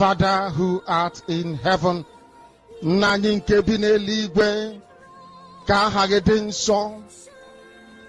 Father who art in heaven, nani nke bi n'eluigwe, ka aha gị dị nsọ,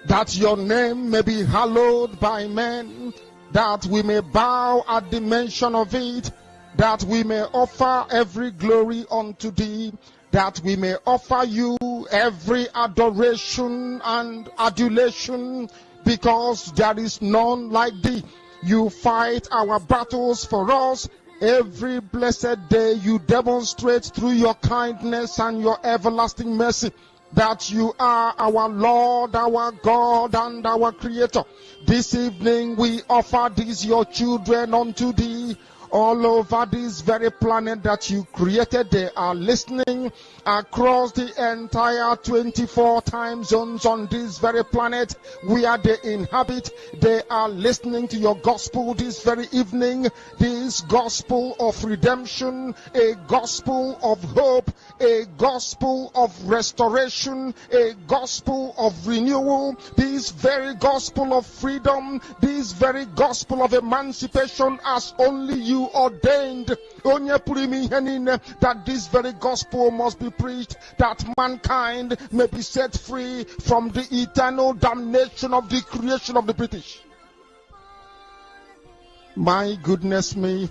that your name may be hallowed by men, that we may bow at the mention of it, that we may offer every glory unto thee, that we may offer you every adoration and adulation, because there is none like thee. You fight our battles for us. Every blessed day you demonstrate through your kindness and your everlasting mercy that you are our Lord, our God, and our Creator. This evening we offer these your children unto thee. All over this very planet that you created, they are listening across the entire 24 time zones on this very planet where they inhabit. They are listening to your gospel this very evening, this gospel of redemption, a gospel of hope, a gospel of restoration, a gospel of renewal, this very gospel of freedom, this very gospel of emancipation as only you ordained, that this very gospel must be preached, that mankind may be set free from the eternal damnation of the creation of the British. My goodness me,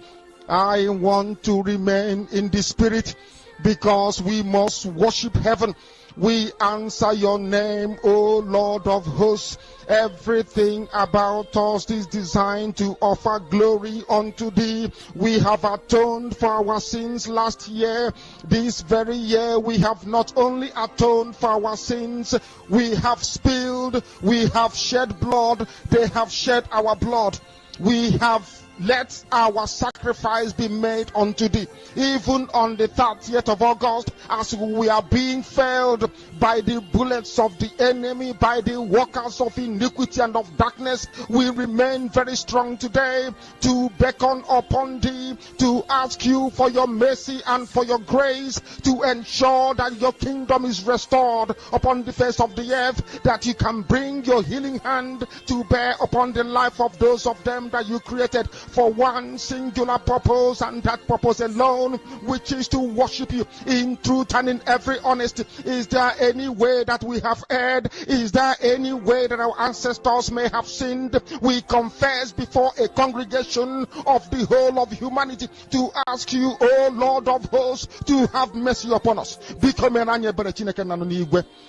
I want to remain in the spirit, because we must worship heaven. We answer your name, O Lord of hosts. Everything about us is designed to offer glory unto thee. We have atoned for our sins last year. This very year we have not only atoned for our sins, we have spilled, we have shed blood, they have shed our blood. We have let our sacrifice be made unto thee. Even on the 30th of August, as we are being felled by the bullets of the enemy, by the workers of iniquity and of darkness, we remain very strong today to beckon upon thee, to ask you for your mercy and for your grace, to ensure that your kingdom is restored upon the face of the earth, that you can bring your healing hand to bear upon the life of those of them that you created for one singular purpose, and that purpose alone, which is to worship you in truth and in every honesty. Is there any way that we have erred? Is there any way that our ancestors may have sinned? We confess before a congregation of the whole of humanity to ask you, O Lord of hosts, to have mercy upon us.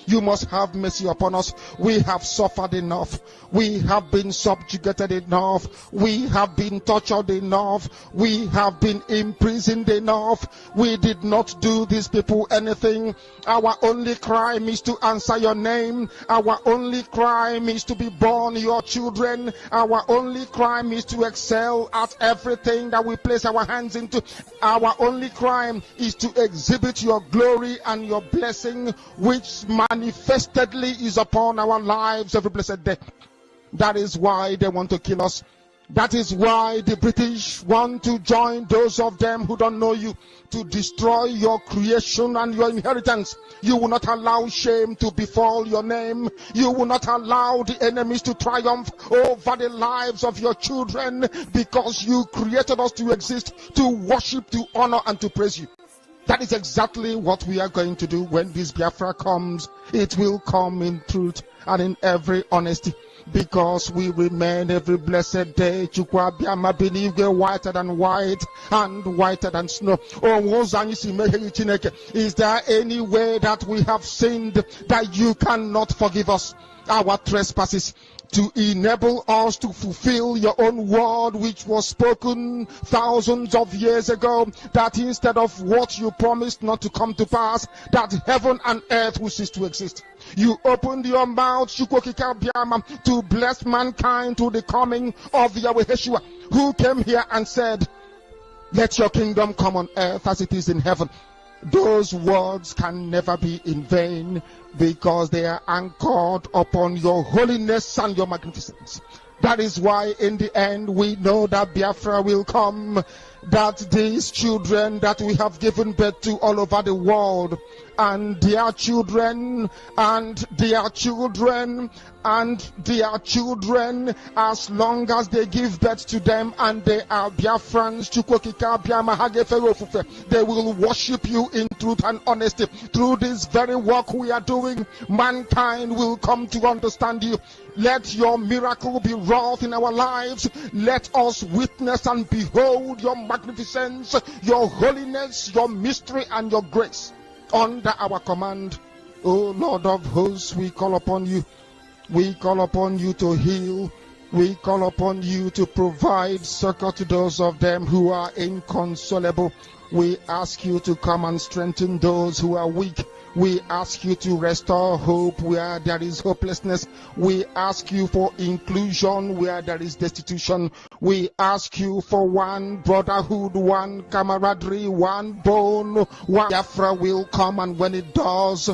You must have mercy upon us. We have suffered enough. We have been subjugated enough. We have been tortured enough. We have been imprisoned enough. We did not do these people anything. Our only crime is to answer your name. Our only crime is to be born your children. Our only crime is to excel at everything that we place our hands into. Our only crime is to exhibit your glory and your blessing, which manifestedly is upon our lives every blessed day. That is why they want to kill us. That is why the British want to join those of them who don't know you to destroy your creation and your inheritance. You will not allow shame to befall your name. You will not allow the enemies to triumph over the lives of your children, because you created us to exist, to worship, to honor, and to praise you. That is exactly what we are going to do when this Biafra comes. It will come in truth and in every honesty, because we remain every blessed day Chukwu Di Ya benigwe, whiter than white and whiter than snow. Is there any way that we have sinned that you cannot forgive us our trespasses, to enable us to fulfill your own word, which was spoken thousands of years ago, that instead of what you promised not to come to pass, that heaven and earth will cease to exist? You opened your mouth, to bless mankind to the coming of Yahweh Yeshua, who came here and said, let your kingdom come on earth as it is in heaven. Those words can never be in vain, because they are anchored upon your holiness and your magnificence. That is why in the end we know that Biafra will come. that these children that we have given birth to all over the world, and their children, and their children, and their children, as long as they give birth to them and they are Biafrans, they will worship you in truth and honesty. Through this very work we are doing, mankind will come to understand you. Let your miracle be wrought in our lives. Let us witness and behold your magnificence, your holiness, your mystery, and your grace under our command. O Lord of hosts, we call upon you. We call upon you to heal. We call upon you to provide succor to those of them who are inconsolable. We ask you to come and strengthen those who are weak. We ask you to restore hope where there is hopelessness. We ask you for inclusion where there is destitution. We ask you for one brotherhood, one camaraderie, one bone, one Biafra will come, and when it does,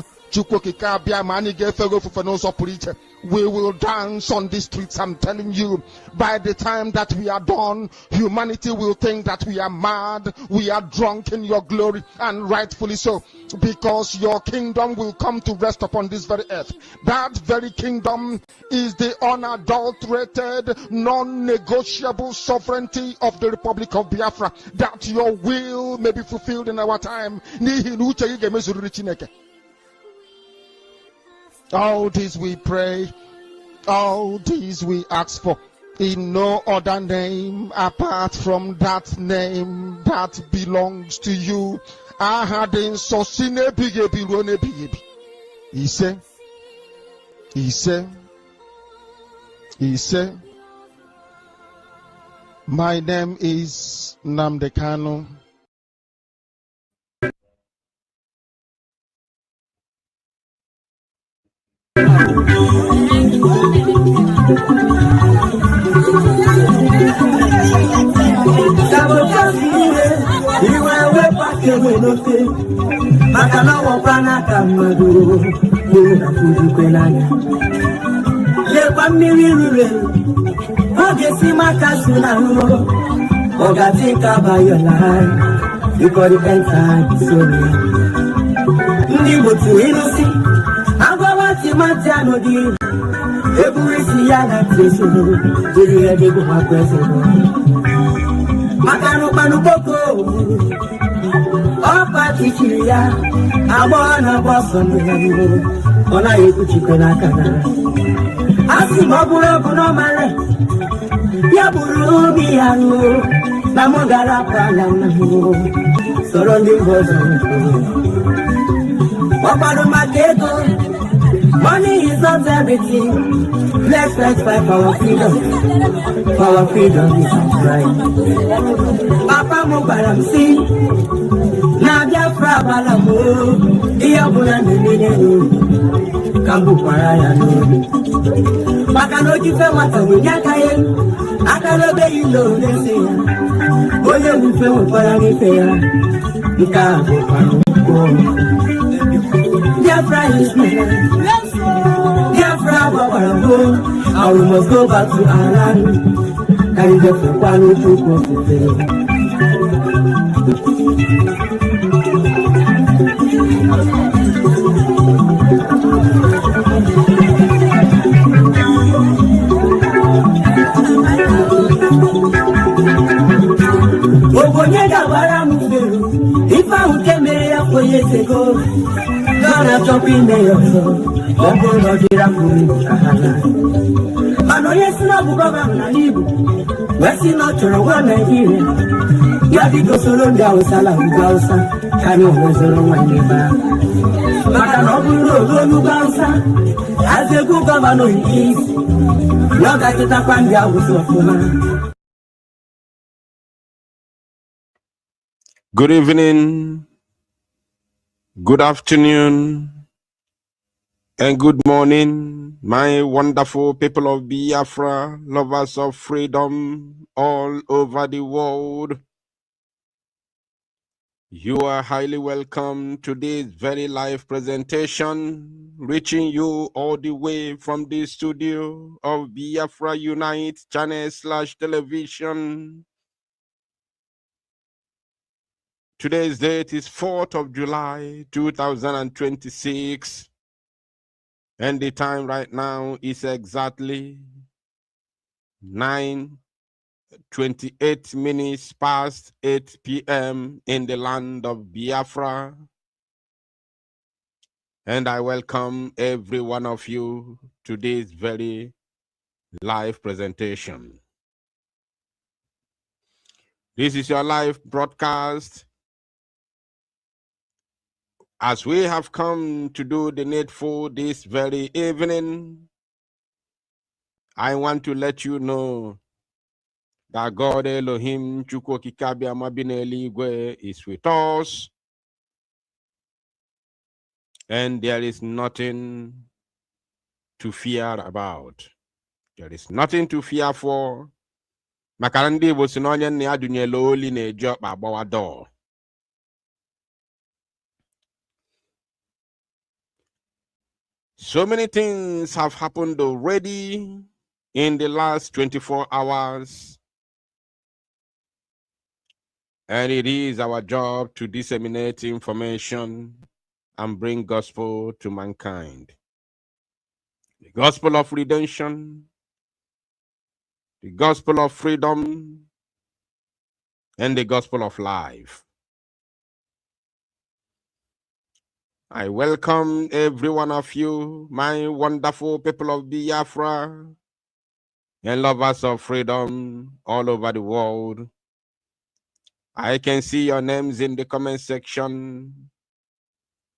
we will dance on the streets. I'm telling you, by the time that we are done, humanity will think that we are mad, we are drunk in your glory, and rightfully so, because your kingdom will come to rest upon this very earth. That very kingdom is the unadulterated, non-negotiable sovereignty of the Republic of Biafra, that your will may be fulfilled in our time. All this we pray, all this we ask for, in no other name apart from that name that belongs to you. He said, my name is Namdekano. Money is not everything. Let's fight for our freedom. For our freedom is right. Papa Mubarak see. Nadia Frabalamo. Iabuna Nene. Kambu Paraya no. Makano Kife Mata Winyakaye. Akano Be Indonesia. Oye Wife Mubarak. Ikago Paro. Biafra is me. Biafra, and we must go back to our land. Carry the Fupano to go to the if I would come here 4 years ago, gonna jump in there, I'm gonna get up with I know yes, no, government, West in not your one here. You have to go so long down, Salah, Gausa, can you was on my neighbor? But I know Gausa, as a good governor is, not that you tap and go with your Good evening, good afternoon, and good morning, my wonderful people of Biafra, lovers of freedom all over the world. You are highly welcome to this very live presentation, reaching you all the way from the studio of Biafra Unite channel / television. Today's date is 4th of July, 2026. And the time right now is exactly 9:28 minutes past 8 p.m. in the land of Biafra. And I welcome every one of you to this very live presentation. This is your live broadcast. As we have come to do the needful this very evening, I want to let you know that God Elohim Chukwu Di Ya is with us, and there is nothing to fear about. There is nothing to fear for. Makarandi was in onion near Dunyelo in a job at our door. So many things have happened already in the last 24 hours. And it is our job to disseminate information and bring gospel to mankind. The gospel of redemption, the gospel of freedom, and the gospel of life. I welcome every one of you, my wonderful people of Biafra and lovers of freedom all over the world. I can see your names in the comment section.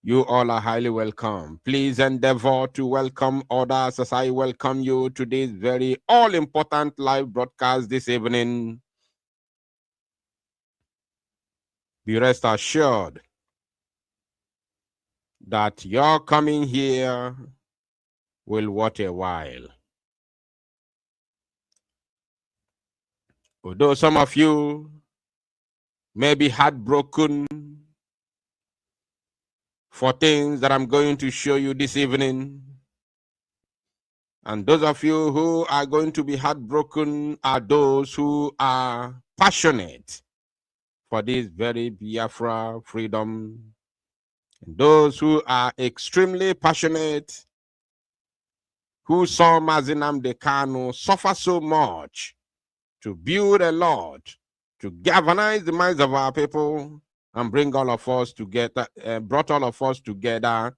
You all are highly welcome. Please endeavor to welcome others as I welcome you to this very all-important live broadcast this evening. Be rest assured that your coming here will worth a while. Although some of you may be heartbroken for things that I'm going to show you this evening, and those of you who are going to be heartbroken are those who are passionate for this very Biafra freedom. And those who are extremely passionate, who saw Mazinam Kanu suffer so much to build a lot, to galvanize the minds of our people and bring all of us together, brought all of us together,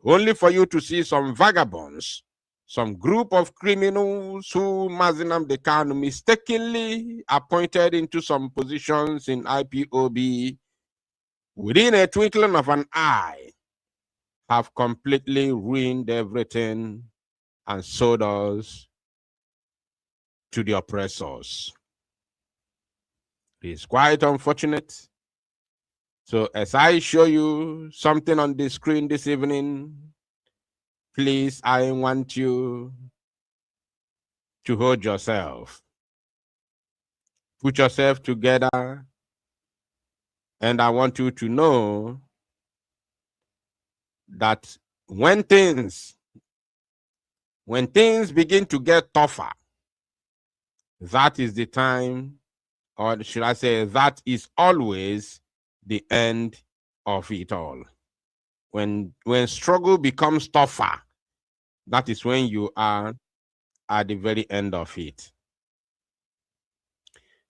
only for you to see some vagabonds, some group of criminals who Mazinam Kanu mistakenly appointed into some positions in IPOB within a twinkling of an eye, have completely ruined everything and sold us to the oppressors. It's quite unfortunate. So as I show you something on the screen this evening, please, I want you to hold yourself. Put yourself together, and I want you to know that when things begin to get tougher, that is the time, or should I say, that is always the end of it all. When struggle becomes tougher, that is when you are at the very end of it.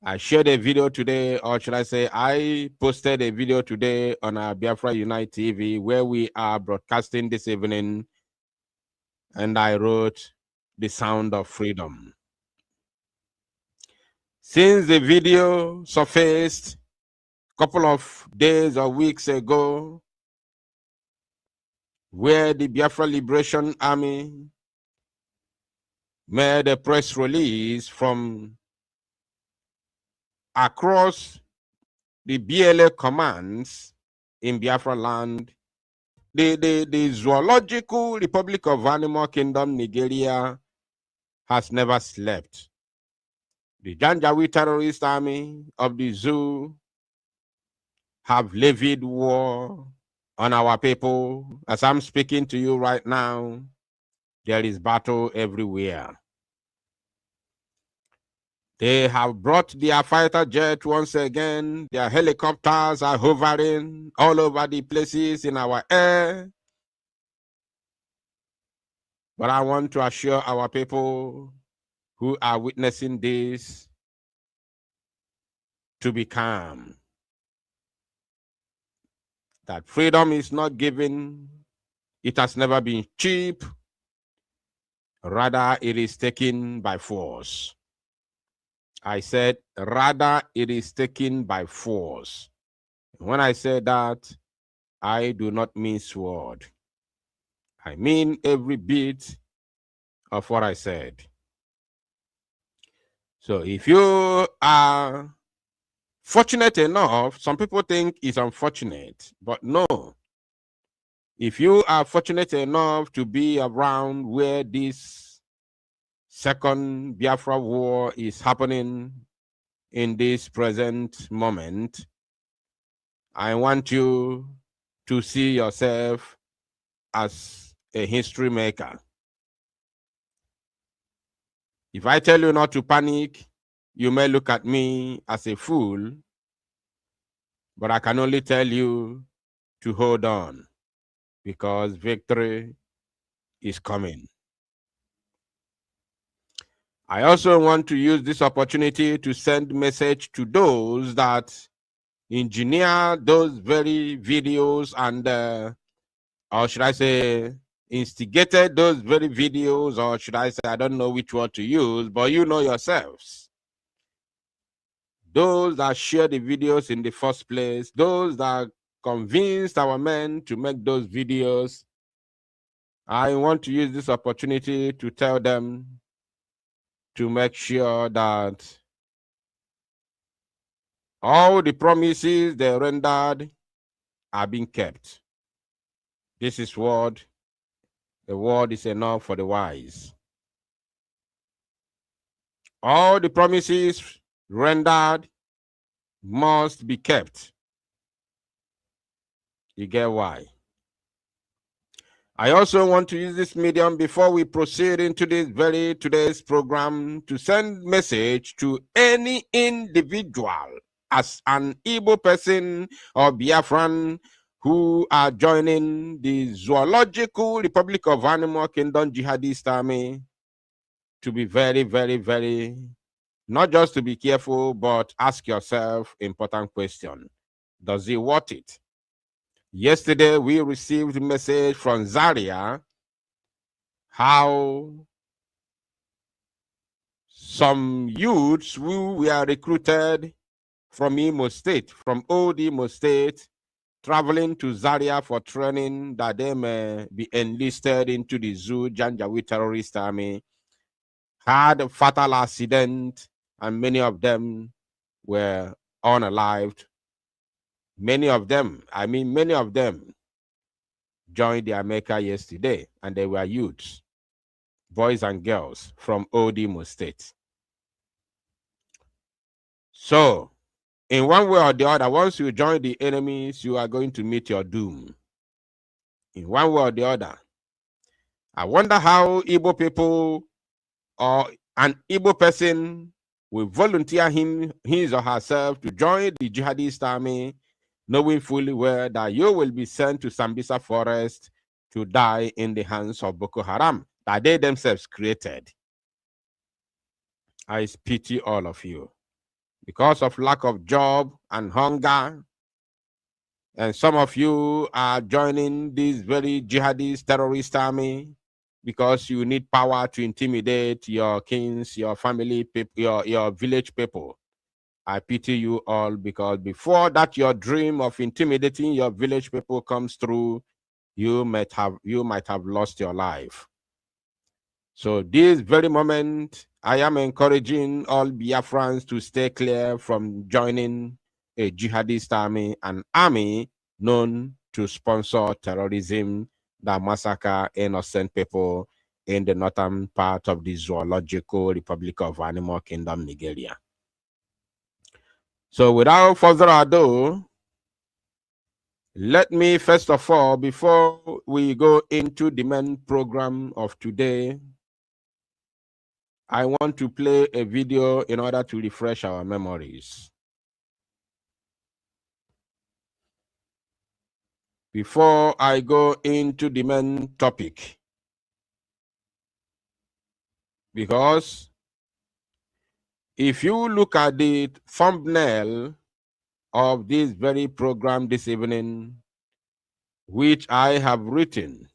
I shared a video today, or should I say, I posted a video today on our Biafra Unite TV where we are broadcasting this evening, and I wrote The Sound of Freedom. Since the video surfaced a couple of days or weeks ago, where the Biafra Liberation Army made a press release from across the BLA commands in Biafra land, the Zoological Republic of Animal Kingdom, Nigeria, has never slept. The Janjaweed terrorist army of the zoo have levied war on our people. As I'm speaking to you right now, there is battle everywhere. They have brought their fighter jet once again. Their helicopters are hovering all over the places in our air. But I want to assure our people who are witnessing this to be calm. That freedom is not given. It has never been cheap. Rather, it is taken by force. I said, rather, it is taken by force. When I say that, I do not mean sword. I mean every bit of what I said. So if you are fortunate enough, some people think it's unfortunate, but no. If you are fortunate enough to be around where this second Biafra war is happening in this present moment, I want you to see yourself as a history maker. If I tell you not to panic, you may look at me as a fool, but I can only tell you to hold on, because victory is coming. I also want to use this opportunity to send message to those that engineer those very videos and, or should I say, instigated those very videos, or should I say, I don't know which one to use, but you know yourselves. Those that share the videos in the first place, those that convinced our men to make those videos, I want to use this opportunity to tell them to make sure that all the promises they rendered are being kept. This is what the word is enough for the wise. All the promises rendered must be kept. You get why? I also want to use this medium before we proceed into today's program to send message to any individual as an Igbo person or Biafran who are joining the Zoological Republic of Animal Kingdom Jihadist Army to be very, very, very, not just to be careful, but ask yourself important question. Does it worth it? Yesterday, we received a message from Zaria how some youths who were recruited from Imo State, from old Imo State, traveling to Zaria for training that they may be enlisted into the Zoo Janjaweed terrorist army, had a fatal accident, and many of them were unalived. Many of them joined the America yesterday, and they were youths, boys and girls from old Imo State. So, in one way or the other, once you join the enemies, you are going to meet your doom. In one way or the other. I wonder how Igbo people or an Igbo person will volunteer his or herself to join the jihadist army, knowing fully well that you will be sent to Sambisa forest to die in the hands of Boko Haram that they themselves created. I pity all of you. Because of lack of job and hunger, and some of you are joining this very jihadist terrorist army because you need power to intimidate your kings, your family people, your village people. I pity you all, because before that your dream of intimidating your village people comes through, you might have lost your life. So this very moment, I am encouraging all Biafrans to stay clear from joining a jihadist army, an army known to sponsor terrorism that massacre innocent people in the northern part of the Zoological Republic of Animal Kingdom, Nigeria. So without further ado, let me first of all, before we go into the main program of today, I want to play a video in order to refresh our memories. Before I go into the main topic, because if you look at the thumbnail of this very program this evening, which I have written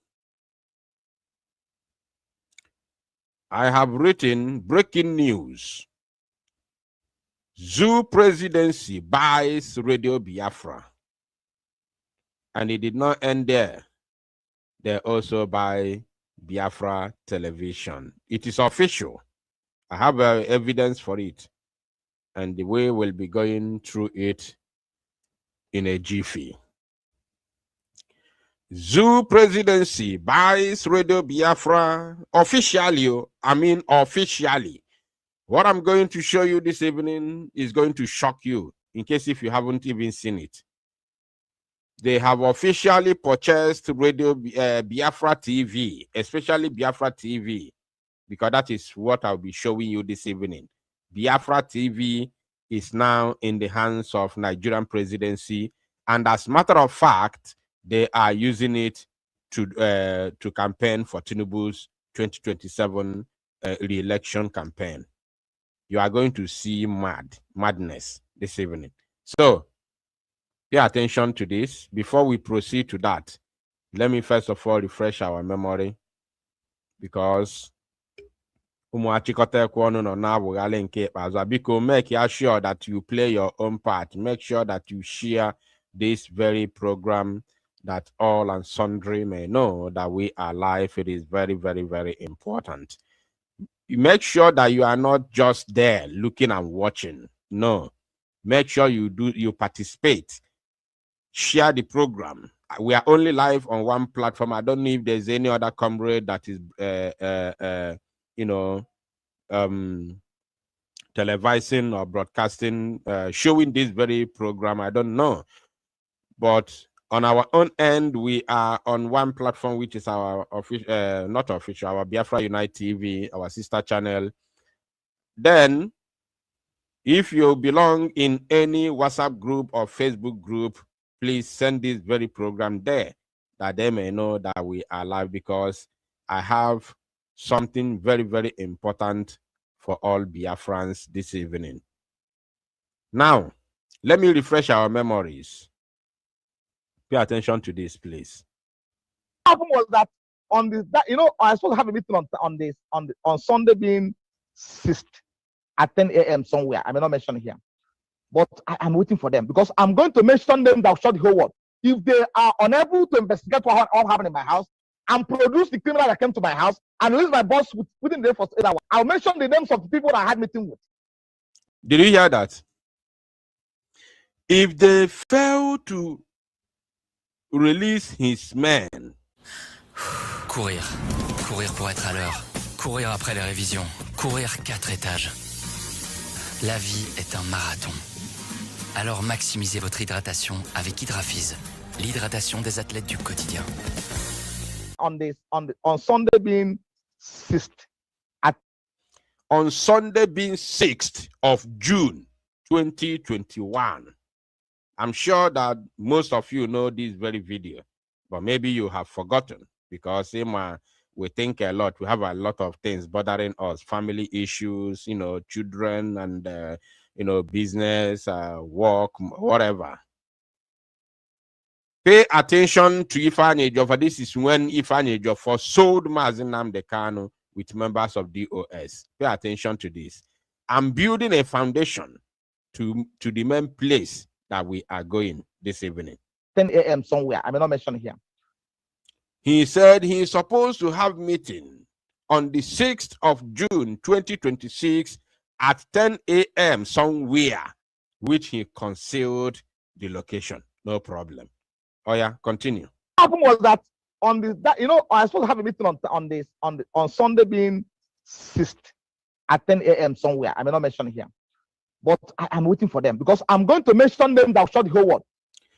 breaking news. Zoo presidency buys Radio Biafra. And it did not end there. They also buy Biafra television. It is official. I have evidence for it. And we will be going through it in a jiffy. Zoo presidency buys Radio Biafra officially. Officially. What I'm going to show you this evening is going to shock you, in case if you haven't even seen it. They have officially purchased Radio Biafra TV, especially Biafra TV, because that is what I'll be showing you this evening. Biafra TV is now in the hands of Nigerian presidency, and as a matter of fact, they are using it to campaign for Tinubu's 2027 re-election campaign. You are going to see madness this evening. So, pay attention to this. Before we proceed to that, let me first of all refresh our memory, because make sure that you play your own part. Make sure that you share this very program, that all and sundry may know that we are live. It is very, very, very important. You make sure that you are not just there looking and watching. No, make sure you participate. Share the program. We are only live on one platform. I don't know if there's any other comrade that is televising or broadcasting, showing this very program. I don't know, but on our own end, we are on one platform, which is our official, not official, our Biafra Unite TV, our sister channel. Then, if you belong in any WhatsApp group or Facebook group, please send this very program there, that they may know that we are live, because I have something very, very important for all Biafrans this evening. Now, let me refresh our memories. Pay attention to this, please. What happened was that on this, I was supposed to have a meeting on Sunday, being 6th at 10 a.m. somewhere. I may not mention here, but I'm waiting for them, because I'm going to mention them that will shut the whole world. If they are unable to investigate what happened in my house and produce the criminal that came to my house and release my boss within the day for 8 hours, I'll mention the names of the people that I had meeting with. Did you hear that? If they fail to release his men. Courir pour être à l'heure. Courir après les révisions. Courir 4 étages. La vie est un marathon. Alors maximisez votre hydratation avec Hydraphys, l'hydratation des athlètes du quotidien. On Sunday being 6th. On Sunday being 6th of June 2021. I'm sure that most of you know this very video, but maybe you have forgotten, because we think a lot. We have a lot of things bothering us, family issues, children and, business, work, whatever. Pay attention to Ifeanyi Ejiofor. This is when Ifeanyi Ejiofor sold Mazi Nnamdi Kanu with members of DOS. Pay attention to this. I'm building a foundation to the main place that we are going this evening. 10 a.m. somewhere. I may not mention here. He said he is supposed to have meeting on the 6th of June 2026 at 10 a.m. somewhere, which he concealed the location. No problem. Oh yeah, continue. What happened was that I was supposed to have a meeting on Sunday being 6th at 10 a.m. somewhere. I may not mention here, but I'm waiting for them, because I'm going to mention them that will shut the whole world.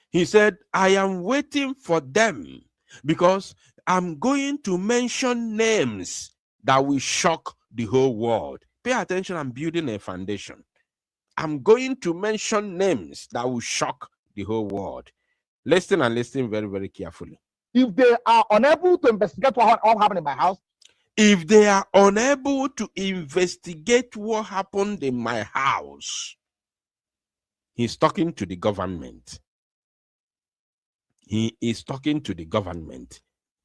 He said, I am waiting for them because I'm going to mention names that will shock the whole world. Pay attention, I'm building a foundation. I'm going to mention names that will shock the whole world. Listen and listen very, very carefully. If they are unable to investigate what happened in my house, if they are unable to investigate what happened in my house, he's talking to the government. He is talking to the government.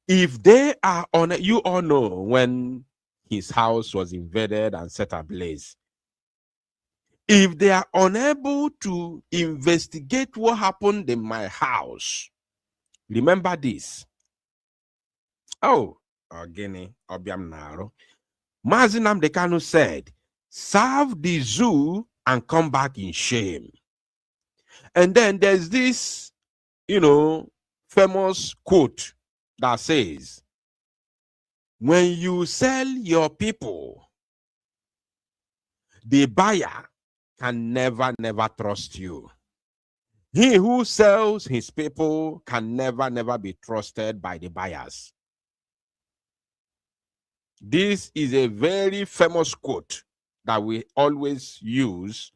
If they are you all know when his house was invaded and set ablaze. If they are unable to investigate what happened in my house, remember this. Oh, Ogini Obiam Naro. Mazi Nnamdi Kanu said, serve the zoo and come back in shame. And then there's this, famous quote that says, when you sell your people, the buyer can never trust you. He who sells his people can never be trusted by the buyers. This is a very famous quote that we always use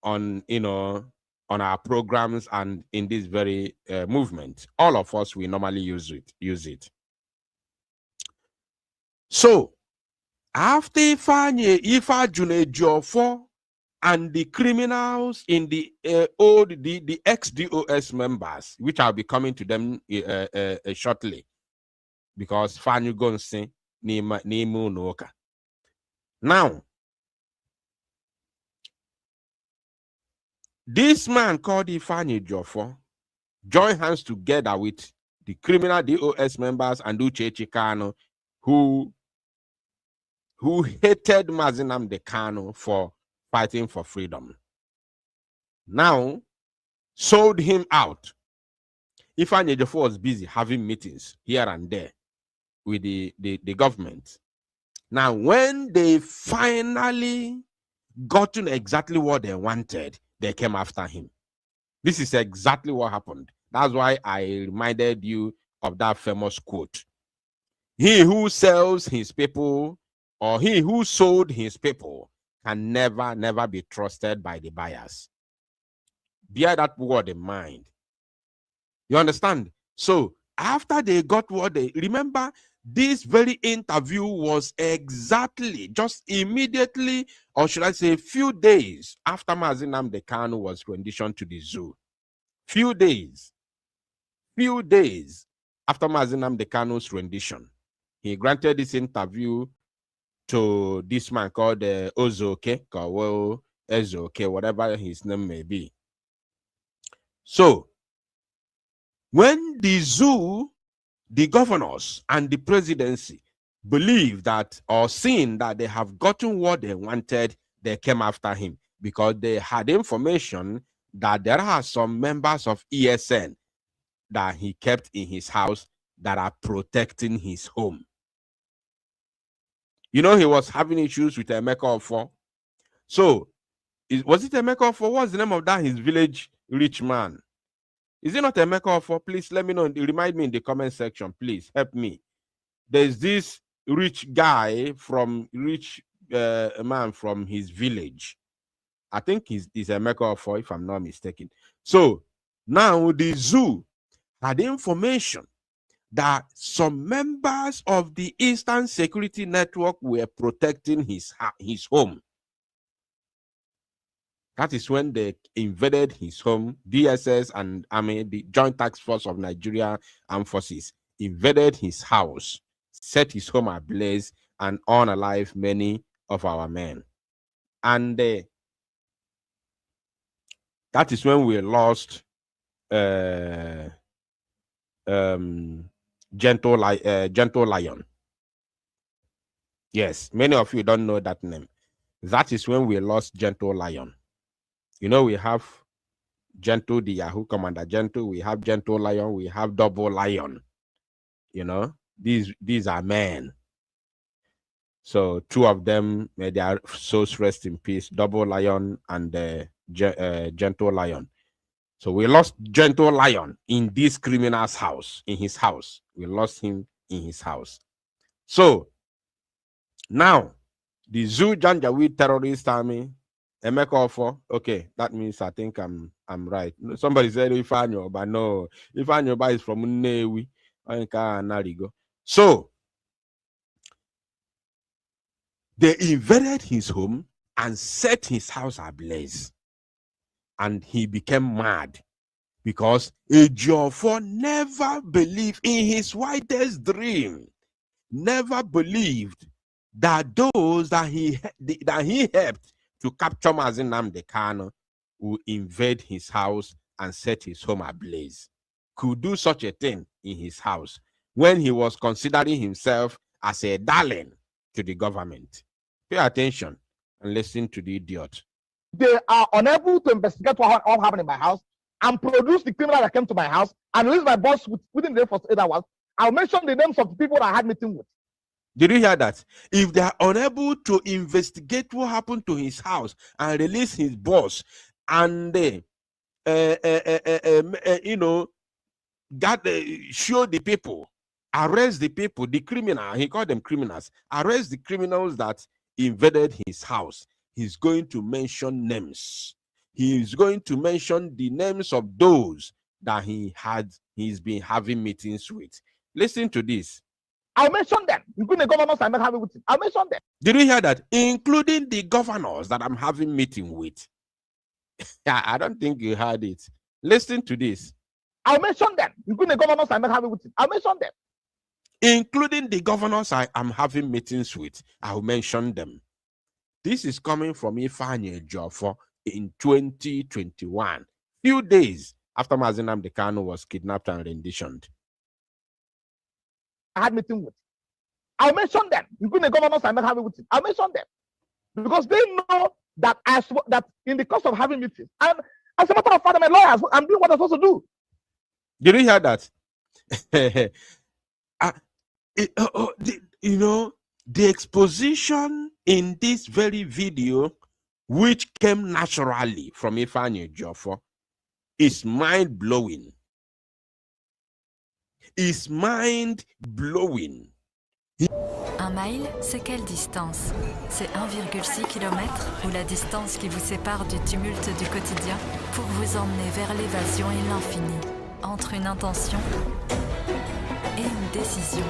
on, on our programs and in this very movement. All of us, we normally use it. So, after Ifa Junejofor and the criminals in the the ex-DOS members, which I'll be coming to them shortly, because Fanyu Gonse Nemu Noka. Now, this man called Ifeanyi Ejiofor joined hands together with the criminal DOS members and Uche Chikano, who hated Mazi Nnamdi Kanu for fighting for freedom. Now, sold him out. Ifeanyi Ejiofor was busy having meetings here and there with the government. Now, when they finally gotten exactly what they wanted, they came after him. This is exactly what happened. That's why I reminded you of that famous quote. He who sells his people, or he who sold his people, can never be trusted by the buyers. Bear that word in mind. You understand? So after they got what they remember, this very interview was exactly just immediately, or should I say a few days after Mazi Nnamdi Kanu was renditioned to the zoo. Few days after Mazi Nnamdi Kanu's rendition, he granted this interview to this man called Ozoke, Ezoke, whatever his name may be. So, when the zoo, the governors, and the presidency believe that or seen that they have gotten what they wanted, they came after him because they had information that there are some members of ESN that he kept in his house that are protecting his home. He was having issues with Emeka Ofor. So, was it Emeka Ofor? What's the name of that his village rich man? Is it not Emeka Ofor? Please let me know. Remind me in the comment section. Please help me. There's this rich guy from man from his village. I think he's Emeka Ofor, if I'm not mistaken. So now the zoo had information that some members of the Eastern Security Network were protecting his home. That is when they invaded his home. DSS and Army, the Joint Task Force of Nigeria Armed Forces, invaded his house, set his home ablaze, and unalive many of our men. And that is when we lost Gentle Lion. Yes, many of you don't know that name. That is when we lost Gentle Lion. We have Chukwu Di Ya, Commander Gentle, we have Gentle Lion, we have Double Lion. These are men. So two of them, may their souls rest in peace, Double Lion and Gentle Lion. So we lost Gentle Lion in this criminal's house, in his house. We lost him in his house. So Now, the Zoo Janjaweed terrorist army, Emeka, okay, that means I think I'm right. Somebody said Ifanyo, but no, Ifanyo is from Nnewi. So they invaded his home and set his house ablaze. And he became mad because Ejiofor never believed in his wildest dream, never believed that those that he helped to capture Mazi Nnamdi Kanu would invade his house and set his home ablaze. Could do such a thing in his house when he was considering himself as a darling to the government. Pay attention and listen to the idiot. They are unable to investigate what happened in my house and produce the criminal that came to my house and release my boss within the first 8 hours. I'll mention the names of the people that I had meeting with. Did you hear that? If they are unable to investigate what happened to his house and release his boss, and show the people, arrest the people, the criminal, he called them criminals, arrest the criminals that invaded his house, he's going to mention names. He is going to mention the names of those that he's been having meetings with. Listen to this. I'll mention them, including the governors I'm having with. I'll mention them. Did you hear that? Including the governors that I'm having meeting with. I don't think you heard it. Listen to this. I'll mention them, including the governors I'm having with. I'll mention them. Including the governors I am having meetings with. I'll mention them. This is coming from Ifeanyi Ejiofor in 2021, few days after Mazi Nnamdi Kanu was kidnapped and renditioned. I had meeting with. I'll mention them, including the governors I'm having with. I'll mention them because they know that that in the course of having meetings, and as a matter of fact, I'm a lawyer. I'm doing what I'm supposed to do. Did you hear that? The exposition in this very video, which came naturally from Ifeanyi Ejiofor, is mind-blowing. Is mind-blowing. Un mile, c'est quelle distance? C'est 1,6 km ou la distance qui vous sépare du tumulte du quotidien pour vous emmener vers l'évasion et l'infini, entre une intention et une décision.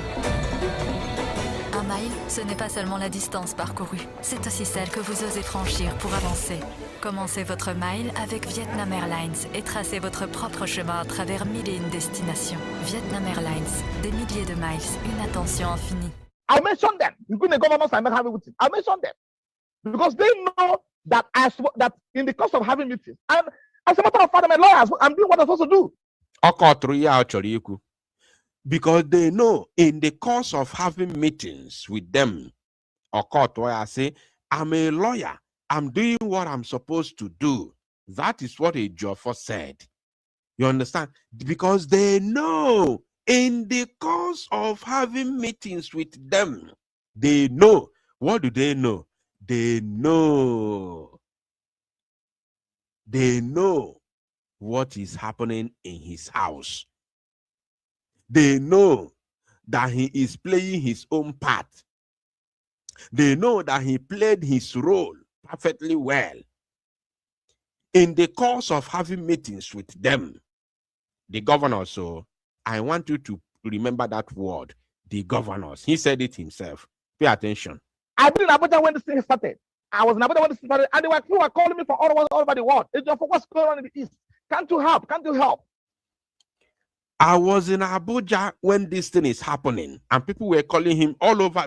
Un mile, ce n'est pas seulement la distance parcourue, c'est aussi celle que vous osez franchir pour avancer. Commencez votre mile avec Vietnam Airlines et tracez votre propre chemin à travers 1000 et une destinations. Vietnam Airlines, des milliers de miles, une attention infinie. I'll mention them, including the governors I'm having with. I'll mention them because they know that that in the course of having meetings, and as a matter of fact, I'm a lawyer. I'm doing what I'm supposed to do. Because they know in the course of having meetings with them, I say, I'm a lawyer. I'm doing what I'm supposed to do. That is what Ejiofor said. You understand? Because they know in the course of having meetings with them, they know. What do they know? They know. They know what is happening in his house. They know that he is playing his own part. They know that he played his role perfectly well. In the course of having meetings with them, the governors, so I want you to remember that word, the governors. He said it himself. Pay attention. I've been in Abuja when this thing started. I was in Abuja when this thing started, and they were calling me from all over the world. It's just for what's going on in the East. Can't you help? Can't you help? I was in Abuja when this thing is happening, and people were calling him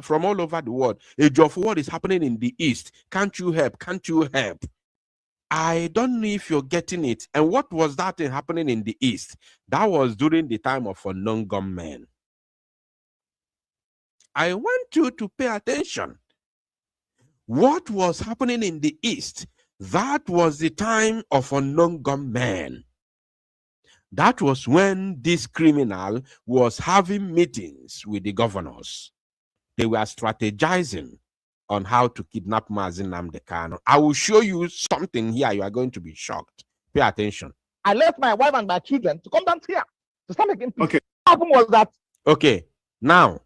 from all over the world. Ejiofor, what is happening in the East? Can't you help? Can't you help? I don't know if you're getting it. And what was that thing happening in the East? That was during the time of unknown gunmen. I want you to pay attention. What was happening in the East? That was the time of unknown gunmen. That was when this criminal was having meetings with the governors. They were strategizing on how to kidnap Mazi Nnamdi Kanu. I will show you something here. You are going to be shocked. Pay attention. I left my wife and my children to come down here to start making peace. Okay. What happened was that. Okay. Now,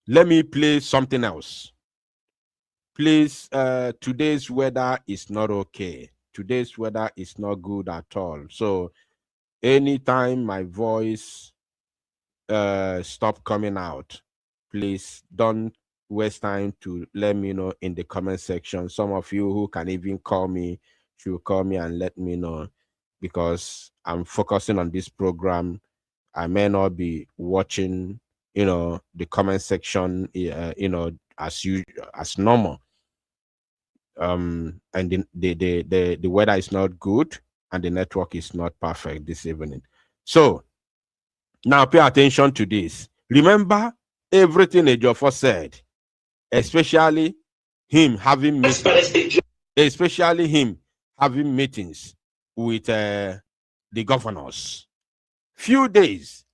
let me play something else. please, today's weather is not okay. Today's weather is not good at all. So anytime my voice stop coming out, please don't waste time to let me know in the comment section. Some of you who can even call me should call me and let me know, because I'm focusing on this program. I may not be watching, the comment section, as normal. And the weather is not good and the network is not perfect this evening. So now pay attention to this. Remember everything Ejiofor said, especially him having meetings, with the governors. Few days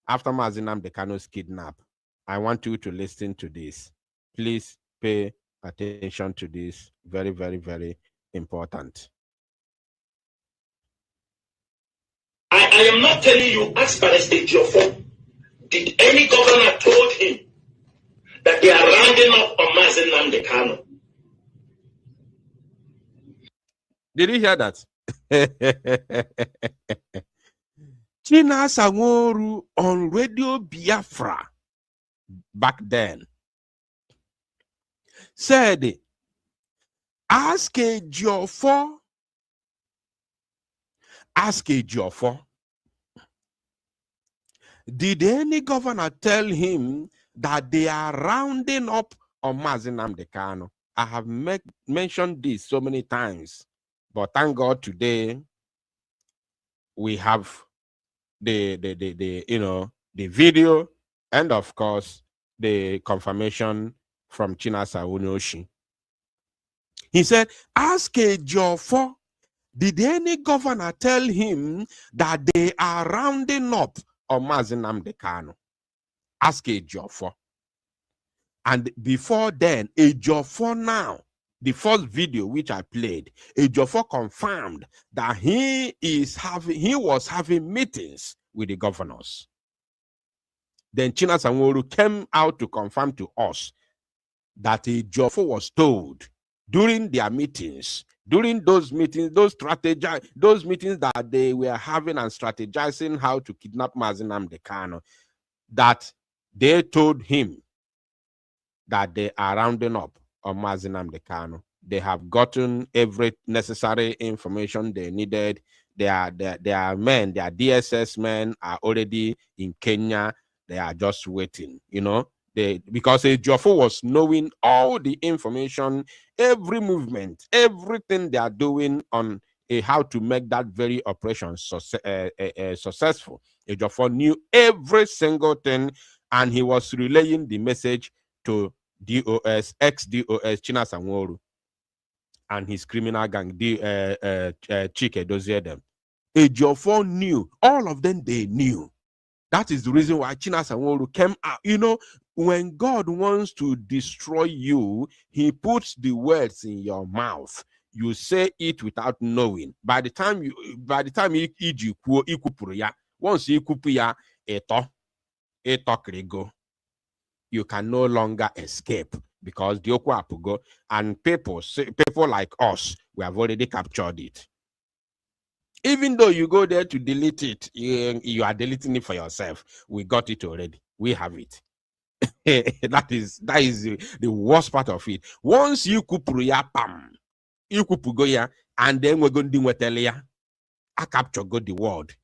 after Mazi Nnamdi Kanu's kidnap. I want you to listen to this. Please pay attention to this. Very, very, very important. I am not telling you, ask Barrister Ejiofor, did any governor told him that they are rounding up on Mazi Nnamdi Kanu? Did you hear that? Chinasa Nworu on Radio Biafra back then said, ask Ejiofor, did any governor tell him that they are rounding up on Mazi Nnamdi Kanu? I have mentioned this so many times, but thank God today we have the video and of course the confirmation from Chinasa Unoshi. He said, ask Ejiofor, did any governor tell him that they are rounding up on Mazi Nnamdi Kanu? Ask Ejiofor. And before then, Ejiofor now, the first video which I played, Ejiofor confirmed that he was having meetings with the governors. Then Chinasa Nworu came out to confirm to us that Ejiofor was told during their meetings, during those meetings, those meetings that they were having and strategizing how to kidnap Mazi Nnamdi Kanu, that they told him that they are rounding up on Mazi Nnamdi Kanu. They have gotten every necessary information they needed. Their men, their DSS men are already in Kenya. They are just waiting, because Ejiofor was knowing all the information, every movement, everything they are doing on how to make that very operation successful. Ejiofor knew every single thing, and he was relaying the message to DOS, ex-DOS, Chinasa Nworu, and his criminal gang, Chike Dozie. Ejiofor knew, all of them, they knew. That is the reason why Chinasa Nworu came out. When God wants to destroy you, he puts the words in your mouth. You say it without knowing. By the time you once you kupuya eto you can no longer escape, because the Okwapugo and people like us, we have already captured it. Even though you go there to delete it, you are deleting it for yourself. We got it already. We have it. that is the worst part of it. Once you kupuya pam, you kupugoya, and then we're going to do I capture go the word.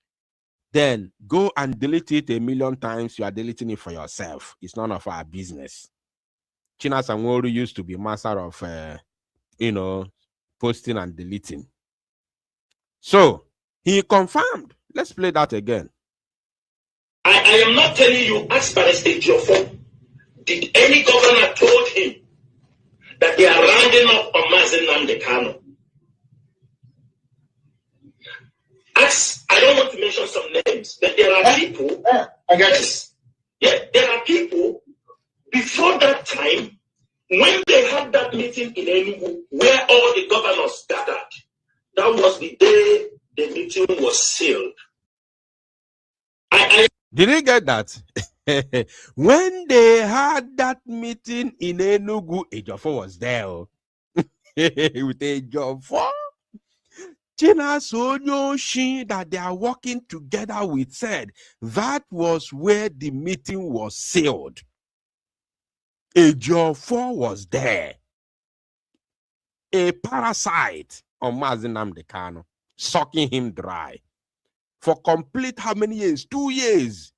Then go and delete it 1,000,000 times. You are deleting it for yourself. It's none of our business. Chinasa Nworu used to be master of, posting and deleting. So he confirmed. Let's play that again. I am not telling you, ask Barrister Ejiofor, did any governor told him that they are rounding up on Mazi Nnamdi Kanu? I don't want to mention some names, but there are people. I got this. Yeah, there are people before that time, when they had that meeting in Enugu, where all the governors gathered. That was the day the meeting was sealed. Did you get that? When they had that meeting in Enugu, Ejiofor was there. With Ejiofor. Chinasonyoshi that they are working together with said that was where the meeting was sealed. Ejiofor was there. A parasite on Mazi Nnamdi Kanu, sucking him dry. For complete how many years? 2 years.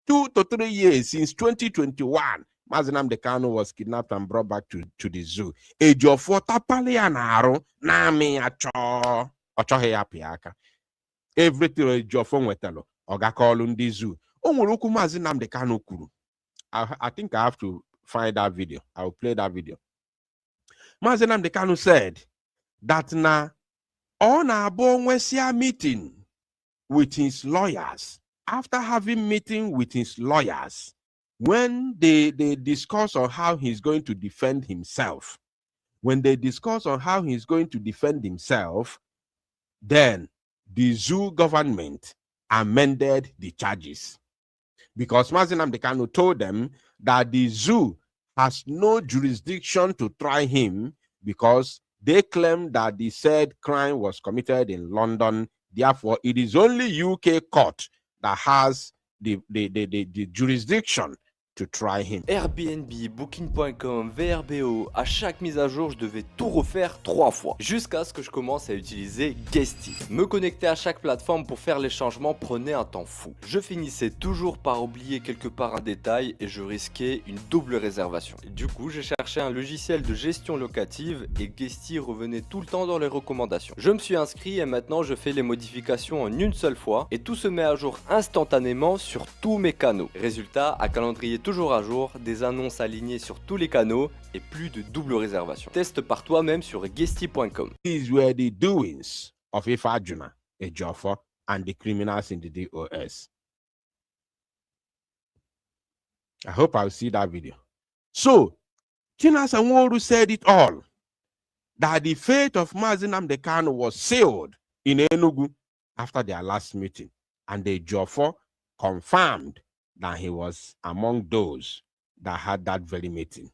2 to 3 years since 2021. Mazi Nnamdi Kanu was kidnapped and brought back to the zoo. Ejiofor tapali ya n'arụ na-amị ya chọọ. Ọ chọghị ya pịa aka. Everything Ejiofor nwetara, ọ gakọọlụ ndị zoo. O nwere okwu Mazi Nnamdi Kanu kwuru. I think I have to find that video. I will play that video. Mazi Nnamdi Kanu said that na ọ na-abụ onwesia meeting with his lawyers. After having meeting with his lawyers, when they discuss on how he's going to defend himself, then the zoo government amended the charges. Because Mazi Nnamdi Kanu told them that the zoo has no jurisdiction to try him because they claim that the said crime was committed in London. Therefore, it is only UK court that has the jurisdiction to try him. Airbnb, Booking.com, VRBO, à chaque mise à jour, je devais tout refaire 3 fois. Jusqu'à ce que je commence à utiliser Guesty. Me connecter à chaque plateforme pour faire les changements prenait un temps fou. Je finissais toujours par oublier quelque part un détail et je risquais une double réservation. Et du coup, j'ai cherché un logiciel de gestion locative et Guesty revenait tout le temps dans les recommandations. Je me suis inscrit et maintenant je fais les modifications en une seule fois et tout se met à jour instantanément sur tous mes canaux. Résultat, à calendrier toujours à jour, des annonces alignées sur tous les canaux et plus de double réservation. Teste par toi-même sur guesty.com. These were the doings of Ifeanyi, Ejiofor, and the criminals in the DOS. I hope I'll see that video. So, Chinasa Nworu said it all, that the fate of Mazi Nnamdi Kanu was sealed in Enugu after their last meeting, and Ejiofor confirmed that he was among those that had that very meeting.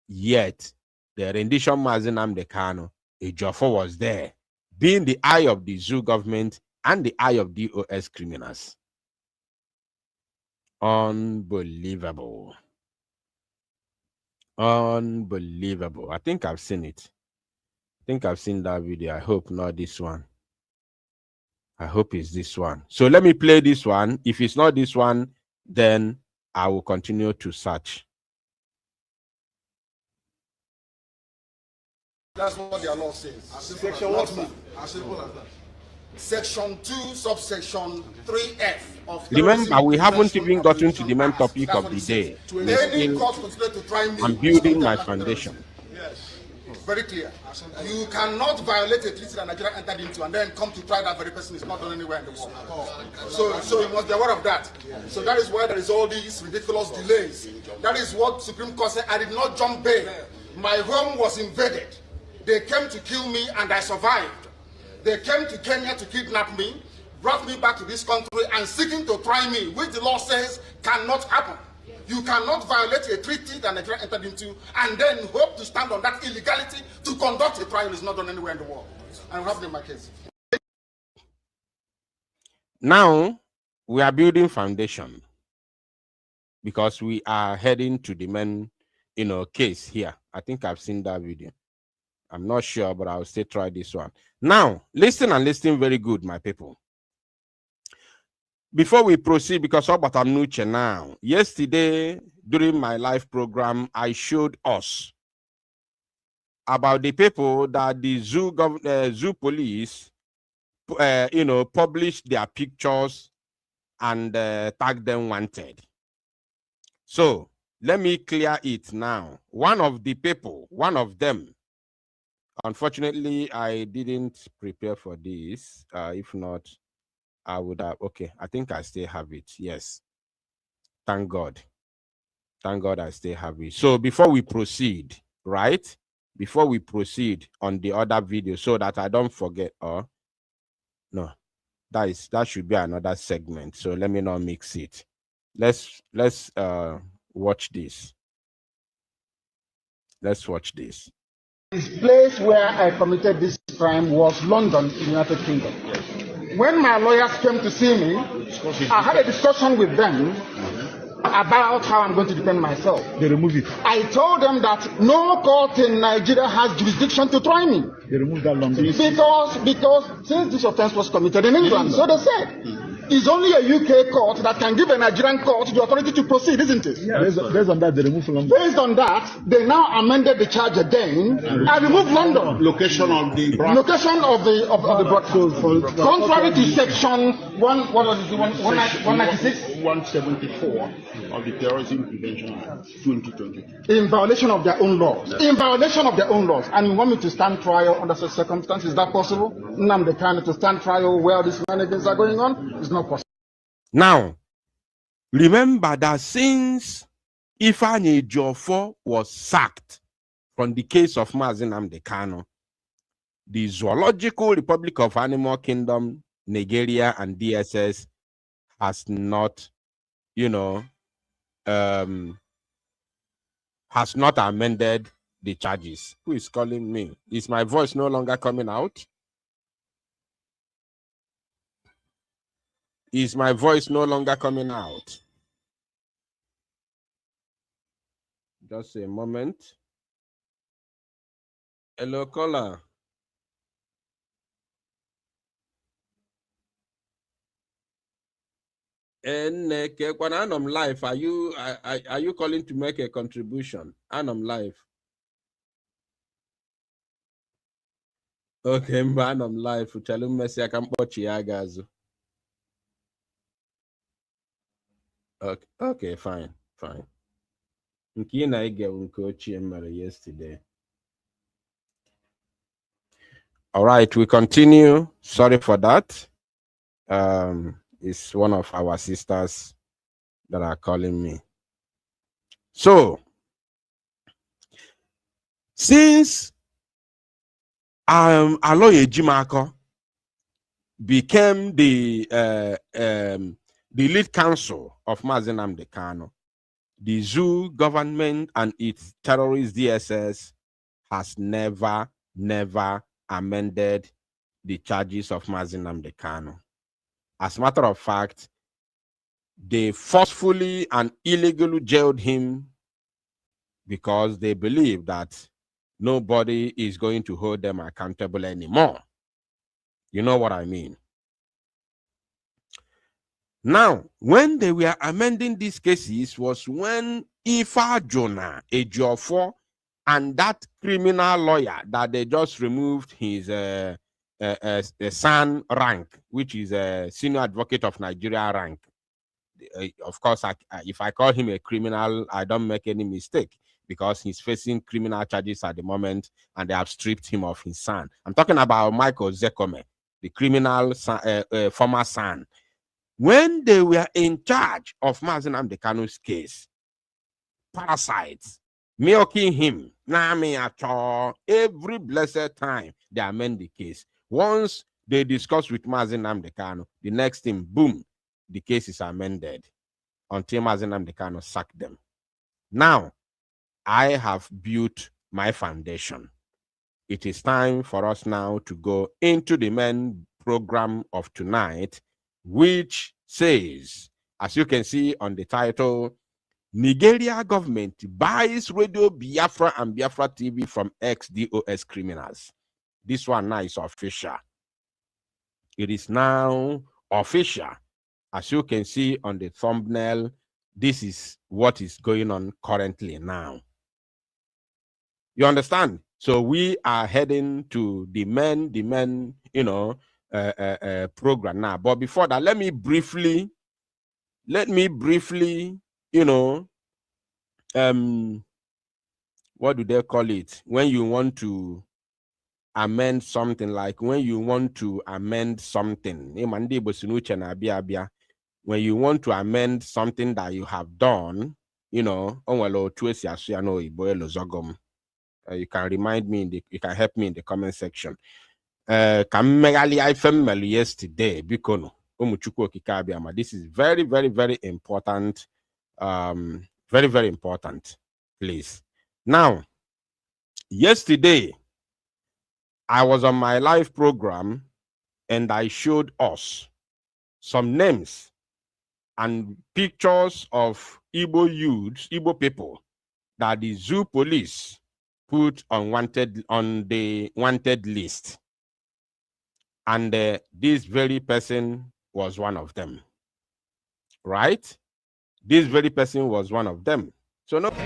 Yet, the rendition Mazi Nnamdi Kanu, Ejiofor was there, being the eye of the zoo government and the eye of DOS criminals. Unbelievable. Unbelievable. I think I've seen it. I think I've seen that video. I hope not this one. I hope it's this one. So let me play this one. If it's not this one, then I will continue to search. That's what their law says. Section what? As simple as that. Section 2, subsection 3F of. Remember, we haven't even gotten to the main topic of the day. I'm building my foundation. Yes. Very clear. You cannot violate a treaty that Nigeria entered into and then come to try that very person is not done anywhere in the world. So you must be aware of that. So that is why there is all these ridiculous delays. That is what Supreme Court said. I did not jump bail. My home was invaded. They came to kill me and I survived. They came to Kenya to kidnap me, brought me back to this country and seeking to try me, which the law says cannot happen. You cannot violate a treaty that Nigeria entered into and then hope to stand on that illegality to conduct a trial is not done anywhere in the world. I'm having my case. Now, we are building foundation because we are heading to the main, case here. I think I've seen that video. I'm not sure, but I'll still try this one. Now, listen and listen very good, my people. Before we proceed, because about I'm new now. Yesterday, during my live program, I showed us about the people that the zoo police, published their pictures and tag them wanted. So let me clear it now. One of them. Unfortunately, I didn't prepare for this. If not, I would have. Okay, I think I still have it. Yes. Thank God. Thank God I still have it. So before we proceed, right? Before we proceed on the other video, so that I don't forget, no, that should be another segment. So let me not mix it. Let's watch this. Let's watch this. This place where I committed this crime was London, United Kingdom. When my lawyers came to see me, I had a discussion with them about how I'm going to defend myself. They removed it. I told them that no court in Nigeria has jurisdiction to try me. They removed that London. Because since this offense was committed in England, so they said, it's only a UK court that can give a Nigerian court the authority to proceed, isn't it? Yeah, based on that, they removed London. Based on that, they now amended the charge again and removed London. Location of the broadcast. Contrary to section 196, 174 of the Terrorism Prevention Act 2022. In violation of their own laws. In violation of their own laws. And you want me to stand trial under such circumstances? Is that possible? Nnamdi Kanu to stand trial where these shenanigans are going on? It's not possible. Now, remember that since Ifeanyi Ejiofor was sacked from the case of Mazi Nnamdi Kanu, the Zoological Republic of Animal Kingdom, Nigeria, and DSS has not, has not amended the charges. Who is calling me? Is my voice no longer coming out? Is my voice no longer coming out? Just a moment. Hello, caller. And when I'm live, are you calling to make a contribution? And I'm live. Okay, man, I'm live. Tell him I can watch you guys. Okay, fine. I get yesterday. All right, we continue. Sorry for that. It's one of our sisters that are calling me. So, since Aloye Jimako became the lead counsel of Mazi Nnamdi Kanu, the zoo government and its terrorist DSS has never amended the charges of Mazi Nnamdi Kanu. As a matter of fact, they forcefully and illegally jailed him because they believe that nobody is going to hold them accountable anymore. You know what I mean? Now, when they were amending these cases was when Ifeanyi Ejiofor and that criminal lawyer that they just removed his SAN rank, which is a senior advocate of Nigeria rank. Of course, if I call him a criminal, I don't make any mistake because he's facing criminal charges at the moment and they have stripped him of his SAN. I'm talking about Michael Zekome, the criminal former SAN. When they were in charge of Mazi Nnamdi Kanu's case, parasites, milking him, every blessed time they amend the case. Once they discuss with Mazi Nnamdi Kanu, the next thing, boom, the case is amended until Mazi Nnamdi Kanu sacked them. Now, I have built my foundation. It is time for us now to go into the main program of tonight, which says, as you can see on the title, Nigeria government buys Radio Biafra and Biafra TV from ex-DOS criminals. This one now is official. It is now official. As you can see on the thumbnail, this is what is going on currently now. You understand? So we are heading to the main, program now. But before that, let me briefly, what do they call it? When you want to amend something, like when you want to amend something, when you want to amend something that you have done, you can remind me, you can help me in the comment section. Yesterday, because Chukwu Okike Abiama. This is very, very, very important. Very, very important, please. Now, yesterday, I was on my live program and I showed us some names and pictures of Igbo youths, Igbo people that the zoo police put on the wanted list. And this very person was one of them. Right? This very person was one of them. So no. Non.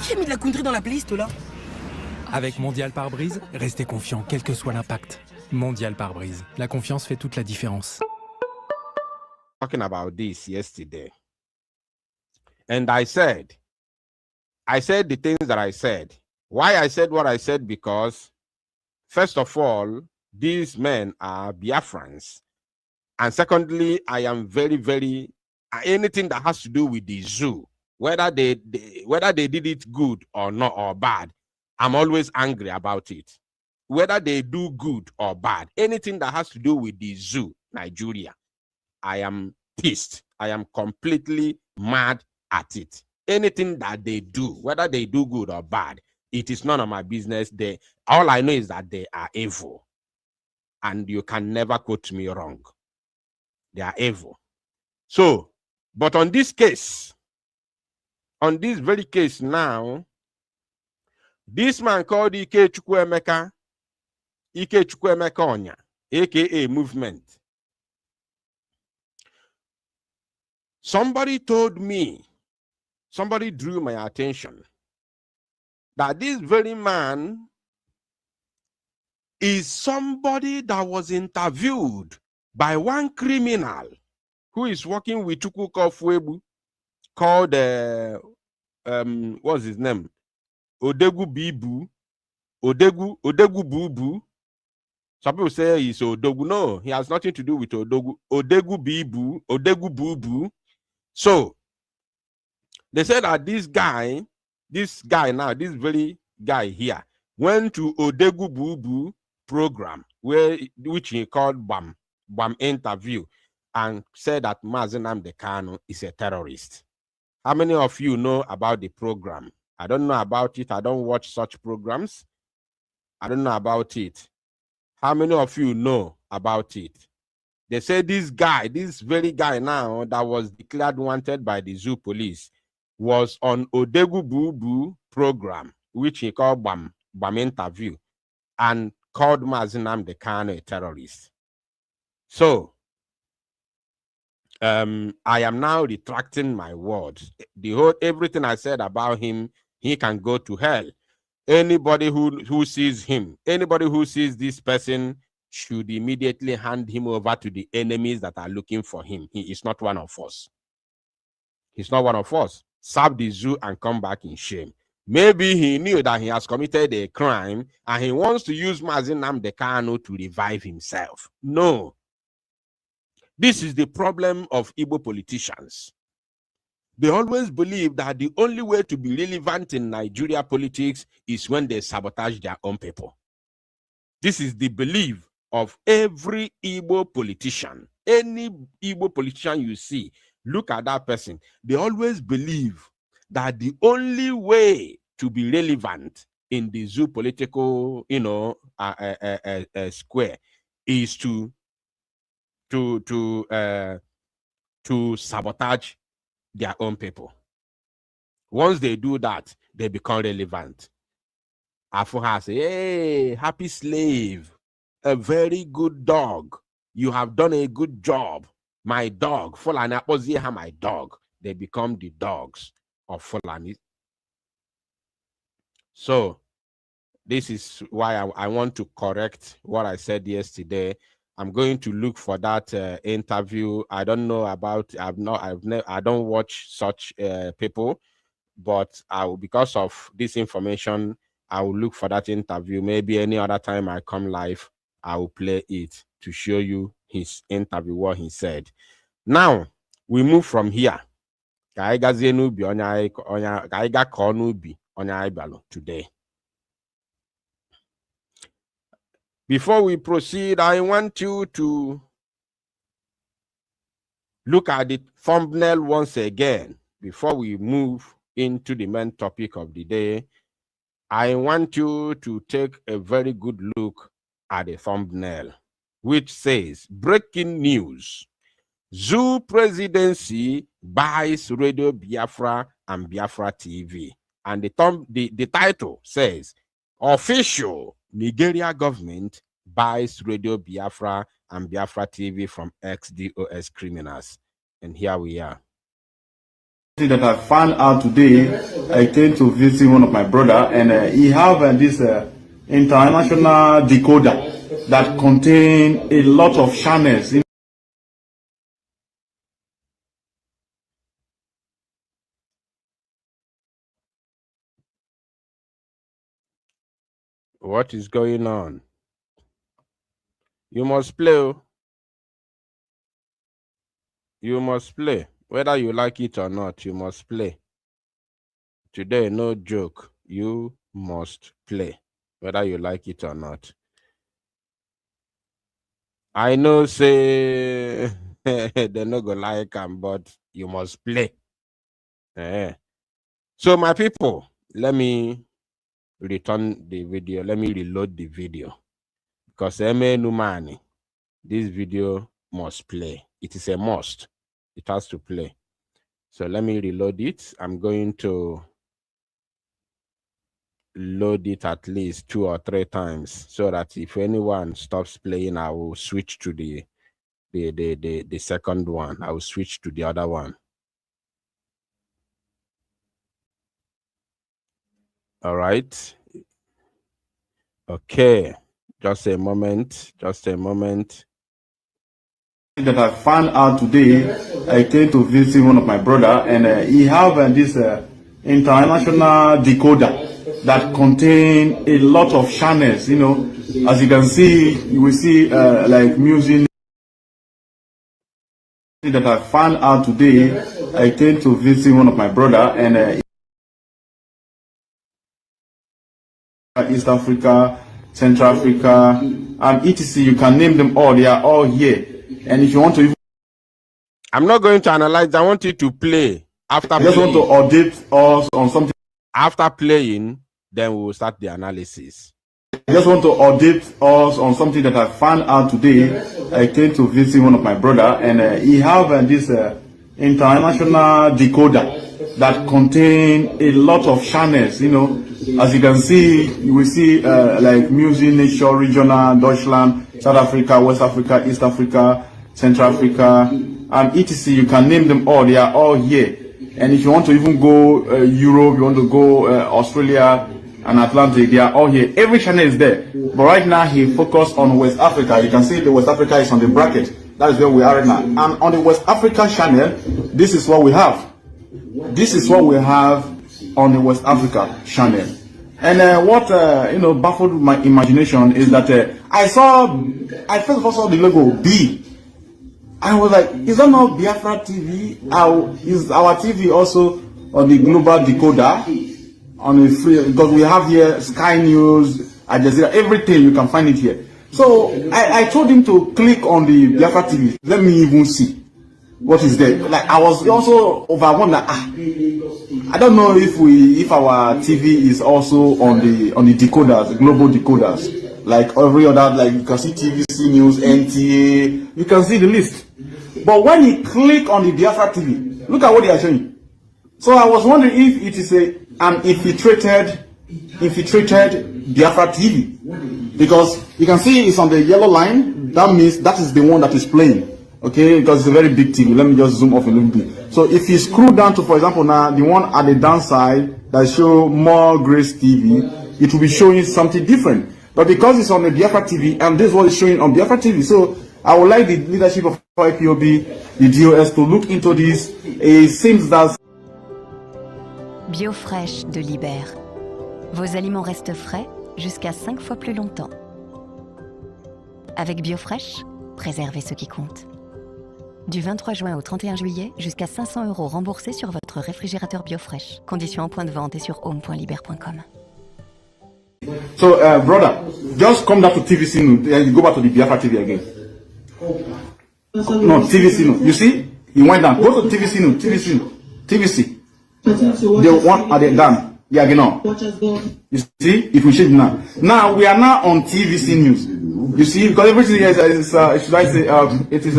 Qui a mis de la country dans la playlist là? Avec Mondial Pare-Brise, restez confiant quel que soit l'impact. Mondial Pare-Brise, la confiance fait toute la différence. Talking about this yesterday, and I said the things that I said. Why I said what I said? Because first of all, these men are Biafrans, and secondly, I am very, very anything that has to do with the zoo, whether they did it good or not or bad, I'm always angry about it. Whether they do good or bad, anything that has to do with the zoo, Nigeria, I am pissed. I am completely mad at it. Anything that they do, whether they do good or bad, it is none of my business. All I know is that they are evil. And you can never quote me wrong. They are evil. So, but on this case, on this very case now, this man called Ike Chukwu Onya, aka Movement. Somebody told me, somebody drew my attention that this very man is somebody that was interviewed by one criminal who is working with Chukwu Kofwebu called what's his name? Odegu Bubu. Some people say he's Odegu. No, he has nothing to do with Odegu. Odegu Bubu. So they said that this guy now, this very guy here, went to Odegu Bubu program which he called BAM interview, and said that Mazi Nnamdi Kanu is a terrorist. How many of you know about the program? I don't know about it. I don't watch such programs. I don't know about it. How many of you know about it? They say this very guy now that was declared wanted by the zoo police was on Odegu Bubu program, which he called BAM interview, and called Mazi Nnamdi Kanu a terrorist. So, I am now retracting my words. Everything I said about him, he can go to hell. Anybody who sees him, anybody who sees this person should immediately hand him over to the enemies that are looking for him. He is not one of us. He's not one of us. Serve the zoo and come back in shame. Maybe he knew that he has committed a crime and he wants to use Mazi Nnamdi Kanu to revive himself. No. This is the problem of Igbo politicians. They always believe that the only way to be relevant in Nigeria politics is when they sabotage their own people. This is the belief of every Igbo politician. Any Igbo politician you see, look at that person. They always believe that the only way to be relevant in the zoo political, square is to sabotage their own people. Once they do that, they become relevant. Afuha say, hey, happy slave, a very good dog. You have done a good job. My dog, Fulani, my dog. They become the dogs of Fulani. So, this is why I want to correct what I said yesterday. I'm going to look for that interview. I don't know about. I don't watch such people, but because of this information, I will look for that interview. Maybe any other time I come live, I will play it to show you his interview, what he said. Now we move from here. Today. Before we proceed, I want you to look at the thumbnail once again. Before we move into the main topic of the day, I want you to take a very good look at the thumbnail, which says, breaking news. Zoo presidency buys Radio Biafra and Biafra TV. And the title says, official Nigeria government buys Radio Biafra and Biafra TV from ex-DOS criminals. And here we are. That I found out today, I came to visit one of my brother, and he have this international decoder that contain a lot of channels. What is going on? You must play. You must play. Whether you like it or not, you must play. Today, no joke. You must play. Whether you like it or not. I know, say, they're not going to like them, but you must play. So, my people, let me return the video. Let me reload the video. Because this video must play. It is a must. It has to play. So let me reload it. I'm going to load it at least 2 or 3 times so that if anyone stops playing, I will switch to the second one. I will switch to the other one. All right. Okay. Just a moment. Just a moment. That I found out today, I came to visit one of my brother, and he have this international decoder that contain a lot of channels. You know, as you can see, you will see like music. That I found out today, I came to visit one of my brother, and East Africa, Central Africa, and etc. You can name them all. They are all here. And if you want to, I'm not going to analyze. I want you to play after. I just want to update us on something. After playing, then we will start the analysis. I just want to update us on something that I found out today. I came to visit one of my brother, and he have this international decoder that contain a lot of channels. You know, as you can see, you will see like music, nature, regional, Deutschland, South Africa, West Africa, East Africa, Central Africa, and etc. You can name them all. They are all here. And if you want to even go Europe, you want to go Australia and Atlantic, they are all here. Every channel is there. But right now, he focused on West Africa. You can see the West Africa is on the bracket. That is where we are right now. And on the West Africa channel, this is what we have. This is what we have on the West Africa channel. And what baffled my imagination is that I first of all saw the logo B. I was like, is that not Biafra TV? Is our TV also on the global decoder? On the free, because we have here Sky News, Al Jazeera, everything, you can find it here. So I told him to click on the Biafra TV. Let me even see what is there. Like, I was also overwhelmed. Like, I don't know if our TV is also on the decoders, global decoders. Like every other, like you can see TVC News, NTA, you can see the list. But when you click on the Biafra TV, look at what they are showing. So I was wondering if it is an infiltrated Biafra TV, because you can see it's on the yellow line. That means that is the one that is playing. Okay, because it's a very big TV. Let me just zoom off a little bit. So if you scroll down to, for example, now the one at the downside that show more Grace TV, it will be showing something different. But because it's on the Biafra TV, and this is what is showing on Biafra TV, so I would like the leadership of IPOB, the DOS, to look into this. It seems that Biofresh de Libère. Vos aliments restent frais jusqu'à 5 fois plus longtemps. Avec Biofresh, préservez ce qui compte. Du 23 juin au 31 juillet, jusqu'à 500 € remboursés sur votre réfrigérateur Biofresh. Conditions en point de vente et sur home.libère.com. So, brother, just come down to TVC and you go back to the Biafra TV again. No, TVC no. You see, he went down. Go to TVC no. TVC. The one at the dam. Yeah, you know. You see, it will change now. Now we are now on TVC News. You see, because everything is should I say, it is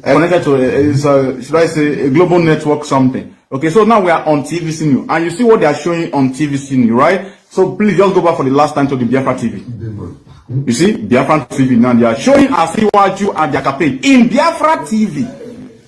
connected to, should I say, a global network something. Okay, so now we are on TVC News, and you see what they are showing on TVC News, right? So please just go back for the last time to the Biafra TV. You see, Biafra TV now they are showing Asiwaju and their campaign in Biafra TV.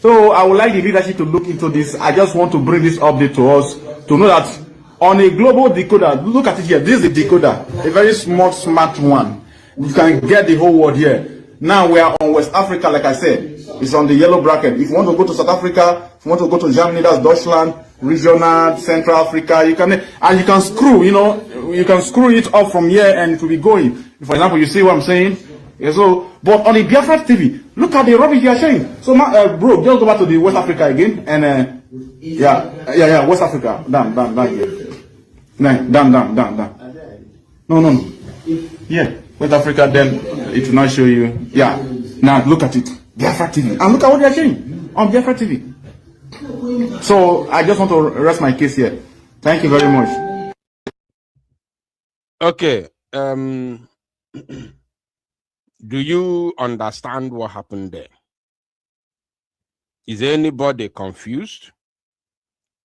So I would like the leadership to look into this. I just want to bring this update to us to know that on a global decoder, look at it here. This is a decoder, a very smart one. You can get the whole world here. Now we are on West Africa, like I said. It's on the yellow bracket. If you want to go to South Africa, if you want to go to Germany, that's Deutschland, regional, Central Africa, you can, and you can screw, you can screw it up from here and it will be going. For example, you see what I'm saying? Yeah, so, but on the Biafra TV, look at the rubbish they are showing. So, bro, just go back to the West Africa again, and yeah, West Africa, down here. No. Yeah, West Africa, then it will not show you. Yeah, now look at it, Biafra TV, and look at what they are showing on Biafra TV. So, I just want to rest my case here. Thank you very much. Okay. Do you understand what happened there? Is anybody confused?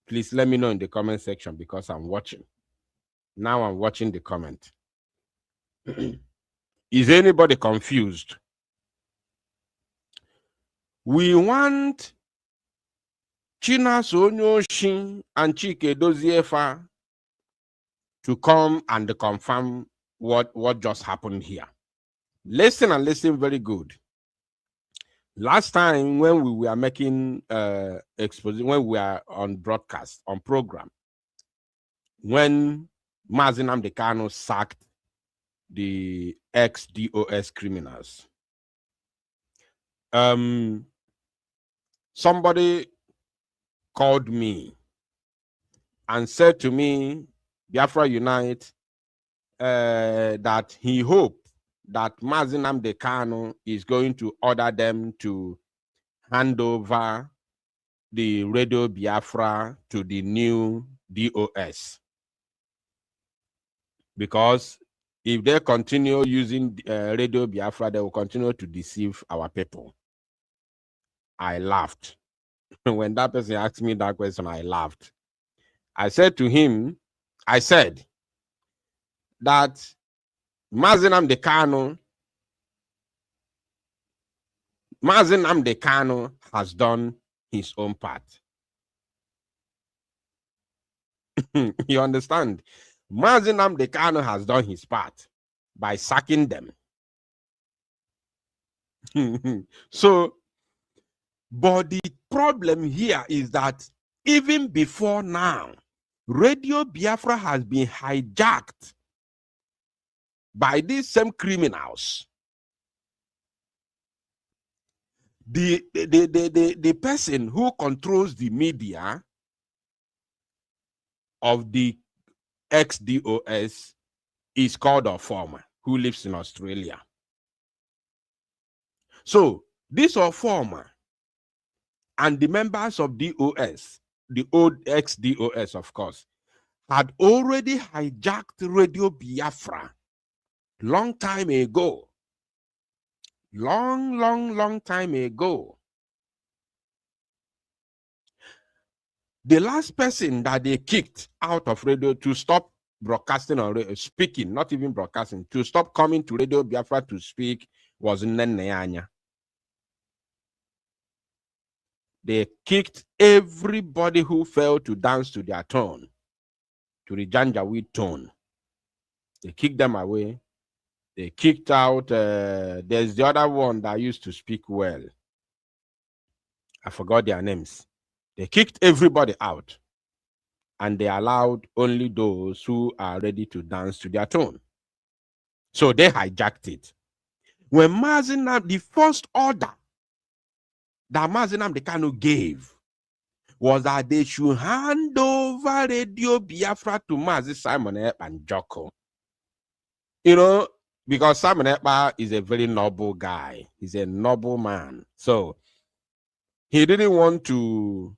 Please let me know in the comment section because I'm watching. Now I'm watching the comment. Is anybody confused? We want Chinaso Onyoshin and Chike Doziefa to come and confirm what just happened here. Listen and listen very good. Last time when we were making exposition, when we were on broadcast, on program, when Mazi Nnamdi Kanu sacked the ex-DOS criminals, somebody called me and said to me, Biafra Unite, that he hoped that Mazi Nnamdi Kanu is going to order them to hand over the Radio Biafra to the new DOS. Because if they continue using Radio Biafra, they will continue to deceive our people. I laughed. When that person asked me that question, I laughed. I said to him, that Mazi Nnamdi Kanu has done his own part. You understand? Mazi Nnamdi Kanu has done his part by sacking them. So, but the problem here is that even before now, Radio Biafra has been hijacked by these same criminals. The person who controls the media of the ex-DOS is called a former who lives in Australia. So this former and the members of DOS, the old ex-DOS, of course, had already hijacked Radio Biafra long time ago. Long time ago. The last person that they kicked out of radio to stop broadcasting or speaking, not even broadcasting, to stop coming to Radio Biafra to speak was Nneanya. They kicked everybody who failed to dance to their tone, to the Janjaweed tone. They kicked them away. They kicked out, there's the other one that used to speak well. I forgot their names. They kicked everybody out. And they allowed only those who are ready to dance to their tone. So they hijacked it. When the first order that Mazi Nnamdi Kanu gave was that they should hand over Radio Biafra to Mazi Simon and Joko. You know, because Simon Ekpa is a very noble guy. He's a noble man. So he didn't want to,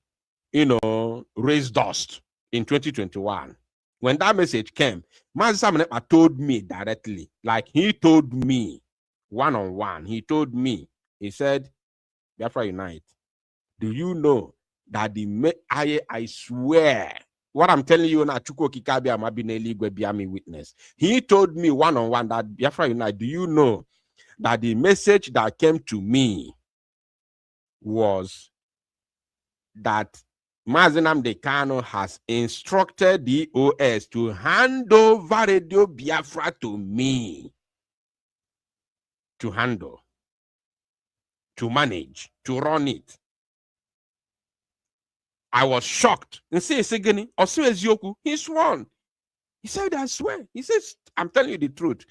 raise dust in 2021. When that message came, Mazi Simon Ekpa told me directly, like he told me one-on-one, he told me, he said, Biafra Unite, do you know that I swear, what I'm telling you now, Chukwu Kikabi Amabineli Gwebiami witness. He told me one-on-one that Biafra Unite, do you know that the message that came to me was that Mazi Nnamdi Kanu has instructed the OS to hand over Radio Biafra to me, to handle, to manage, to run it. I was shocked. And say Segeni, he sworn. He said, I swear. He says, I'm telling you the truth.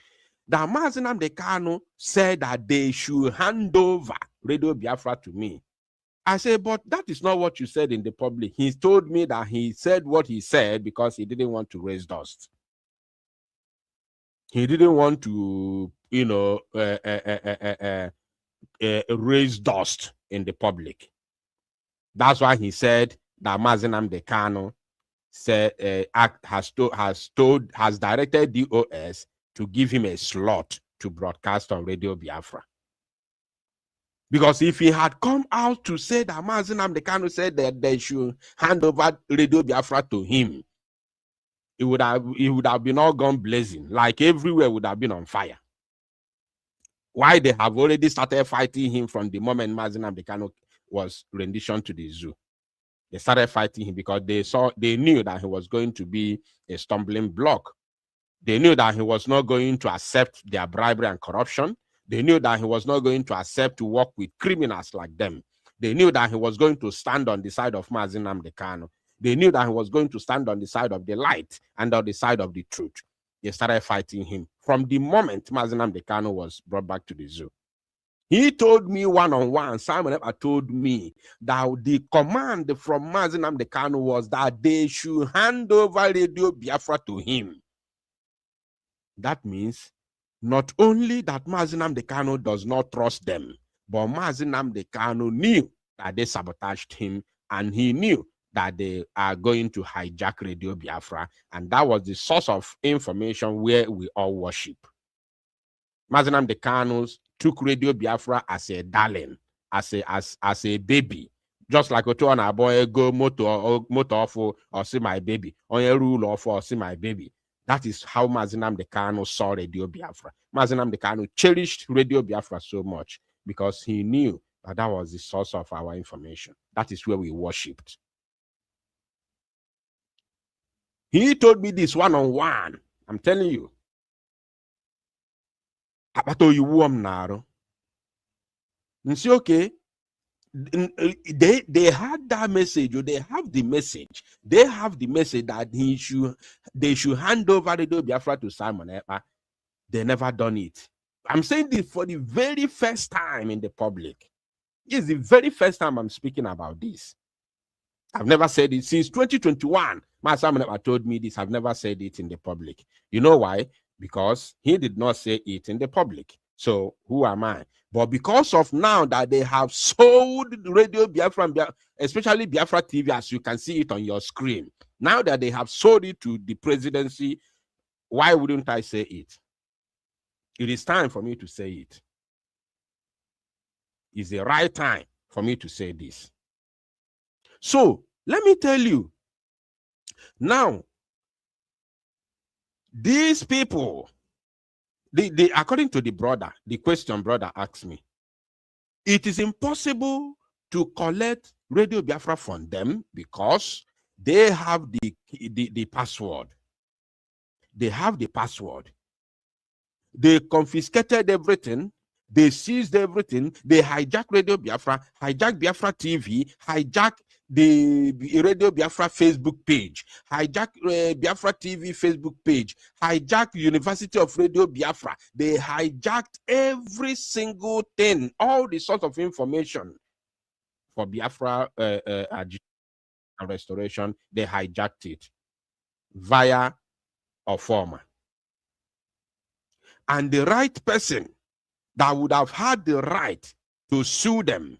That Mazi Nnamdi Kanu said that they should hand over Radio Biafra to me. I said, but that is not what you said in the public. He told me that he said what he said because he didn't want to raise dust. He didn't want to, raise dust in the public. That's why he said that Mazi Nnamdi Kanu has directed DOS to give him a slot to broadcast on Radio Biafra. Because if he had come out to say that Mazi Nnamdi Kanu said that they should hand over Radio Biafra to him, it would have been all gone blazing. Like everywhere would have been on fire. Why they have already started fighting him from the moment Mazi Nnamdi Kanu was renditioned to the zoo. They started fighting him because they knew that he was going to be a stumbling block. They knew that he was not going to accept their bribery and corruption. They knew that he was not going to accept to work with criminals like them. They knew that he was going to stand on the side of Mazi Nnamdi Kanu. They knew that he was going to stand on the side of the light and on the side of the truth. They started fighting him from the moment Mazi Nnamdi Kanu was brought back to the zoo. He told me one-on-one, Simon Ekpa told me that the command from Mazi Nnamdi Kanu was that they should hand over Radio Biafra to him. That means not only that Mazi Nnamdi Kanu does not trust them, but Mazi Nnamdi Kanu knew that they sabotaged him, and he knew that they are going to hijack Radio Biafra, and that was the source of information where we all worship. Mazi Nnamdi Kanu took Radio Biafra as a darling, as a baby, just like Otuana boy go motor off or see my baby, on a rule off or see my baby. That is how Mazi Nnamdi Kanu saw Radio Biafra. Mazi Nnamdi Kanu cherished Radio Biafra so much because he knew that was the source of our information. That is where we worshipped. He told me this one-on-one. I'm telling you. And say, okay, they had that message, or they have the message. They have the message that they should hand over Radio Biafra to Simon Ekpa. They never done it. I'm saying this for the very first time in the public. It's the very first time I'm speaking about this. I've never said it since 2021. My Simon Ekpa told me this. I've never said it in the public. You know why? Because he did not say it in the public. So who am I? But because of now that they have sold Radio Biafra, especially Biafra TV, as you can see it on your screen, now that they have sold it to the presidency, why wouldn't I say it? It is time for me to say it. It's the right time for me to say this. So let me tell you, now, these people, according to the brother, the question brother asked me, it is impossible to collect Radio Biafra from them because they have the password. They have the password. They confiscated everything. They seized everything. They hijacked Radio Biafra, hijacked Biafra TV, hijacked the Radio Biafra Facebook page, hijacked Biafra TV Facebook page, hijacked University of Radio Biafra. They hijacked every single thing, all the sorts of information for Biafra and restoration. They hijacked it via a former. and the right person that would have had the right to sue them,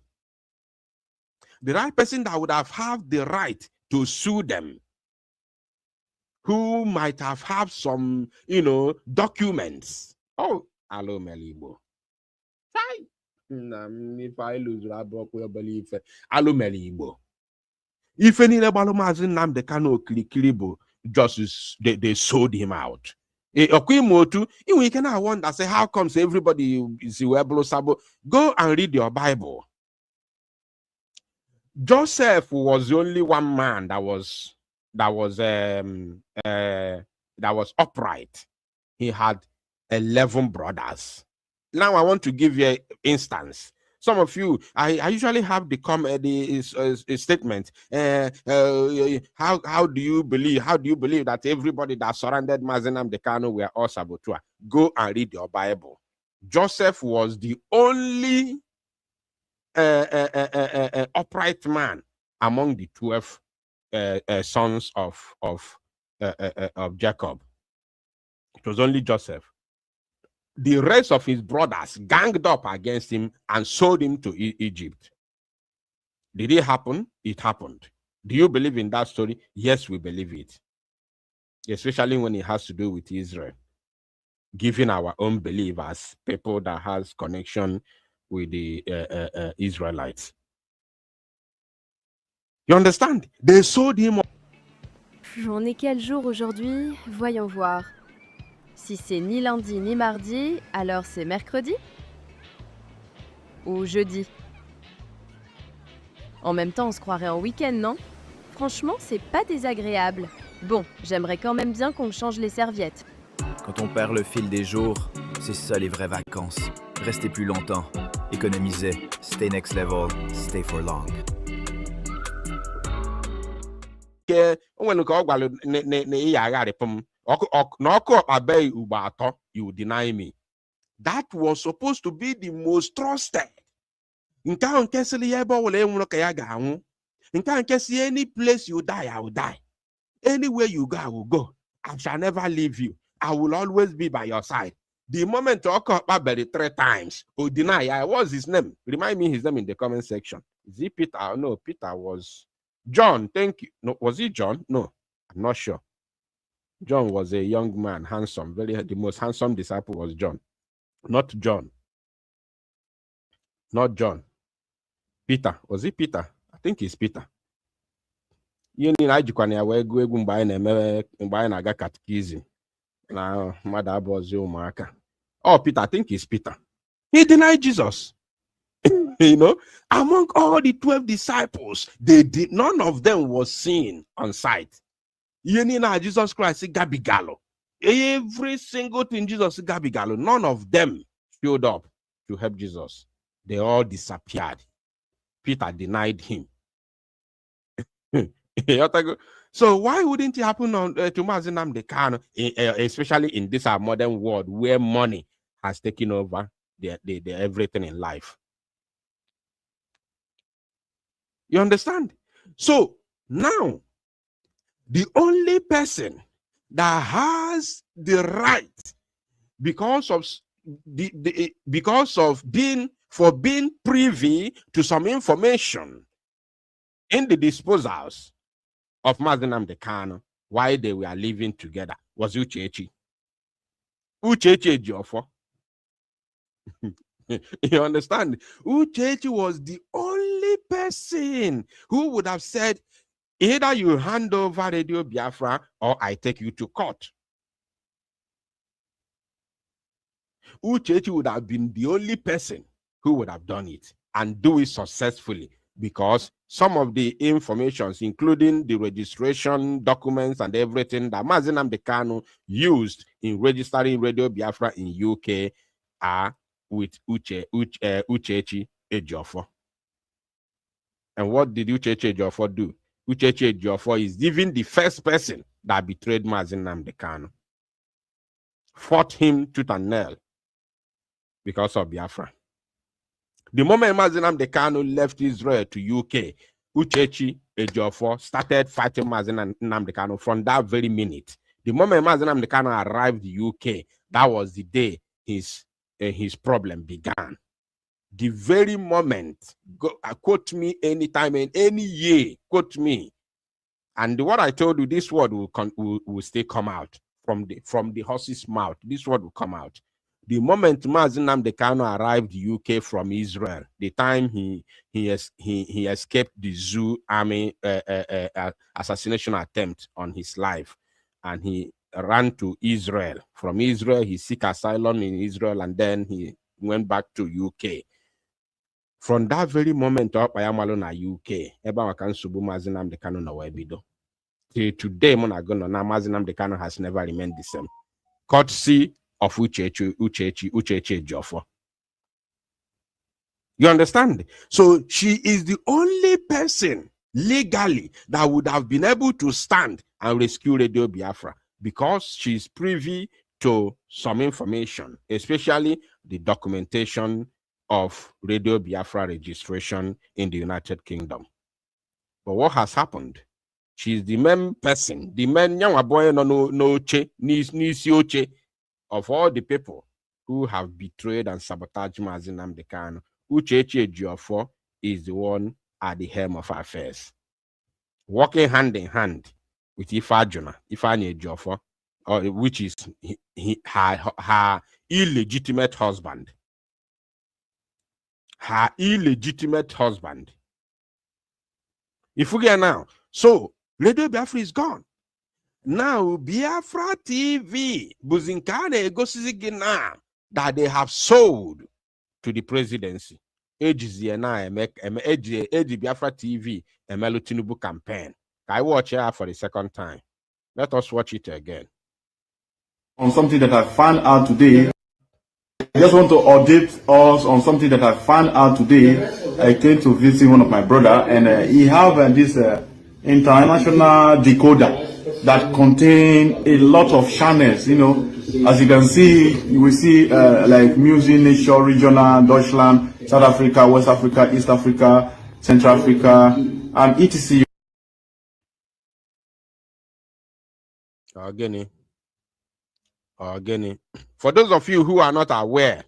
the right person that would have had the right to sue them, who might have had some, documents. Oh, hello, Melibo. If I lose, I believe. Hello, Melibo. If any Balomazin Nam the Kano Kilibo, just they sold him out. We can have one that say, how comes everybody is Sabo? Go and read your Bible. Joseph was the only one man that was upright. He had 11 brothers. Now I want to give you an instance. Some of you, I usually have the statement. How do you believe that everybody that surrounded Mazenam Dekano were all Sabotua? Go and read your Bible. Joseph was the only upright man among the 12 sons of Jacob. It was only Joseph. The rest of his brothers ganged up against him and sold him to Egypt. Did it happen? It happened. Do you believe in that story? Yes, we believe it. Especially when it has to do with Israel. Giving our own belief as people that has connection with the Israelites. You understand? They sold him. On est quel jour aujourd'hui? Voyons voir. Si c'est ni lundi ni mardi, alors c'est mercredi? Ou jeudi? En même temps, on se croirait en week-end, non? Franchement, c'est pas désagréable. Bon, j'aimerais quand même bien qu'on me change les serviettes. Quand on perd le fil des jours, c'est ça les vraies vacances. Rester plus longtemps, économiser, stay next level, stay for long. You deny me. That was supposed to be the most trusted. Any place you die, I will die. Anywhere you go, I will go. I shall never leave you. I will always be by your side. The moment you call Babel 3 times, or deny, what's his name? Remind me his name in the comment section. Is it Peter? No, Peter was John. Thank you. No, was it John? No, I'm not sure. John was a young man, handsome. The most handsome disciple was John. Not John. Not John. Peter. Was it Peter? I think it's Peter. You need to catechism. Now, mother was your marker. Oh, Peter, I think it's Peter. He denied Jesus. Among all the 12 disciples, none of them was seen on sight. Jesus Christ, Gabigalo. Every single thing Jesus Gabigalo, none of them showed up to help Jesus. They all disappeared. Peter denied him. So why wouldn't it happen on to Mazenam Dekano, especially in this modern world where money has taken over the everything in life? You understand? So now, the only person that has the right, because of being privy to some information in the disposals of Mazenam Dekano while they were living together, was Uchechi. Uchechi Ejiofor. You understand? Uchechi was the only person who would have said, either you hand over Radio Biafra or I take you to court. Uchechi would have been the only person who would have done it and do it successfully, because some of the informations, including the registration documents and everything that Mazenam Dekano used in registering Radio Biafra in UK, are with Uchechi Ejiofor. And what did Uchechi Ejiofor do? Uchechi Ejiofor is even the first person that betrayed Mazenam Dekano. Fought him tooth and nail because of Biafra. The moment Mazenam Dekano left Israel to UK, Uchechi Ejiofor started fighting Mazenam Dekano from that very minute. The moment Mazenam Dekano arrived in UK, that was the day his problem began. The very moment, quote me anytime and any year, quote me. And what I told you, this word will still come out from the horse's mouth. This word will come out. The moment Mazi Nnamdi Kanu arrived UK from Israel, the time he escaped the Zoo army assassination attempt on his life, and he ran to Israel. From Israel, he seek asylum in Israel, and then he went back to UK. From that very moment up, I am alone at UK. Eba wakan subu Mazi Nnamdi Kanu na webido. Till today, Mazi Nnamdi Kanu has never remained the same. Courtesy of Uchechi Ejiofor. You understand? So she is the only person legally that would have been able to stand and rescue Radio Biafra, because she's privy to some information, especially the documentation of Radio Biafra registration in the United Kingdom. But what has happened? She's the main person, the main young boy no of all the people who have betrayed and sabotaged Mazi Nnamdi Kanu. Uchechi Ejiofor is the one at the helm of affairs, working hand in hand with Ifeanyi Ejiofor, which is her illegitimate husband. Her illegitimate husband. If we get now, so Radio Biafra is gone. Now Biafra TV, Buzinkane Egosizigina, that they have sold to the presidency. Biafra TV, Emelu Tinubu campaign. I watch her for the second time. Let us watch it again. On something that I found out today, I just want to update us on something that I found out today. I came to visit one of my brother, and he have this international decoder that contain a lot of channels. You know, as you can see, you will see like music, nature, regional, Deutschland, South Africa, West Africa, East Africa, Central Africa, and etc. Again. For those of you who are not aware,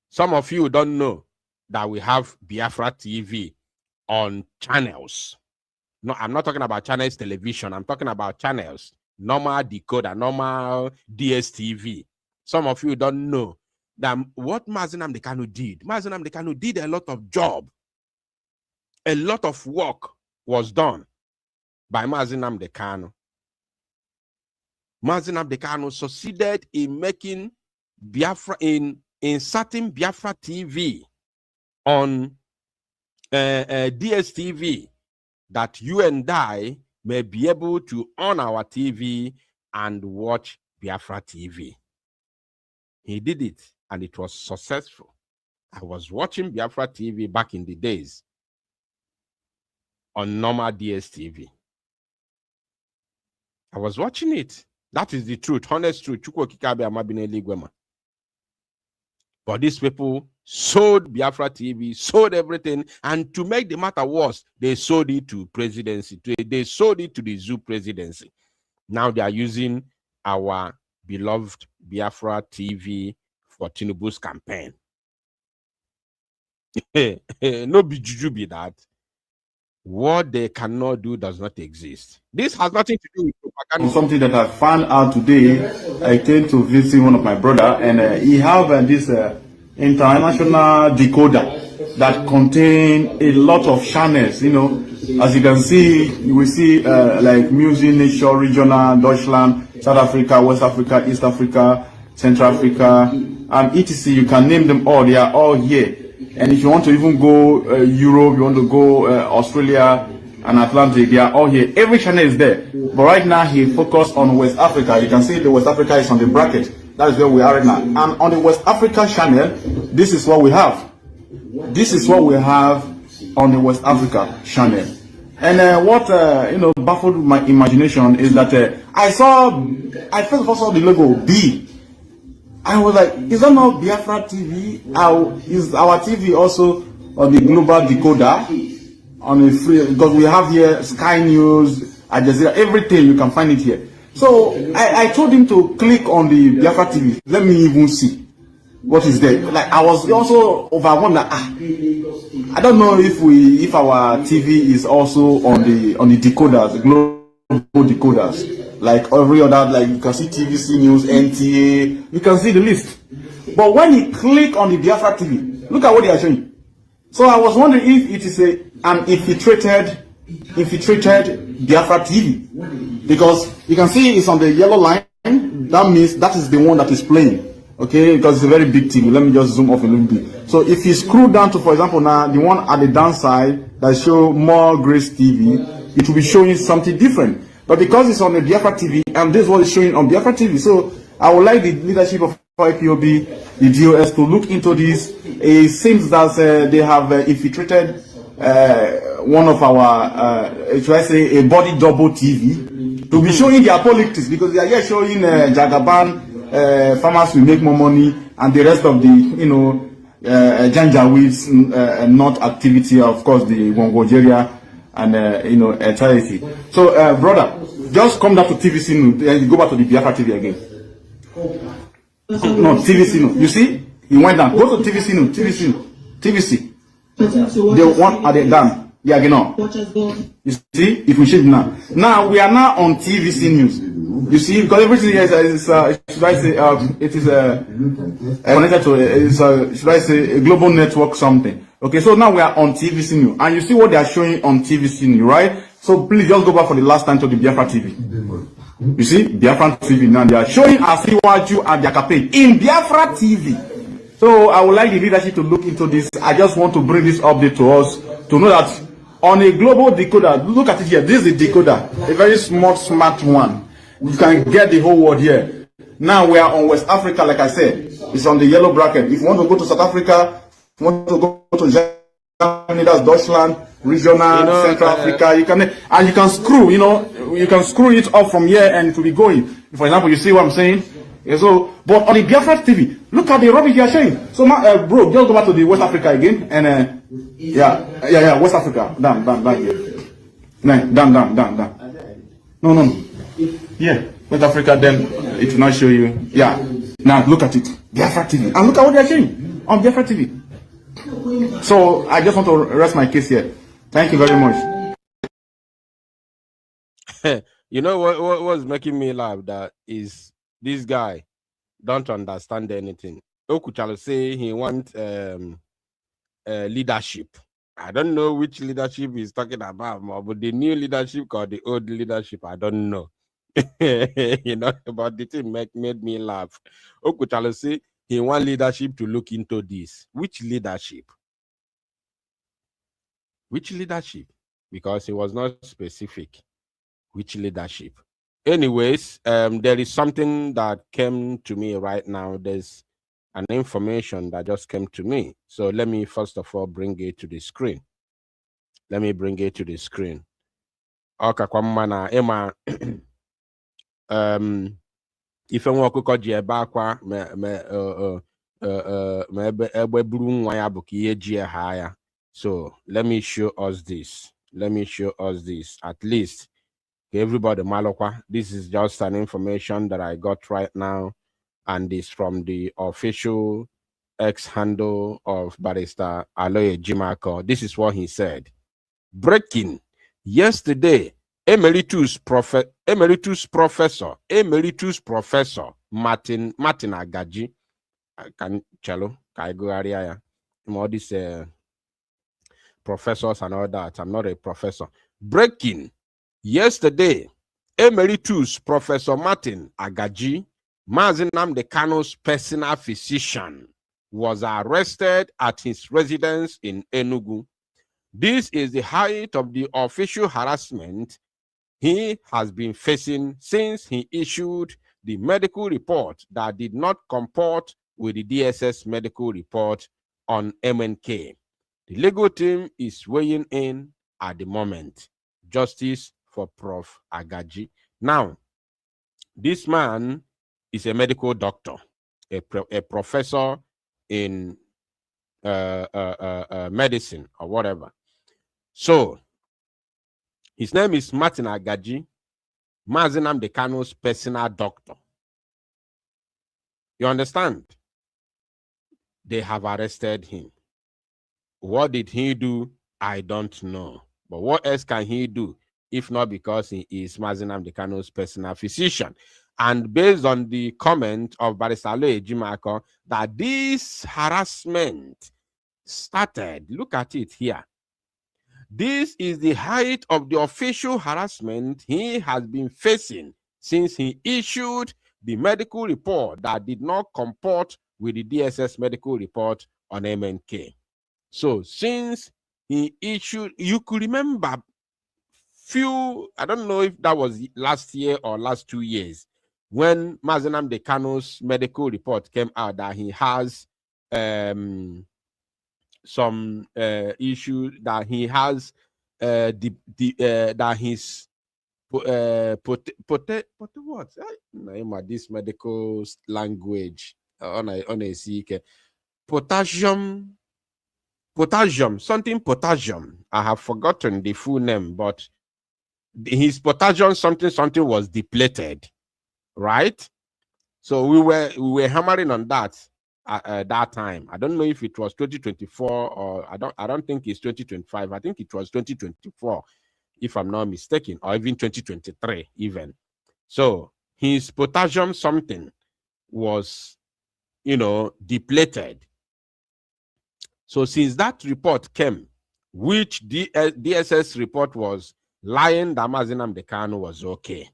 some of you don't know that we have Biafra TV on channels. No, I'm not talking about channels television. I'm talking about channels, normal decoder, normal DSTV. Some of you don't know that what Mazi Nnamdi Kanu did. Mazi Nnamdi Kanu did a lot of job. A lot of work was done by Mazi Nnamdi Kanu. Mazi Nnamdi Kanu succeeded in making Biafra, in inserting Biafra TV on DSTV, that you and I may be able to on our TV and watch Biafra TV. He did it, and it was successful. I was watching Biafra TV back in the days on normal DSTV. I was watching it. That is the truth, honest truth. But these people sold Biafra TV, sold everything, and to make the matter worse, they sold it to presidency. They sold it to the Zoo presidency. Now they are using our beloved Biafra TV for Tinubu's campaign. No be juju be that. What they cannot do does not exist. This has nothing to do with propaganda. Something that I found out today, I came to visit one of my brother, and he have this international decoder that contain a lot of channels. You know, as you can see, you will see like music, nature, regional, Deutschland, South Africa, West Africa, East Africa, Central Africa, and etc. You can name them all. They are all here. And if you want to even go Europe, you want to go Australia and Atlantic, they are all here. Every channel is there. But right now, he focused on West Africa. You can see the West Africa is on the bracket. That is where we are right now. And on the West Africa channel, this is what we have. This is what we have on the West Africa channel. And what baffled my imagination is that I first of all saw the logo B. I was like, is that not Biafra TV? Is our TV also on the global decoder? On a free, because we have here Sky News, Al Jazeera, everything, you can find it here. So I told him to click on the Biafra TV. Let me even see what is there. Like I was also overwhelmed that I don't know if our TV is also on the decoders, the global decoders. Like every other, like you can see TVC News, NTA, you can see the list. But when you click on the Biafra TV, look at what they are showing. So I was wondering if it is an infiltrated Biafra TV, because you can see it's on the yellow line. That means that is the one that is playing. Okay, because it's a very big TV. Let me just zoom off a little bit. So if you scroll down to, for example, now the one at the downside that show more Grace TV, it will be showing something different. But because it's on the Biafra TV, and this is what is showing on Biafra TV, so I would like the leadership of IPOB, the DOS, to look into this. It seems that they have infiltrated one of our, should I say, a body double TV to be showing their politics, because they are here showing Jagaban, farmers will make more money, and the rest of the, Janjaweeds, not activity, of course, the Wongojeria and, entirety. So, brother, just come down to TVC News and you go back to the Biafra TV again. No, TVC News. You see? He went down. Go to TVC News. TVC. The one at the down. Yeah, you see? If we shift now. Now, we are now on TVC News. You see? Because everything is should I say, it is connected to, should I say, a global network something. Okay, so now we are on TVC News. And you see what they are showing on TVC News, right? So please just go back for the last time to the Biafra TV. You see, Biafra TV now, they are showing Asiwaju and their campaign in Biafra TV. So I would like the leadership to look into this. I just want to bring this update to us to know that on a global decoder, look at it here. This is the decoder, a very smart one. You can get the whole world here. Now we are on West Africa, like I said. It's on the yellow bracket. If you want to go to South Africa, if you want to go to Germany, that's Deutschland, regional, Central Africa, you can, and you can screw, you can screw it up from here and it will be going. For example, you see what I'm saying? Yeah, so, but on the Biafra TV, look at the rubbish you are showing. So, bro, just go back to the West Africa again, and yeah, West Africa, down here, down. No. Yeah, West Africa. Then it will not show you. Yeah, now look at it, Biafra TV, and look at what they are showing on Biafra TV. So I just want to rest my case here. Thank you very much. You know what was making me laugh? That is, this guy don't understand anything. Okuchalo say he wants leadership. I don't know which leadership he's talking about, but the new leadership or the old leadership, I don't know. But the thing made me laugh. Okuchalo say he wants leadership to look into this. Which leadership? Which leadership? Because he was not specific. Which leadership? Anyways, there is something that came to me right now. There's an information that just came to me. So let me first of all bring it to the screen. Let me bring it to the screen. Okay, kwamana ema ife nwa ọkụkọ ji ebe akwa me ebe buru nwa ya bụ ka ihe ji ha ya. So let me show us this. Let me show us this. At least everybody malokwa. This is just an information that I got right now, and it's from the official X handle of Barrister Aloye Jimako. This is what he said. Breaking. Yesterday, Emeritus Professor Martin Agaji. Can cello, I go area. All these professors and all that. I'm not a professor. Breaking. Yesterday, Emeritus Professor Martin Agaji, Mazinam the Kano's personal physician, was arrested at his residence in Enugu. This is the height of the official harassment he has been facing since he issued the medical report that did not comport with the DSS medical report on MNK. The legal team is weighing in at the moment. Justice for Prof. Agaji. Now, this man is a medical doctor, a professor in medicine or whatever. So, his name is Martin Agaji. Mazi Nnamdi Kanu's personal doctor. You understand? They have arrested him. What did he do? I don't know. But what else can he do if not because he is Mazi Nnamdi Kanu's personal physician? And based on the comment of Barrister Ejimako that this harassment started, look at it here. This is the height of the official harassment he has been facing since he issued the medical report that did not comport with the DSS medical report on MNK. So since he issued, you could remember I don't know if that was last year or last 2 years, when Mazi Nnamdi Kanu's medical report came out that he has some issue, that he has that his what this medical language on a potassium, I have forgotten the full name, but his potassium something was depleted, right? So we were hammering on that at that time. I don't know if it was 2024 or I don't think it's 2025. I think it was 2024, if I'm not mistaken, or even 2023 even. So his potassium something was, depleted. So since that report came, which DSS report was lying that Mazi Nnamdi Kanu was okay,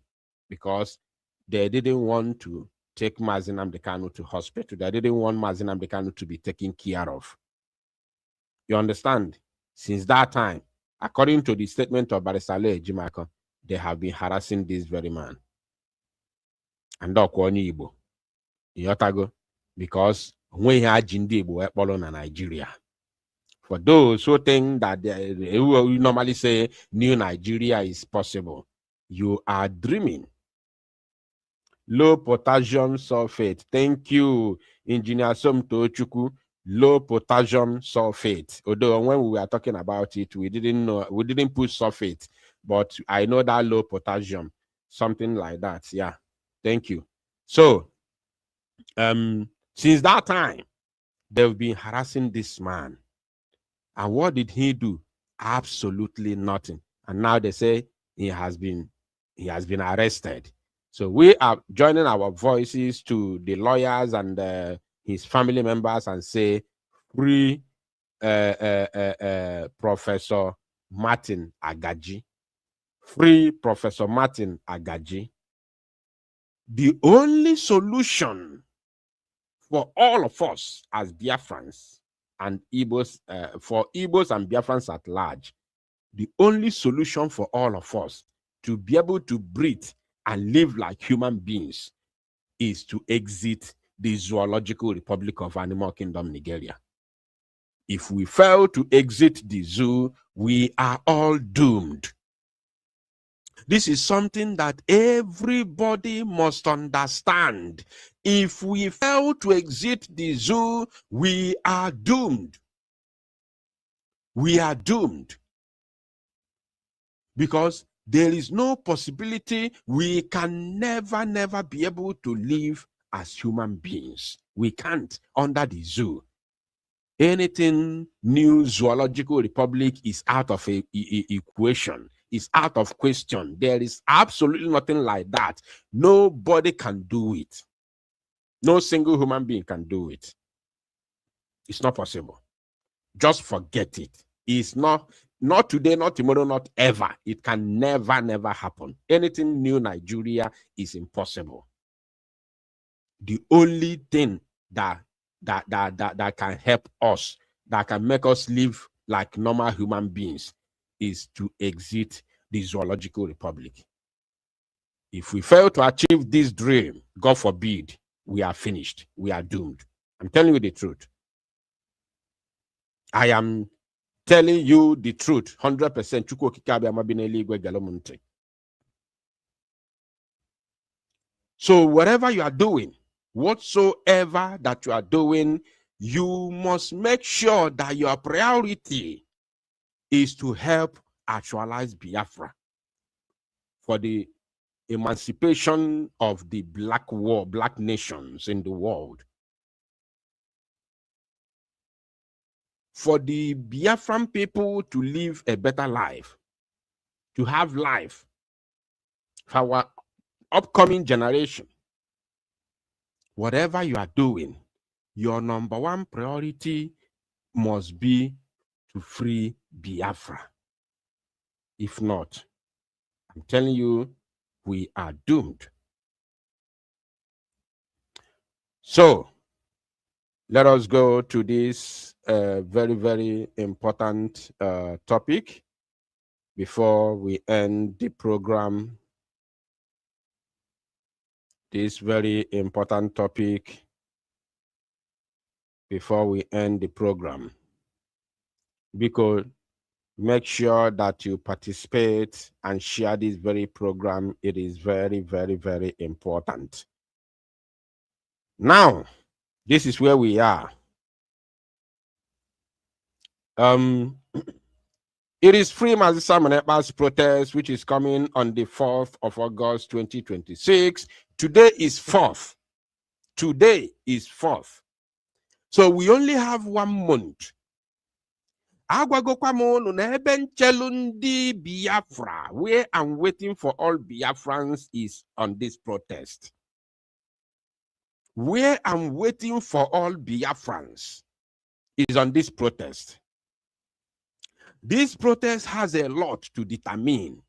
because they didn't want to take Mazi Nnamdi Kanu to hospital. They didn't want Mazi Nnamdi Kanu to be taken care of. You understand? Since that time, according to the statement of Barrister Ejimako, they have been harassing this very man. And Igbo. Because when he had Jindi Igbo in Nigeria. For those who think that they will normally say New Nigeria is possible, you are dreaming. Low potassium sulfate. Thank you, Engineer Somto Chukwu. Low potassium sulfate. Although when we were talking about it, we didn't put sulfate, but I know that low potassium, something like that. Yeah. Thank you. So, since that time, they've been harassing this man. And what did he do? Absolutely nothing. And now they say he has been arrested. So we are joining our voices to the lawyers and his family members and say, free Professor Martin Agaji. Free Professor Martin Agaji. The only solution for all of us as Biafrans and Igbos, for Igbos and Biafrans at large, the only solution for all of us to be able to breathe and live like human beings is to exit the Zoological Republic of Animal Kingdom, Nigeria. If we fail to exit the zoo, we are all doomed. This is something that everybody must understand. If we fail to exit the zoo, we are doomed. We are doomed. Because there is no possibility, we can never be able to live as human beings. We can't under the zoo. Anything new Zoological Republic is out of equation. Is out of question. There is absolutely nothing like that. Nobody can do it. No single human being can do it. It's not possible. Just forget it. It's not today, not tomorrow, not ever. It can never happen. Anything new Nigeria is impossible. The only thing that can help us, that can make us live like normal human beings, is to exit the Zoological Republic. If we fail to achieve this dream, God forbid, we are finished. We are doomed. I'm telling you the truth. I am telling you the truth, 100%. So whatever you are doing, whatsoever that you are doing, you must make sure that your priority is to help actualize Biafra. For the emancipation of the black nations in the world. For the Biafran people to live a better life, to have life, for our upcoming generation, whatever you are doing, your number one priority must be to free Biafra. If not, I'm telling you, we are doomed. So, let us go to this very, very important topic before we end the program. This very important topic before we end the program. Because make sure that you participate and share this very program. It is very, very, very important. Now, this is where we are. It is Free Mazi Simon Ekpa's protest, which is coming on the 4th of August, 2026. Today is 4th. Today is 4th. So we only have 1 month. Biafra, where I'm waiting for all Biafrans is on this protest. Where I'm waiting for all Biafrans is on this protest. This protest has a lot to determine.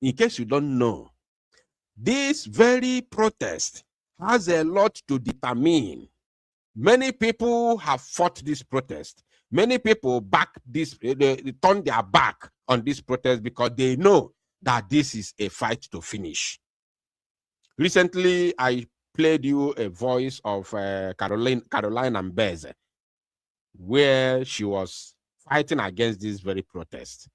In case you don't know, this very protest has a lot to determine. Many people have fought this protest. Many people they turn their back on this protest because they know that this is a fight to finish. Recently, I played you a voice of Caroline Ambeze, where she was fighting against this very protest.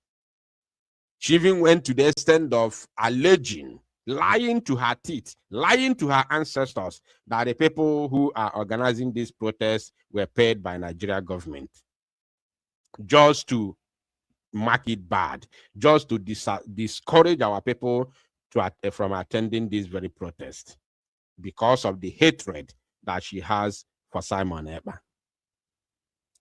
She even went to the extent of alleging, lying to her teeth, lying to her ancestors that the people who are organizing this protest were paid by Nigeria government, just to mark it bad, just to discourage our people from attending this very protest because of the hatred that she has for Simon Ekpa.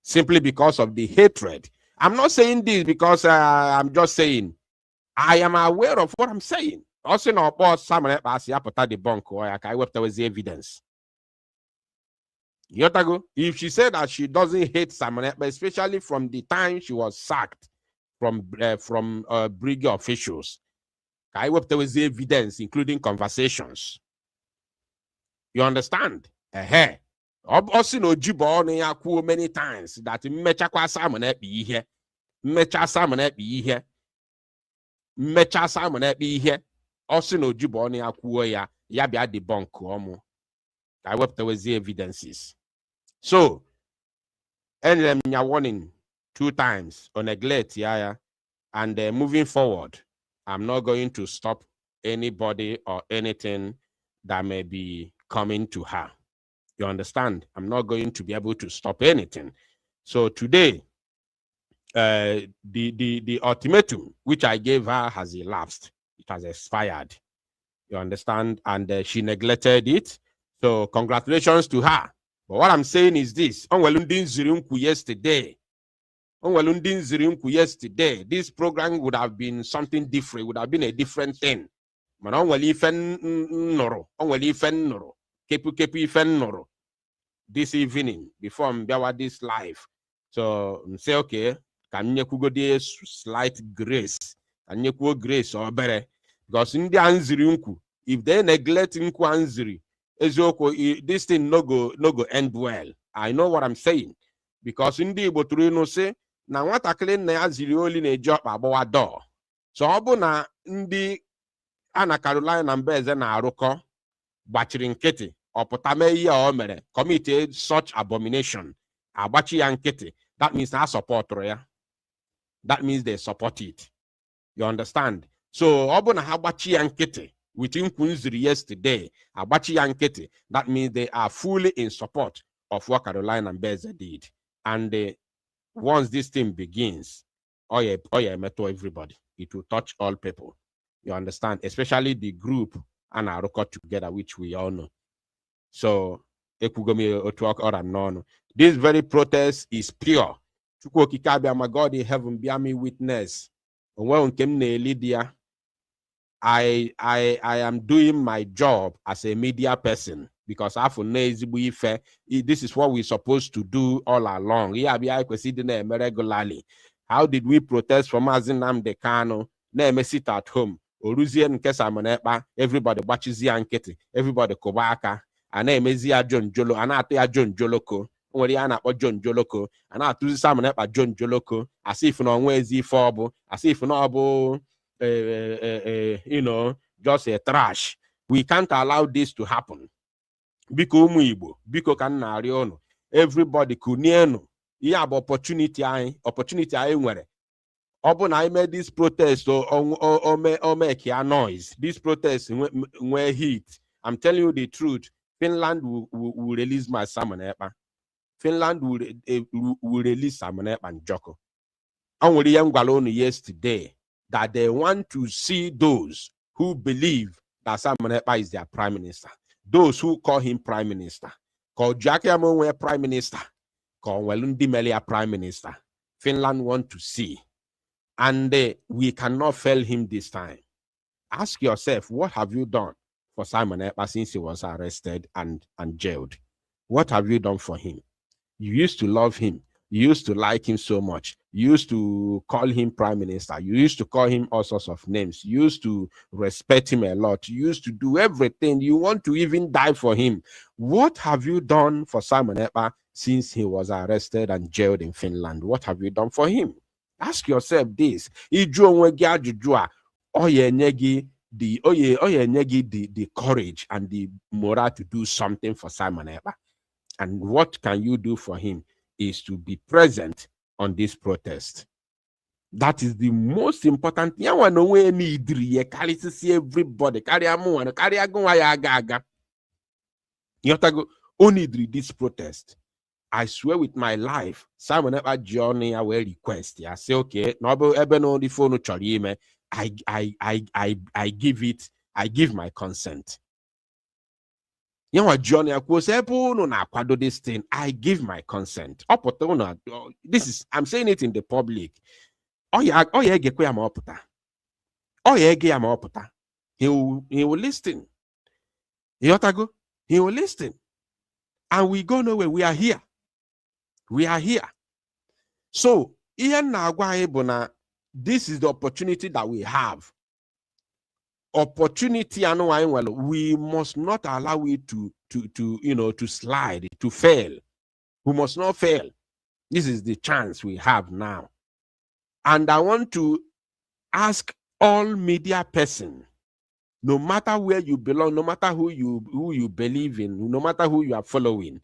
Simply because of the hatred. I'm not saying this because I'm just saying I am aware of what I'm saying. Also, no boss Simon Ekpa the bunk or I wept with the evidence. Yotago, if she said that she doesn't hate Simon Ekpa, especially from the time she was sacked from brigade officials, I wept with the evidence, including conversations. You understand? Also, no jibo many times that mechakwa Simon Ekpa here, mecha Simon Ekpa here, mecha Simon Ekpa here. Also, no jibo ne akuo ya bia debunk omo. I wept with the evidences. So, and them warning 2 times on neglect, and moving forward, I'm not going to stop anybody or anything that may be coming to her. You understand? I'm not going to be able to stop anything. So today, the ultimatum which I gave her has elapsed. It has expired. You understand? And she neglected it. So congratulations to her. But what I'm saying is this: yesterday, this program would have been something different. It would have been a different thing. This evening before Mbiawa this live. So say okay, can you go there slight grace? Can you go grace or better? Because in the anziri, if they neglect nku anziri, this thing no go end well. I know what I'm saying. Because in the Igbo no say na nwatakịrị nna ya ziri oli na-eji ọkpa agbawa door. So ọ bụ na ndị Ana Caroline Ambeze na-arụkọ gbachiri nkịtị ọpụta mee ihe o mere, committed such abomination, agbachi ya nkịtị, that means na support ya. That means they support it. You understand? So ọ bụ na ha gbachi ya nkịtị with nkwunziri yesterday, agbachi ya nkịtị, that means they are fully in support of what Caroline Ambeze did. And once this thing begins, meto everybody. It will touch all people. You understand? Especially the group and our record together, which we all know. So this very protest is pure. My God in heaven, be me witness. I am doing my job as a media person because this is what we're supposed to do all along. Regularly. How did we protest from Azinam Dekano? Sit at home. Everybody watches the anketi. Everybody kobaka. And John Jolo. And I John Joloko. John Joloko. And I to Simon John Joloko. As if no one is forbo. As if no just a trash. We can't allow this to happen. Biko Muibo, Biko Kanariono, everybody kunieno. Yeah, opportunity I were. Obon I made this protest or make a noise. This protest were heat. I'm telling you the truth. Finland will release my salmon. Finland will release salmon and Joko. I was young Galone yesterday that they want to see those who believe that Simon Ekpa is their prime minister. Those who call him prime minister. Call Jackie Amonwe prime minister. Call Welundi Melia prime minister. Finland want to see. And we cannot fail him this time. Ask yourself, what have you done for Simon Ekpa since he was arrested and jailed? What have you done for him? You used to love him. You used to like him so much. You used to call him prime minister. You used to call him all sorts of names. You used to respect him a lot. You used to do everything. You want to even die for him. What have you done for Simon Ekpa since he was arrested and jailed in Finland? What have you done for him? Ask yourself this. The courage and the morale to do something for Simon Ekpa. And what can you do for him is to be present on this protest. That is the most important. Everybody only this protest. I swear with my life, Simon Ekpa journey I will request. I say, okay, no the phone I give my consent. Johnny, this thing. I give my consent. This is, I'm saying it in the public. He will listen. He will listen. And we go nowhere. We are here. We are here. So, this is the opportunity that we have. Opportunity, we must not allow it to slide, to fail. We must not fail. This is the chance we have now. And I want to ask all media persons, no matter where you belong, no matter who you believe in, no matter who you are following,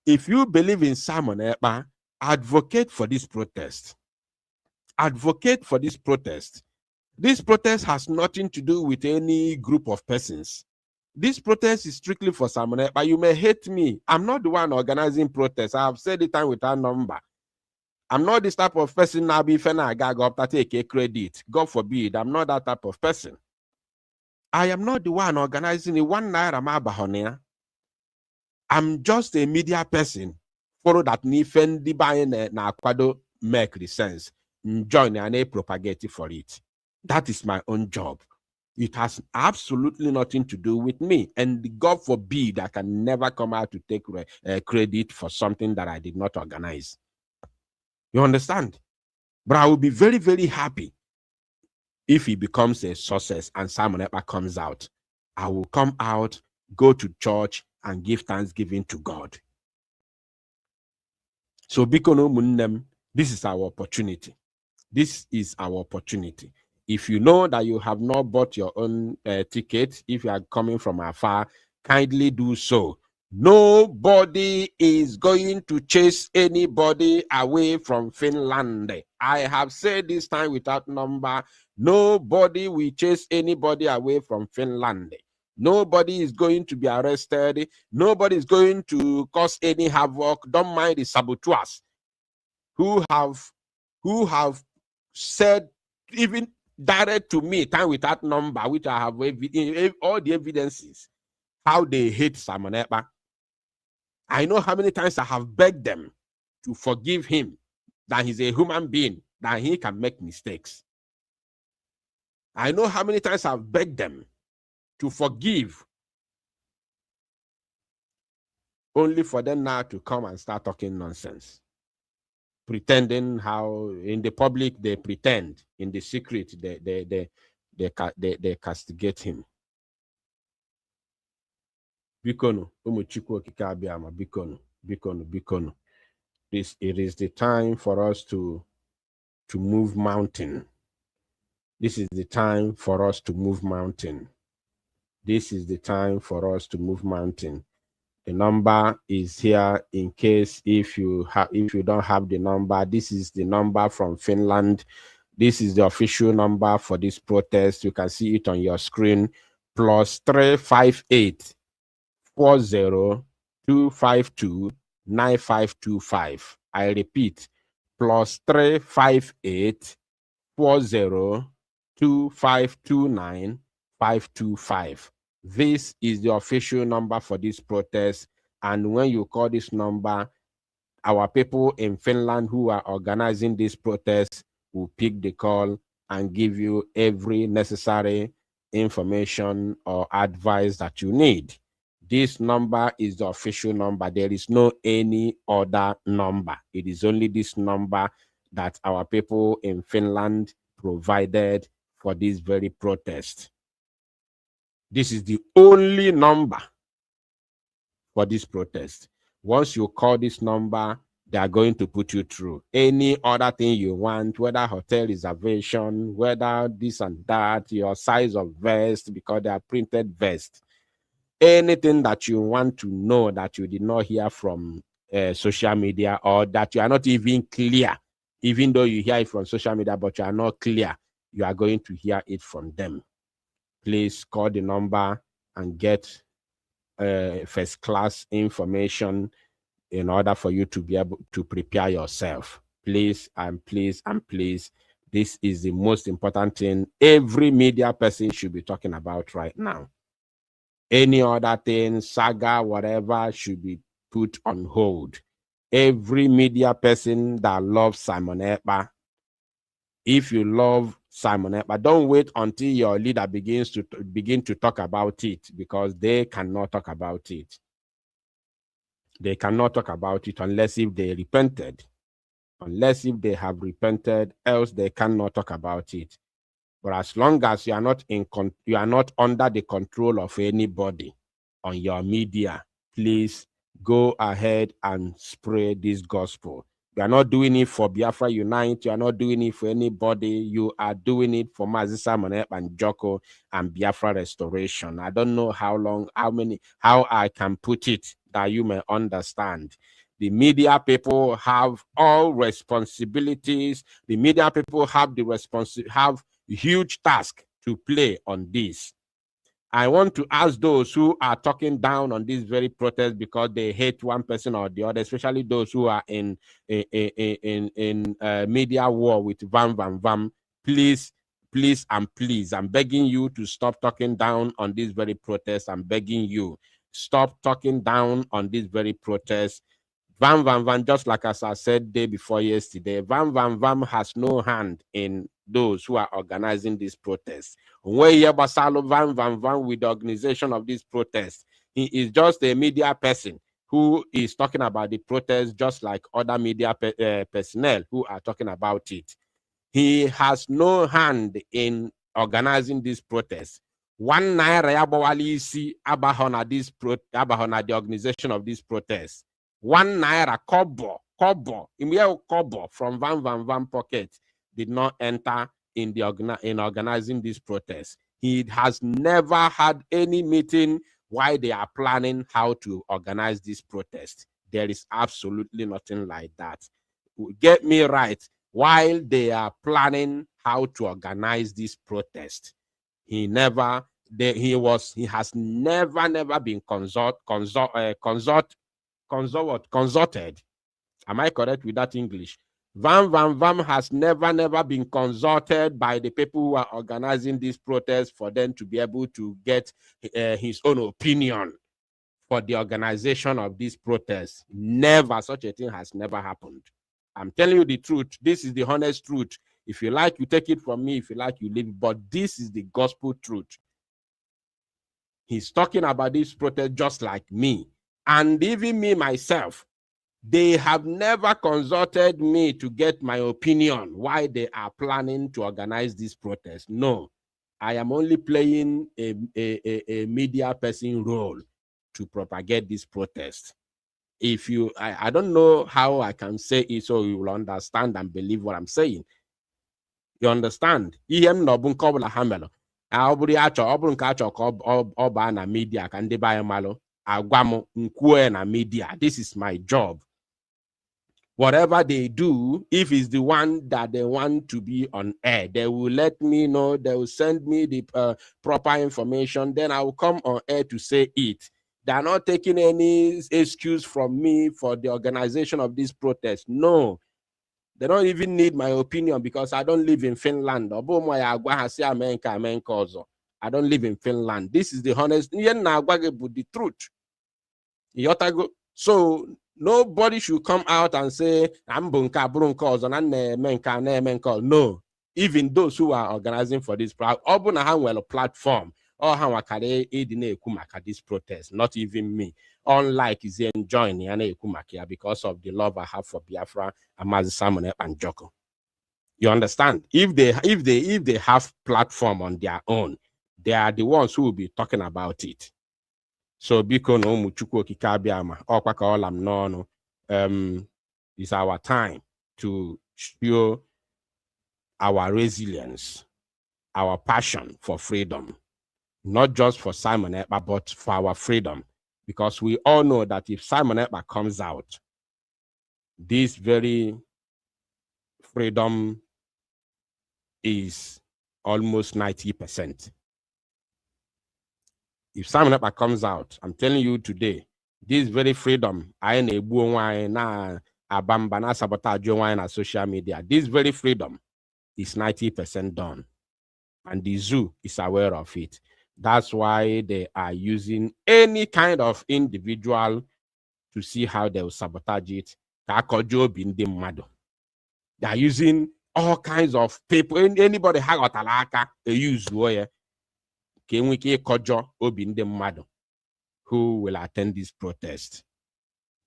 if you believe in Simon Ekpa, advocate for this protest. Advocate for this protest. This protest has nothing to do with any group of persons. This protest is strictly for Simon Ekpa. You may hate me. I'm not the one organizing protests. I have said it time without number. I'm not this type of person now. Be I got to take a credit. God forbid. I'm not that type of person. I am not the one organizing it. 1 naira. I'm just a media person. Follow that ni fendi buying na kwado make the sense. Join and propagate for it. That is my own job. It has absolutely nothing to do with me. And God forbid I can never come out to take credit for something that I did not organize. You understand? But I will be very, very happy if he becomes a success and Simon Ekpa comes out. I will come out, go to church, and give thanksgiving to God. So, Bikono Munnem, this is our opportunity. This is our opportunity. If you know that you have not bought your own ticket, if you are coming from afar, kindly do so. Nobody is going to chase anybody away from Finland. I have said this time without number. Nobody will chase anybody away from Finland. Nobody is going to be arrested. Nobody is going to cause any havoc. Don't mind the saboteurs who have said, even direct to me, time with that number, which I have all the evidences, how they hate Simon Ekpa. I know how many times I have begged them to forgive him, that he's a human being, that he can make mistakes. I know how many times I've begged them to forgive, only for them now to come and start talking nonsense, pretending how in the public they pretend, in the secret they castigate him. Bikono, Chukwu okike abịama, bikono, bikono, bikono. It is the time for us to move mountain. This is the time for us to move mountain. This is the time for us to move mountain. The number is here in case if you don't have the number. This is the number from Finland. This is the official number for this protest. You can see it on your screen. +358 40 252 9525. I repeat, +358 40 2529 525. This is the official number for this protest. And when you call this number, our people in Finland who are organizing this protest will pick the call and give you every necessary information or advice that you need. This number is the official number. There is no any other number. It is only this number that our people in Finland provided for this very protest. This is the only number for this protest. Once you call this number, they are going to put you through. Any other thing you want, whether hotel reservation, whether this and that, your size of vest, because they are printed vest. Anything that you want to know that you did not hear from social media, or that you are not even clear, even though you hear it from social media, but you are not clear, you are going to hear it from them. Please call the number and get first class information in order for you to be able to prepare yourself. Please and please and please. This is the most important thing every media person should be talking about right now. Any other thing, saga, whatever, should be put on hold. Every media person that loves Simon Ekpa, if you love Simon Ekpa, don't wait until your leader begin to talk about it, because they cannot talk about it. They cannot talk about it unless if they repented. Unless if they have repented, else they cannot talk about it. But as long as you are not under the control of anybody on your media, please go ahead and spread this gospel. You are not doing it for Biafra Unite. You are not doing it for anybody. You are doing it for Mazi Simon Ekpa and Joko and Biafra Restoration. I don't know how I can put it that you may understand. The media people have all responsibilities. The media people have have huge task to play on this. I want to ask those who are talking down on this very protest because they hate one person or the other, especially those who are in media war with Vam. Please, and please, I'm begging you to stop talking down on this very protest. I'm begging you, stop talking down on this very protest. Vam, just like as I said day before yesterday, Vam has no hand in those who are organizing this protest. Vam with the organization of this protest. He is just a media person who is talking about the protest, just like other media personnel who are talking about it. He has no hand in organizing this protest. One naira yabawali isi abahona the organization of this protest. 1 naira kobo from Van pocket did not enter in organizing this protest. He has never had any meeting while they are planning how to organize this protest. There is absolutely nothing like that. Get me right. While they are planning how to organize this protest, he has never been consulted. Am I correct with that English? Vam has never been consulted by the people who are organizing this protest for them to be able to get his own opinion for the organization of this protest. Never. Such a thing has never happened. I'm telling you the truth. This is the honest truth. If you like, you take it from me. If you like, you leave it. But this is the gospel truth. He's talking about this protest just like me. And even me myself, they have never consulted me to get my opinion why they are planning to organize this protest. No, I am only playing a media person role to propagate this protest. If you, I don't know how I can say it so you will understand and believe what I'm saying. You understand? Ihem no bun kobla hamelo. Oburi acho, obrun ka acho ko oba na media ka ndi ba malo. Agwamo nkue na media. This is my job. Whatever they do, if it's the one that they want to be on air, they will let me know. They will send me the proper information. Then I will come on air to say it. They are not taking any excuse from me for the organization of this protest. No, they don't even need my opinion because I don't live in Finland. I don't live in Finland. This is the honest, the truth. So nobody should come out and say, no. Even those who are organizing for this platform, or this protest, not even me. Unlike is enjoying because of the love I have for Biafra and Mazi Simon and Joko. You understand? If they have platform on their own, they are the ones who will be talking about it. So biko no mu Chukwu okike abiama okwa ka olam no it's our time to show our resilience, our passion for freedom, not just for Simon Ekpa, but for our freedom, because we all know that if Simon Ekpa comes out, this very freedom is almost 90%. If Simon Ekpa comes out, I'm telling you today, this very freedom, na abamba na sabotage na social media, this very freedom is 90% done. And the zoo is aware of it. That's why they are using any kind of individual to see how they will sabotage it. They are using all kinds of people. Anybody they use lawyer who will attend this protest.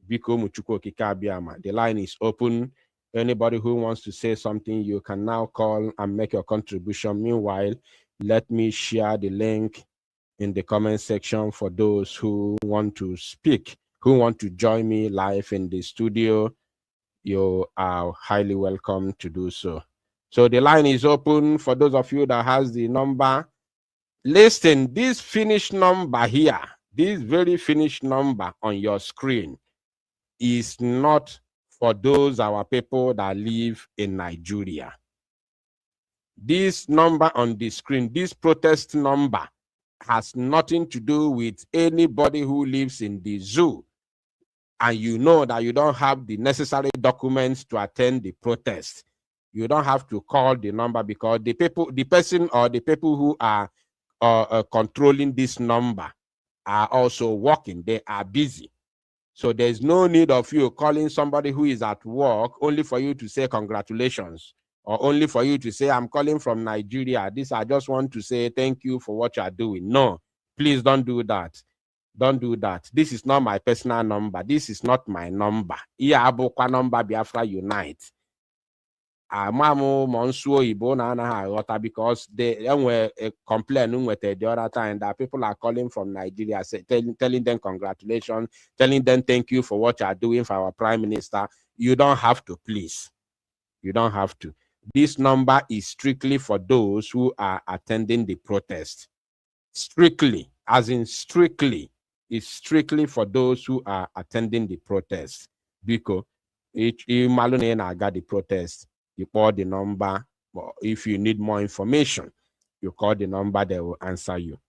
The line is open. Anybody who wants to say something, you can now call and make your contribution. Meanwhile, let me share the link in the comment section for those who want to speak, who want to join me live in the studio. You are highly welcome to do so. So the line is open for those of you that has the number. Listen, this finished number here, this very finished number on your screen is not for those our people that live in Nigeria. This number on the screen, this protest number, has nothing to do with anybody who lives in the zoo. And you know that you don't have the necessary documents to attend the protest. You don't have to call the number because the person or the people who are controlling this number are also working. They are busy. So there's no need of you calling somebody who is at work only for you to say congratulations, or only for you to say, I'm calling from Nigeria. I just want to say thank you for what you are doing. No, please don't do that. Don't do that. This is not my personal number. This is not my number. Number Biafra Unite. Because they were complaining with the other time that people are calling from Nigeria, telling them congratulations, telling them thank you for what you are doing for our prime minister. You don't have to, please. You don't have to. This number is strictly for those who are attending the protest. Strictly, as in strictly, it's strictly for those who are attending the protest. Because I got the protest. You call the number, or if you need more information, you call the number, they will answer you.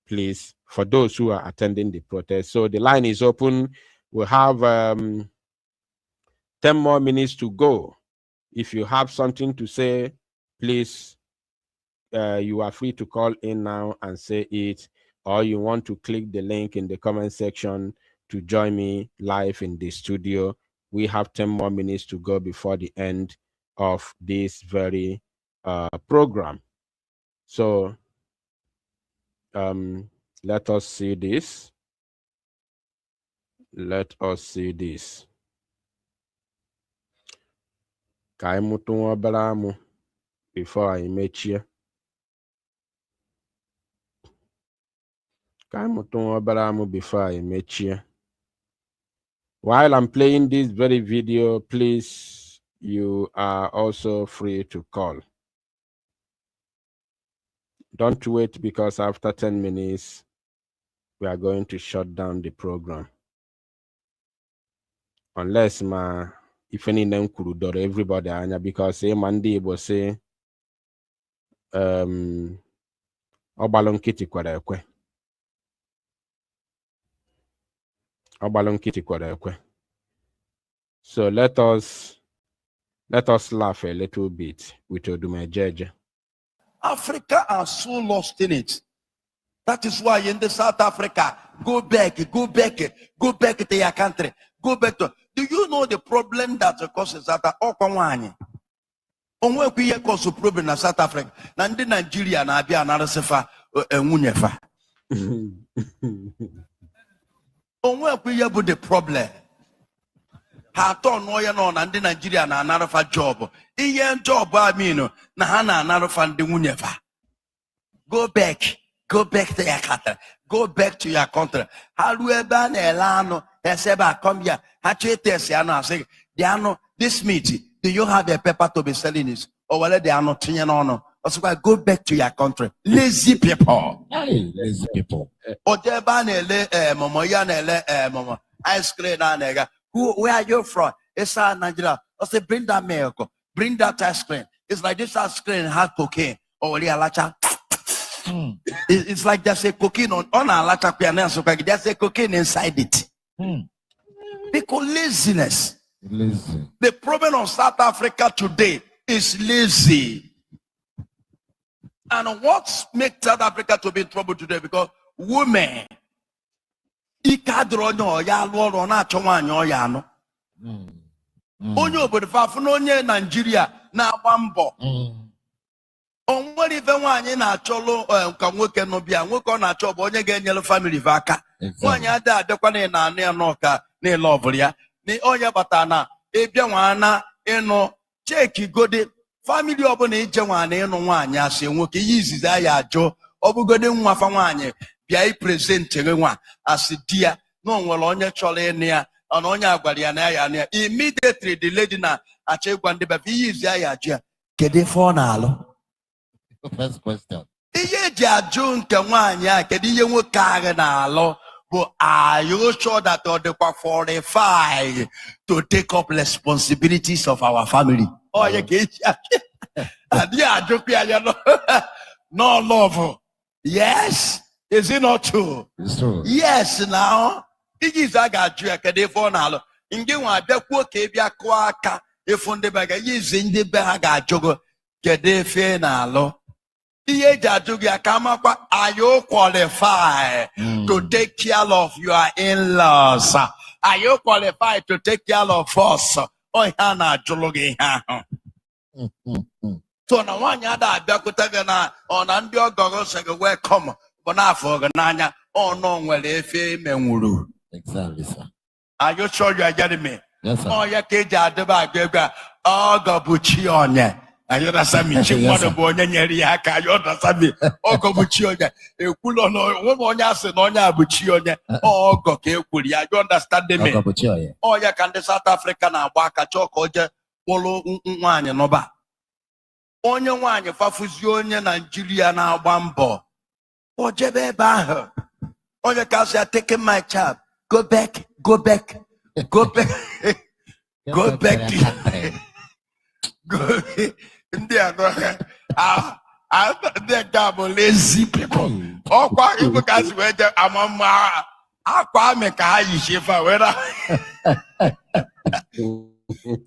Please, for those who are attending the protest. So the line is open. We have 10 more minutes to go. If you have something to say, please, you are free to call in now and say it, or you want to click the link in the comment section to join me live in the studio. We have 10 more minutes to go before the end of this very program. So let us see this. Let us see this. Before I meet you. Before I meet you. While I'm playing this very video, please, you are also free to call. Don't wait, because after 10 minutes, we are going to shut down the program. Unless if any name could do everybody, because Monday was say Obalon Kitty Quadakwe. So let us laugh a little bit with Odume Jeje. Africa are so lost in it. That is why in the South Africa, go back to your country. Go back to. Do you know the problem that causes that? Onwe kuye cause problem na South Africa. Na ndi Nigeria na abia na resefa enwunyefa. Onwe kuye bu the problem. Ha turn no ye no na ndi Nigeria na anarefa job. Iye job I mean na ha na anarefa ndi nwunyefa. Go back to your country. Go back to your country. How do you ban Elano? Come here. This meat, do you have a paper to be selling this? Or whether they are not on? Also, go back to your country. Lazy people. Lazy people. Or they ban mama ice cream. Where are you from? It's Nigeria. I say, bring that milk. Bring that ice cream. It's like this ice cream has cocaine. Or it's like there's a cocaine on a lata piano, so there's a cocaine inside it. Because laziness. Lazy. The problem of South Africa today is lazy. And what makes South Africa to be in trouble today? Because women, onye obodo fafuno onye Nigeria na bambo. Onwere ife nwaanyị na-achọlụ ka nwoke nọ bịa nwoke ọ na-achọ bụ onye ga-enyere family aka. Nwaanyị ada adịkwa na na-anụ ya n'ọka n'ile ọbụla ya. Ni onye bata na ịbịa nwana ịnụ cheki gode family ọbụla ije nwana ịnụ nwaanyị asị nwoke ihe izizi ya ajụ ọbụgode nwa fa nwaanyị bịa i present nwa asị di ya na onwere onye chọrọ ịnụ ya na onye agwara ya na ya anụ ya. Immediately the lady na-achọ ịgwa ndị befe ihe izizi ya ajụ ya kedu ife ọ na-alụ. First question. Iye jaju nke nwaanyị a kedu ihe nwoke ahụ na-alụ bụ are you sure that ọ dịkwa 45 to take up responsibilities of our family? Oh, you can no love. Yes, is it not true? It's true. Yes, now it is a gaju kedu ife ọ na-alụ. Nge nwa abịakwuo ka ịbịa kụọ aka ịfụ ndị be ga yizi ndị be ha ga-ajụgo kedu ife na-alụ. Are you qualified to take care of your in-laws? Are you qualified to take care of us? Oh, Hannah, Jologi. So, no one yada, Bakutagana, on Andio Gogos, welcome, Bonafo, Nanya, oh, no, well, if you exactly, sir. Are you sure you are getting me? Yes, sir. Oh, your kids are the bag, oh, Gabuchi on ya. Ayoda sami chimwado bonye nyeri haka ayoda sami ogo buchi onye ekulo no wo onye ase no onye abuchi onye ogo ka ekuri ya you understand me oya ka ndị South Africa na agba aka chọka oje kpolo nwaanyị nọba onye nwaanyị fafuzi onye Nigeria na agba mbọ ojebe ebe ahụ onye ka say take my child go back go back to go India they are lazy people. Oh, quite you guys whether I'm a make a shifa whether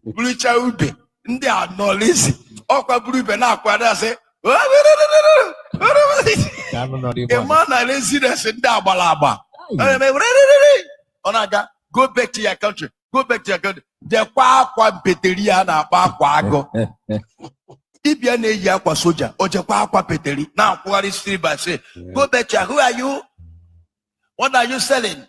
Blue Chaude. ndị a nọ lazy ọkwa buru ibe na-akwado asị ịma na laziness ndị agbara agba ọ na-aga go back to your country, go back to your country. Jekwa akwa mpeteri a na-akpa akwa agụ ịbịa na-eyi akwa soja o jekwa akwa peteri na-akwụgharị street by street. Go back to who are you? What are you selling?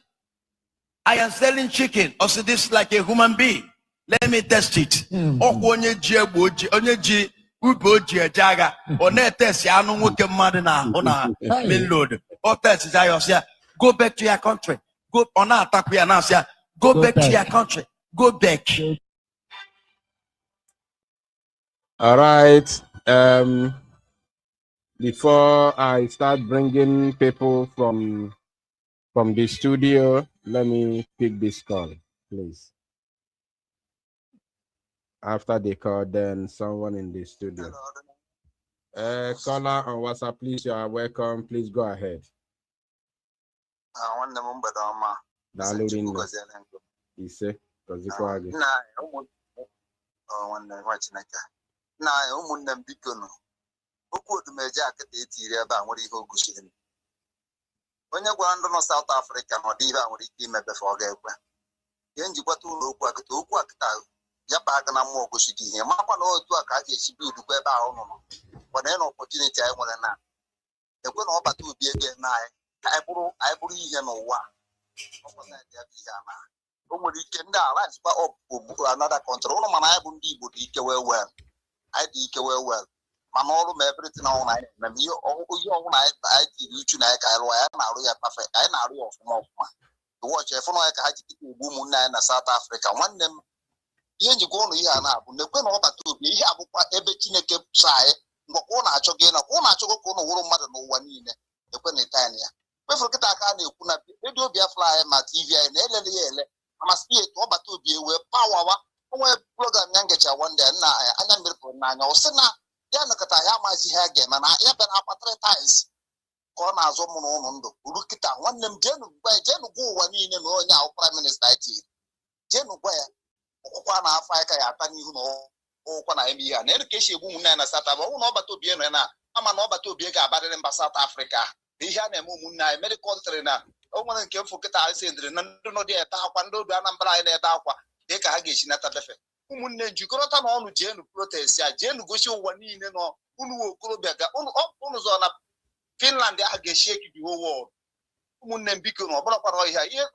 I am selling chicken. Also, this is like a human being. Let me test it. Ọkwa onye ji egbe oji onye ji ube oji eje agha ọ na-etesi anụ nwoke mmadụ na ahụ na main road. Ọ test ya ọsịa go back to your country. Go ọ na-atakwu ya na asịa go back to your country. Go back. All right. Before I start bringing people from the studio, let me pick this call, please. After the call, then someone in the studio. Caller on WhatsApp, please. You are welcome. Please go ahead. Na ụmụnne m biko nụ okwu odumeje akịta etiri ebe a nwere ihe o gosiri onye gwara ndị nọ South Africa na ọ dị ihe a nwere ike imebefe ọ ga-ekwe ihe njikwata ụlọ okwu akịta ya ba aga na mmụọ gosiri ihe makwa na otu a ka a ga-esi bi udukwa ebe ahụ nọ mana ịnọ opportunity anyị nwere na ekwe na ọbata obi ego na anyị ka anyị bụrụ ihe n'ụwa o nwere ike ndị ala zikwa ọbụ another country ụlọ mana anyị bụ ndị Igbo dị ike well I dị ike well mana ọrụ ma everything ọhụrụ anyị na-eme ihe ọhụrụ anyị tiri uchu na anyị ka anyị rụọ ya na-arụ ya perfect anyị na-arụ ya ọfụma watch efụnụ anyị ka ha ji kịta egbu ụmụnne anyị na South Africa nwanne m ihe njikwa ụlọ ihe a na-abụ na-ekwe na ọbata obi ihe abụkwa ebe Chineke so anyị mgbe ọ na-achọ gị na ọ na-achọgo ka ụnụ wụrụ mmadụ n'ụwa niile ekwe na ịta ya kpefụrụ kịta aka a na-ekwu na redio Biafra anyị ma TV anyị na-elele ya ele amasị ya etu ọbata obi ewee pawawa onwe program ya ngecha one day na anya mmiri pụrụ n'anya ọ sị na ya nọkọta ya amazi ihe a ga-eme na ya bịara akwa 3 times ka ọ na-azụ mụ na ụlọ ndụ uru kịta nwanne m jenu gwa ụwa niile na onye ahụ prime minista anyị tiri jenu gwa ya ọkwụkwa na afọ anyị ka ya ata n'ihu na ụkwa na eme ihe a na-ere ka esi egbu ụmụnne anyị na South Africa ọnwụ na ọbata obi nọ na ama na ọbata obi ga-abarịrị mba South Africa na ihe a na-eme ụmụnne anyị medical tịrị na o nwere nke mfụ kịta anyị sendịrị na ndị nọ dị ete akwa ndị obi Anambra anyị na-ete akwa dị ka ha ga-esi nata befe ụmụnne jikọrọta na ọnụ jeenu protest ya jeenu gosi ụwa niile na unu okorobịa ga unu zọ na Finland ahụ ga-esi ekibi world ụmụnne m biko na ọbụrụkwara ihe ihe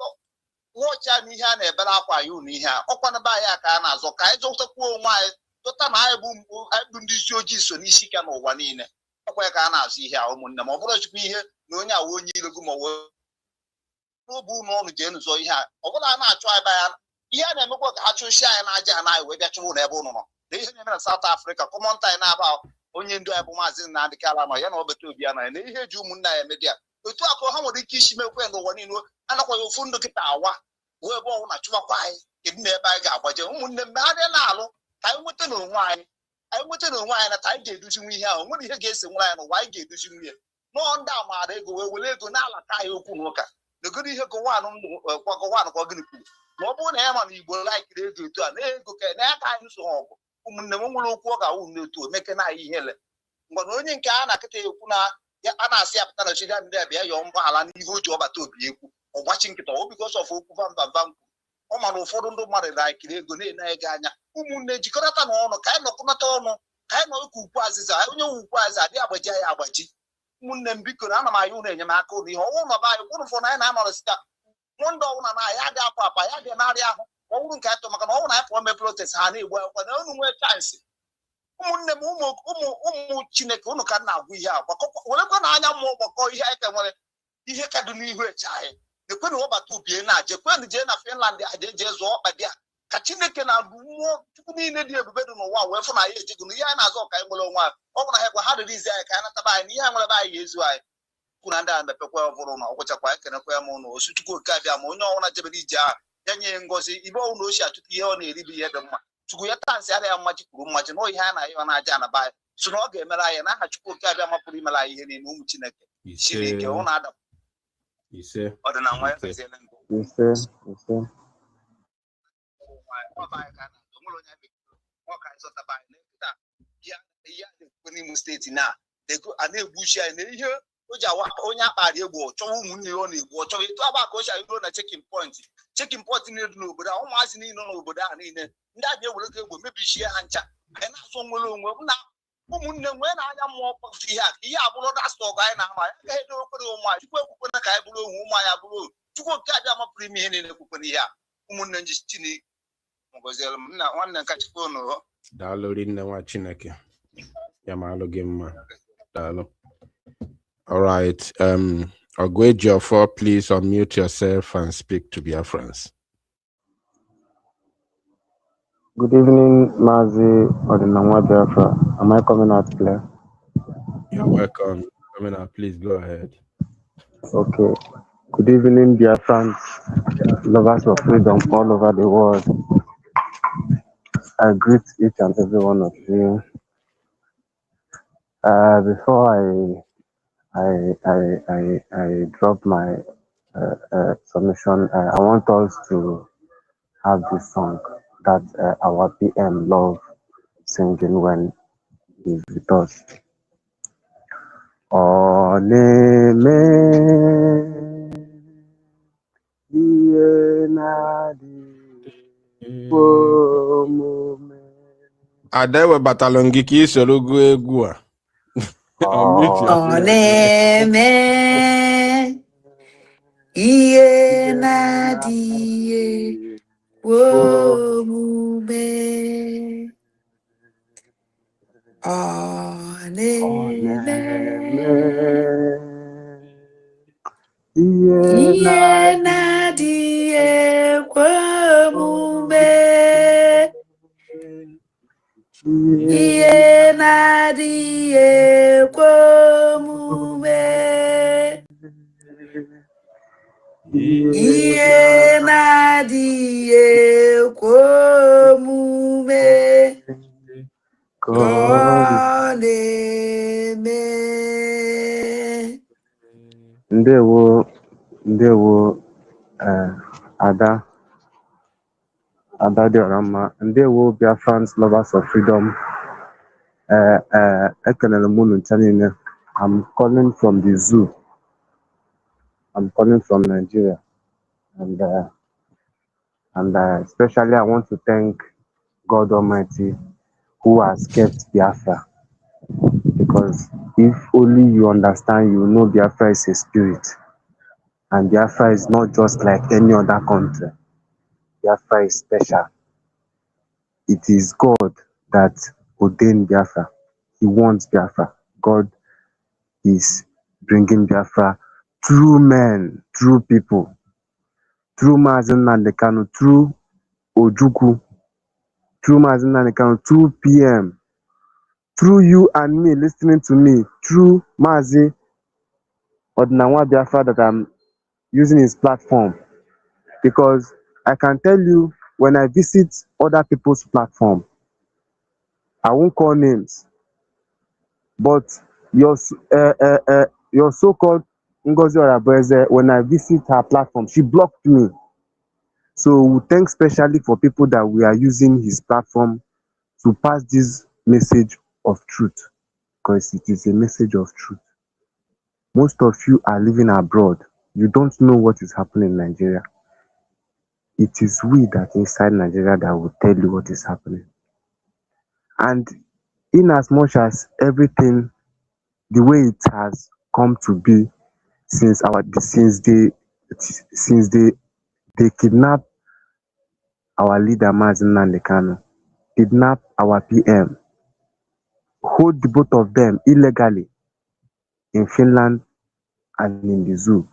wọcha na ihe a na-ebere akwa anyị unu ihe a ọkwana be anyị ka a na-azọ ka anyị zọtakwuo onwe anyị zụta na anyị bụ ndị isi ojii so n'isi ka n'ụwa niile ọkwa ya ka a na-azụ ihe a ụmụnne ma ọ bụrụ chukwu ihe na onye awa onye ilego ma n'obu ụlọ ọnụ jeenu zọ ihe a ọ bụla a na-achụ ebe ya ihe a na-emekwa ka ha chụsi anyị na aja anaghị wee bịa chụrụ n'ebe ụnụ nọ na ihe na-eme na South Africa kọmọnta anyị na-aba onye ndu anyị bụ maazị Nnamdi Kanu nọ ya na ọbata obi ya nọ ya na ihe ji ụmụnne anyị eme dị ya otu akụ ha nwere ike isi mekwe n'ụwa niile anakwaghị ofu ndụ kịta awa wee ebe ọnwụ na chụbakwa anyị kedu na ebe anyị ga-agbaje ụmụnne m ha dị na-alụ ka anyị nweta n'onwe anyị na ta anyị ga-eduzinwu ihe ahụ nwere ihe ga-ese nwere anyị n'ụwa anyị ga-eduzinwu ihe nọọ ndị amaara ego wee were ego na-alata anyị okwu n'ụka negoro ihe gọwanụ ka ọ gịnị kwuru ma ọ bụrụ na ya ma na Igbo laikiri ego etu a na ego ka na ya ka anyị so ha ọgụ ụmụnne m nwere okwu ọ ga-awụ n'etu omeke na anyị ihele mgbe na onye nke a na-akịta ekwu na a na-asị apụta na social media bịa yọọ mgbaghara n'ihe o ji ọbata obi ekwu ọgbachi nkịta ọ bikos of okwu vamvamvam ọ ma na ụfọdụ ndị mmadụ laikiri ego na-ene ego anya ụmụnne jikọrọta na ọnụ ka anyị nọkọnata ọnụ ka anyị nọ ikwu ukwu azịza onye wu ukwu azịza adị agbaji anyị agbaji ụmụnne m biko na ana m anyị ụlọ enyemaka ụlọ ihe ọnwụ nọba anyị kwụrụ ụfọdụ anyị na-anọrọ sita ndị ọbụla na ya dị apụ apa ya dị narị ahụ ọwụrụ nke atọ maka na ọnwụ na anyị pụọ mee protest ha na-egbu akwụkwọ na unu nwee chansị ụmụnne m ụmụ Chineke unu ka na-agwụ ihe a werekwa na anya mmụọ gbakọ ihe anyị ka nwere ihe ka dị n'ihu eche anyị ekwe na ọbata ubie na-aje kwenụ jee na Finland aja eje zụọ ọkpa dị a ka Chineke na-abụ mmụọ Chukwu niile dị ebube dị n'ụwa wee fụ na ya ejego na ihe anyị na-azọ ka anyị nwere onwe anyị ọ bụ na ha gwa ha ririzi anyị ka anyị nataba anyị na ihe a nwere ebe anyị ga-ezu anyị na ndị a mepekwa ọbụrụ na ọgwụchakwa ekenekwa ya m ụlọ osu Chukwu oke abịa ma onye ọbụla jebere ije ahụ ya nye ngozi ibe ọbụla osi achụta ihe ọ na-eribi ihe dị mma Chukwu ya tansị arịa mmachi kwuru mmachi na ihe a na ihe ọ na-aja na be anyị so na ọ ga-emere anyị na aha Chukwu oke abịa mapụrụ imere anyị ihe niile ụmụ Chineke siri ike ọ na-ada ọdịna nwa ya feziele nkụ Imo State now. They go and they bush and they hear Onya Pariego, Chomuni on the water, Tobacco, I go on a checking point. Checking point in no, but I almost need no, but I need that you will look at maybe share and chat. And some will now. When I am more of the Yablo, that's all I know. I don't know my Kaibulu, whom I have blue. To go catch them up premium in the company. Woman and just chinny. Now one and catch phone. Downloading the watching. Yamalo game. All right. Ogwejo, please unmute yourself and speak to Biafrans. Good evening, Mazi Odinamwa Biafra. Am I coming out clear? You're welcome. Coming out, please go ahead. Okay. Good evening, Biafrans, lovers of freedom all over the world. I greet each and every one of you. Before I drop my submission, I want us to have this song that our PM love singing when he's with us. Oneme Adewe batalongi ki solugu egua. Oneme iye nadie womume. Oneme iye nadie womume. Iye nadie womume. Iye nadie womume. Koneme. Ndewo, Ada Diorama, Ndewo Biafrans, lovers of freedom. I'm calling from the zoo. I'm calling from Nigeria, and especially I want to thank God Almighty who has kept Biafra, because if only you understand, you know Biafra is a spirit, and Biafra is not just like any other country. Biafra is special. It is God that ordained Biafra. He wants Biafra. God is bringing Biafra through men, through people, through Mazen Nandekano, through Ojukwu, through Mazen Nandekano, through PM, through you and me listening to me, through Mazi Odinamwa Biafra that I'm using his platform. Because I can tell you, when I visit other people's platform, I won't call names, but your so-called Ngozi Orabueze, when I visit her platform, she blocked me. So we thank specially for people that we are using his platform to pass this message of truth, because it is a message of truth. Most of you are living abroad. You don't know what is happening in Nigeria. It is we that inside Nigeria that will tell you what is happening. And in as much as everything, the way it has come to be since they kidnapped our leader Mazen Nandekano, kidnap our PM, hold the both of them illegally in Finland and in the zoo.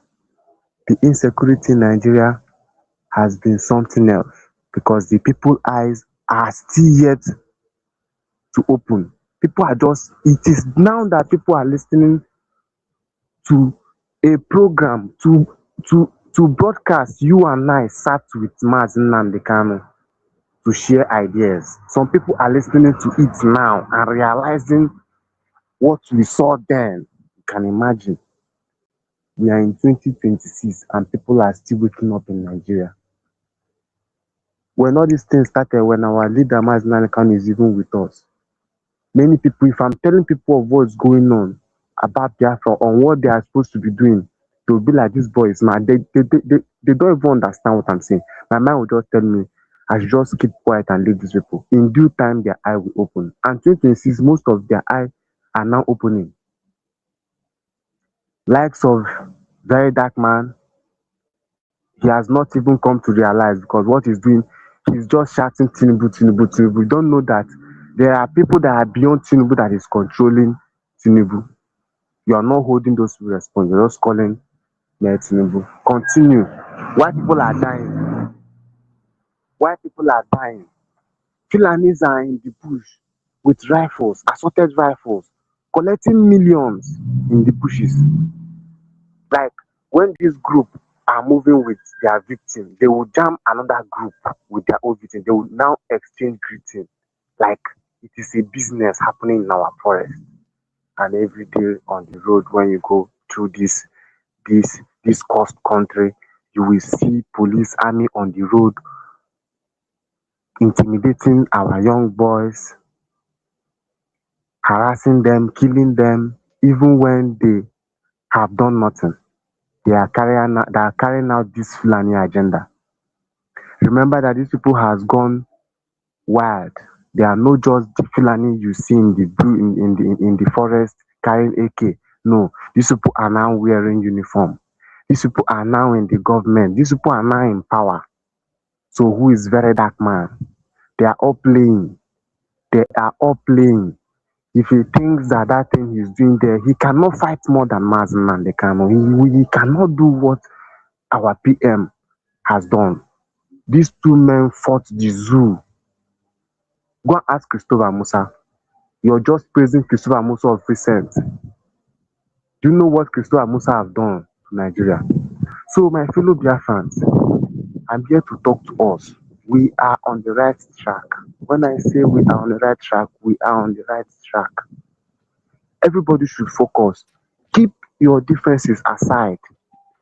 The insecurity in Nigeria has been something else, because the people's eyes are still yet to open. People are just, it is now that people are listening to a program to broadcast. You and I sat with Mazen Nandekano to share ideas. Some people are listening to it now and realizing what we saw then. You can imagine. We are in 2026 and people are still waking up in Nigeria. when all these things started, when our leader Mazi Khan is even with us, many people, if I'm telling people of what's going on about Biafra, on what they are supposed to be doing, they'll be like, these boys, man, they don't even understand what I'm saying. My mind will just tell me, I should just keep quiet and leave these people. In due time, their eye will open. And 2026, most of their eye are now opening. Likes of Very Dark Man, he has not even come to realize, because what he's doing, he's just shouting Tinubu, Tinubu, Tinubu. You don't know that there are people that are beyond Tinubu that is controlling Tinubu. You are not holding those people responsible. You're just calling Tinubu. Continue. Why people are dying? Why people are dying? Fulanis are in the bush with rifles, assorted rifles, collecting millions in the bushes. Like when this group are moving with their victim, they will jam another group with their own victim. They will now exchange greeting. Like it is a business happening in our forest. And every day on the road, when you go through this coast country, you will see police army on the road intimidating our young boys, harassing them, killing them, even when they have done nothing. They are carrying out this Fulani agenda. Remember that these people has gone wild. They are not just the Fulani you see in the forest carrying AK. No, these people are now wearing uniform. These people are now in the government. These people are now in power. So who is Very Dark Man? They are all playing. They are all playing. If he thinks that thing he's doing there, he cannot fight more than Mazi Nnamdi Kanu. He cannot do what our PM has done. These two men fought the zoo. Go and ask Christopher Musa. You're just praising Christopher Musa of recent. Do you know what Christopher Musa have done to Nigeria? So, my fellow Biafrans, I'm here to talk to us. We are on the right track. When I say we are on the right track, we are on the right track. Everybody should focus. Keep your differences aside.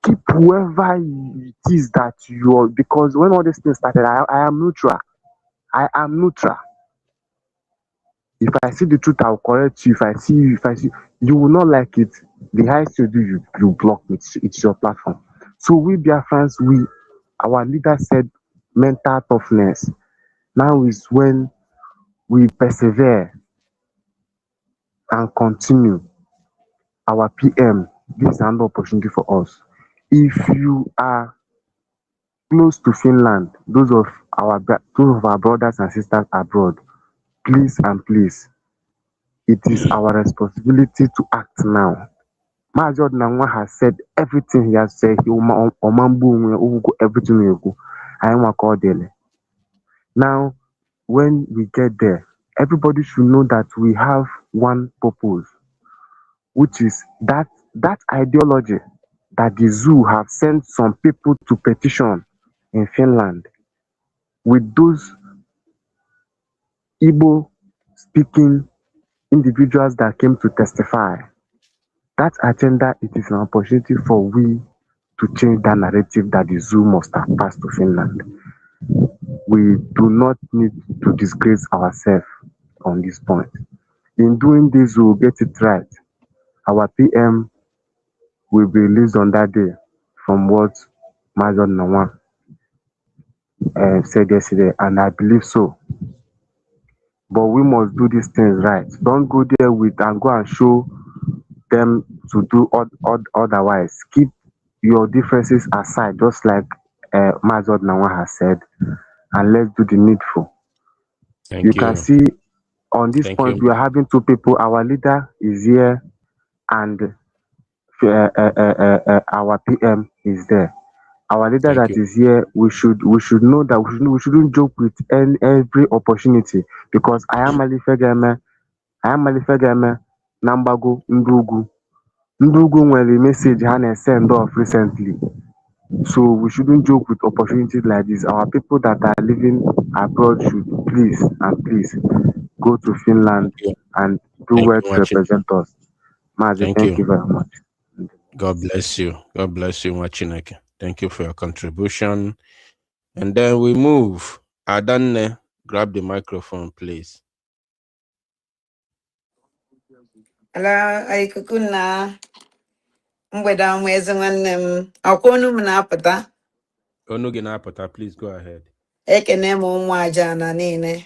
Keep whoever it is that you are, because when all these things started, I am neutral. I am neutral. If I see the truth, I'll correct you. If I see you will not like it. The highest you do, you block me. It's your platform. So we Biafrans, our leader said mental toughness. Now is when we persevere and continue. Our PM, this is another opportunity for us. If you are close to Finland, those of our brothers and sisters abroad, please and please, it is our responsibility to act now. Mazi Odinanwa has said everything he has said. Everything will go. I am accordingly. Now, when we get there, everybody should know that we have one purpose, which is that ideology that the zoo have sent some people to petition in Finland with those Igbo speaking individuals that came to testify. That agenda, it is an opportunity for we to change that narrative that the zoo must have passed to Finland. We do not need to disgrace ourselves on this point. In doing this, we will get it right. Our PM will be released on that day from what Mazi Odinanwa said yesterday, and I believe so. But we must do these things right. Don't go there and go and show them to do otherwise. Keep your differences aside, just like Mazi Odinanwa has said, and let's do the needful. You can see on this point we are having two people. Our leader is here, and our PM is there. Our leader that is here, we should know that we shouldn't joke with every opportunity, because I am Malifegeme Nambago Ndugu. Ndugu nwere message ha na-send off recently. So we shouldn't joke with opportunities like this. Our people that are living abroad should please go to Finland and do well to represent us. Mazi, thank you very much. God bless you. God bless you, Machineke. Thank you for your contribution. And then we move Adanne, grab the microphone, please. Hello, ikuku na mgbede ọma ezi nwanne m. Ọkwa onu m na-apụta. Onu gị na-apụta, please go ahead. Ekene m ụmụ aja na niile.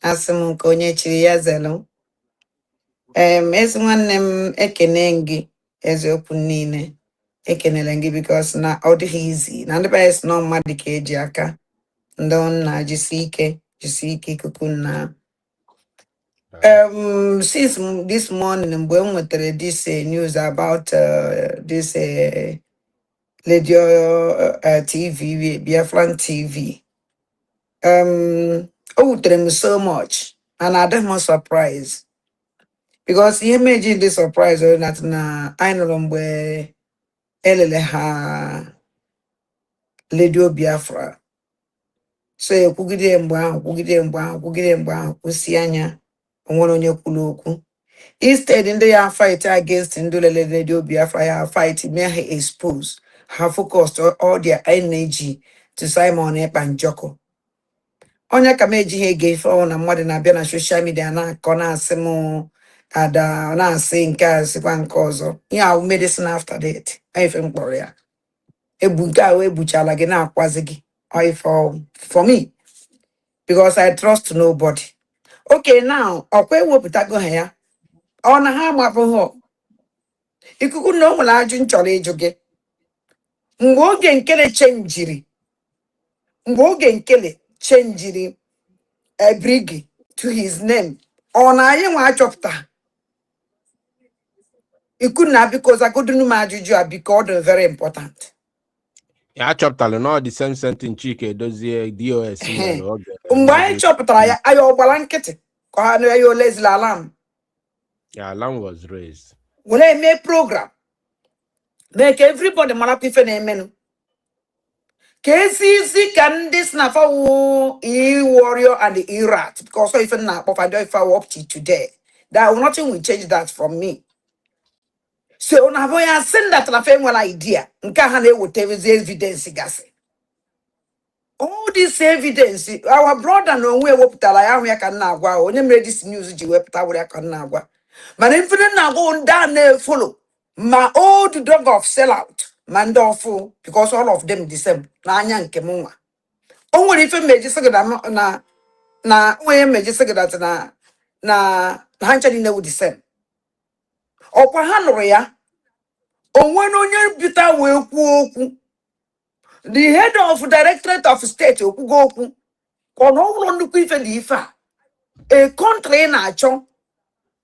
Asị m nke onye chiri ya zelu. Ezi nwanne m ekene gị eziokwu niile. Ekenele gị because na ọ dịghị izi. Na ndị banyere si na mmadụ ka eji aka. Ndị nna jisi ike ikuku na. Since this morning, mgbe m nwetara this news about this radio TV, Biafran TV, o wutere m so much, and I don't surprised because ihe meji dị surprise that na anyị nụrụ mgbe elele ha radio Biafra, so ekwugide mgbe ahụ kwụsị anya onwere onye kwuru okwu. Instead, ndị ya fight against ndị lele radio Biafra ya fight may ha expose, have focused all their energy to Simon Ekpa Njoko. Onye ka meji ha ga-efe ọ na mmadụ na-abịa na social media na-akọ na-asị m ada na-asị nke a sịkwa nke ọzọ. Ya medicine after that. Ife mkpọrọ ya. Ebu nke ahụ ebuchala gị na-akwazi gị. For me, because I trust nobody. Okay, now, ọkwa ewepụtago ha ya. Ọ na ha amapụghị ikuku na o nwere ajụ nchọrọ ịjụ gị mgbe oge nkele chenjiri Brigi to his name. Ọ na anyị nwa achọpụta iku na biko zagodunu m ajụjụ a biko ọ dị very important. Ya achọpụtara na ọ the same sentence Chike Edozie DOS mgbe anyị chọpụtara ya anyị ọgbara nkịtị ka ha na ya olezila alarm. Yeah, alarm was raised. When I make program, make everybody marapife na emenu. KCC can this na for warrior and the rat because so if na of I don't if I up to today. That nothing will change that from me. So na boya send that na one idea. Nka ha na evidence gase. All this evidence, our brother no we wepụtara ya ahụ ya ka nna agwa onye mere this news ji wepụta were ya ka nna agwa. Man, if you not go down follow my old dog of sellout, man, fool because all of them the same. Na nyan kemunga. Only if you made just na we made just na hanchani ne would the same. Okwa hanoria onwen onye bita we okwu. The head of Directorate of State go okwu. Kono ulo nnukwu ife di ife a country na achọ.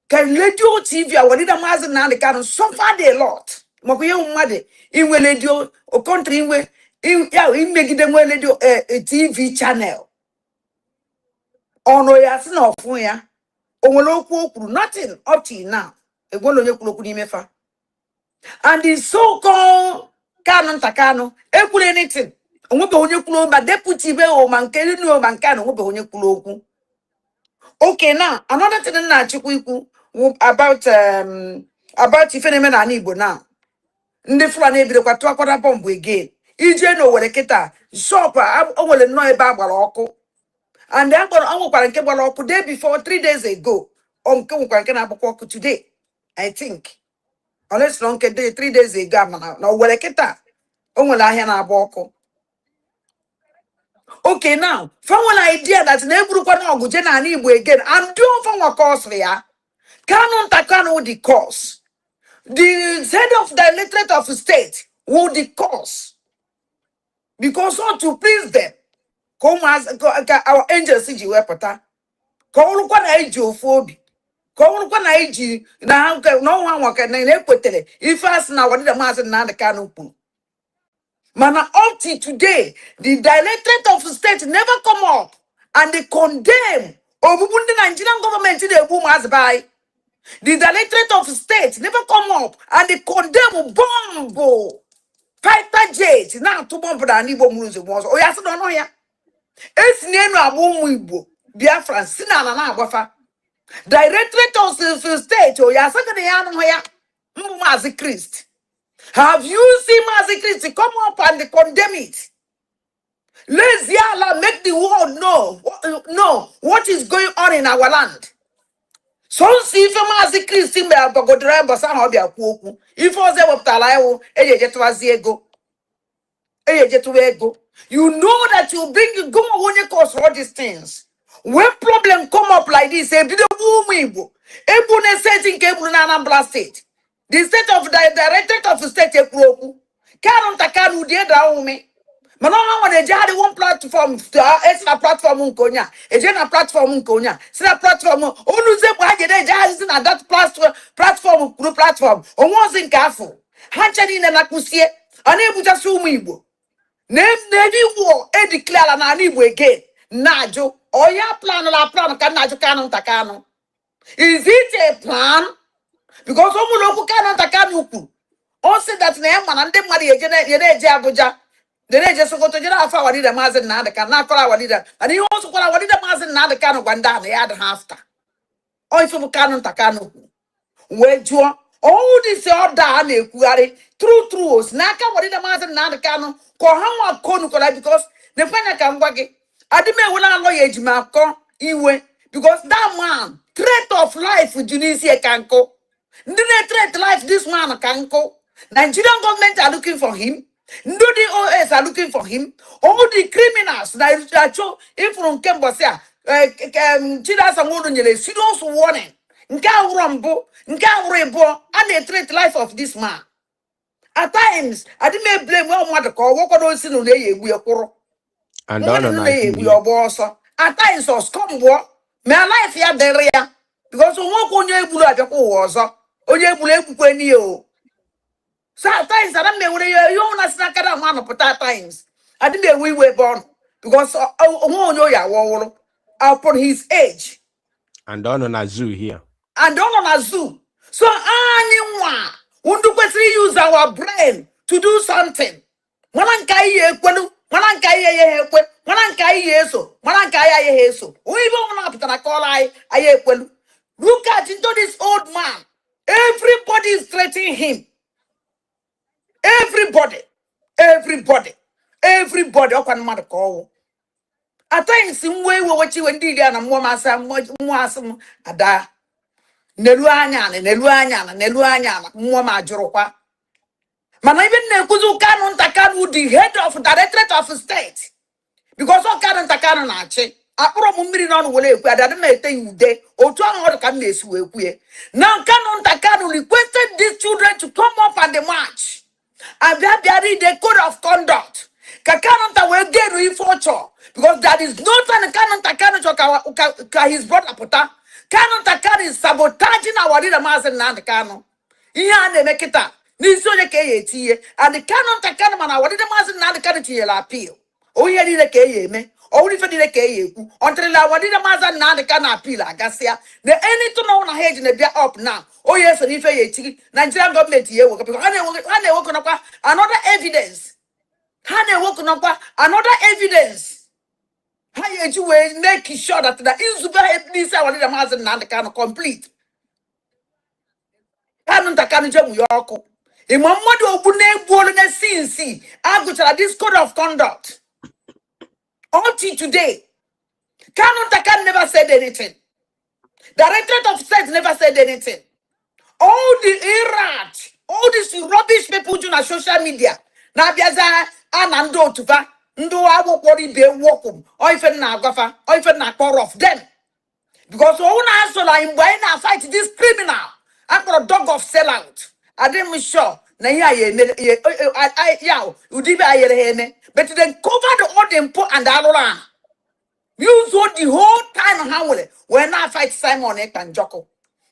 Can radio TV or the Mazin and the can suffered a lot. Mokuya Made, in radio or country where in make them radio a TV channel. Oh no, yes, no, for ya. Oh, nothing up till now. A one on your mefa. And the so called Canon Takano, equal anything. On your club, but deputy or man can no man can on your club. Okay, now another thing na Chukwu about ife na-eme na Igbo now. Ndị Fulani ebido kwa tụọ kwara bomb again. Ije no were kita shop o nwere nnọọ ebe agbara ọkụ. And then anwụkwara nke gbara ọkụ day before 3 days ago. Nke nwekwara nke na-agbakwa ọkụ today. I think. Unless no nke 3 days ago na were kita o nwere ahịa na-agba ọkụ. Okay, now, from one idea that never go again, I'm doing from a course here. Canon Takano the cause. The head of the electorate of state will the cause. Because not to please them. Come as our angels see you pata. Come look on ageophobia. Come look on age. Now, no one can equate. If us now, what the mass and the canon pool. Man, up to today, the Directorate of State never come up and they condemn the Nigerian government to the boom as by. The Directorate of State never come up and they condemn bomb fighter jets. Now to bomb the Anibo music was. Oh, yes, don't know ya. It's name of Muibo, Biafran, Sinana Wafa. Directorate of State, oh, yes, I can Mazi Christ. Have you seen Mazi Christ come up and they condemn it? Let's make the world know what is going on in our land. So see if Mazi Christi me abagodre bosa ha obia kwu okwu. If oze wepụtala ewu ejejetwazi ego. Ego. You know that you bring go when you cause all these things. When problem come up like this, if the Igbo, Ebu ne setting Ebu na Anambra State. The state of the director of the state Ekwoku. Kanon takanu die da umi. Mana ha wan eje one platform extra platform nkonya. Eje na platform nkonya. Sina platform onu ze kwa je eje na that platform platform. Onwo zi nke afọ. Ha chani na kusie. Ana ebucha su umu Igbo. Navy war e declare na Igbo again. Najo. Oya plan ka najo kanon takano. Is it a plan? Because omu loku kanon takano ukwu. On said that na man and them mari eje Abuja. The neje Sokoto jena afa wadida mazen na de kan na kola wadida. And he also kola wadida mazen na de kano gwanda na yad halfta. O ifu kanon takano. Wejuo. All this order na ekuare true naka wadida mazen na de kano ko hanwa konu kola because the fanya kangwage adime wona lawyer ejima ko iwe because that man threat of life Tunisia kanko. Ndine threat life this man kanko. Nigerian government are looking for him. The OS are looking for him. All the criminals that show if from Kembosia, Chida Samodo, serious warning. Nka Rambo, Nka Rebo, and they threat life of this man. At times, I didn't blame one mother call, walk on those in we are poor. And we are boss. At times, or scum war, may life ya there. Because we walk on your blue at the was, or your blue. So at times, I don't know whether you own a snack at a man of times. I think we were born because upon his age. And down on a zoo here. And down on a zoo. So anyone who do use our brain to do something. Manankai kwenu, manankai ye manankai yeso, manankai yeso. We even up to the call I kwenu. Look at into this old man. Everybody is threatening him. Everybody. Okwan mad call. At times, in way what you and Diga and Mwasam Ada Neluanya, Mwama Joropa. Man, even Nekuzu Kanon Takanu, the head of the directorate of state. Because all Kanon Takano Nache, I probably don't will I don't make you day or 200 candidates who now Kanon Takano requested these children to come up at the march. And that they read the code of conduct. Kakanonta will get reforcho because that is not an Kanonta his brother Pota. Kanonta is sabotaging our leader Mazen Nandakano. Iya ne mekita. Niso ne keye and the Kanonta man our leader Mazen Nandakano appeal. Oh yeah, the keye me. Only for the keye until our leader Mazen Nandakana appeal. Agasia. The any to know na hedge in the beer up now. Oh yes, and if Nigerian government here work because they work on another evidence. They work on another evidence. How you make sure that the Insuba this our little master and can complete. Canon Takano Yoko. In one model of Bune Bolin CNC, I go to this code of conduct. Until today, Canon Takan never said anything. Directorate of State never said anything. All the irrat, all these rubbish people do on social media. Now, Biaza, Anando Tuva, Ndo Awo Kori Be Wokum, or even Nagafa, or even Nakor of them. Because all answer in Buena fight this criminal. I'm got a dog of sellout. I didn't sure. Na Udiba, but then cover all the import and Alora. Use what the whole time how will it when I fight Simon Ek and Joko.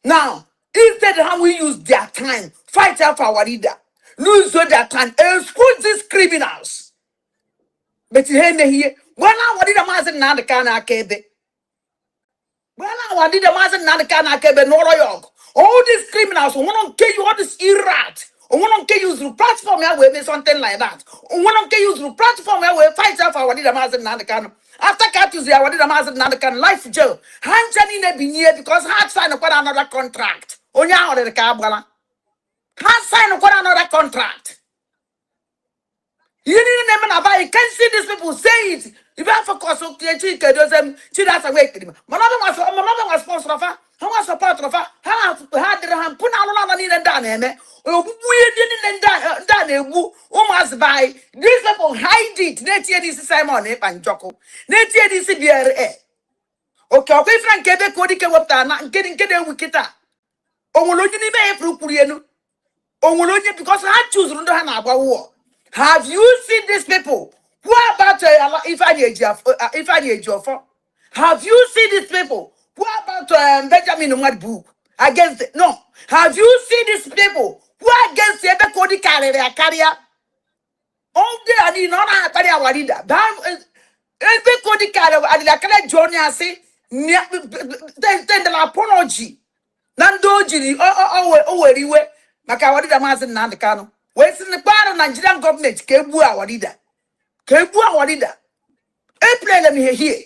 Now, instead how we use their time, fight out for our leader, lose their time, expose these criminals. But here, when I did a master now the Kana Kebe. When I did a master now the Kana Kebe, no York. All these criminals who want to kill you, all this irrat. Who want to kill you through platform where something like that. Who want to kill you through platform where fight out for our leader master now the Kana. After Katus, I wanted a master now the Kana life jail. Hanchani ne be near because hard sign upon another contract. Onya or the Kabala. Hard sign upon another contract. You can see these people say it. If I focus on that's a way. My mother was sponsor of her. How was support of her? How had the put out on and done. We didn't done. Almost by these people hide it. Let's hear this Simon and Jocko. Let's hear this BRA. Okay, Frank Quebec, Codica, what I'm getting Wikita. Because I choose Rundana war. Have you seen these people? What about if I need your phone? Have you seen these people? What about Benjamin Umadbu against no? Have you seen these people? What against the Cody carrier? All day I need not a carrier warida. Every Cody carrier and the carrier Johnny I say, then the apology. Nando jiri owe maka wadida mazi Nnamdi Kanu. We si the part of Nigerian government kebu awadida. Kebu awadida. Play them here.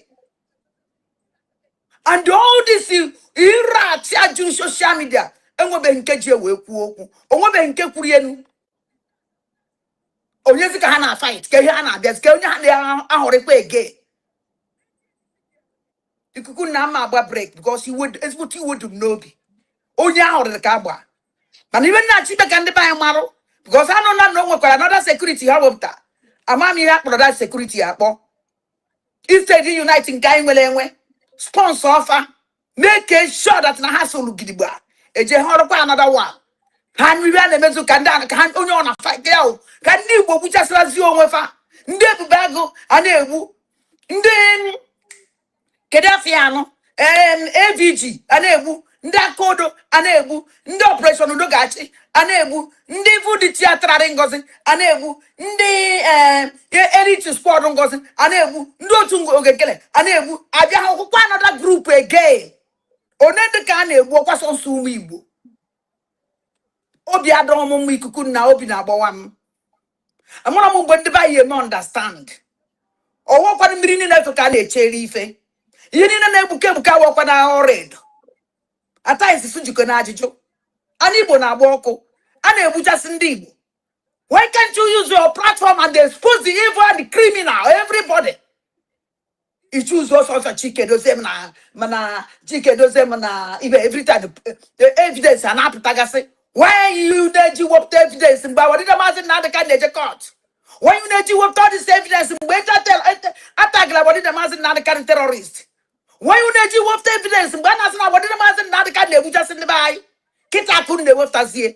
And all this ira tia social media. Enwe be nkeji we ku oku. Onwe be nke kurienu. Onye zika hana fight. Ke hana abia. Ke onye hana ahore kwe again. Ikuku na ma agba break because it's what you would know be. Onye ahore the kabwa. And even that she can buy marrow because I don't know what another security how that. A mammy that security apple. Instead of uniting guy will sponsor offer, make sure that na hassle gidiba. A jehora another one. Han we ran a mezu can only on a fight girl. Can you go which as you on with her? Ndebu bago and ebu. Then Kedafiano AVG and ebu. Ndakodo anebu ndi operation ndogachi anebu ndi food theater ngozi anebu ndi elite sport ngozi anebu ndi otu ogekele anebu abia akwụkwọ another group again onede ka anebu okwaso nsu umu Igbo obi adọ ọmụmụ ikuku na obi na agbawa m amụrụ m mgbe ndị ba ihe m understand ọwọ kwado mmiri niile efe ka na-echere ife ihe niile na-egbuke awọkwa na ọrịa ata isi sujiko na ajụjụ ana Igbo na-agba ọkụ a na-ebuchasị ndị Igbo. Why can't you use your platform and expose the evil and the criminal everybody? You choose also Chike dozem na mana Chike dozem na every time the evidence and apatagasi. Why you need you up the evidence and what did the master not the candidate court? Why you need you up all this evidence and wait tell attack what did the master not the terrorist? Why you need you up the evidence and what did the master not the candidate just in the by? Kita couldn't the what does here?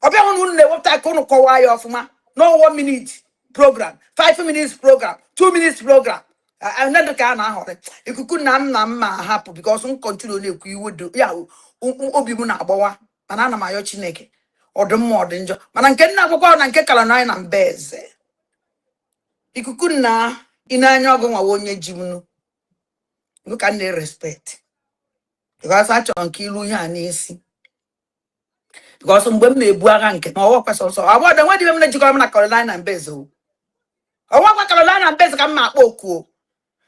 Obi wouldn't the what I couldn't call why off ma. No 1 minute program, 5 minutes program, 2 minutes program. I never can hold if you couldn't happen because continue you would do. Yeah, Obi Muna Boa, and Anna Mayo Chineke, or the more than Joe. But I can never go and get Caroline and Bez. If you couldn't na in a yoga one ye Jimno. Look at their respect. Because I don't kill you and easy. Because some women may buarank and all also. I want the one you let you come to Carolina and Bezo. I want Carolina and Bezo come my Oku.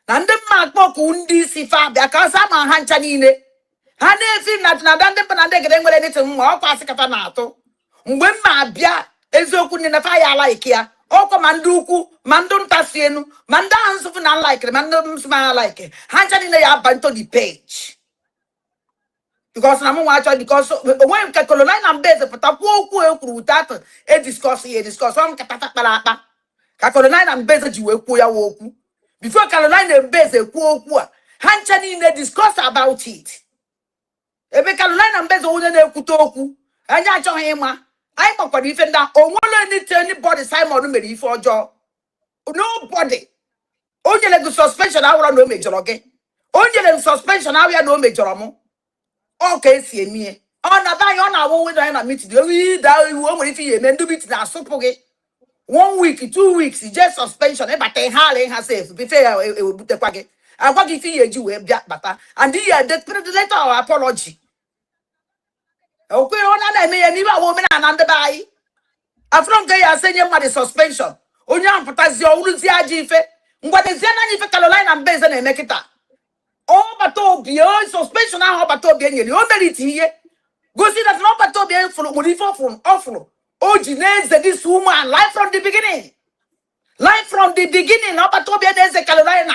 And the mark Boku undi si fa because I'm a hanchanine. Hane feel not Nadande Panade get anything more Pasicatanato. When my bia Ezokun in the fire like here. Oko manduku, mandun tasienu, mandans of an unlike, mandum smile like it. Hanchanine abanto the page. Because I'm watching because when Caroline and Bez, but I walk through that a discuss here, discuss on Catapata. Caroline and Bez, you will pull your before Caroline and Bez, a poor, Hanchanine they discuss about it. Ebe Caroline and Bez, older than Kutoku, and I told him, I'm not going to defend that. Oh, anybody, Simon, ready for a job. Nobody. Only like suspension, I will no major, okay? Only like suspension, I will no major. Okay, see me. On a buy on our own, I meet the we die. You won't if you do it now. So, 1 week, 2 weeks, just suspension. But they hardly has safe. Be fair, it will be the packet. I want if you have that butter. And the letter of apology. Okay, on that, I may leave a woman and under by. A from gay, I send you my suspension. On your potassium, Lucia what is there if Carolina and Basin and make it up? Oh, but to be suspension now, but to be any here. Go see that no, but to be full from awful. Oh, Gines, this woman, life from the beginning. Line from the beginning, up to be there's a Carolina.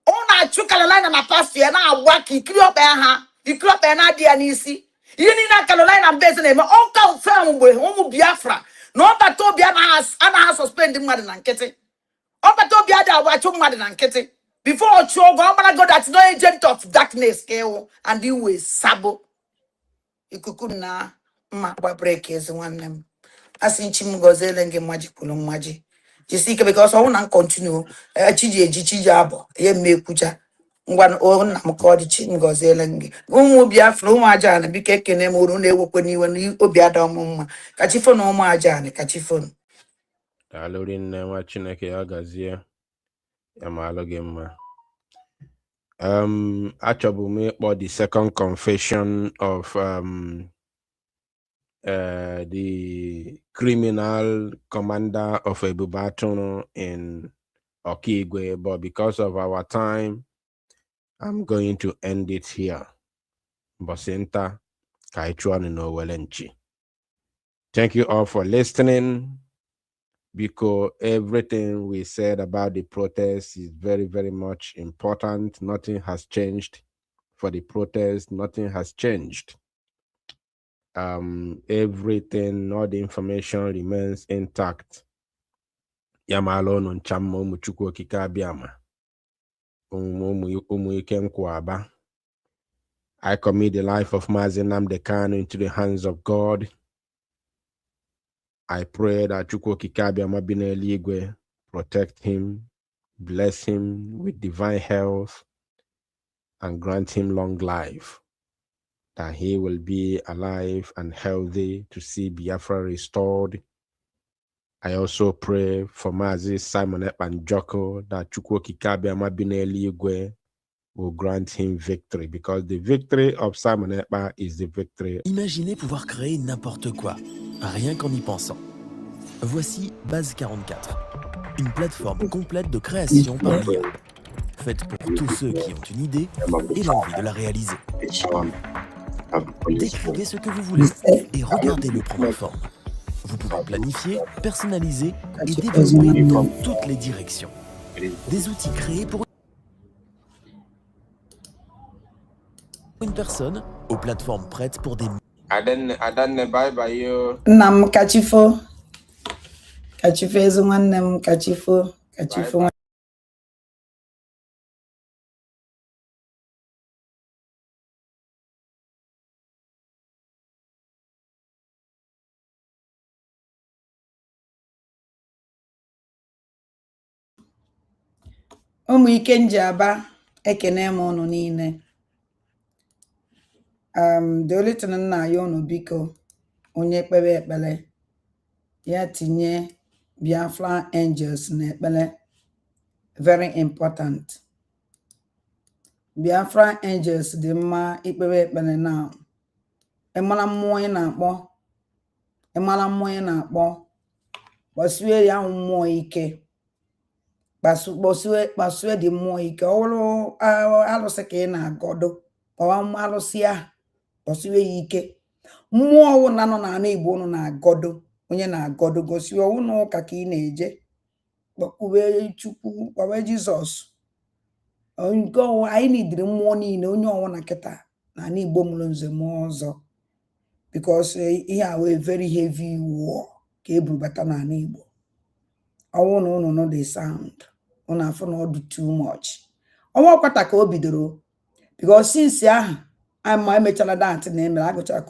Ona chu Carolina na past year na work ikiri up ha. Ikiri up na dia nisi. Yini na Carolina base na on confirm we homu Biafra. No bato bia na ana suspend mmadụ na nkịtị. O bato bia da wachu mmadụ na nkịtị. Before Ocho go God that's no agent of darkness and you will sabo. Ikuku na mma gba break ezi nwanne m. Asị nchi m gọziele gị mmaji kwuru mmaji. Jisike because I want to continue. Chiji abo. Ye mekucha. Ngwan o nna m ka ọ dị chi m gọziele gị. Ụmụ Biafra ụmụ aja na biko ekene m uru na-ewekwe n'iwe na obi ada ọmụ mma. Ka chi fonu ụmụ aja na ka chi fonu. Daalụ nne nwa Chineke ya gazie. Ya maalụ gị mma. Achọbụ m ịkpọ the second confession of the criminal commander of Ebubatono in Okigwe, but because of our time, I'm going to end it here. Bosenta Kaichuan no Welenchi. Thank you all for listening, because everything we said about the protest is very, very much important. Nothing has changed for the protest. Nothing has changed. Everything, all the information remains intact. Yamalo non chammo muchuko kikabiama. I commit the life of Mazenam Dekano into the hands of God. I pray that Chukwu Kikabiama Bine Ligwe protect him, bless him with divine health, and grant him long life, that he will be alive and healthy to see Biafra restored. I also pray for Mazi Simon Epanjoko, that Chukwu Kikabiama Bine Ligwe will grant him victory, because the victory of Simon Ekpa is the victory. Imaginez pouvoir créer n'importe quoi, rien qu'en y pensant. Voici Base 44, une plateforme complète de création par l'IA, faite pour tous ceux qui ont une idée et l'envie de la réaliser. Décrivez ce que vous voulez et regardez-le prendre forme. Vous pouvez planifier, personnaliser et développer dans toutes les directions. Des outils créés pour une personne aux plateformes prêtes pour des... Adanne, bye bye yo. Nam kachifo. Kachifo ezu nwanne m kachifo. Kachifo. Ụmụ ike njaba ekene m unu niile. The only thing na ya unu biko onye kpere ekpere ya tinye Biafra angels na ekpere, very important. Biafra angels dị mma ikpere ekpere na ịmara mmụọ ị na-akpọ, ịmara mmụọ ị na-akpọ, kpasuo ya mmụọ ike, kpasuo dị mmụọ ike. Ọ bụrụ alụsị ka ị na-agọdọ, kpọwa alụsị ahụ, kpasuo ya ike. Mmụọ ọwụ na nọ n'ala Igbo unu na-agọdọ, onye na-agọdọ gosi ọwụ na ụka ka ị na-eje, kpọkube Chukwu, kpọbe Jizọs. Nke ọwụ anyị nidiri mmụọ niile, onye ọwụ na kịta n'ala Igbo mụrụ nze mmụọ ọzọ, because ihe a wee very heavy war ka eburubata n'ala Igbo. Ọwụ na unu no dey sound, unu afọ na ọdụ too much. Ọnwa ọkwata ka o bidoro, because since ahụ ama emechala dat na emere agụchara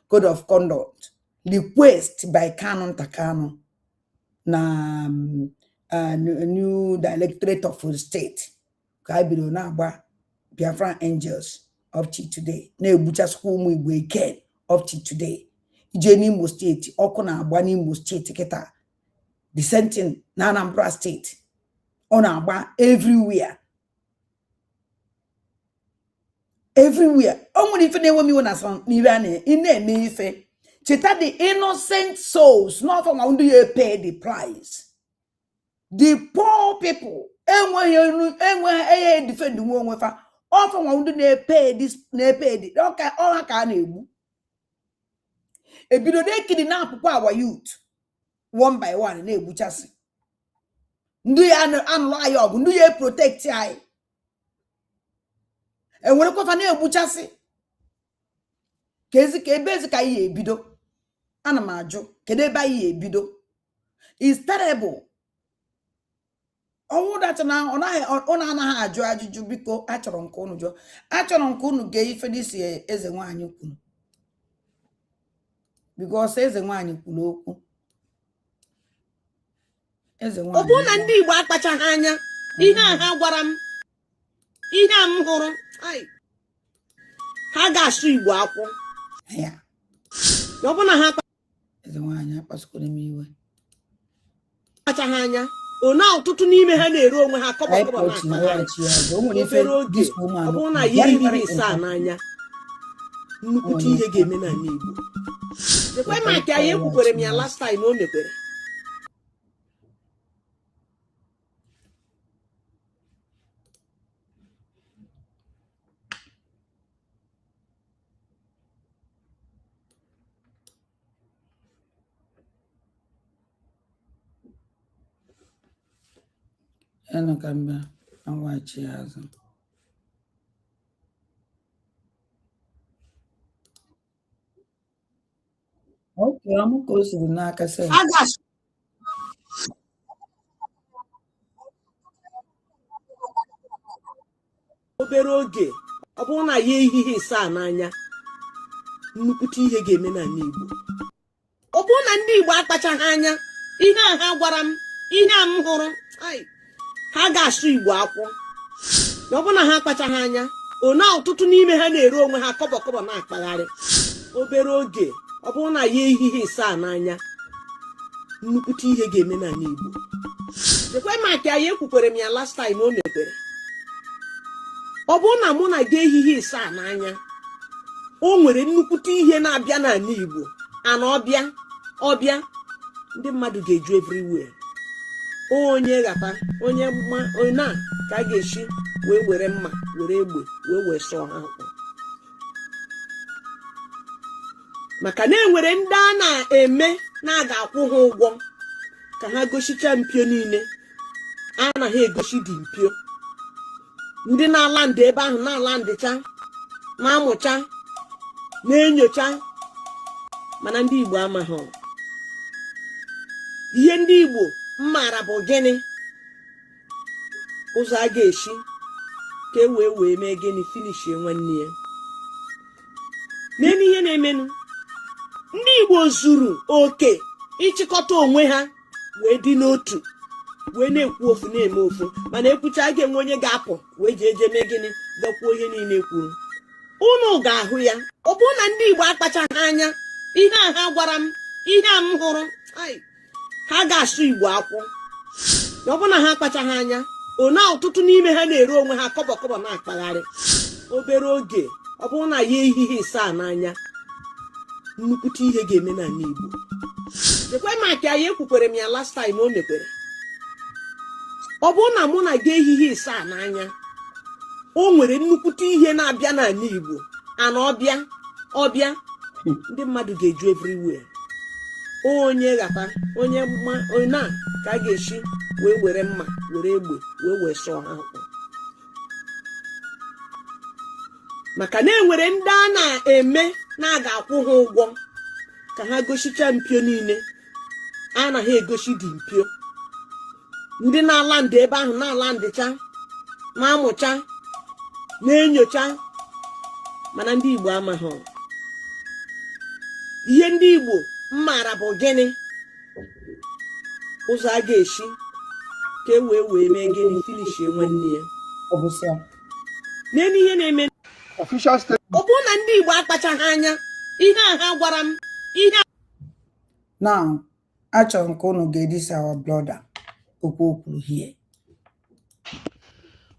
code of conduct request by Kanu Ntakanu na new directorate of state ka a bidoro na-agba Biafra angels up to today, na-egbuchasịkwa ụmụ Igbo ike up to today. Ije n'Imo steeti ọkụ na-agba n'Imo steeti kịta, the same thing na Anambra steeti, ọ na-agba everywhere. Everywhere. Only if they want me na son nirane in na-eme ife. Cheta the innocent souls, not from how do you pay the price. The poor people, enwe defend nwe fa. All from how do they pay this, they pay the. Okay, all ka na egbu. Ebido dey kidnap our youth. one by one na-egbuchasị ndị ya anụrụ anyị ọgụ ndị ya protect anyị enwerekwafa na-egbuchasị ka ebe ezi ka anyị ebido ana m ajụ kedu ebe anyị ebido is terrible ọnwụ dacha na ọ na-anaghị ajụ ajụjụ biko achọrọ nke unu jụọ achọrọ nke unu gee ife n'isi eze nwaanyị kwuru because eze nwaanyị kwuru okwu eze nwaanyị ọ bụrụ na ndị Igbo akpachaghị anya ihe a ha gwara m ihe a m hụrụ ha ga-asụ Igbo akwụ ya ọ bụrụ na ha eze nwaanyị akpasukwara m iwe akpachaghị anya ona ọtụtụ n'ime ha na-ere onwe ha kọbọkọbọ obere oge ọ bụrụ na ya ihe ise a n'anya nnukwute ihe ga-eme n'ala Igbo ekwe ma ka anyị ekwukwere m ya last time o mekwere Eno kamba awachi azụ. Okay, I'm ka o siri n'aka sị. Obere oge ọ bụrụ na ya ehihie ise a n'anya nnukwute ihe ga-eme n'ala Igbo ọ bụrụ na ndị Igbo akpachaghị anya ihe a ha gwara m ihe a m hụrụ ha ga-asụ Igbo akwụ ọ bụrụ na ha akpachaghị anya ona ọtụtụ n'ime ha na-ere onwe ha kọbọkọbọ na-akpagharị obere oge ọ bụrụ na ya ehihie ise a n'anya nnukwute ihe ga-eme n'ala Igbo ekwe ma ka anyị ekwukwere m ya last time o mekwere ọ bụrụ na mụ na gị ehihie ise a n'anya o nwere nnukwute ihe na-abịa n'ala Igbo ana ọbịa ndị mmadụ ga-eju everywhere onye ghata onye na ka a ga-esi wee were mma were egbe wee sọọ ha akwụ maka na enwere ndị a na-eme na-aga akwụ ha ụgwọ ka ha gosicha mpio niile anaghị egosi dị mpio ndị na-ala ndị ebe ahụ na-ala ndịcha na-amụcha na-enyocha mana ndị Igbo amaghị ihe ndị Igbo mmara bụ gịnị ụzọ a ga-esi ka e wee mee gịnị finishie nwanne ya n'elu ihe na-emenụ ndị Igbo zuru oke ịchịkọta onwe ha wee dị n'otu wee na-ekwu ofu na-eme ofu mana ekwucha a ga-enwe onye ga-apụ wee ji eje mee gịnị gakwuo ihe niile kwuru unu ga-ahụ ya ọ bụrụ na ndị Igbo akpachaghị anya ihe a ha gwara m ihe a m hụrụ ha ga-asụ Igbo akwụ ọ bụrụ na ha akpachaghị anya ona ọtụtụ n'ime ha na-ere onwe ha kọbọkọbọ na-akpagharị obere oge ọ bụrụ na ya ehihie ise a n'anya nnukwute ihe ga-eme n'ala Igbo ekwe ma ka anyị ekwukwere m ya last time o mekwere ọ bụrụ na mụ na gị ehihie ise a n'anya o nwere nnukwute ihe na-abịa n'ala Igbo ana ọbịa ndị mmadụ ga-eju everywhere onye ghata onye na ka a ga-esi wee were mma were egbe wee sọọ ha akwụ maka na enwere ndị a na-eme na-aga akwụ ha ụgwọ ka ha gosicha mpio niile anaghị egosi dị mpio ndị na-ala ndị ebe ahụ na-ala ndịcha na-amụcha na-enyocha mana ndị Igbo amaghị ihe ndị Igbo mmara bụ gịnị ụzọ a ga-esi ka e wee mee gịnị finishie nwanne ya n'elu ihe na-eme ọ bụrụ na ndị Igbo akpachaghị anya ihe a ha gwara m ihe now achọrọ nke unu ga-edisa our brother okwu kwuru hie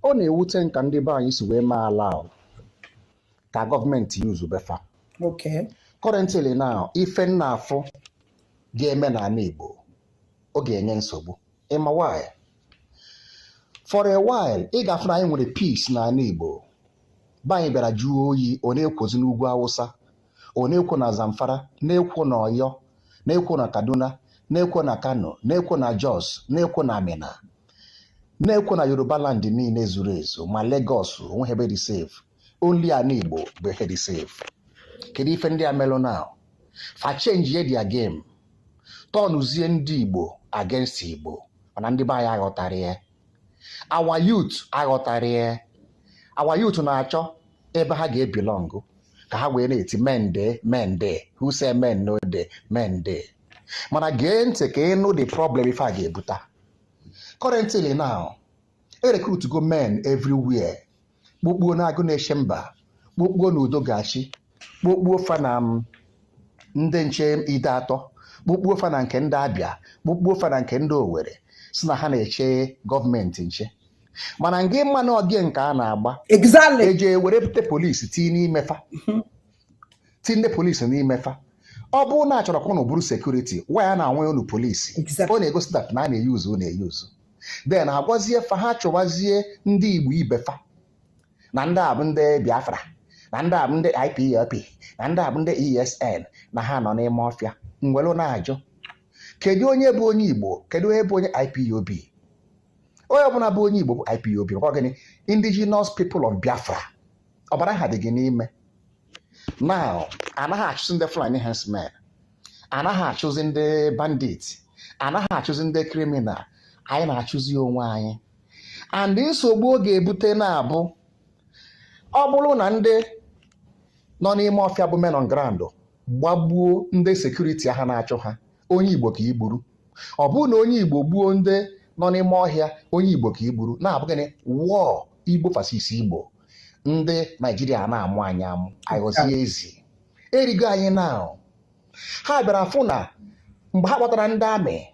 ọ na-ewute nka ndị be anyị si wee mee ala ka gọọmenti yuzu befa okay currently now ife nna afọ ga-eme n'ala Igbo ọ ga-enye nsogbu ịma why for a while ị ga-afụ na anyị nwere peace n'ala Igbo be anyị bịara jụọ oyi ọ na-ekwozi n'ugwu Awụsa ọ na-ekwo na Zamfara na-ekwo na Ọyọ na-ekwo na Kaduna na-ekwo na Kano, na-ekwo na Jos, na-ekwo na Amina, na-ekwo na Yoruba land niile zuru ezu, ma Lagos onweghị ebe dị safe. Only an Igbo bụ ebe dị safe. Kedu ife ndị a melụ now? Fa change ye their game. Tọnụzie ndị Igbo against Igbo. Mana ndị be anyị aghọtara ya. Our youth aghọtara ya. Our youth na-achọ ebe ha ga-ebelong ka ha wee na-eti men dey. Who say men no dey? Men dey. Mana gee ntị ka ịnụ the problem ife a ga-ebuta. Currently now, recruit go men everywhere. Kpokpuo na-agụ na-eche mba, kpokpuo na udo gachi, kpokpuo fa na ndị nche ide atọ, kpokpuo fa na nke ndị Abịa, kpokpuo fa na nke ndị Owerri, si na ha na-eche gọọmenti nche. Mana ngị mmanụ ọgị nke a na-agba eje were bute polisi tii n'ime fa, tii ndị polisi n'ime fa. Ọ bụrụ na achọrọ ka ụnụ bụrụ sekuriti, why a na-anwe ụnụ polisi? Ọ na-egosi that na a na-eyuzu na-eyuzu. Then agwazie fa ha chọwazie ndị Igbo ibe fa, na ndị a bụ ndị Biafra, na ndị a bụ ndị IPOB, na ndị a bụ ndị ESN, na ha nọ n'ime ọfịa. Ngwelu na-ajụ, kedu onye bụ onye Igbo? Kedu onye bụ onye IPOB? Onye ọbụla bụ onye Igbo bụ IPOB. Ọ gịnị? Indigenous People of Biafra. Ọbara ha dị gị n'ime. Now, anaghị achụzi ndị Fulani herdsmen, anaghị achụzi ndị bandit, anaghị achụzi ndị criminal. Anyị na-achụzi onwe anyị. And nsogbu oge ebute na-abụ ọ bụrụ na ndị nọ n'ime ọfịa bụ men on ground gbagbuo ndị sekuriti ha na-achụ ha, onye Igbo ka igburu. Ọ bụrụ na onye Igbo gbuo ndị nọ n'ime ọhịa, onye Igbo ka igburu. Na-abụ gịnị? War Igbo versus Igbo. Ndị Naijiria na-amụ anyị amụ, aghọzie ezi. Erigo anyị na ha bịara fụ na mgbe ha kpọtara ndị amị,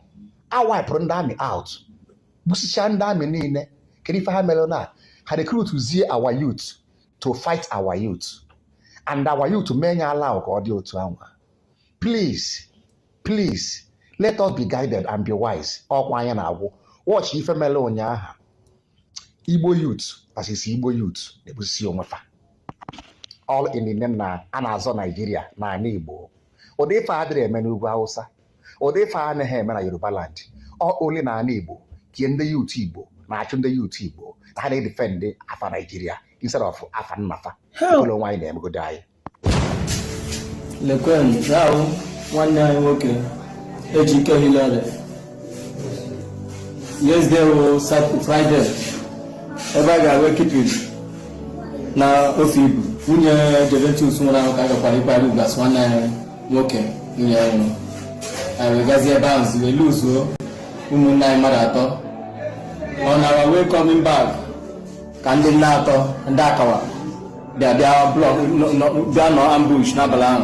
awipụrụ ndị amị out, busichaa ndị amị niile. Kedu ife ha mere na ha recruitzie our youth to fight our youth, and our youth menye ala ka ọ dị otu anwa. Please let us be guided and be wise. Ọkwa anyị na-agwụ watch ife mere ụnyaahụ. Igbo youth versus Igbo youth na-ebusi onwe fa, all in the name na a na-azọ Nigeria na ala Igbo. Ụdị ife adịrị eme n'ugwu Hausa, ụdị ife anaghị eme na Yoruba land. Ole na ala Igbo kie ndị youth Igbo na-achụ ndị youth Igbo na ha na-edefend afa Nigeria instead of afa nnafa. Ụlọ nwaanyị na-emegodo anyị. Lekwen ahụ nwanne anyị nwoke Ejike Hilary Wednesday Friday ebe a ga-awe kipin na ofe ibu nwunye Juventus nwere ahụ ka a gakwara ịkparị uglas nwanne anyị nwoke nwunye anyị anyị wegazi ebe ahụ ziwe luzuo ụmụnne anyị mmadụ atọ. On our way coming back ka ndị nne atọ ndị akawa bịa blọk bịa nọ ambush n'abalị ahụ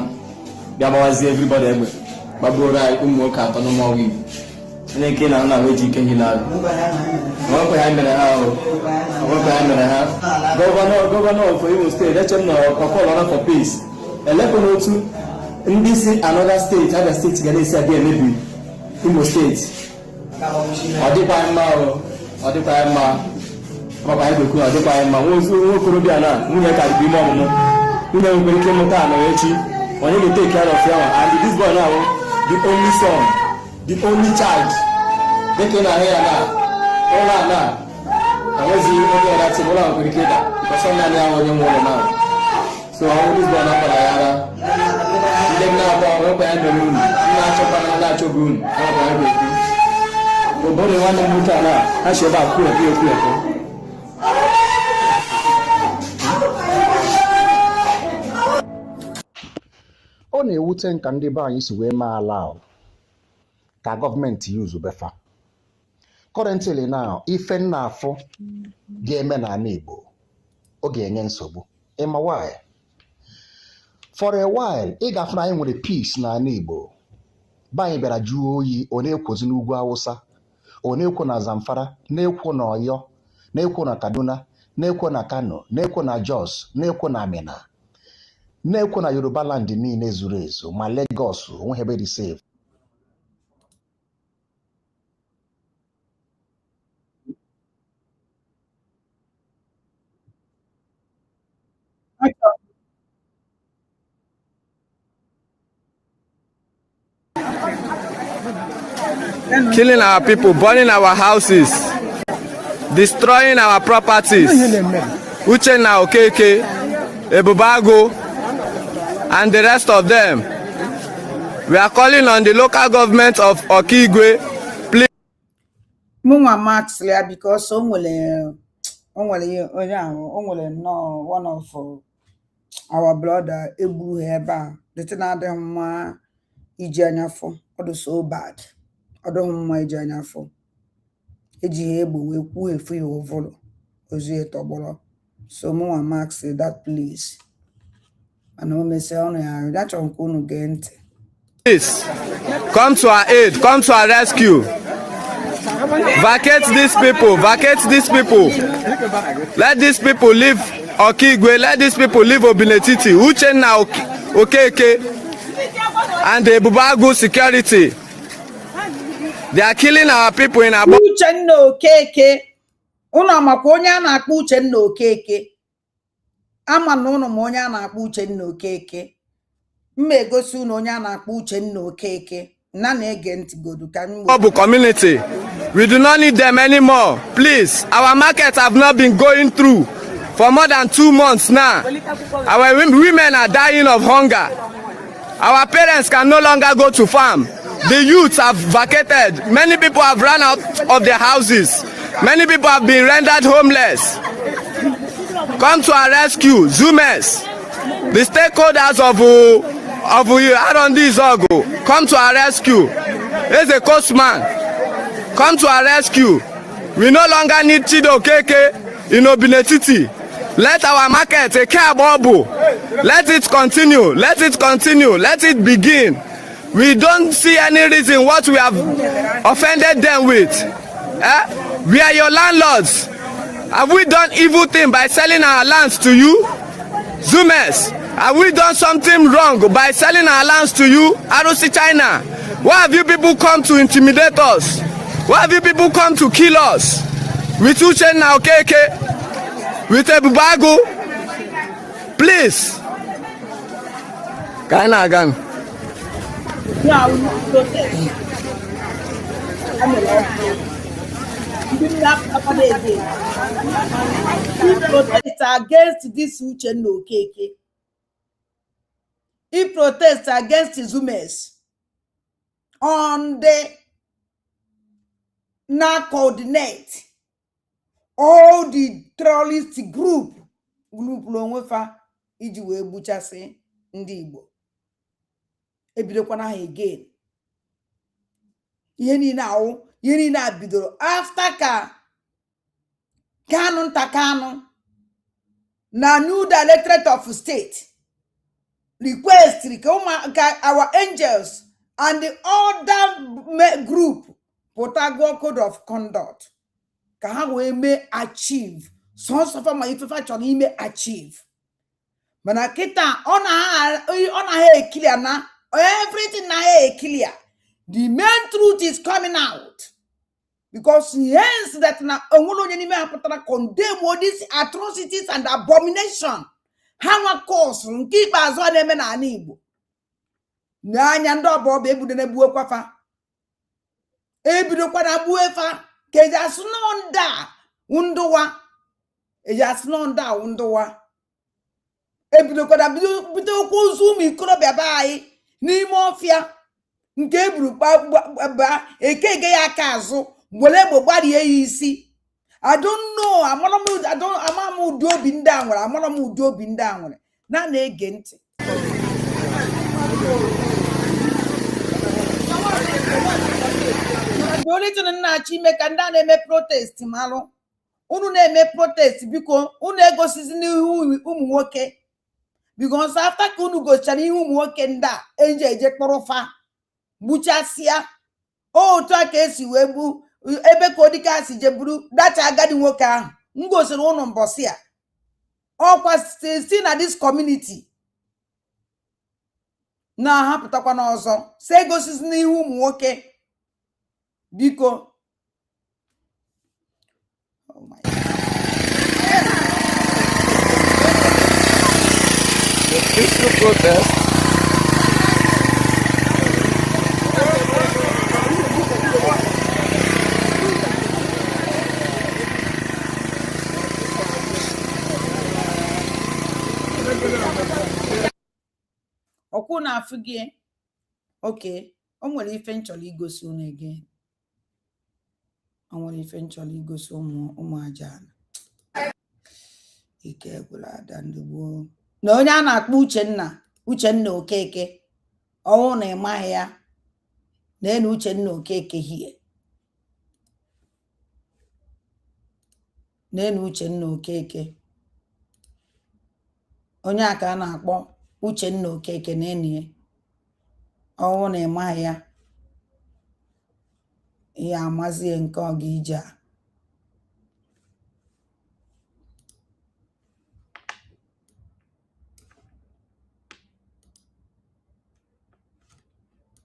bịa gbawazie everybody egbe gbagburu anyị ụmụ nwoke atọ n'ụmụ Igbo. Onye nke na nna wee ji ike Hilary nwekwe ha mere ha ahụ nwekwe ha mere ha. Gọvanọ of Imo steeti echem na ọkọlọra for peace elekwe n'otu ndị si another steeti Abia steeti ga na-esi abịa emebi Imo steeti. Ọ dịkwa mma ọ dịkwa mma ọkwa anyị bekwu, ọ dịkwa mma. Nwa okorobịa na nwunye ka dị ime ọmụmụ, nwunye nwere ike ịmụta na echi onye ga-take care of ya. And this boy now the only son, the only child. Dịka na ahụ ya na ụlọ a na enweghị onye ọra tị ụlọ nwere ike ịda ọsọ naanị ahụ onye nwe ụlọ na. So ọnwụ this boy na-akpara ya ara. Ndị m na-akpọ nwekwa ya mere unu, na-achọkwana na-achọghị unu ọkwa ya bekwu. Obodo nwanne m nwoke a na ha si ebe a kwụ ekwu. Ọ na-ewute nka ndị be anyị si wee mee ala ka gọọmenti yuzu befa. Currently now, ife nna afọ ga-eme n'ala Igbo ọ ga-enye nsogbu. Ịma why? For a while, ị ga-afụ na anyị nwere peace n'ala Igbo. Be anyị bịara jụọ oyi, ọ na-ekwozi n'ugwu Hausa, ọ na-ekwo na Zamfara, na-ekwo na Ọyọ, na-ekwo na Kaduna, na-ekwo na Kano, na-ekwo na Jos, na-ekwo na Amina, na-ekwo na Yoruba land niile zuru ezu, ma Lagos onweghị ebe dị safe. killing our people, burning our houses, destroying our properties. Uchenna Okeke, Ebubago, and the rest of them. We are calling on the local government of Okigwe, please. Munwa Max there because only no one of our brother Ebu Heba, the Tenadema Ijanyafo, or so bad. I don't know Ijanyafo. Ebu, we put a free over Ozie Tobolo. So Munwa Max that please. And I say on that uncle gent. Please come to our aid, come to our rescue. Vacate these people, vacate these people. Let these people leave Okigwe, let these people leave Obinetiti, Uchenna Okeke, and the Bubagu security. They are killing our people in Abo. Uchenna Okeke. Una makonya na akpa Uchenna Okeke. Ama na ụnụ ma onye a na-akpọ Uchenna Okeke. Mma egosi ụnụ onye a na-akpọ Uchenna Okeke. Na na-ege ntị godu ka Obu community. We do not need them anymore. Please, our markets have not been going through for more than 2 months now. Our women are dying of hunger. Our parents can no longer go to farm. The youths have vacated. Many people have run out of their houses. Many people have been rendered homeless. Come to our rescue, Zoomers, the stakeholders of Arondi Zogo. Come to our rescue. There's a coastman. Come to our rescue. We no longer need Chido Keke in Obinetiti. Let our market take care of Obu. Let it continue. Let it continue. Let it begin. We don't see any reason what we have offended them with. We are your landlords. Have we done evil thing by selling our lands to you? Zoomers, have we done something wrong by selling our lands to you? Arusi China, why have you people come to intimidate us? Why have you people come to kill us? With Uchenna Okeke, with Ebubago, please. Kaina again. He protests against this Uchenna Okeke. He protests against the Zoomers on the now coordinate all the terrorist group lonwefa iji wee gbuchasị ndị Igbo. Ebidokwana ha again. Ihe niile a bidoro after ka Kanu na new directorate of state request our angels and the other group Potago code of conduct ka ha wee may achieve so far ma ifefa chọrọ ime achieve mana kita ọ na clear na everything na clear. The main truth is coming out because hence that na condemn all these atrocities and abomination. How cause keep as one na Igbo. Na anya ndo obo ebu de nebu ekwafa. Ebido kwa na bu efa ke just nonda undowa. E just nonda undowa. Ebido kwa na bido ko zoom ikorobia bai n'ime ofia. Nke eburu ba ekege ya aka azụ gbole egbo gbari ya isi. I don't know. Amamu udo obi ndị a nwere. Amamu udo obi ndị a nwere. Na na-ege ntị. The only thing na-achọ ime ka ndị a na-eme protest malụ. Unu na-eme protest biko unu egosizi n'ihu ụmụ nwoke. Because after ka unu gochara ihu ụmụ nwoke ndị a eje kpọrọ fa buchasia otu a ka esi wee bu ebe ka odika si je buru dacha agadi nwoke ahụ ngosiri ụnụ mbọsị a ọkwa si na this community na hapụtakwa n'ọzọ se gosizi n'ihu ụmụ nwoke biko. Oh my God. Peaceful protest. ọkwụ na-afụ gị oke o nwere ife nchọrọ igosi unu again o nwere ife nchọrọ igosi ụmụ aja ike gwụrụ ada ndị gboo na onye a na-akpọ Uchenna Okeke ọnwụ na ịmaghị ya na Uchenna Okeke hie na Uchenna Okeke onye a ka a na-akpọ Uchenna Okeke na enyi ọnwụ na ịmaghị ya ihe amazie nke ọ ga ije a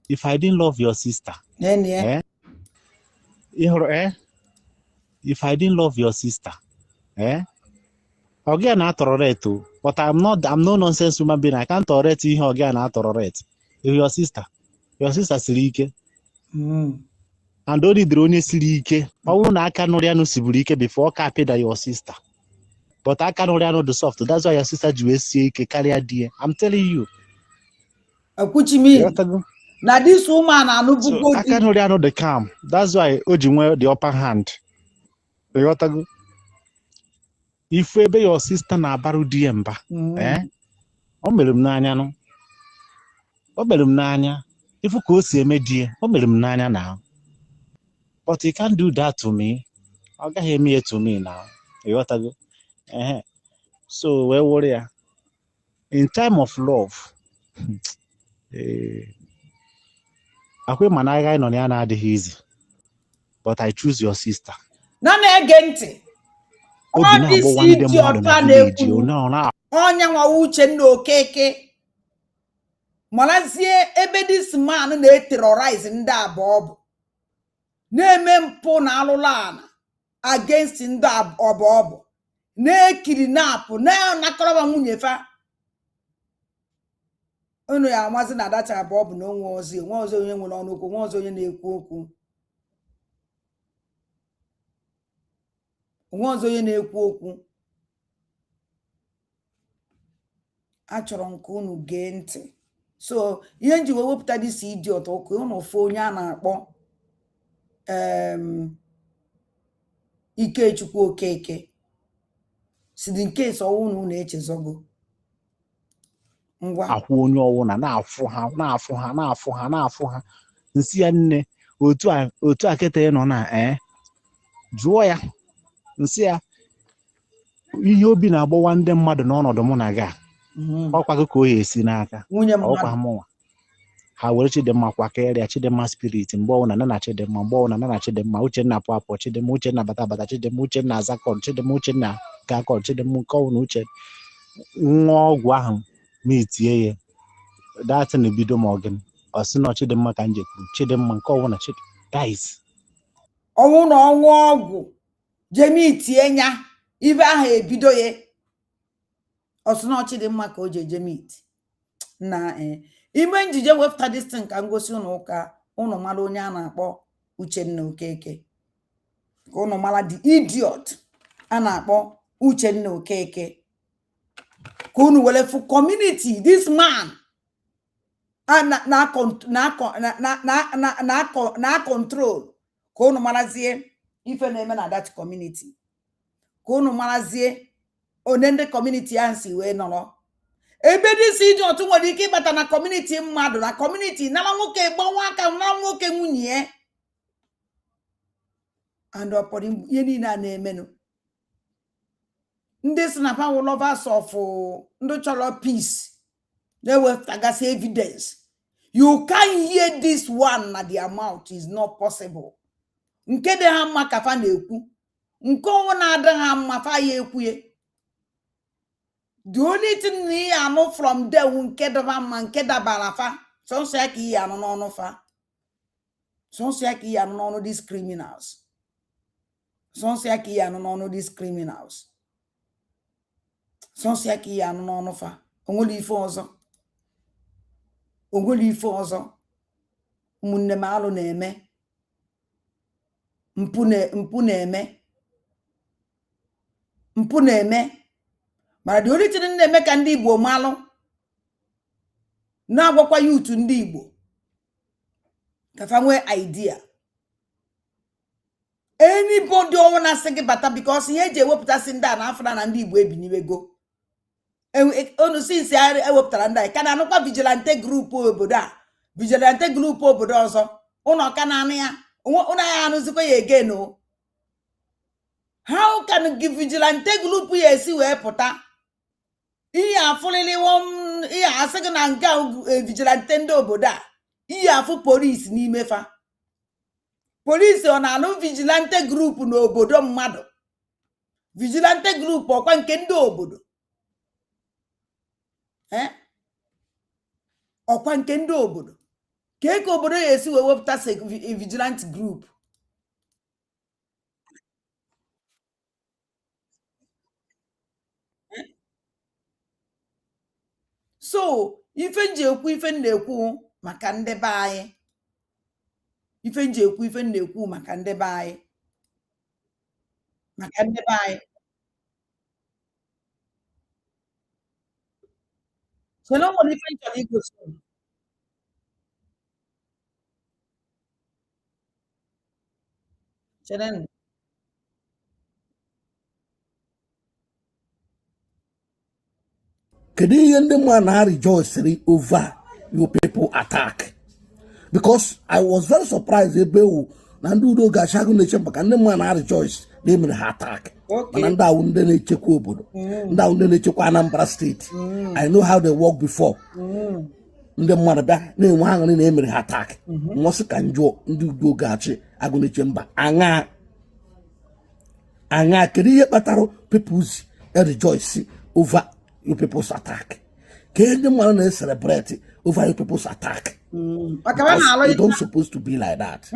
if I didn't love your sister, if I didn't love your sister, again I tolerate too. But I'm no nonsense human being. I can't tolerate you again. I tolerate. If your sister silike, and only the only silike. I won't I can only know silike before capita your sister. But I can only know the soft. That's why your sister JSC carry a dear. I'm telling you. What you mean? Now this woman I can only know the calm. That's why Ojimwe the upper hand. If we be your sister na baru diemba, o melum n'anya no. O melum n'anya. If you go see me die, o melum n'anya now. But you can't do that to me. I'll get him here to me now. So where warrior? In time of love, akwe managa no ya na adịghị easy. But I choose your sister. Na na-ege ntị. All this idiot na-ekwu onye nwa Uchenna Okeke malazie ebe this man na-terrorize ndị abụọ na-eme mpụ na alụlana against ndị abụọ na-ekidnap na-anakọrọba nwunye fa unu ya amazi na dacha abụọ na onwe ozi onye nwere ọnụ okwu nwe ozi onye na-ekwu okwu onwe ọzọ onye na-ekwu okwu achọrọ nke unu gee ntị so ihe nji wepụta dis idiot ọkụ unu fụ onye a na-akpọ Ikechukwu Okeke si dị nke so unu na-echezogo ngwa akwụ onye ọwụna na-afụ ha nsi ya nne otu a kete nọ na jụọ ya nsị ya ihe obi na-agbawa ndị mmadụ n'ọnọdụ mụ na gị ọkwa ka o esi n'aka ọkwa mụnwa ha were Chidimma kwakarịa Chidimma spirit mgbe ọwụna na Chidimma mgbe ọwụna na Chidimma Uchenna apụ Chidimma Uchenna bata Chidimma Uchenna azakọn Chidimma Uchenna gakọn Chidimma nke ọwụna uche nwa ọgwụ ahụ ma itie ya datị na ebido ma ọgịnị ọ sị na Chidimma ka njekwuru Chidimma nke ọwụna guys ọnwụ na ọnwụ ọgwụ jemi tie nya ibe ahụ ebido ye ọsụna Chidimma ka o je jemit na ime njije wepụta distin ka ngosi ụnụ ụka ụnụ mara onye a na-akpọ Uchenna Okeke ka ụnụ mara the idiot a na-akpọ Uchenna Okeke ka ụnụ were fụ community this man na control ka ụnụ marazie ife na-eme na that community ka ụnụ marazie one ndị community ahụ si wee nọrọ ebe dị si iji otu nwere ike ịbata na community mmadụ na community nara nwoke gbanwe aka nara nwoke nwunye ya and ọpọrọ ihe niile a na-emenụ ndị si na power lovers of ndị chọrọ peace na-ewepụtagasị evidence you can hear this one na their mouth is not possible nke dị ha mma ka fa na-ekwu nke ọnwụ na-adị ha mma fa ya ekwuye the only thing ni anụ from there nke daba mma nke dabara fa sọnsọ ya ka ihe anụ n'ọnụ fa sọnsọ ya ka ihe anụ n'ọnụ these criminals sọnsọ ya ka ihe anụ n'ọnụ these criminals sọnsọ ya ka ihe anụ n'ọnụ fa onwere ife ọzọ ụmụnne m alụ na-eme mpụ na-eme mana dị only thing na-eme ka ndị Igbo malụ na-agwakwa youth ndị Igbo ka fa nwee idea anybody ọnwụ na-asị gị bata because ihe eji ewepụtasị ndị a na afọ na ndị Igbo ebiniwego onu since ewepụtara ndị a ka na-anụkwa vigilante group obodo a vigilante group obodo ọzọ ụnọ ka na-anụ ya ụnọ ya anụzikwa ya again o. How can give vigilante group ya esi wee pụta ihe afụlili ihe asị gị na nke vigilante ndị obodo a ihe afụ polisi n'ime fa polisi ọ na-anụ vigilante group n'obodo mmadụ vigilante group ọkwa nke ndị obodo ọkwa nke ndị obodo ka obodo ya esi wee wepụta vigilante group. So ife nji ekwu ife na-ekwu maka ndị be anyị ife nji ekwu ife na-ekwu maka ndị be anyị so no nwere ife nchọrọ igosi chere Kedu ihe ndị mmadụ na-rejoice over your people attack? Because I was very surprised ebe na ndị udo ga-achago na-eche maka ndị mmadụ na-rejoice na emere ha attack. Mana ndị ahụ ndị na-echekwa obodo ndị ahụ ndị na-echekwa Anambra State. I know how they work before. Ndị mmadụ bịa na-enwe aṅụrị na emere ha attack. Nwasị ka njọ ndị udo ga-achị agụ na-eche mba aṅa kedu ihe kpatara people's rejoice over your people's attack? Can the man celebrate over your people's attack? You don't supposed to be like that.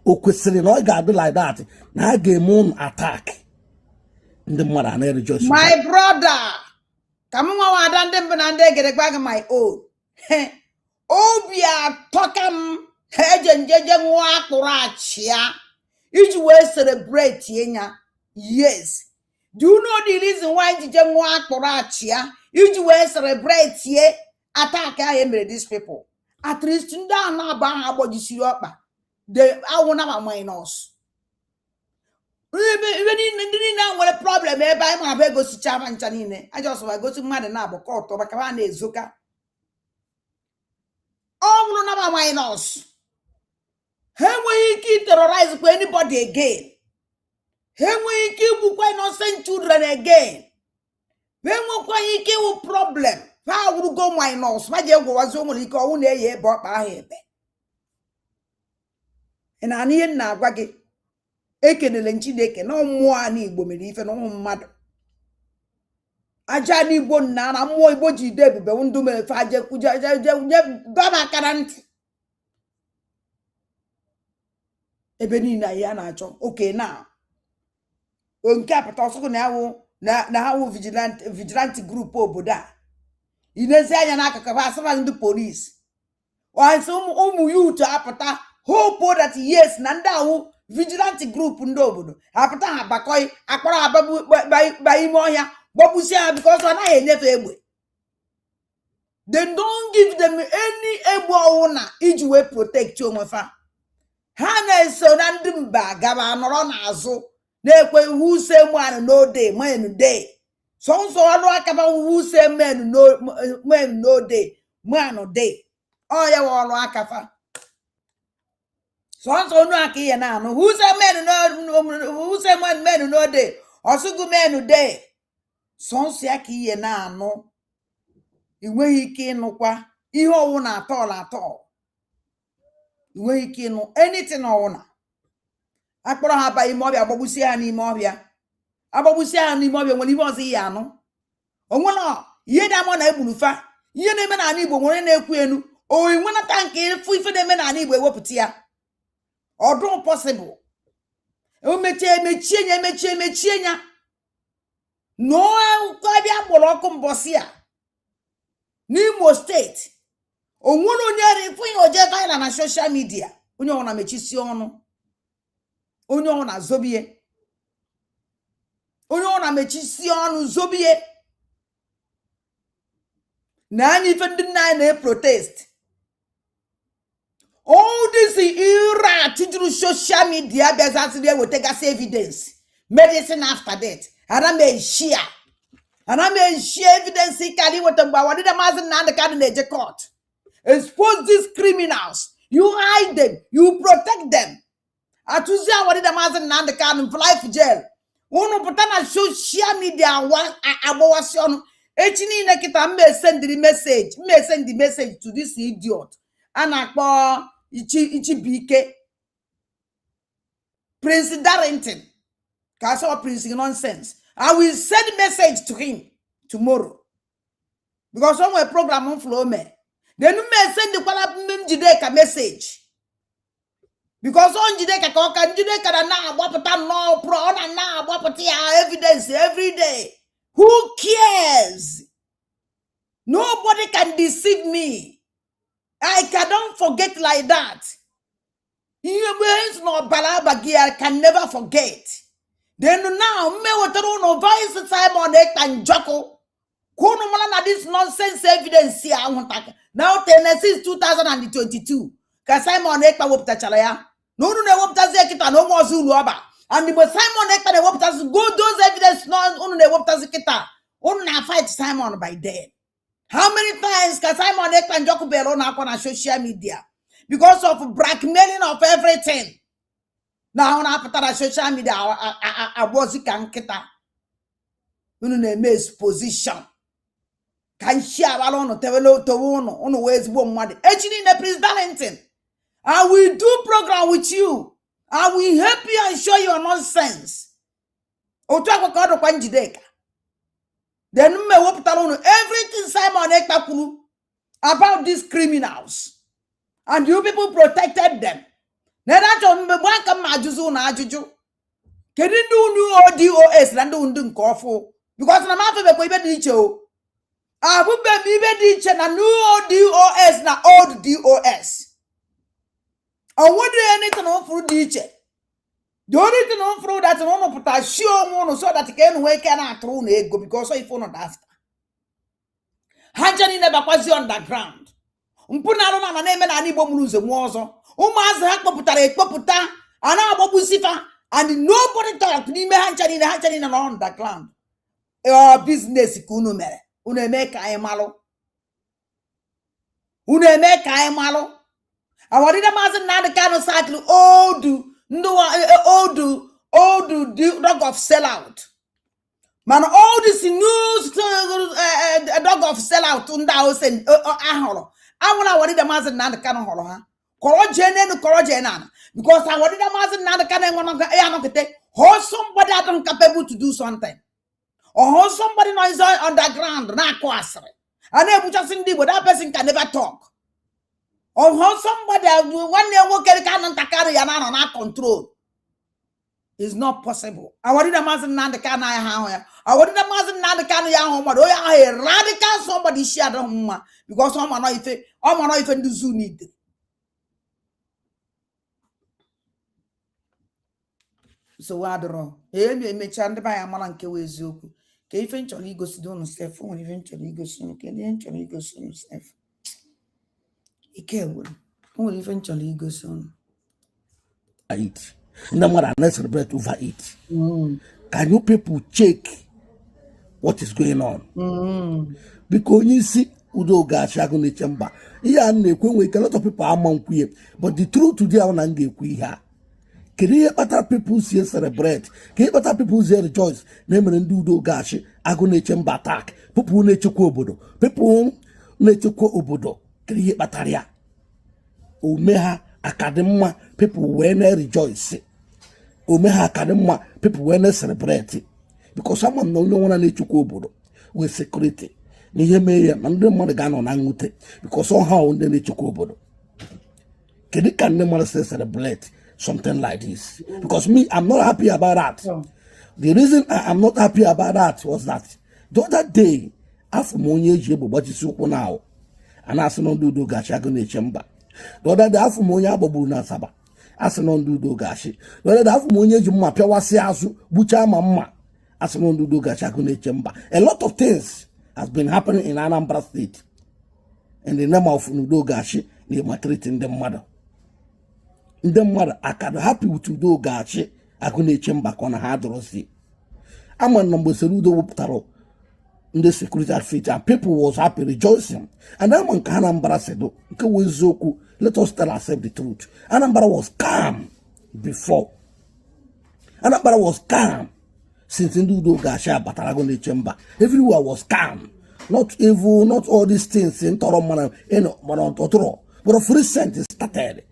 O kwesịrị na ọ ga-adị like that na a ga-eme attack ndị mmadụ na-rejoice. My brother, come on, wada ndị mbụ na ndị egere gba gị my own. Obi atọka m eje njeje nwa akpụrụ achịa iji wee celebrate ya. Yes. Do you know the reason why njeje nwa akpụrụ achịa iji wee celebrate attack I made these people? At least ndị a na-aba ha agbajisiri ọkpa they awụ na minus. Even ndị niile nwere problem ebe anyị ma abịa egosicha ma ncha niile I just want gosi mmadụ na-abụ ka ọtọ maka ha na-ezoka ọ bụrụ na minus ha enweghị ike terrorize kwa anybody again. Ha enweghị ike igbukwa innocent children again. Ha enwekwaghị ike iwu problem ha wụrụgo minus ma ji egwuwazi nwere ike ọnwụ na-eyi ebe ọkpa ahụ ebe ị na ihe na-agwa gị ekenele Chineke na mmụọ a n'Igbo mere ife na ụmụ mmadụ aja n'Igbo na mmụọ Igbo ji ide ebube ndụ mere fe aje dọba akara ntị ebe niile ya na-achọ oke na nke apụta ọsọkụ na ha wụ vigilante group obodo a inezi anya n'akụkụ ha asịba ndị polisi ọsị ụmụ youth apụta hope that yes na ndị ahụ vigilante group ndị obodo apụta ha bakọị akpọrọ ha ba ime ọhịa gbagbusi ha because ọ naghị enyefe egbe. They don't give them any egbe ọwụna iji wee protect onwe fa. Ha na-eso na ndị mba gaba nọrọ n'azụ na-ekwe who say man no day man day. So ọnụ akaba who say men no day man day. Ọ ya wa ọrụ akafa. So ọnụ aka ihe na-anụ who say men no day. Ọsụgụ men day. So ya ka ihe na-anụ. I nweghị ike ịnụkwa ihe ọwụ na atọ. I nweghị ike ịnụ anything ọwụna. Akpọrọ ha ba ime ọbịa agbagbusi ha n'ime ọbịa. Agbagbusi ha n'ime ọbịa nwere ihe ọzọ ihe anụ. Onwere ihe na-amụ na egburu fa. Ihe na-eme n'ala Igbo nwere na-ekwu enu. O nwenata nke ịfụ ife na-eme n'ala Igbo ewepụta ya. Ọdụ possible. Emechie ya. Nọọ abịa kpọrọ ọkụ mbọsị a. N'Imo steeti. Onwere onye ịfụ ihe oje vaịra na social media. Onye ọ na-mechisi ọnụ. Onye ọ na-azobie. Onye ọ na-mechisi ọnụ zobie. na anyị ife ndị nna anyị na-protest. All this era tijuru social media bịazasịrị ewetagasị evidence medicine after death. Ana m share evidence karị weta mgbe awadịda maazị Nnamdi Kanu na-eje court. Expose these criminals. You hide them. You protect them. Atụzi awadịda maazị Nnamdi Kanu for life jail. Unu pụta na social media agbawasị ọnụ. Echi niile kịta m send the message to this idiot. A na-akpọ Ichibike. Prince Darrington. Castle Prince nonsense. I will send message to him tomorrow. Because somewhere program on flow me. Then you may send the Jideka message. Because on Jideka na wapata no pro na wapati evidence every day. Who cares? Nobody can deceive me. I cannot forget like that. I can never forget. Then now, me wotero no voice Simon and Joko. Kuno na this nonsense evidence here. Now, Tennessee 2022. Ka Simon Ekpa wopta chalaya. No wopta zekita no more Zulu aba. And the Simon Ekpa ne wopta go those evidence no ne wopta zekita. Na fight Simon by then. How many times can Simon Ekpa and Joko Bello na on social media? Because of blackmailing of everything. Now on after social media, I was kita. Unu na-eme exposition. Can share alone tevelo to one on ways one money. Actually, in Prince Darlington, I will do program with you. I will help you and show you nonsense. Otwa kwa do kwanjideka. Then me woputalo everything Simon Ekpa kunu about these criminals. And you people protected them. Nedacho mbebwaka majuzu na ajuju. Kedi ndu ODOS na ndu nkofo. Because na mafe beko ibe diche o. Abube ibe diche na new ODOS na old DOS. And what do anything on through diche? The only thing on through that no puta show one so that can wake and through nego because if you not after. Hanjani never was underground. Mpuna na neme na Igbo muluze nwozo. Umuazi ha kpoputara ekpoputa ana agbogbu sifa and nobody talk n'ime hanchani na underground. Business ka unu mere. Unu eme ka anyị malụ. Awadida maazị Nnamdi Kanu cycle old dog of sellout. Man, all this news dog of sellout ndị ahụ se ahụrụ. I want to master Nnamdi Kanu holo ha. Because I wanted a master Nnamdi Kanu hold somebody that capable to do something. Or hold somebody no is underground, na kwasre. And then just in but that person can never talk. Or hold somebody one day work can not control. It's not possible. I wanted a master Nnamdi Kanu I wanted a master Nnamdi Kanu a radical somebody share them because someone not even do zoo need. So what do you me chande by a man ke wezoku. Ke eventually go sit down self when eventually go soon. Ke eventually go soon self. Ike will eventually go soon. Eat. No more than celebrate over it. Can you people check what is going on? Because you see Udo Gashago in the chamber. Yeah, and a lot of people are among queer. But the truth today on Ange queer. Can you better people see celebrate? Can you better people see rejoice? Name and do gash, agone chamber attack. People ne Chukwu obodo. People ne Chukwu obodo. Can you bataria? Omeha Academa, people when rejoice. Omeha Academa, people when celebrate. Because someone no one ne Chukwu obodo with security. Niye me and the money gun on angute. Because somehow on the Chukwu obodo. Can you can say celebrate? Something like this. Because me, I'm not happy about that. The reason I'm not happy about that was that the other day, after Monye Jebo, but it's now, and I said, no do gashi, I chamber. The other day, after Monya Bobu Nasaba, I said, no do gashi. The other day, after Monye Juma, Pewasiasu, Bucha Mama, I said, no do gashi, I chamber. A lot of things has been happening in Anambra State. in the name of Udo Gashi, they maltreat ndị mmadụ. Ndị mmadụ akado happy with Udo Gashi, akune chemba kona hadrosi. Ama number Udo wuputaro the security outfit, and people was happy, rejoicing. And Aman Kanambara said, let us tell ourselves the truth. Anambra was calm before. Anambra was calm since Ndudo Gasha Bataragon chamber. Everywhere was calm. Not evil, not all these things in Toromana, but of recent it started.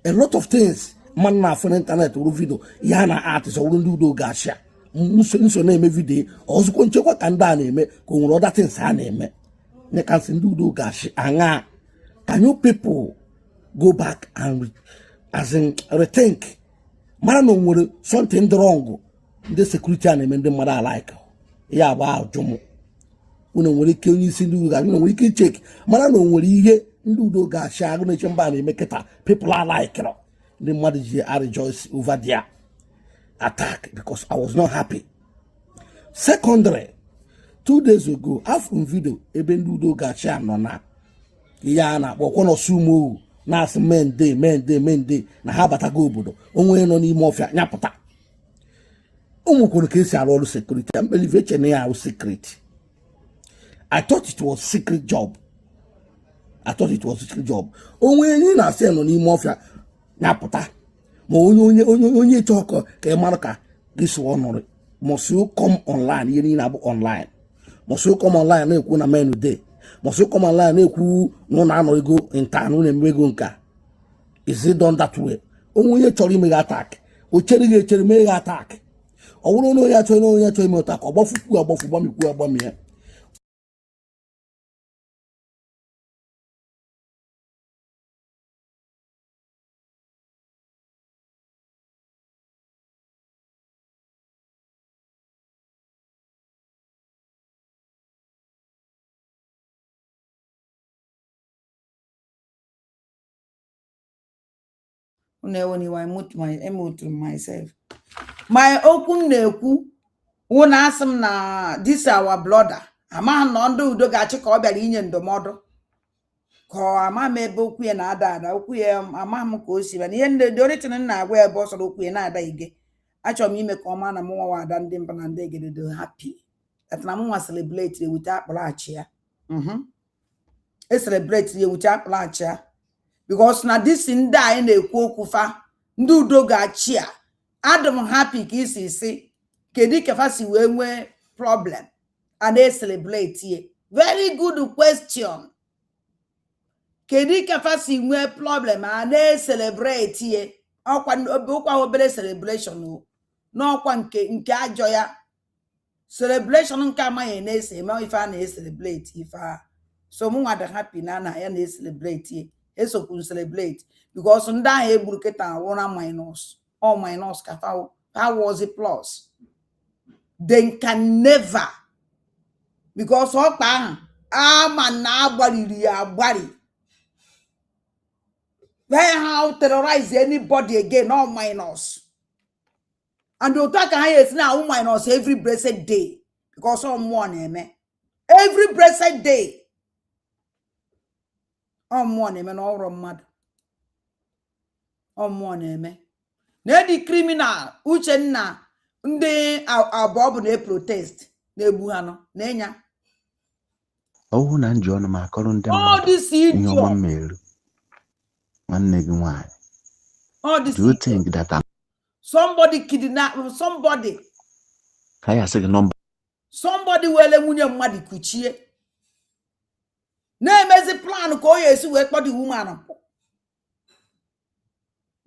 A lot of things, man, for internet, video, Yana artists, or Ndudo Gasha. Nso na eme video ozukwo nchekwa ka ndị a na-eme ka onwere other things ha na-eme ne can see Udo Gashi anga. Can you people go back and rethink mara no nwere something wrong the security a na-eme ndị mmadụ alike ya bụ ajụmụ unu nwere ike onye isi ndị Udo Gashi unu nwere ike check mara no nwere ihe ndị Udo Gashi agụ na chemba na-eme kịta people alike no ndị mmadụ ji rejoice over there attack because I was not happy. Secondary, 2 days ago, after video, even Udo Gashi no na yana wakono sumo na men day na habata go obodo onwe no n'ime ofia nyapụta ụmụkwuru ka esi arụ ọrụ security. I believe eche na ya secret. I thought it was secret job. Onwe ni na se no n'ime ofia nyapụta. Onye chọkọ ka ị mara ka this one must you come online ihe na-abụ online must you come online na-ekwu na menu day must you come online na-ekwu na anọ ego intern na-eme ego nka. Is it done that way? Onye chọrọ ime attack o chere ga-echere mee attack ọ bụrụ na onye chọrọ ime attack ọgbafukwu gbamikwu myself. My okwu na-ekwu wụna asị m na this our brother ama na ndị Udo Gashi ka ọ bịara inye ndụmọdụ ka ama m ebe okwu ya na-ada okwu ya ama m ka o si bana ihe ndị oritin na-agwa ebe ọ sọrọ okwu ya na-ada ige achọrọ m ime ka ọma na m nwa ada ndị mba na ndị egededo happy that na m nwa celebrate with akpalachi ya celebrate ya with akpalachi ya because na this ndị anyị na-ekwu okwu fa ndị Udo Gashi a Adam happy ka isi si kedu ka fa si wee nwee problem and they celebrate ye. Very good question. Kedu ka fa si nwee problem and they celebrate ye. Ọkwa obere celebration o n'ọkwa nke ajọ ya celebration nke amaghị na-ese eme ife a na-celebrate ife a so mụ nwa dị happy na ya na-celebrate ye esokwu celebrate because ndị ahụ egburu kịta nwụra minus or minus ka how was it plus they can never because ọkpa ahụ ama na agbariri ya agbari they how terrorize anybody again all minus and otu aka ha esi na ahụ minus every blessed day because ọ mmụọ na-eme every blessed day ọ mmụọ na-eme na ọrụ mmadụ ọ mmụọ na-eme na di criminal Uchenna ndị abụọ bụ na protest na-egbu ha nọ na-enya ọwụ na nji ọnụ ma akọrọ ndị mmadụ ihe ọma mmeri nwanne gị nwanyị. Do you think that somebody kidnap somebody ka ya sị gị nọmba somebody wele nwunye mmadụ kuchie na-emezi plan ka o esi wee kpọdị woman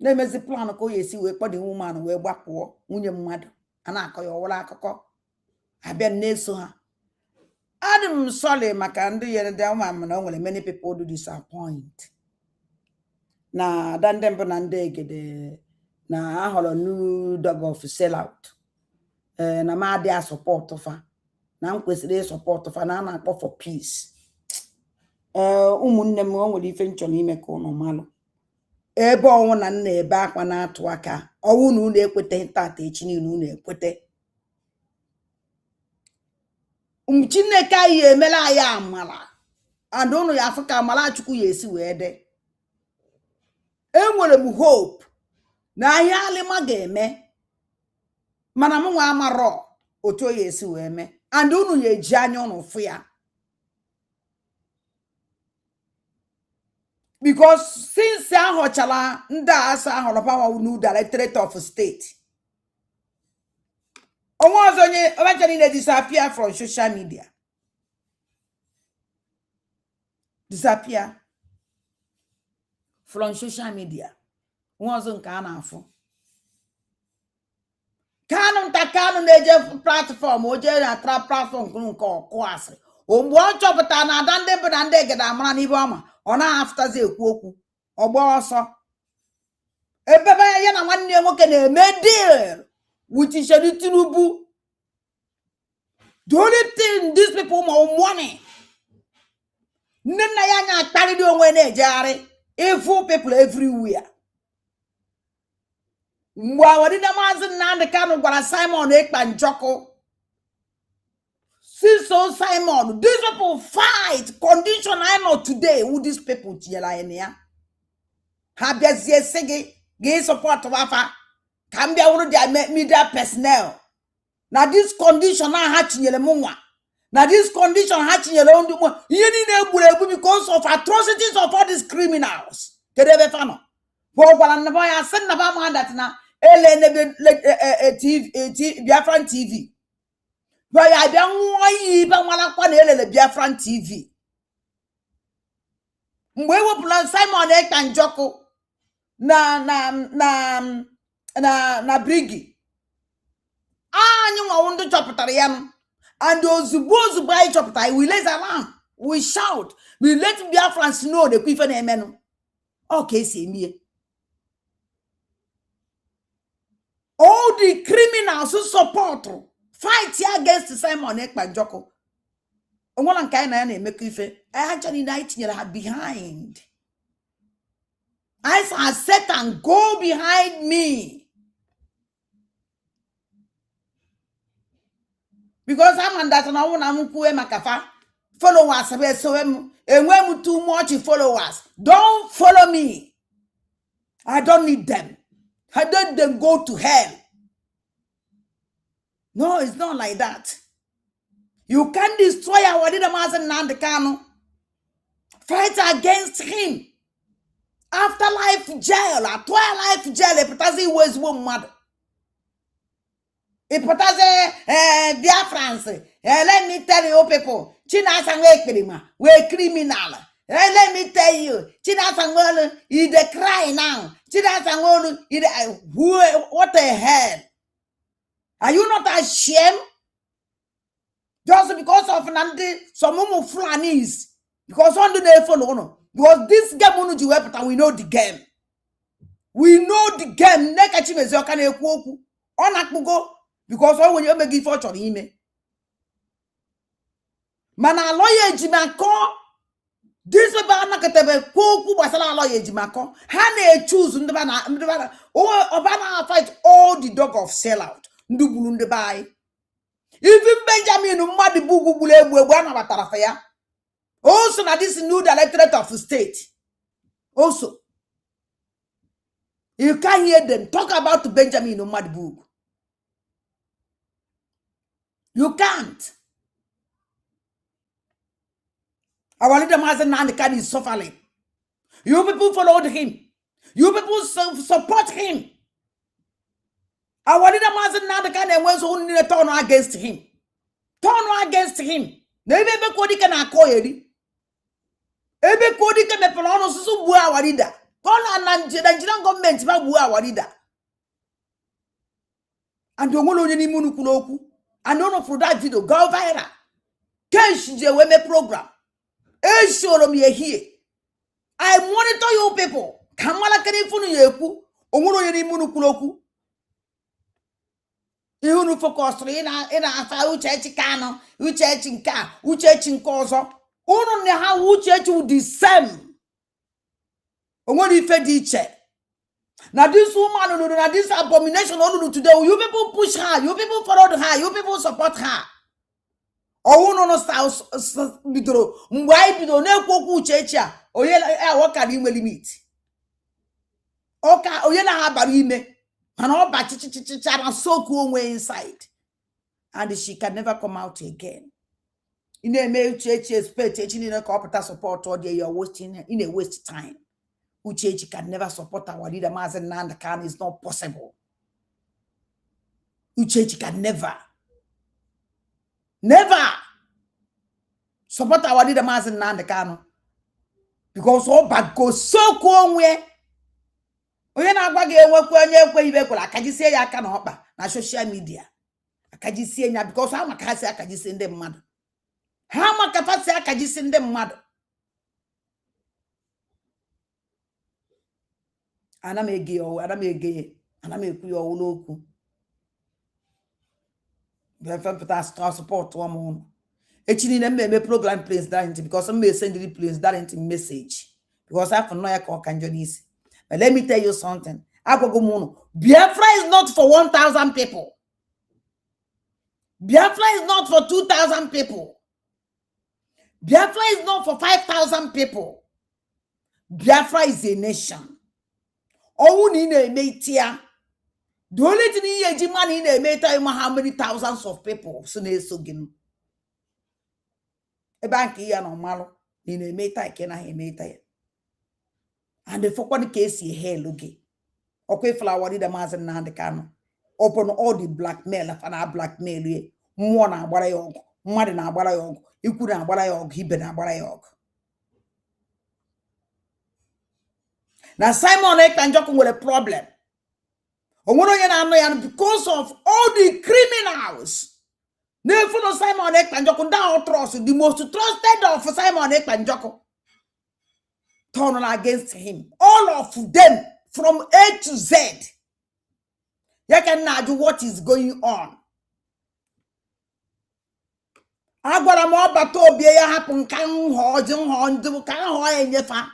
na-emezi plan ka o esi wee kpọdị woman wee gbapụọ nwunye mmadụ a na-akọ ya ọwụla akụkọ abịa na-eso ha. Adị m sorry maka ndị yere dị ụmụ na o nwere many people do disappoint na ndị mbụ na ndị egede na ahọrọ new dog of sellout na ma adị support fa na m kwesịrị support fa na a na-akpọ for peace. Ụmụnne m o nwere ife nchọrọ ime ka ụnụ malụ ebe ọnwụ na nna ebe akwa na-atụ aka ọnwụ na ụlọ ekweta tata echi niile ụlọ ekwete Chineke anyị emela anyị amara and unu ya Africa mala Chukwu ya esi wee dị. Enwere m hope na ahịa alịma ga-eme mana m nwa amarọ otu ya esi wee mee and unu ya eji anya unu fụ ya. Because since ahọchala ndị asa ahọrọpawa new directorate of state, onwe ọzọ onye ọbachara disappear from social media. Disappear from social media. Onwe ọzọ nke a na-afụ. Kanu nta Kanu na-eje platform oje na platform nke ọkụ asịrị. Mgbe ọ chọpụtara na ada ndị bụ na ndị egede amara n'ibe ọma, ọ na-afụtazi ekwu okwu ọgba ọsọ ebebe ya na nwanne ya nwoke na-eme deal with Tinubu. The only thing these people want money. Nne na ya anya akparịrị onwe na-ejegharị evil people everywhere. Mgbe awadịna Maazị Nnamdi Kanu gwara Simon Ekpa Njọkụ, since so Simon, these people fight condition I know today who these people tinyela in ya. Ha bịazie sị gị support wafa ka m bịa wụrụ their media personnel. Na this condition ha tinyere m nwa. Na this condition ha tinyere ndị mụ ihe niile egburu egbu because of atrocities of all these criminals. Kedu ebe fa nọ? Bụ gwara nnaba ya sị nnaba ma that na TV Biafran TV. But I don't want you even want Biafran TV. Mgbe wepụla Simon Ekpa Njọkụ na Brigi. Anyị nwa ndị chọpụtara ya and ozugbo anyị chọpụtara we raise alarm, we shout, we let Biafrans know the ife na-emenụ. Okay, see me. All the criminals who support fight against Simon Ekpa Njọkụ. Onwela nke anyị na ya na-emekọ ife. Actually na itinyere ha behind. I saw Satan go behind me. Because I'm that na wụ na m kwue maka fa followers be so enwe m too much followers. Don't follow me. I don't need them. I let them go to hell. No, it's not like that. You can destroy our leader Maazị Nnamdi Kanu. Fight against him. Afterlife jail, a twilife jail, epitazi was one mother. Epitazi Biafrans. Let me tell you people, Chinasangwe we're criminal. Let me tell you, Chinasangwe is the cry now. Chinasangwe is what the hell? Are you not ashamed? Just because of Nandi, some Fulanis. Because on the day follow. Because this game, we know the game. We know the game. Because all when you make fortune him. Mana lawyer Jimako. This is about Nakatebe, Koku Basala lawyer Jimako. Hane choose Ndabana. Oh, Obana fight all the dog of sellout. Ndubulunde buy. Even Benjamin Umadi Bugu Bule Wana Batarafaya. Also, now this new directorate of state. Also, you can't hear them talk about Benjamin Umadi Bugu. You can't. Our leader Maazị Nnamdi Kanu is suffering. You people followed him. You people support him. Our leader Maazị Nnamdi Kanu was only turn against him. Turn against him. Maybe Kodi can acquire. Ebe Kodi can be pronounced so bua our leader. Call Nigerian government about bua our leader. And you won't only Munukuloku. And don't know for that video go viral. Cash the weme program. Show me here. I monitor you people. Kamala can funu yeku. Omuno yeni Munukuloku. You focus in a uche chikano, uche chinka, uche chinkozo. Uno ne ha uche to the same. Only fed each. Now this woman, now this abomination, all today, you people push her, you people follow her, you people support her. ọwụnụ no bidoro mgbe anyị bidoro na-ekwu okwu uchechi a onye ọkara inwe limit ọka onye na ha bara ime mana ọ ba chichichichara soku onwe inside and she can never come out again. In a mail church expect in a corporate support or you're wasting in a waste time. Uchechi can never support our leader Mazen Nandakan is not possible. Uchechi can never support our leader Mazen Nandakan because all back goes so cool where onye na-agwa gị enwekwa onye ekwe ibe kwala akajisie ya aka na ọkpa na social media akajisie nya because ha maka ha si akajisi ndị mmadụ ha maka fa si akajisi ndị mmadụ ana m ekwu ya ọwụ n'okwu befepụta support ụmụ echi niile mmemme program place darent because m send place darent message because afọ nọ ya ka ọ ka njọ n'isi. But let me tell you something. Biafra is not for 1,000 people. Biafra is not for 2,000 people. Biafra is not for 5,000 people. Biafra is a nation. The only thing you money in a how many thousands of people. So a bank here no malo. In a meta can I meta. And the fucking case ye hair looky. Okay, flower the Mazen Nandekano. Open all the blackmail and our blackmail ye. Mwana barayog, Madina barayog, you couldn't barayog, Hibena barayog. Now Simon Ek and Jokum with a problem. Because of all the criminals. Never know Simon Ek and Jokum down trust the most trusted of Simon Ek and Jokum. Turn against him. All of them from A to Z. You can now do what is going on. Agwara mo bato bia ya hapun kan ho jin ho ndu kan ho enyefa.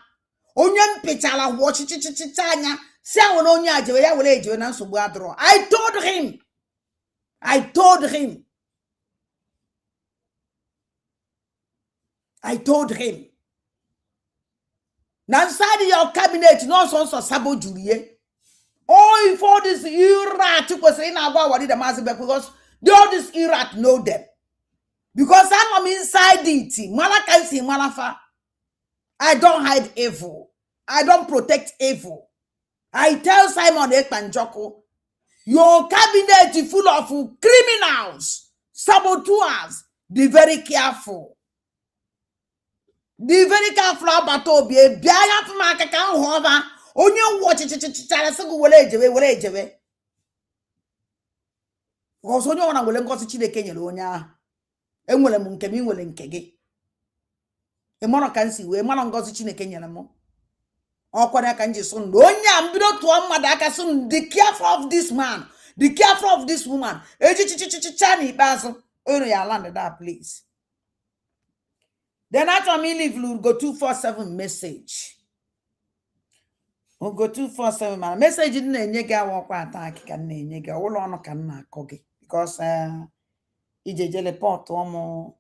Onye mpechala wo chichichichanya. Si awon onye ajewe ya wole ejewe na nsogbu adro. I told him. Now inside your cabinet, no so sabo Julie. Oh, for this Iraq, you was saying about what the massive because all this Iraq know them. Because I'm inside it. Malaka see Malafa. I don't hide evil. I don't protect evil. I tell Simon Ekpanjoko, your cabinet is full of criminals, saboteurs. Be very careful. Be very careful about Obi. Biaya from my account, however, on your watch it. Because on your one will go to Chile Kenya, and will Munkemi will in Kege. A monocancy, where Manon goes to Chile Kenya. Or Kwana Kanji soon. Donya, Bido to Amadaka soon. Be careful of this man. Be careful of this woman. Chani Basil. Only I landed that, please. Then after me leave, we'll go 247 message. We'll go 247 man. Message in the nigga walk attack can nigga. All on can cocky. Because ije report omo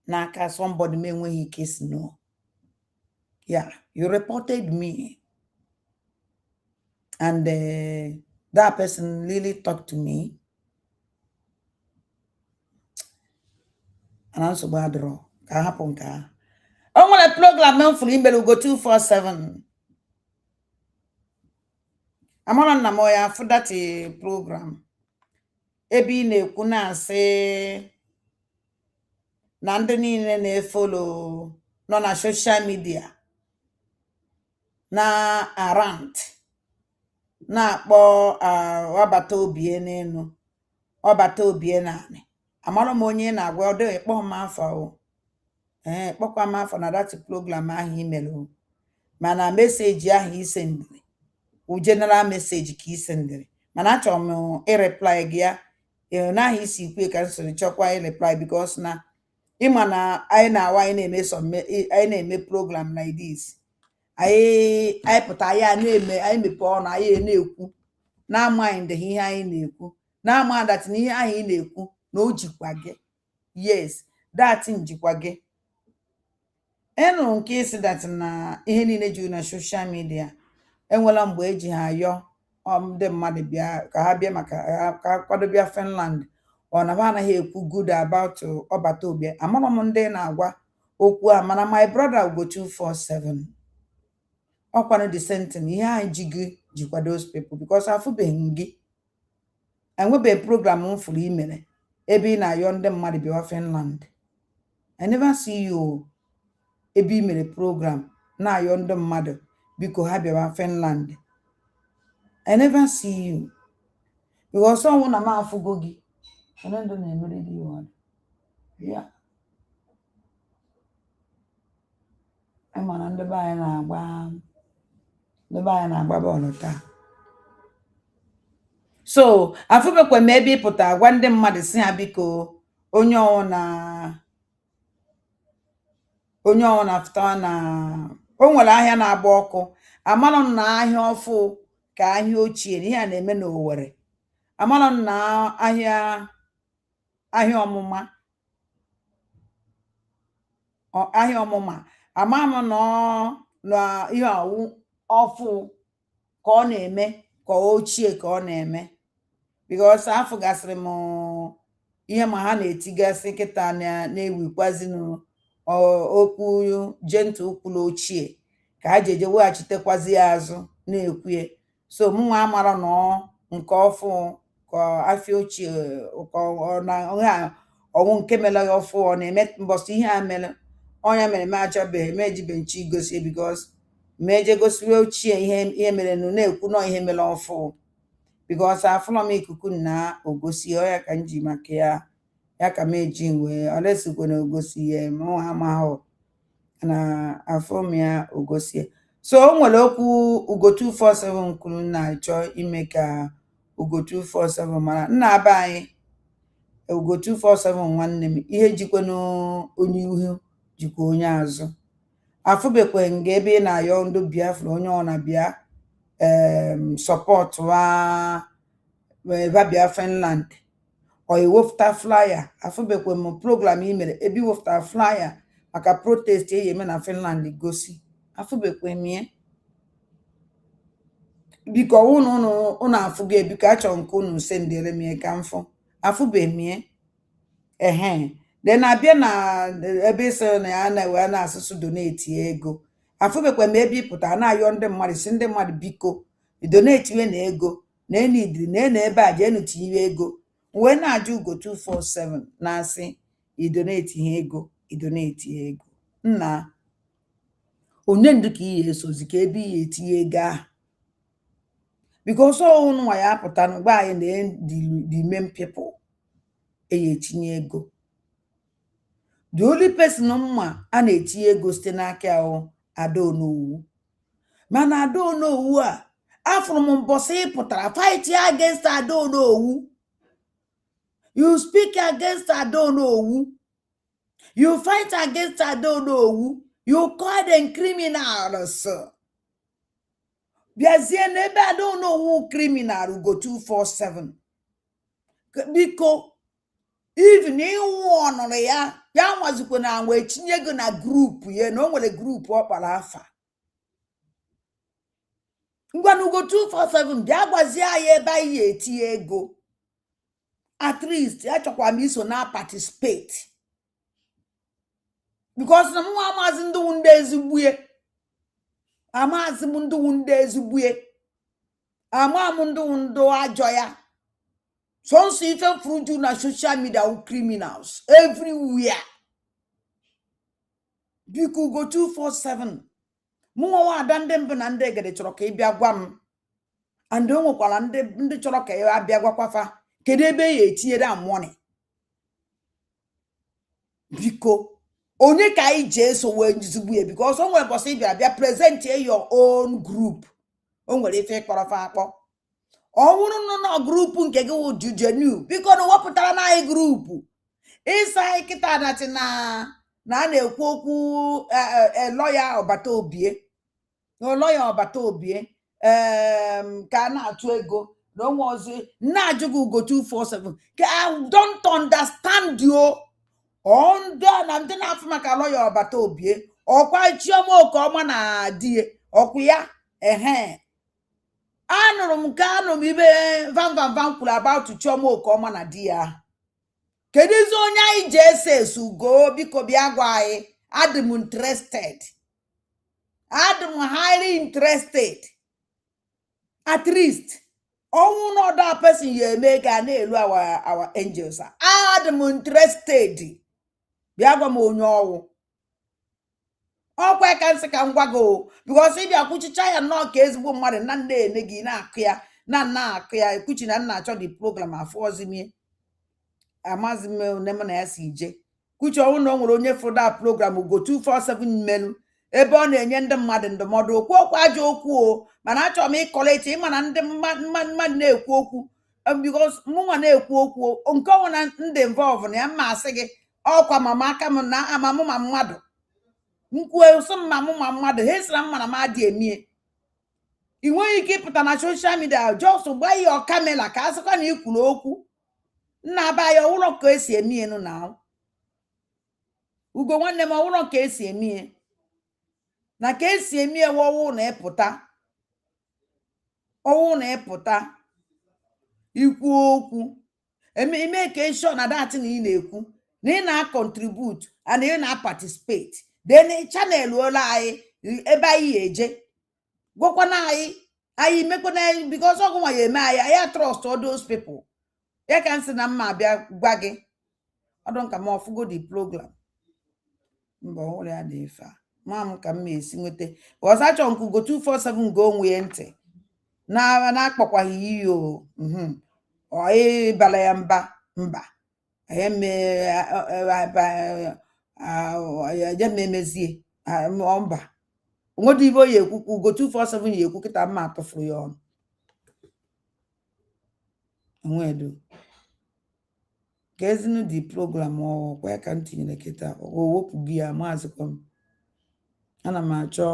naka somebody may when he kiss no. Yeah, you reported me. And that person really talked to me. And also bad draw. Can happen ka. I want to plug la main for him, but we'll go 247. I'm on Namoya for that program. Ebi ne kuna say Nandani ne follow no na social media. Na arant. Na po wabato biene no. Wabato bienane. Amalo monye na gwa do ekpo ma fa o. Kpọkwa m afọ na that program ahụ imelu mana message ahụ isendiri u general message ka isendiri mana achọrọ m reply gị ya na ahụ isi ikwe ka nsoro chọkwa reply because na ịma na anyị na-awa anyị na-eme program like this anyị pụta ya na-eme anyị mepe ọnụ anyị na-ekwu na mind ihe anyị na-ekwu na ama that na ihe anyị na-ekwu na o jikwa gị yes that njikwa gị enụrụ nke isi that na ihe niile juru na social media enwela mgbe eji ha ayọ ndị mmadụ bịa ka ha bịa maka ka ha kwadobịa Finland ọ na ha anaghị ekwu good about ọbata obia amara m ndị na-agwa okwu a mana my brother go 247 ọkwanụ the same thing ihe anyị ji gị jikwa those people because afụbeghị gị enwebeghị program m fụrụ imere ebe ị na-ayọ ndị mmadụ bịawa Finland. I never see you ebe ị mere program na-ayọ ndị mmadụ biko ha bịawa Finland. I never see you because ọnwụ na m afụgo gị ndụ na-emere gị iwe ya mana ndị be anyị na-agba bọọlụ taa. So afụbekwa m ebe ịpụta agwa ndị mmadụ si ha biko onye ọwụ na afụta na o nwere ahịa na-agba ọkụ amarọ m na ahịa ọfụ ka ahịa ochie na ihe a na-eme n'Owerri amarọ m na ahịa ọmụma ama m na ihe ọfụ ka ọ na-eme ka ochie ka ọ na-eme because afọ gasịrị m ihe ma ha na-etigasị kịta na-ewikwazi okwu gentle ụkwụla ochie ka ha jeje weghachitekwazi ya azụ na-ekwue so mụnwa amara na nke ọfụ ka afịa ochie ọnwụ nke mere ya ọfụ ọ na-eme mbọsị ihe a mere ọnya mere m achabeghị m ejibe nchi igosi because ma eje gosiwe ochie ihe mere na-ekwu nọ ihe mere ọfụ because afụlọ m ikuku na ogosi ya ka m ji maka ya ka m eji wee olesikwa na ogosi ya mụ amahụ na afọ m ya ogosi so o nwere okwu Ugo 247 kwuru na-achọ ime ka Ugo 247 mara nna aba anyị Ugo 247 nwanne m ihe jikwana onye ihu jikwa onye azụ afụbekwe nga ebe ị na-ayọ ndị Biafra onye ọ na-bịa support wa bịa Finland ọ iwefụta flyer afụbekwe m program ị mere ebe iwefụta flyer maka protest eme na Finland gosi afụbekwe m ya biko ụnụ afụgo ebiko achọrọ nke unu sendere m ya ka mfụ afụbe m ya then abịa na ebe ịsị na ya na-ewe na asụsụ donate ego afụbekwe m ebe ịpụta na-ayọ ndị mmadụ si ndị mmadụ biko donate iwe na ego na enidiri na ebe a jee nutinye ego wee na-ajụ Ugo 247 na-asị idonate ihe ego nna onye ndu ka ihe esozi ka ebe ihe etinye ego ahụ because ọnwụ nwa ya apụta na gba anyị na the main people etinye ego the only person mma a na-etinye ego site n'aka ahụ Adaonowu mana Adaonowu a afụrụ m mbọsị ịpụtara fight against Adaonowu. You speak against Adaonowu. You fight against Adaonowu. You call them criminals. Bịazie n'ebe Adaonowu criminal Ugo 247 biko even iwu ọnụrụ ya nwazikwa na nwe tinye ego na grupu ya na o nwere grupu ọ kpara afa ngwa Ugo 247 bịa gwazie anyị ebe anyị etinye ego at least achọkwa m iso na participate because na mụ amazi ndị wunde ezigbue amazi m ndị wunde ezigbue ama m ndị wunde ajọ ya so nso ife mfuruju na social media wu criminals everywhere biko Ugo 247 mụ nwa ada ndị mbụ na ndị egede chọrọ ka ị bịa gwa m and o nwekwara ndị chọrọ ka ya bịa gwakwafa kedu ebe ya etinyere money biko onye ka anyị ji eso wee zigbu ya because o nwere bọsị bịa present your own group o nwere ife kpọrọfa akpọ ọ bụrụ na grupu nke gị wụ jujenu biko na wepụtara na anyị grupu ịsa anyị kịta dati na a na-ekwu okwu lọya ọbata obie ka a na-atụ ego na onwe ọzọ na-ajụ gị Ugo 247 ka I don't understand you onda na ndị na-afụ maka lọya ọbata obie ọkwa Chioma Okeọma na die ọkwa ya anụrụ m nke anụrụ m ibe van kwuru about Chioma Okeọma na di ya. Kedizi onye anyị ji ese Ugo biko bịa gwa anyị. Adị m interested. Adị m highly interested. At least ọnwụ na other person ya eme ga na-elu our angels. Adị m interested. Bịa gwa m onye ọwụ. Ọkwa ka nsị ka m gwa gị because ị bịa kwuchicha ya nnọọ ka ezigbo mmadụ na nne ene gị na-akụ ya na akụ ya ekwuchi na nna achọ the program afọzimie amazi m one m na ya si je kwuchi ọnwụ na o nwere onye fụda program Ugo 247 melu ebe ọ na-enye ndị mmadụ ndụmọdụ okwu okwu ajọ okwu mana achọrọ m ịkọlechi ịma na ndị mmadụ na-ekwu okwu because mụnwa na-ekwu okwu nke ọnwụ na ndị involve na ya mma asị gị ọkwa mama aka m na amamụ ma mmadụ nkwuo so mmamụ ma mmadụ ha esira mma na m adị emie ị nweghị ike ịpụta na soshal midia jos gba ihe ọkamela ka a sịkwa na ikwuru okwu nna aba ya ọwụrọ ka esi emie nụ na Ugo nwanne m ọwụrọ ka esi emie na ka esi emie ọwụ na ịpụta ikwu okwu ime ka eshọ na dat na ị na-ekwu na ị na-contribute and ị na-participate then channel ụlọ anyị ebe anyị eje gwakwana anyị mekwana anyị because ọgụ nwa ya eme anyị trust all those people ya ka nsị na mma abịa gwa gị ọdụ nka m ọfụgo the program mba ọhụrụ ya dị ife ma m ka m esi nweta ọzọ achọ nke Ugo 247 ga onwe ya ntị na-akpọkwaghị iyi ịbala ya mba emezie mba onwedị ibe oyi ekwu Ugo 247 ya ekwu kịta mma atụfuru ya ọnụ onwedo ka ezinu dị program ọkwa ya ka m tinyere kịta owepụ gị ya maazịkwa m ana m achọ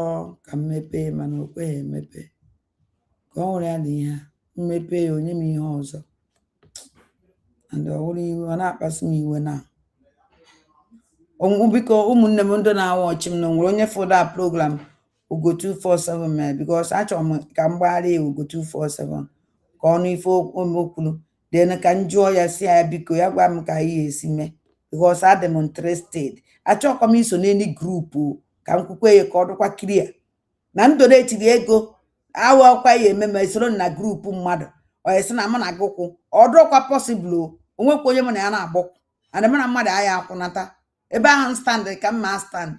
ka m mepee mana o kweghị emepe ka ọ nwere ya dị ihe mmepe ya onye m ihe ọzọ and ọhụrụ iwe ọ na-akpasu m iwe na biko ụmụnne m ndị na-awa ọchị m na nwere onye fụda program Ugo 247 mere because achọrọ m ka m gbagharịa ya Ugo 247 ka ọnụ ife okwuru den ka m jụọ ya si ya biko ya gwa m ka anyị esi mee because adị m interested achọkwa m iso n'eni grupu ka m kwukwe ya ka ọ dịkwa kiria na m donetiri ego awa ọkwa ya eme ma esoro na grupu mmadụ ọ esi na m na agụkwụ ọ dịkwa possible onwekwa onye m na ya na-agbakwu and m na mmadụ aya akwụnata ebe ahụ stand ka mma stand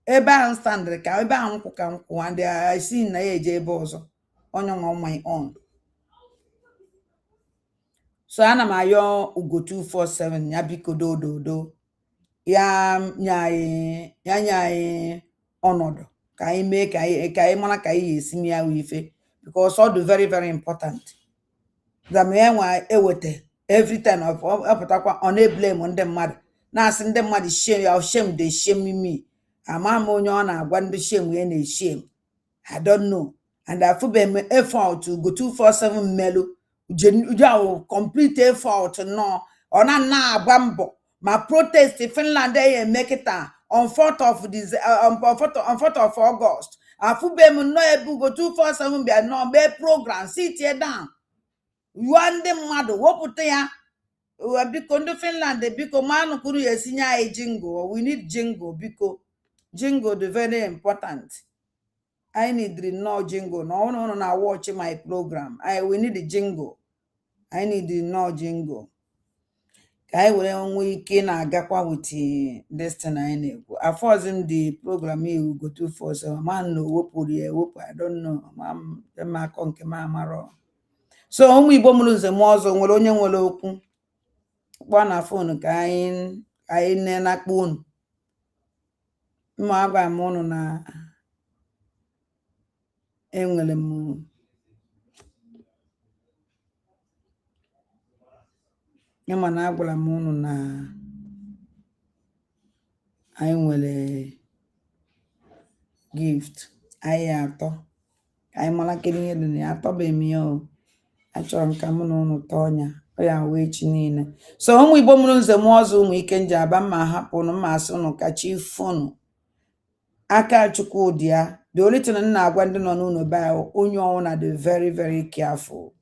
ebe ahụ stand ka ebe ahụ nkwụ ka nkwụ and I see na ya eje ebe ọzọ onye nwa my own so ana m ayọ Ugo 247 ya biko dododo ya nye anyị ọnọdụ ka anyị mee ka anyị mara ka anyị esi mee ya ife because ọ dị very very important that ya nwa eweta every time ọpụtakwa ọ na-eblame ndị mmadụ na-asị ndị mmadụ shame dey shame me ama m onye ọ na-agwa ndị shame ya na-eshame I don't know and afụbe m effort Ugo 247 melu uju complete effort nọ ọ na-agba mbọ ma protest Finland ya emekịta on 4th of August afụbe m nnọọ ebe Ugo 247 bịa nọ mee program sit down yụọ ndị mmadụ wepụta ya biko ndị Finland biko manụ kwuru ya esinye anyị jingle we need jingle biko jingle dị very important I need nnọọ jingle na ọnụ na watch my program we need jingle I need nnọọ jingle ka anyị were nwee ike na-agakwa with destiny anyị na-ekwu afọzi m dị program Ugo 247 ma na owepụrụ ya ewepụ I don't know ma akọ nke m amarọ so ụmụ Igbo mụrụ nze m ọzọ nwere onye nwere okwu kpọọ na fon ka anyị na-akpọ unu mma agwa m unu na enwere m ịma na agwara m unu na anyị nwere gift anyị atọ ka anyị mara kedu ihe dị na ya atọbeghị m ya achọrọ m ka mụ na unu tọọ ọnya ya wee chi niile. So ụmụ Igbo mụrụ nze m ọzọ ụmụ ike nji aba mma hapụ unu mma asị unu kachi funu aka Chukwu Di Ya. The only thing na agwa ndị nọ n'ụlọ be onye ọwụna dị very very careful.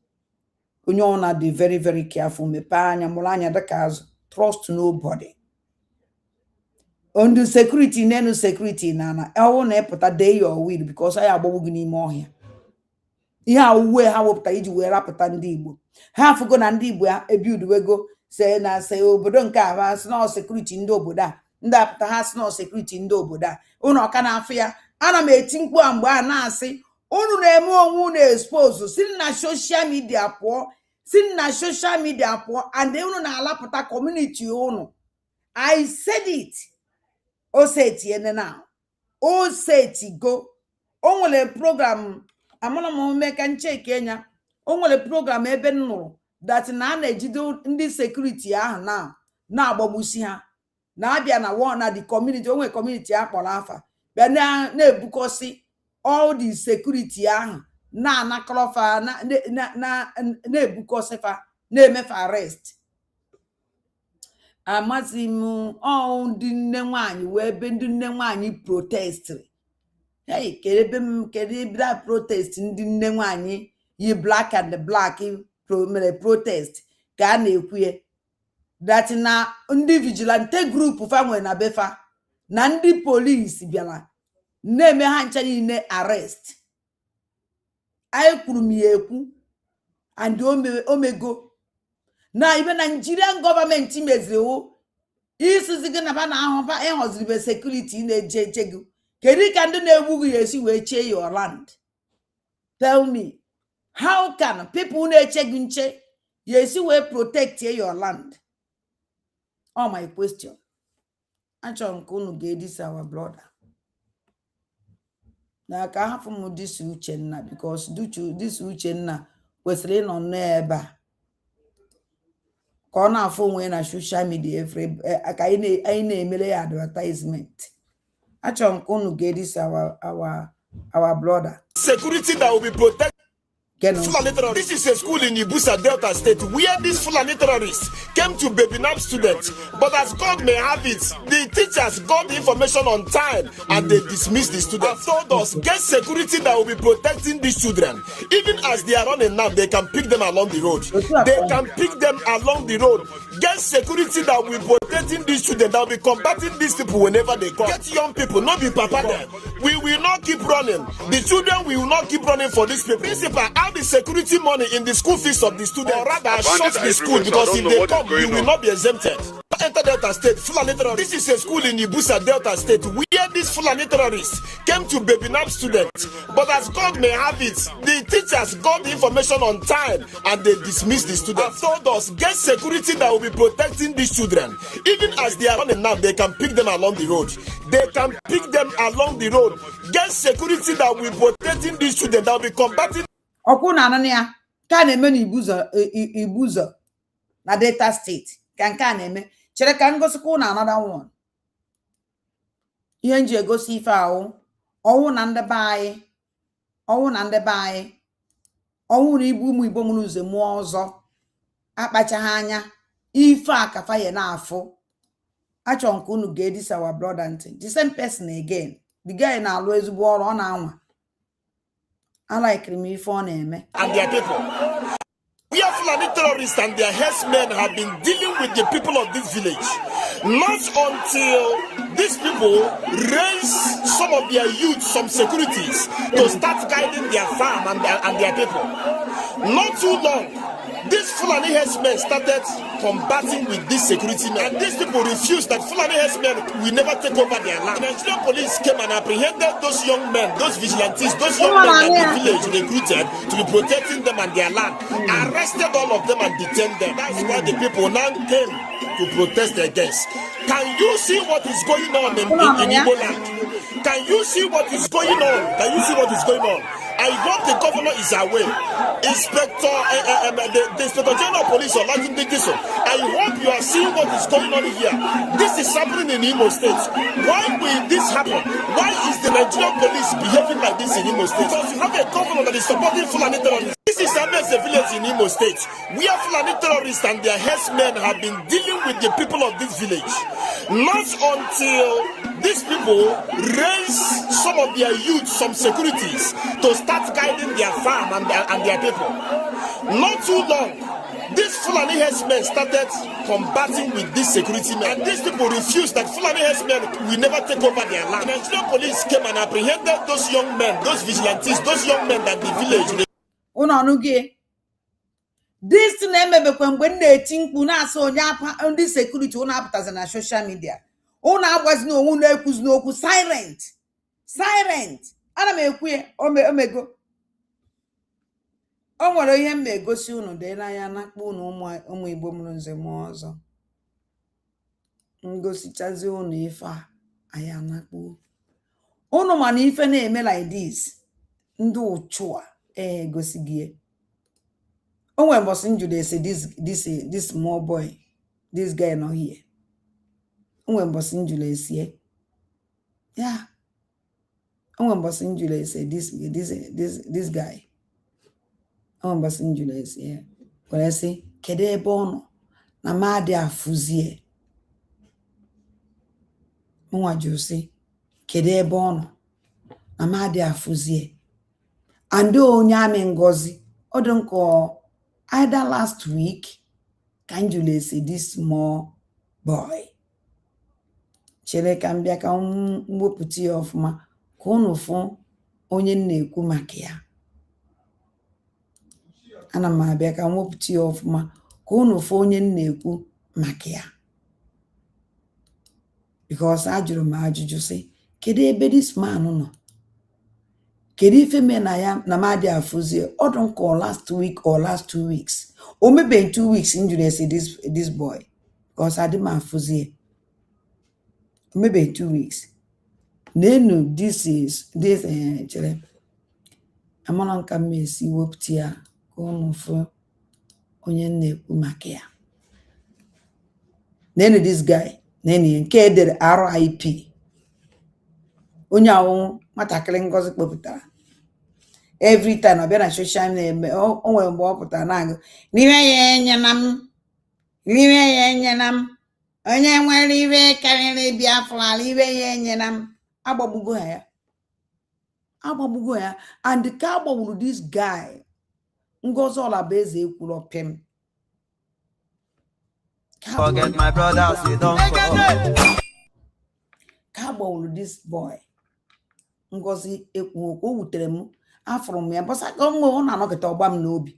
Onye ọwụna dị very very careful. Mepee anya mụrụ anya dịka azụ. Trust nobody. On the security nenu security na ọwụ na ịpụta dey your will because anyị agbagbu gị n'ime ọhịa. Ihe awuwe ha wepụta iji wee rapụta ndị Igbo. Ha afụgo na ndị Igbo ebiuduwego se na se obodo nke a sị na security ndị obodo a ndị apụta ha sị na security ndị obodo a unu ọka na-afụ ya. Ana m eti mkpu a mgbe a na-asị unu na-eme onwe unu expose si na social media pụọ and unu na-alapụta community unu. I said it. O setiene now. O setigo. O nwere program amụna m meka nche Kenya. O nwere program ebe nnụrụ that na na-ejide ndị security ahụ na-agbagbusi ha na-abịa na one the community. O nwere community a kpọrọ afa bịa na-ebukosi all the security ahụ na-anakọrọfa na-ebukosifa na-emefe arrest. Amazi m ndị nne nwanyị wee ebe ndị nne nwanyị protestri. Hey, kedu ebe protest ndị nne nwanyị yi black and black mere protest ka a na-ekwuye that na ndị vigilante group fa nwere na befa na ndị polisi bịara na-eme ha ncha niile arrest. Anyị kwuru m ya ekwu and omego na ibe Nigerian government meziri isizi gị na ba na ahụba ịhọziribe security na-eje eche gị. Kedu ka ndị na-egbu gị esi wee chee your land? Tell me, how can people na-eche gị nche esi wee protect your land? Oh, my question. Achọrọ m ka unu ga-edisi our brother na ka hapụ m disi Uchenna because disi Uchenna kwesịrị ịnọ n'ebe a ka ọ na-afụ onwe na social media ka anyị na-emere ya advertisement. Achọrọ m ka unu ga-edisi our brother. Security that will be protected. This is a school in Ibusa, Delta State, where these Fulani terrorists came to babynap students. But as God may have it, the teachers got the information on time and they dismissed the students. Told us, get security that will be protecting these children. Even as they are running now, they can pick them along the road. They can pick them along the road. Get security that will be protecting these children, that will be combating these people whenever they come. Get young people, not be papa them. We will not keep running. The children will not keep running for these people. Principal, the security money in the school fees of the students, or rather shut the school because if they come, you will not be exempted. Enter Delta State, Fulani terrorists. This is a school in Ibusa, Delta State, where these Fulani terrorists came to babynap students. But as God may have it, the teachers got the information on time and they dismissed the students. Told us, get security that will be protecting these children. Even as they are running now, they can pick them along the road. They can pick them along the road. Get security that will be protecting these children, that will be combating. Ọkwụ na anana ya ka na-eme na Ibuzo na Delta State ka nke a na-eme. Chere ka ngosikwa na another one. Ihe nji egosi ife ahụ ọnwụ na ndị be anyị ọnwụ na ibu ụmụ Igbo mụrụ ụzọ mụọ ọzọ akpachaghị anya ife a ka faye na-afụ. Achọ nke unu ga-edisa our brother ntị. The same person again. The guy na-alụ ezigbo ọrụ ọ na-anwa. I like me for name. And their people. We are Fulani terrorists and their herdsmen have been dealing with the people of this village. Not until these people raise some of their youth, some securities, to start guiding their farm and their people. Not too long, these Fulani herdsmen started combating with these security men. And these people refused that Fulani herdsmen will never take over their land. The Nigerian police came and apprehended those young men, those vigilantes, those young men that the village recruited to be protecting them and their land. Arrested all of them and detained them. That's why the people now came to protest against. Can you see what is going on in Igbo land? Can you see what is going on? Can you see what is going on? I hope the governor is aware. The Inspector General of Police, I hope you are seeing what is going on here. This is happening in Imo State. Why will this happen? Why is the Nigerian police behaving like this in Imo State? Because you have a governor that is supporting Fulani terrorists. This is a mess. is a village in Imo State where Fulani terrorists and their herdsmen have been dealing with the people of this village. Not until these people raise some of their youth, some securities, to start guiding their farm and their people. Not too long, these Fulani herdsmen started combating with these security men, and these people refused that Fulani herdsmen will never take over their land. The Nigerian police came and apprehended those young men, those vigilantes, those young men that the village. This name when they think ndị security apụtazi na social media agwazi na onwe na-ekwuzi n'okwu silent ana m ekwu omego o nwere ihe m na-egosi unu dị n'anya nakpọ unu ụmụ Igbo mụrụ nze m ọzọ ngosichazi unu ife anya nakpọ unu mana ife na-eme like this ndị ụchụa gosigie. Oh, when Bosinju they say this small boy, this guy not here. Oh, when Bosinju they say, yeah. Oh, when Bosinju they say this guy. Oh, when Bosinju they say, yeah. When I say kede bono na ma de afuzie. Mwa Jose kede bono na ma de afuzie. Ando nyame ngozi odonko. Either last week, Kanjule say this small boy. Chere kambia ka mweputi ofuma kono fon onye na-ekwu maka ya. Ana m abịa ka mweputi ofuma kono fon onye na-ekwu maka ya. Because ajụrụ m ajụjụ sị kedu ebe this man nọ? Kedu ife me na ya na madi afuzi or don't call last week or last 2 weeks or maybe in 2 weeks injury say this boy because I did my afuzi maybe in 2 weeks. Then this chere amana nka mesi woptia ko no fo onye na-ekwu maka ya. Then this guy then nke dere RIP onye awon matakịrị ngozi kpopụtara. Every time I be on social media, oh, when walk na go. Live yenam, onye nwere iwe karịrị Biafra, live yenam. Agbabugo ya, and the car with this guy. Ngozi Olabeze ekwuru pim. Forget my brother, say don't Car with this boy. Ngozi ekwuru o wutere m. Afro m ya bosa ka ọ na-anọkịta ọgba m n'obi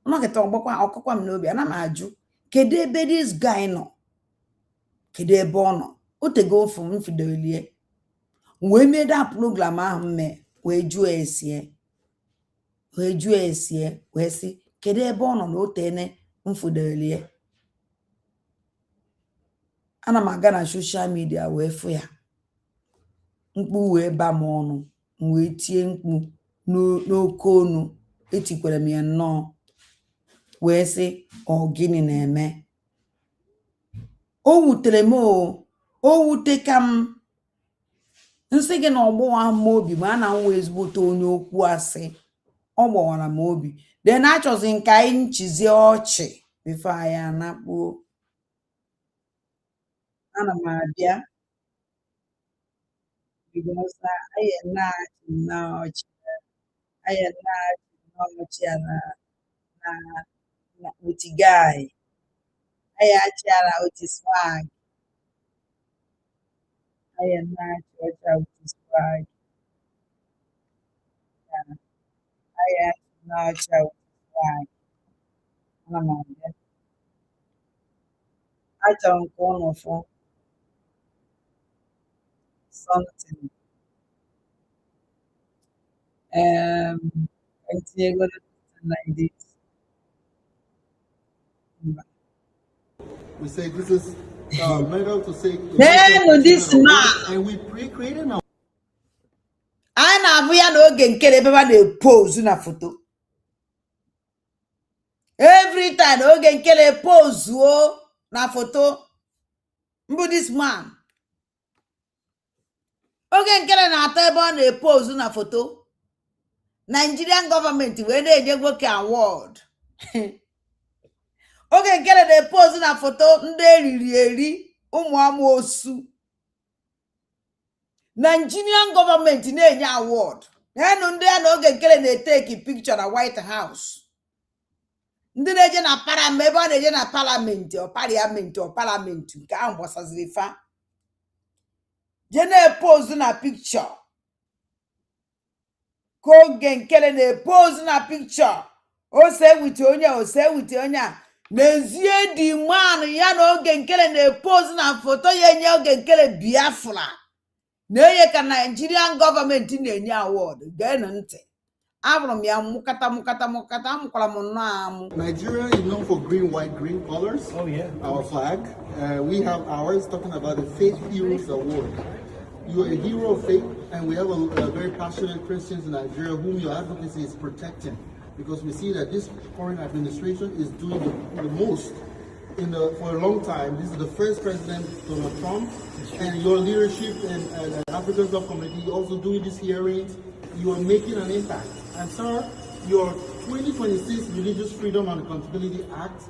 ọnọkịta ọkụkwa m n'obi ana m ajụ kedu ebe this guy nọ kedu ebe ọ nọ otego ofu m fidelie wee mee that program ahụ mme wee jụọ esie wee sị kedu ebe ọ nọ na otene m fidelie ana m aga na social media wee fụ ya mkpu wee ba m ọnụ wee tie mkpu n'oke onu etikwere m ya nnọọ wee sị ọ gịnị na-eme o wutere m o wute ka m nsị gị na ọgbọwa m obi ma a na nwa ezigbote onye okwu asị ọ gbawara m obi then achọzi nke anyị nchizie ọchị bifo anyị anakpuo ana m abịa because anyị na-achị na ọchị I am not with the guy. I with his swag. I am not with his swag. I am not with his swag. I don't go for something. Continue with it like this. We say this is legal to say. Then this man, and we pre-created now. I na ya n'oge nke ebe ba na-pose na photo. Every time oge nke pose na photo. Mbu this man. Oge nke na-ata ebe ọ na-pose na photo. Nigerian government where they go award oge nkele na-epozu na foto ndị eriri eri ụmụ amoosu. Nigerian government na-enye award na-enu ndị ya na oge nkele na-eteki picture na White House. Ndị na-eje na parliament ebe ọ na-eje na parliament ọ parliament nke ahụ gbasaziri fa je na-epozu na picture ka oge nkele na-epozu na picture ose wite onye a n'ezie dị man ya na oge nkele na-epozu na foto ya enye oge nkele Biafra na-enye ka Nigerian government na-enye award. Geenụ ntị, abụrụ m ya mụkata amụkwara m nnọọ amụ. Nigeria is known for green, white, green colors. Oh yeah. Our flag. We have ours talking about the Faith Heroes Award. You are a hero of faith, and we have a very passionate Christians in Nigeria whom your advocacy is protecting, because we see that this current administration is doing the most for a long time. This is the first president, Donald Trump, and your leadership and African Club Committee also doing these hearings. You are making an impact. And sir, your 2026 Religious Freedom and Accountability Act,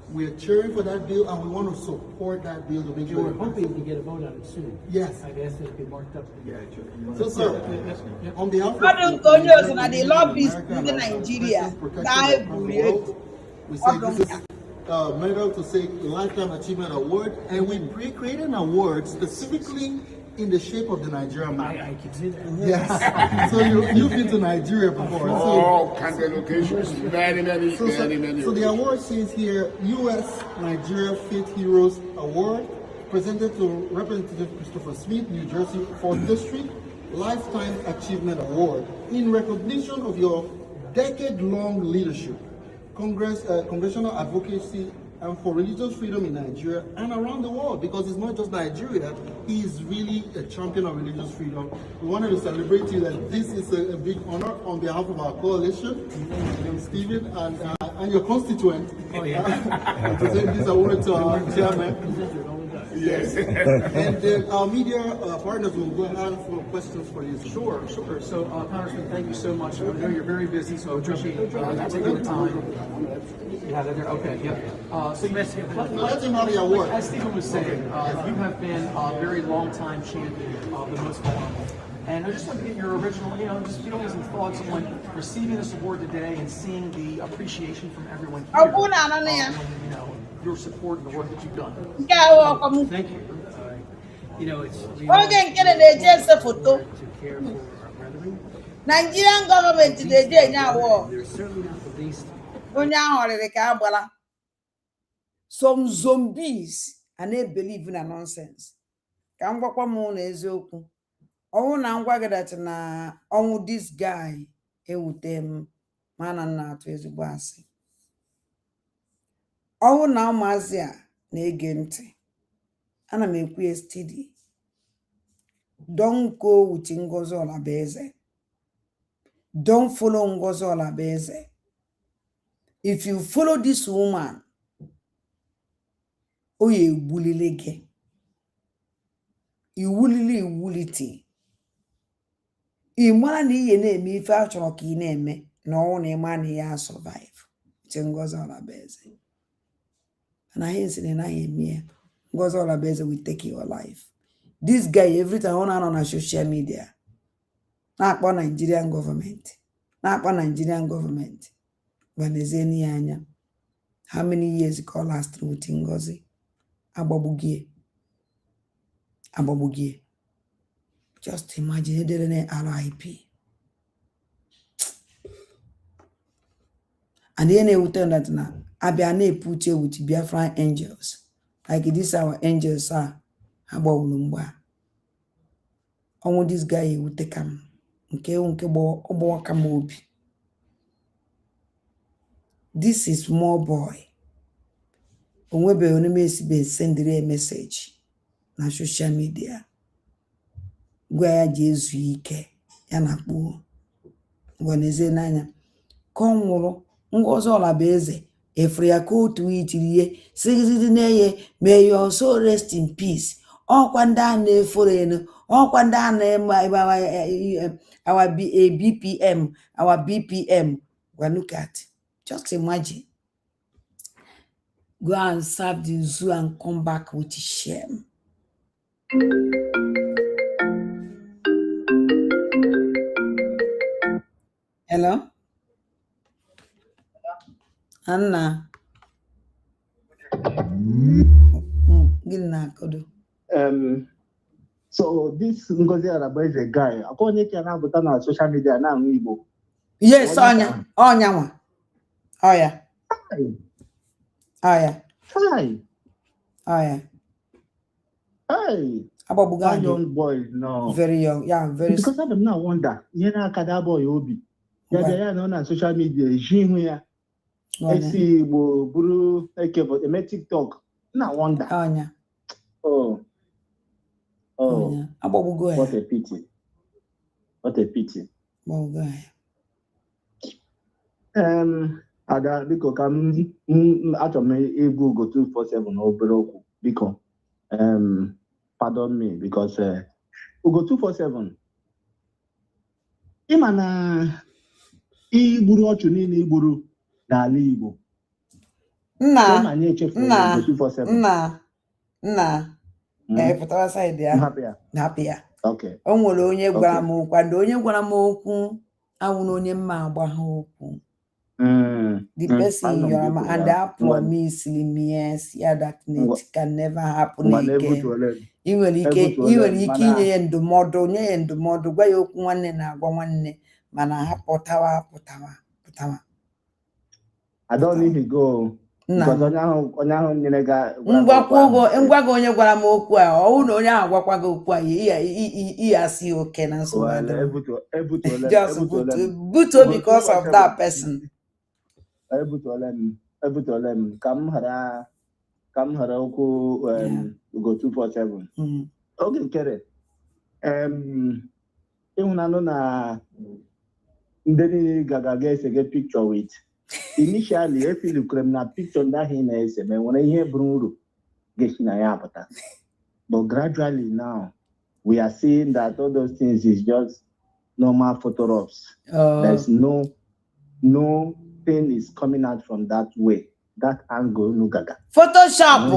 we're cheering for that bill, and we want to support that bill to make sure. We're hoping to get a vote on it soon. Yes. I've asked that it be marked up. So, sir, on behalf of the lobbies in Nigeria, we say this is medal to say Lifetime Achievement Award, and we created an award specifically in the shape of the Nigerian map. I can see that. Yes. So you've been to Nigeria before. All kinds of locations, many. So the award says here, U.S. Nigeria Faith Heroes Award, presented to Representative Christopher Smith, New Jersey 4th District, Lifetime Achievement Award, in recognition of your decade-long leadership, congressional advocacy, and for religious freedom in Nigeria and around the world, because it's not just Nigeria. He is really a champion of religious freedom. We wanted to celebrate you that this is a big honor on behalf of our coalition, Stephen, and your constituent. Oh, yeah. Present this award to our chairman. Yes. And our media partners will go ahead for questions for you. Sure. So, Congressman, thank you so much. I know you're very busy, so I appreciate you taking the time. You have it there? Okay, yep. So as Stephen was saying, you have been a very long-time champion of the most vulnerable. And I just want to get your original, just feelings and thoughts on receiving this award today and seeing the appreciation from everyone here. Your support and the work that you've done. Thank you. It's to care for our brethren. Nigerian government today now. They're certainly not the least. Some zombies and they believe in a nonsense. Can walk one more as open. Oh, now na this guy with them man and not to his boss. Oh, now Mazia negenti. And I make we steady. Don't go with Ngozola Beze. Don't follow Ngozola Beze. If you follow this woman, oh, you bully lege. You woolly. Imani ye name if I chalk in name, no money ya survive. Ngozola Beze. And I ain't saying I am here. Ngozola Beze will take your life. This guy every time on social media. Not about Nigerian government. Banezeni anya. How many years it call last through with Ngozi? Ababugie. Just imagine it didn't RIP. And then we turn that now. Abiane put you with Biafran angels. Like this our angels are. About Lumba. Only this guy will take him. This is small boy. Onwebe onime send a message na social media. Gwa Jesu ike ya na kpuo. Gwaneze nanya. Konwuru Ngozola Beze efre ya ko tweet ye sigidi neye may your soul rest in peace. Okwanda na efore Okwanda na our BPM, Look at. Just imagine. Go and serve the zoo and come back with shame. Hello? Anna. So this Ngozi Araba is a guy. According to na social media na Igbo. Yes, Onya. Onyanwa. Oh yeah. Oh yeah. Hi. Oh yeah. Hey. About That young boy, no. Very young. Yeah, very. Because I don't know wonder. You know, that boy Obi. Yeah, on social media. Jim Esi Igbo buru ekebo eme TikTok. Na wonder. Onya. Oh. Onya. Abobugo. What a pity. What a pity. Abobugo. Ada biko ka achọrọ m egwu Ugo 247 n'obere okwu biko. Pardon me because Ugo 247 ịma na igburu ọchụ niile igburu n'ala Igbo. Nna pụtara saịdị ya. Hapụ ya. O nwere onye gwara m okwu, and onye gwara m okwu awụrụ onye mma agba ha okwu. The person you are and that promise me yes, yeah, that can never happen again. I nwere ike inye ya ndụmọdụ, nye ya ndụmọdụ, gwa ya okwu nwanne na-agwa nwanne, mana ha pụtawa. I don't need to go. Because onye ahụ nyere ga ngwa gị onye gwara m okwu a, ọ na onye ahụ gwakwa gị okwu a, iya asị oke na nsogbu. Just buto because of that person. Ebutola m ka m ghara okwu Ugo 247. Oge nkere ịhụnanụ na ndị niile ga esege picture with. Initially, I feel na picture that he na-ese me nwere ihe buru uru ga-esi na ya apụta. But gradually now, we are seeing that all those things is just normal photo ops. There's no thing is coming out from that way, that angle, no gaga. Photoshop.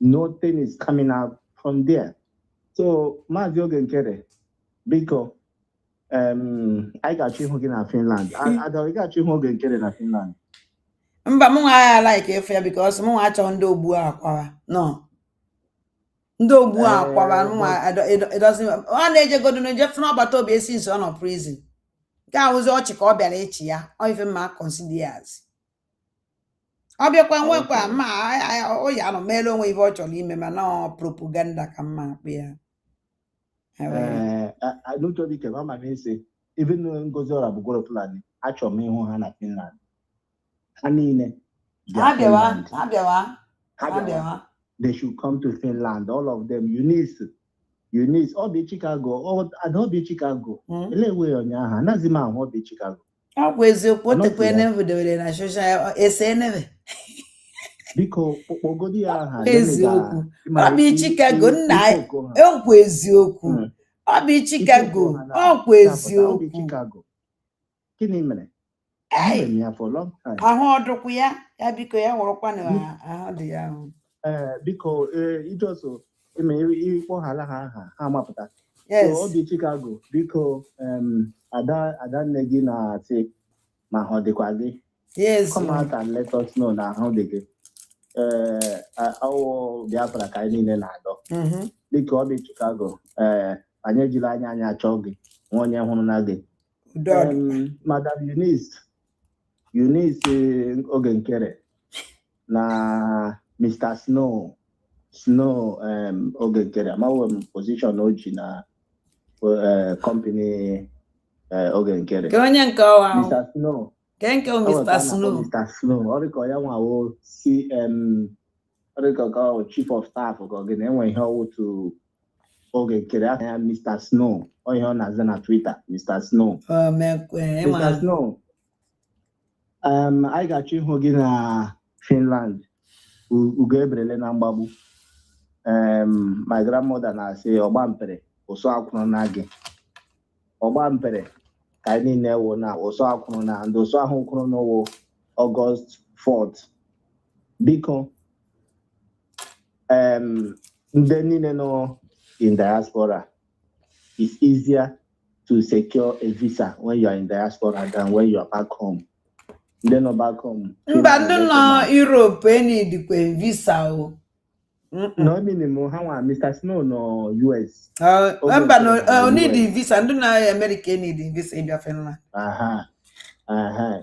Nothing is coming out from there. So, Maazị Oge Nkere, biko, I got you in Finland. I got you in Finland. Mba mụ I like it fair because mụ achọ ndị ogbu akwawa. No. Ndị ogbu akwawa it doesn't. Ọ na-eje godo na-eje fụna ọgbata obi esi nso nọ prison. Nke a ụzọ ọchị ka ọ bịara echi ya. Ọ ife mma considers. Ọ bịakwa nwekwa ma ọ ya nọ meela onwe ife ọ chọrọ ime ma na propaganda ka mma akpụ ya. I don't know if I'm say even Ngozi Araba plan achọ m ịhụ ha na Finland. Ha niile they should come to Finland, all of them. Eunice ọ bụ Chicago, ọ bụ Chicago. Ele we onye aha anaghị m ahụ ọ bụ Chicago. Ọ bụ eziokwu o tekwe na videre na social ese nebe. Biko kpọgodi ya aha eziokwu ọ bụ Chicago nna ọ bụ eziokwu ọ bụ Chicago ọ bụ eziokwu. Gịnị mere? Ahụ ọdụkwu ya biko ya wụrụkwa na ahụ dị ya ahụ. Biko ijoso eme ịkpọghala ha aha ha mapụta. So ọ bụ Chicago biko ada nne gị na-asị ma ha dịkwa gị. Come out and let us know na ahụ dị gị. Ọwụ Biafra ka anyị niile na-adọ. Dịka ọ bụ Chicago anyị ejiri anya anyị achọ gị nwa onye hụrụ na gị. Madam Eunice Oge Nkere na Mr. Snow Oge Nkere amaghị m position o ji na company Oge Nkere. Ke onye nke ọwa Mr. Snow. Ke Mr. Snow. Mr. Snow. Ọ dịka ya nwawo ọ dịka ka chief of staff ka ọ gị na-enwe ihe ọwụtụ Oge Nkere aka ya Mr. Snow. Ọ ihe ọ na-aza na Twitter, Mr. Snow. Mr. Snow. I got you gị na Finland. Ugo eberele na mgbagbu. My grandmother na-asị ọgba mpere ụsọ akwụrụ na gị. Ọgba mpere ka anyị niile wụ na ụsọ akwụrụ na ndị ụsọ ahụ kwụrụ n'ụwụ August 4th Because in diaspora, it's easier to secure a visa when you are in diaspora than when you are back home. Then back home. No Europe any visa. No minimum how Mr. Snow no US. No need the visa. And no American need the visa in Finland.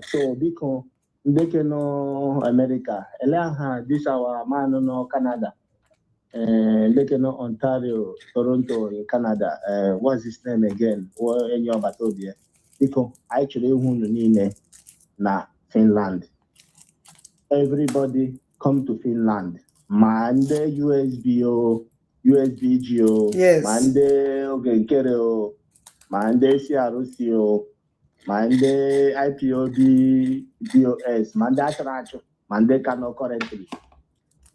So because they can know America. This our man no Canada. They can know Ontario, Toronto in Canada. What's his name again? In your Batobia. Because actually who na Finland. Everybody come to Finland. Mande USBO, USBGO, yes. Mande Ogenkere, Mande CRCO, Mande IPOB, DOS, Mande Ashracho, Mande Kano currently.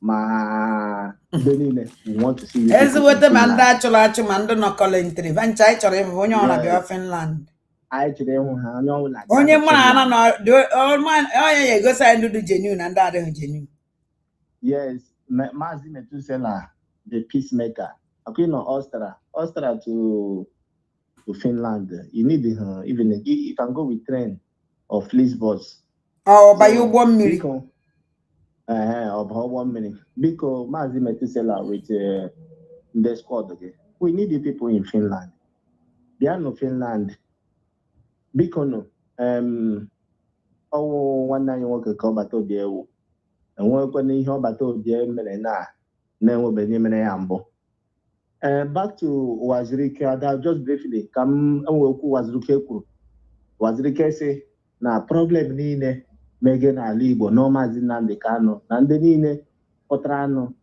Ma Benine, we want to see you. As what the Manda Cholacho Mando no currently. Van Chaichor, when you're on Finland. I today like onye man no all man oh go say do genuine and that genuine. Yes, Mazi Metusela, the peacemaker. Okay, no Austria to Finland. You need even you can go with train or Flixbus. Oh, by you 1 minute. About 1 minute. Because Mazi Metusela with the squad. Okay, we need the people in Finland. They are no Finland. Because no, one night you want to come back to the EU. And when you hear about the back to Wazirike, just briefly, come Wazirike say, na problem nine Megan Alibo, no Mazinande Kano, Nandenine, Potrano,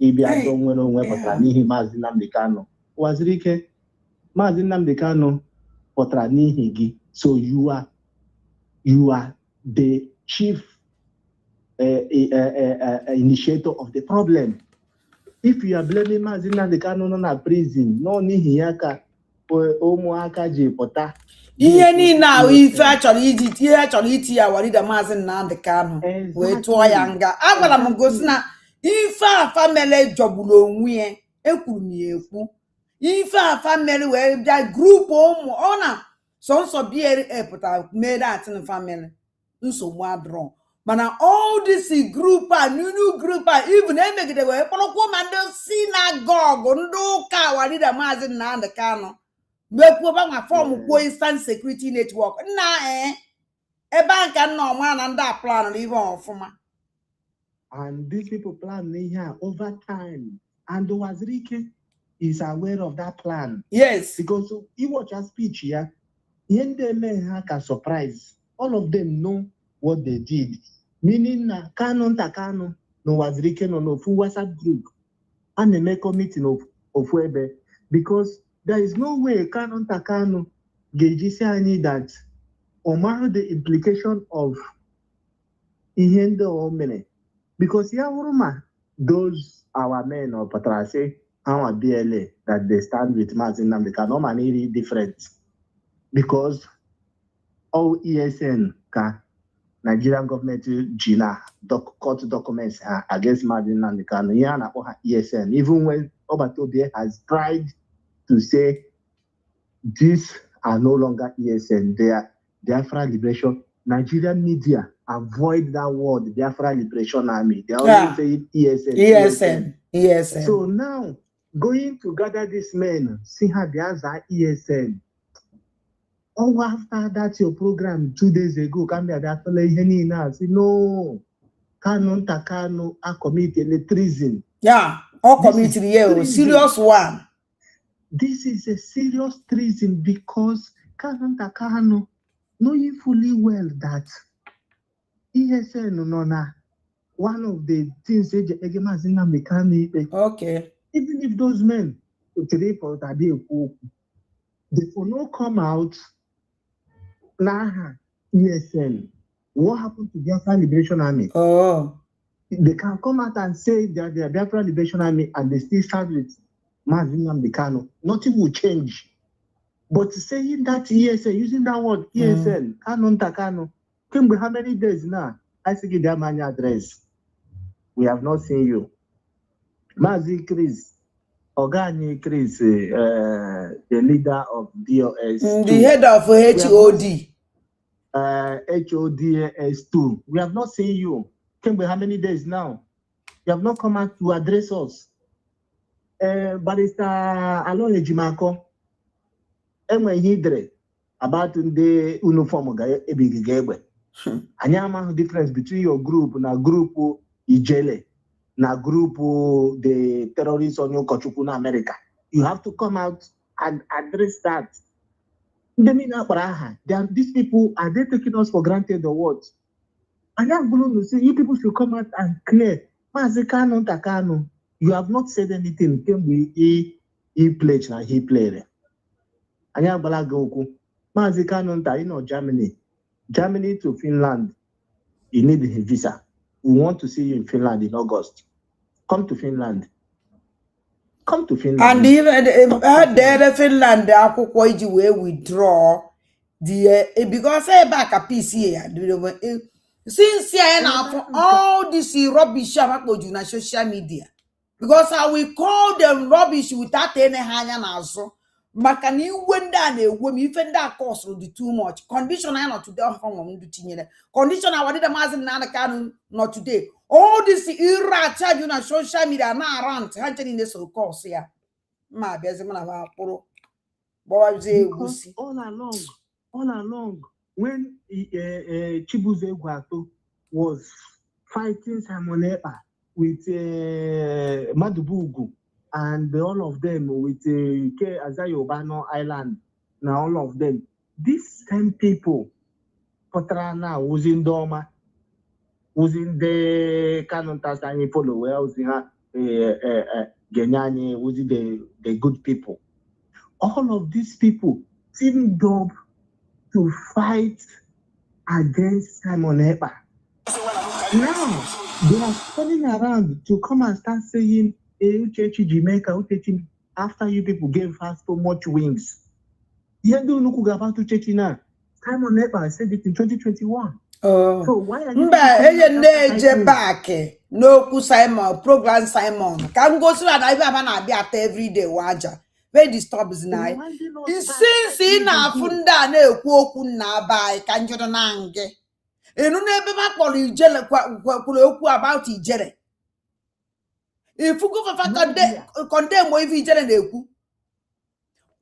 Ibia don't know where Potrani, Mazinam Kano. Wazirike, Mazinam Kano, Potrani Higi. So you are the chief initiator of the problem. If you are blaming Mazina the canon on a prison, no Nihiyaka or Omoaka Jipota. Any now, if actually eat here, actually eat here, what did the Mazin and the canon? Wait, Toyanga. I'm Gosna. If our family job will win, Ekumi. If our family were that group home honor, sons of beer airport made that in the family. So what wrong? But now all this group new group even they make it away. But woman don't synagogue no car what did a mazin and the cano. Make my form instant security network. Nah a bank and no man and that plan even off for and these people plan here over time. And Wazirike is aware of that plan. Yes. Because he watch a speech here. They may have a surprise. All of them know what they did. Meaning na Canon Takano no Wazirike no full WhatsApp group and they make a meeting of Webe because there is no way Canon Takano gauges that or the implication of Ihende or Mene because Yawuruma those our men or Patrase our BLA that they stand with Mazin Namdeka no really different because all ESN ka Nigerian government Gina court documents against Mazin Namdeka no yana or ESN even when Obatobie has tried to say these are no longer ESN, they are Biafra Liberation. Nigerian media avoid that word, Biafra Liberation Army. They always say ESN. ESN. So now, going to gather these men, see how they are ESN. Oh, after that, your program 2 days ago, come here, now. Say, no, Canon Takano are committed treason. Yeah, all committed here, serious one. This is a serious treason because Canon Takano knowing fully well that ESN one of the things okay. Even if those men they will not come out ESN. What happened to Biafra Liberation Army? Oh, they can come out and say that they are Biafra Liberation Army and they still stand with Mazinam Dekano. Nothing will change. But saying that ESN, using that word ESN, Canon Takano, came how many days now? I say give their money address. We have not seen you. Mazi Chris, Ogani Chris, the leader of DOS. The head of HOD. HODS2. We have not seen you. Kembe, how many days now? You have not come out to address us. Barrister Alon Ejimako, enwe hidre about the uniform ebigigebe. Anyama difference between your group na group Ijele na group the terrorists on your Chukwu na America. You have to come out and address that. These people, are they taking us for granted or what? And I'm going to say, you people should come out and clear. You have not said anything. Can we he pledge and he played? And I'm going to go. Germany to Finland. You need a visa. We want to see you in Finland in August. Come to Finland. Come to Finland. And even the Finland, the akwụkwọ iji wee withdraw the because back a PC here. Since I now all this rubbish on social media, because I will call them rubbish without any hanya nazo. Makani went down a woman, even that cost will be too much. Condition I not today from the condition I wanted a massive nana not today. All this era charge on social media now around hunting in this course here. My business of our poor boys all along, when Chibuze Guato was fighting Simon Epa with Madubugu and all of them with K Azayobano Island, now all of them, these same people, Patrana was in Doma, was in the Canon Tasani follow, where was Genyani, was the good people. All of these people teamed up to fight against Simon Epa. Now they are turning around to come and start saying, Uchechi Jamaica, Uchechi, after you people gave us so much wings. Yendo Nukuga about Uchechi now. Simon Epa said it in 2021. So why are you back? No, Simon, program Simon. Can go through and I have be at every day. Waja. Very disturbs now. Since in a funda ne kwoku na by kanjodo nange. Enu ne be ma polo ijele okwu about ijele. If you go for condemn if ijele na ekwu.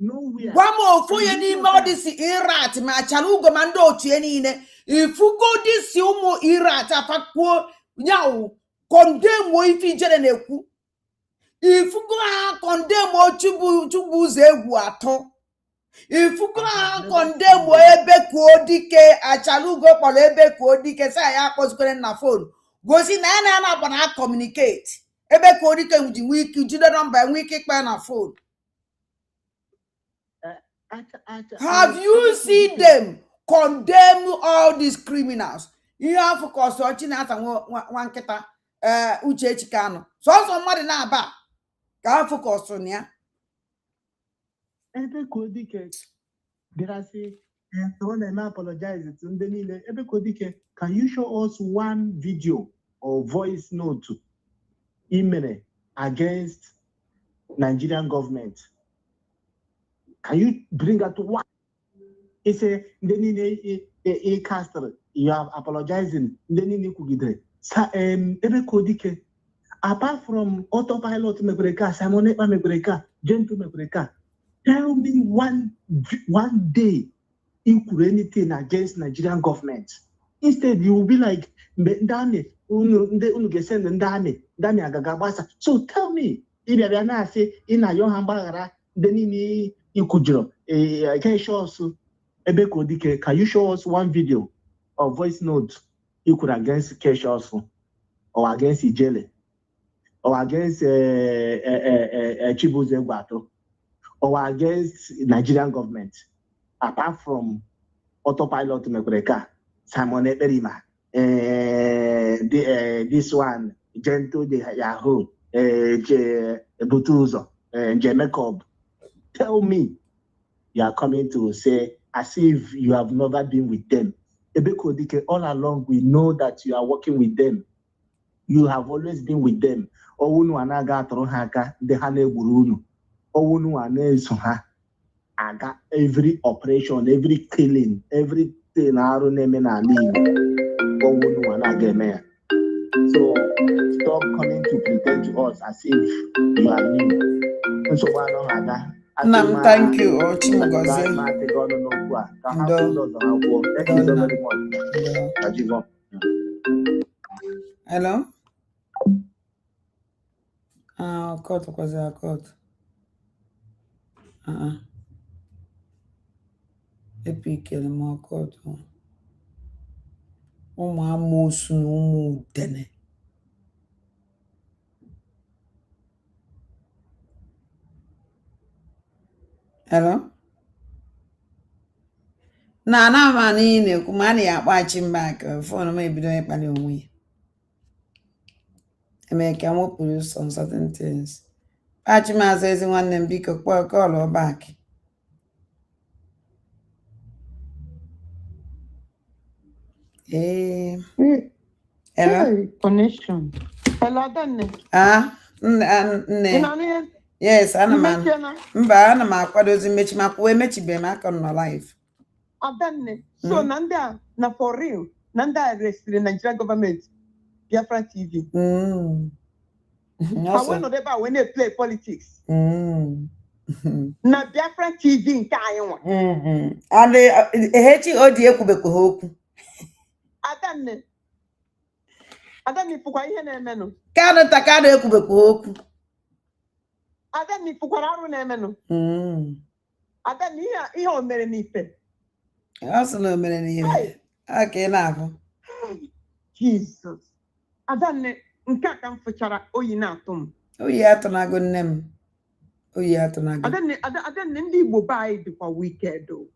Gwamo ofu ye ni all this irat ma chalugo mando otu niile. If you go this umu irat afakwo nyawo condemn if ijele na ekwu. If you go condemn Chukwu Zegwu ato. If you go condemn ebe kuodike achalugo polo ebe kuodike say ya koskore na phone. Go see na bana communicate. Ebe kuodike with wiki jide number wiki pa na phone. Have you seen them condemn all these criminals? You have of course watching at one keta Uchechi Kano. So somebody na ba can focus on ya. Ebe Kodike, did I say? I want to apologize to Ndenile. Ebe Kodike, can you show us one video or voice note email against Nigerian government? Can you bring that to what? It's a Ndenile a caster. You are apologizing. Ndenile Kugidre. Ebe Kodike. Apart from autopilot Mebreka, Simon Epa Mebreka, Gentle Mebreka, tell me one day you could anything against Nigerian government. Instead, you will be like Ndani, Ndani Agagabasa. So tell me, if you are not say in a young hambara, then you could can you show us Ebe can you show us one video or voice note you could against Kesha or against Ijele? Or against Chibuze Guato, or against Nigerian government, apart from autopilot Mebreka, Simon Eperima, this one, Gento de Yahoo, Butuzo, Jemecob. Tell me, you are coming to say, as if you have never been with them. Ebe Kodike, all along, we know that you are working with them. You have always been with them. Owunu anaga atoro haka de hane burunu. Owunu aneso ha. Aga every operation, every killing, everything aru neme na live. Owunu anaga me. So stop coming to pretend to us as if you are new. So why not ada? Nam, thank you, Chimugozie. Thank you so very much. Hello? Court was a court. Epic more court. Amosu no dene. Hello? Na mani ne kumani ya watching back phone maybe don't pali onwe. I make am produce some certain things. Pachima says one them big call or back. Hello? Hey, connection. Hello, Danny. Yes, Anaman. Mba, Anama, kwadozi mechi makwe mechi be maka no life. Danny. So, Nanda, na for real. Nanda arrested the Nigerian government. Biafra TV. I went on about when they play politics. Na Biafra TV in Kaiwa. And Hechi Odie Kubeko Hoku. Adani fukwa ihe na-eme no. Kano takado Kubeko Hoku. Adani fukwa arụ na-eme no. Adani ihe o mere n'ife. Also no mere n'ife. Okay, na. Jesus. Adani nke aka m fụchara oyi na-atụ m. Oyi atụ na go nne m. Oyi atụ na go. Adani ndị Igbo ba anyị dịkwa wicked o.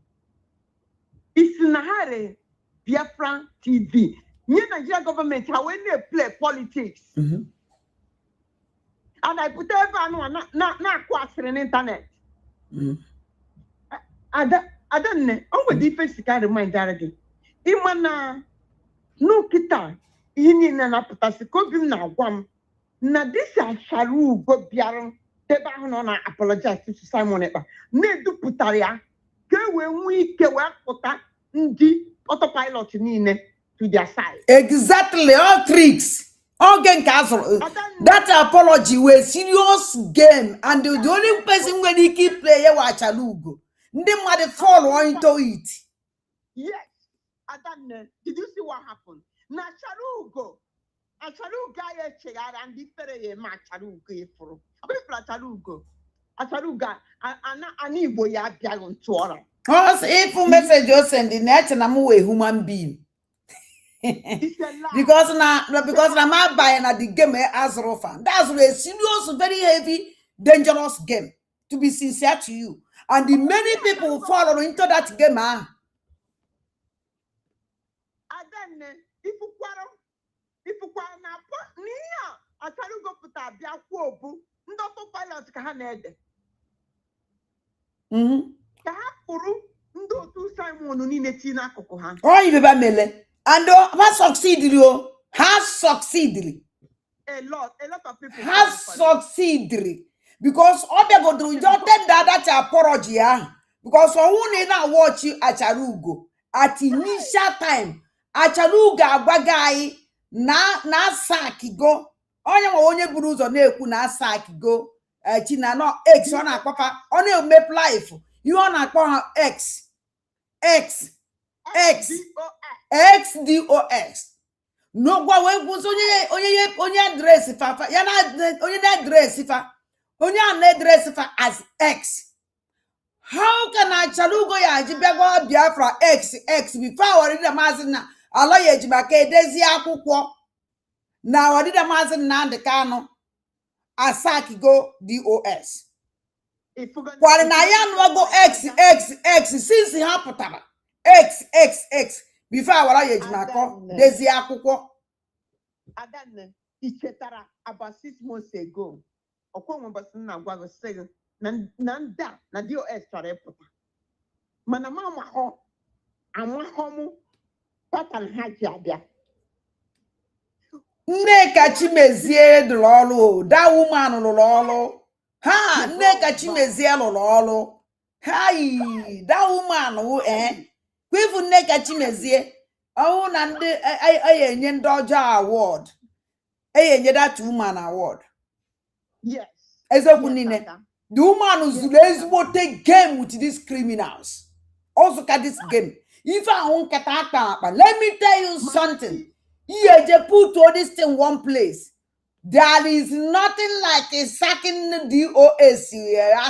Isi na hare Biafra TV. Nigeria government, how when they play politics. And I put everyone not question on internet. I don't know. I'm defense can remind that again. Imana no kita ini na naputasi ko bim na gwam. Na this asharu go biaran teba hono na apologize to Simon Ekpa. Ne du putaria ke we nwi ke we akota ndi autopilot niile to their side. Exactly, all tricks. All game castle. That apology was serious game, and the only person when he keep playing was Chalugo. They might fall into it. Yes, Adane, did you see what happened? Na Chalugo, a Chaluga chair and different match Chalugo for a Chaluga, an Igbo ya biagon to all. Oh, if you message you send the net and I'm a human being. because I'm not buying at the game as Rofan. That's a serious, very heavy, dangerous game. To be sincere to you, and the many people who follow into that game are. If you quarrel now, I tell you go put a black wobu, not to pilot Canada. Kahapuru, ndo tu Simon ni netina kokohan. Oh, you be mele. And has succeeded, has succeeded. A lot of people has succeeded because all they go do just take that apology, because for who now watch you at Charugo at initial time, at Charuga bagay na saki go. Onye bruise on na saki go. China no X on a papa on make life. You on a X. XDOS. No, what was only address papa. Yana only address if only address as X. How can I chalugo ya jibego Biafra X before I did a mazina? Allah ye jibake desi akukwo. Now I did a mazin na the cano. Asaki go DOS. While I am go X since he happened. X before I age Marco, Desi Akuko. Adan, Ichetara about 6 months ago. Okon Basuna was saying, Nanda, Nadio Estare Papa. Manamama ho, and one homo, Patan Hajabia. Nneka Chimezie lụrụ ọrụ. That woman lụrụ ọrụ. Ha, Nneka Chimezie lụrụ ọrụ. Hi, that woman kwifu Nneka Chimezie. Oh, na ndị enye ndị ọjọọ award. Enye that woman award. Yes. Eziokwu niile. The woman zuru ezigbo take game with these criminals. Also got this game. If I won't get let me tell you something. You put all this thing in one place. There is nothing like a sacking DOS.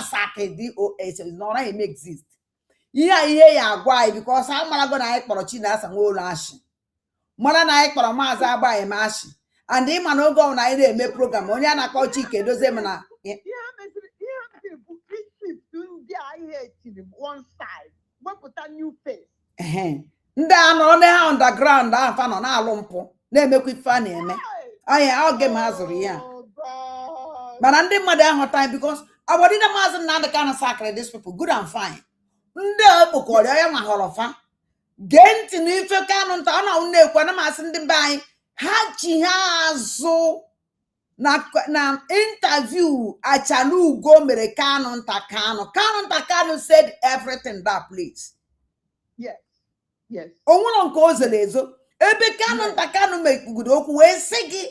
Sacking DOS. It's not even exist. Why? Because I'm not going to act for a chinas and old ash. Mother night for a mass by a mash. And him and no go on a make program. Only an call chicken does them. One side. What put a new face? Ndị anọ na underground afa nọ na-alụ mpụ na-emekwa ife a na-eme anya oge m azụrụ ya mana ndị mmadụ aghọta because agbadina maazị Nnamdi Kanu sacred these people good and fine ndị okpokọrọ ya ma họrọfa gee ntị n'ife Kanu nta ọ na na-ekwu na masị ndị be anyị ha chi ha azụ na interview Achalugo mere Kanu nta Kanu said everything that place. Yes. Yes. Onwere nke ozele ezo ebe Kanu nta Kanu mekwugodo okwu wee sị gị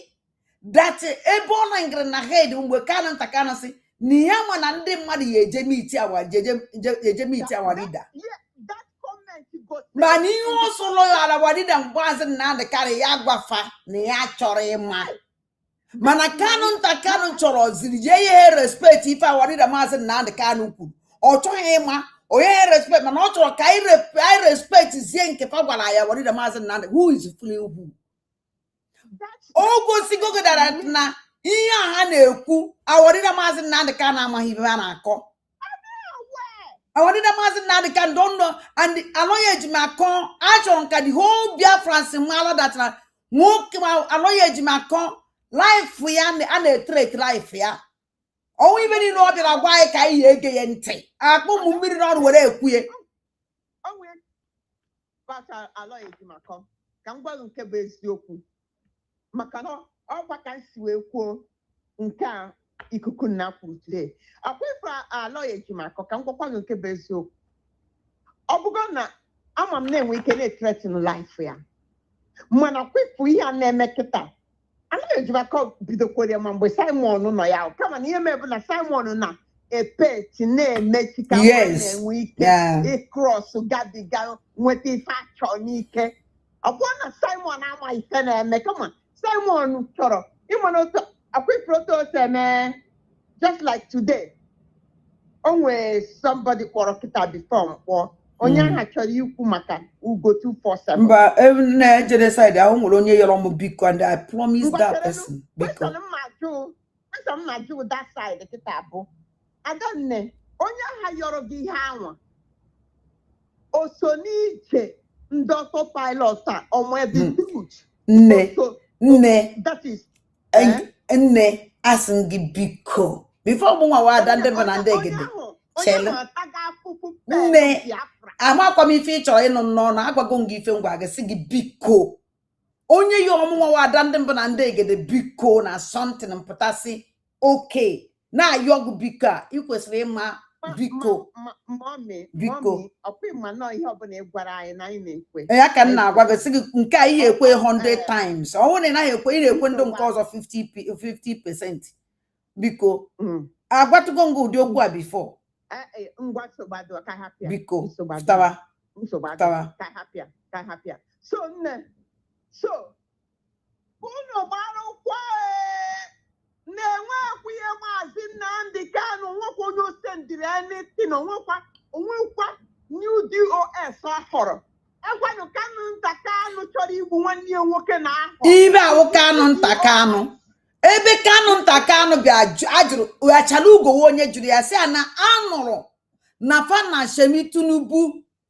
that ebe ọ na ngere na head mgbe Kanu nta Kanu sị na ya ma na ndị mmadụ ya eje meet our leader. Ma n'ihe ọsọlọ ya ala wadida mgbazi Nnamdi Kanu ya gwafa na ya chọrọ ịma mana Kanu nta Kanu chọrọ ziri je ihe respect ife awadida maazị Nnamdi Kanu kwuru ọ chọghị ịma onye respect mana ọ chọrọ ka I respect zie nke fa gwara ya wadida maazị Nnamdi who is fooling who. O gosigo dara na ihe ha na-ekwu awadida maazị Nnamdi Kanu amaghị ibe ha na-akọ. Awadida maazị Nnamdi Kanu don't know and Aloye Ejimakor achọrọ nka the whole Biafrans mala that na nwoke Aloye Ejimakor life ya a na-etrek life ya ọnwụ ibe niile ọ bịara gwa anyị ka anyị ege ya ntị akpụ ụmụ mmiri n'ọrụ were ekwuye Aloye Ejimakor ka m gwa gị nke bụ eziokwu maka na ọkwa ka m si wee kwuo nke a ikuku na kwuru today akwụkwọ Aloye Ejimakor ka m gwakwa gị nke bụ eziokwu ọ bụgo na ama m na-enwe ike na-etretin life ya mana kwepụ ihe a na-eme kịta Aloye Ejimakor bidokwara ma mgbe Simon nọ ya kama na ihe mebu na Simon na epeti na-emechi ka na-enwe ike ịkros gabiga nweta ife achọ n'ike ọ bụrụ na Simon ama ife na-eme kama Simon chọrọ ịmana otu akwụkwọ otu ose eme just like today o nwere somebody kpọrọ kịta before mkpọ onye aha chọrọ ikwu maka Ugo 247 mba na genocide ahụ nwere onye yọrọ m biko and I promise that person biko m na-ajụ that side kịta bụ adanne onye aha yọrọ gị ihe anwa o so n'ije ndị ọtọ pilot a ọmụ ebe truth nne asị gị biko before mụ nwa wada ndị bụ na ndị egede chelu nne amakwa m ife ị chọrọ ịnụ n'ọnụ agwago m gị ife ngwa gị sị gị biko onye yi ọmụnwa wada ndị mbụ na ndị egede biko na something mpụtasị oke na-ayọ gị biko a ị kwesịrị ịma biko biko ya ka m na-agwa gị sị gị nke a ihe ekwe 100 times ọ nwere naghị ekwe ị na-ekwe ndị nke ọzọ 50% biko agwatụgo ngị ụdị okwu a before biko tawa so nne so unu gbarụkwa na-enwe akwụnye maazị Nnamdi Kanu nwekwa onye ose ndiri anything onwekwa new DOS ọhụrụ egwanụ Kanu nta Kanu chọrọ igbu nwanne ya nwoke na ahụ ibe ahụ Kanu nta Kanu ebe Kanu nta Kanu bịa ajụrụ Achalugo onye jụrụ ya sị na anụrụ na fa na Shemi Tinubu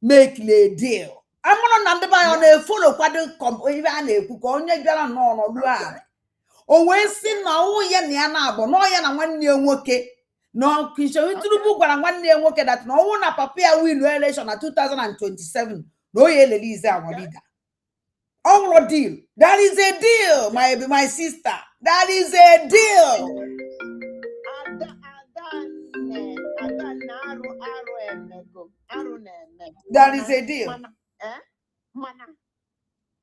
make a deal amụrụ na ndị be anyị ọ na-efolo kwado ibe a na-ekwu ka onye bịara n'ọnọdụ a o wee sị na ọnwụ ya na ya na-abụ na ya na nwanne ya nwoke na Shemi Tinubu gwara nwanne ya nwoke dat na ọnwụ na papa ya win election na 2027 na onye elele ize awadida All deal. That is a deal, my sister. That is a deal. That is a deal. Mana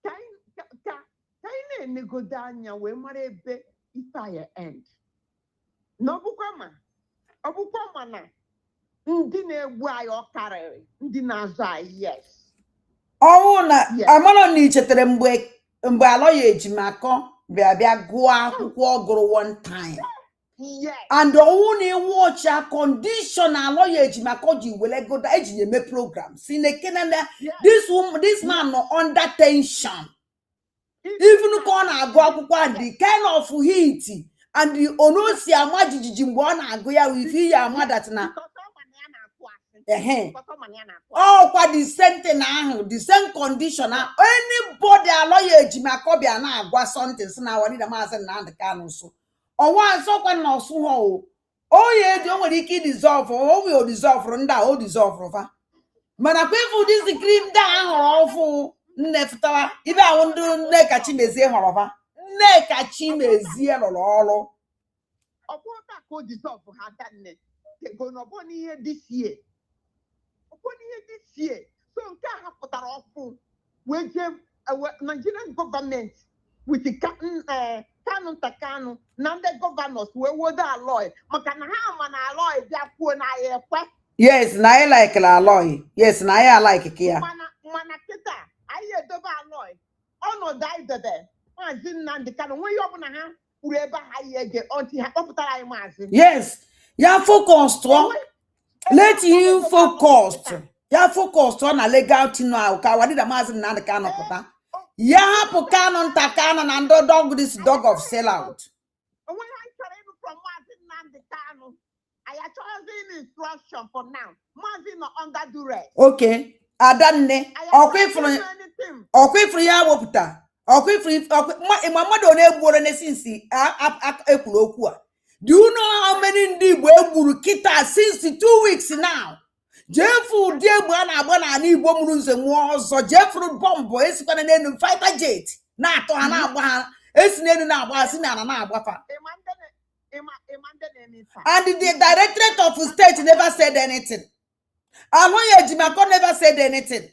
kaine negodanya we mara ebe ife end. No bukwa mana ndị na-egbu anyị ọkarịrị ndị na-azụ anyị yes. Ọwụ na amara na ichetere mgbe alọya ejimakọ bịa gụọ akwụkwọ ọgụrụ one time. Yes. And ọwụ na watch a condition alọya ejimakọ ji wele goda eji eme program. Si na Canada, this man no under tension. Even ka ọ na-agụ akwụkwọ and the kind of heat and the onosi ama jijiji mgbe ọ na-agụ ya with ya ama that na kwa the same thing ahụ, the same condition. Anybody alọya ejimakọ bịa na-agwa something si na wani da maazị Nnamdi Kanu so ọnwa nsọkwa na ọsụ ha oye eji o nwere ike dissolve o dissolve ndị a o dissolve fa mana kwa ifu this cream ndị a hụrụ ọfụ nne fụtara ibe ahụ ndị nne kachi mezie hụrụ fa nne kachi mezie lụrụ ọrụ ọ bụrụ ka o dissolve ha danne go no bo n'ihe this year so nke a hapụtara ọfụ wee je Nigerian government with the Kanu Takanu na ndị governors wee wodo alloy maka na ha ma na alloy bịa kwuo na ya ekwe. Yes, na I like la alloy. Yes, na I like kia. Mana kita anyị edobe alloy ọnọdụ anyị debe Maazị Nnamdi Kanu nwe ihe ọbụla ha kwuru ebe ha ihe ege ọntị ha kpọpụtara anyị maazị. Yes, ya focus to let him focus. Ya focus on a legal thing now. Ka wadi da Maazị Nnamdi Kanu pụta. Ya hapụ Kanu Ntakanu na ndo dog this dog of sellout. When I started from Maazị Nnamdi Kanu, I had chosen instruction for now. Maazị no under duress. Okay. Adanne. Okwefuru ya wopụta. Okwefuru mmadụ one egburu ne since ekwuru okwu a. Do you know how many ndị Igbo egburu kita since 2 weeks now? Jeffrey Diegbu a na-agba na ala Igbo mụrụ nze nwụọ ọzọ. Jeffrey bọmbụ esikwana n'elu fighter jet na-atọ ha na-agba ha esi n'elu na-agba ha si n'ala na-agbafa. And the Directorate of State never said anything. Alọya Ejimakọ never said anything.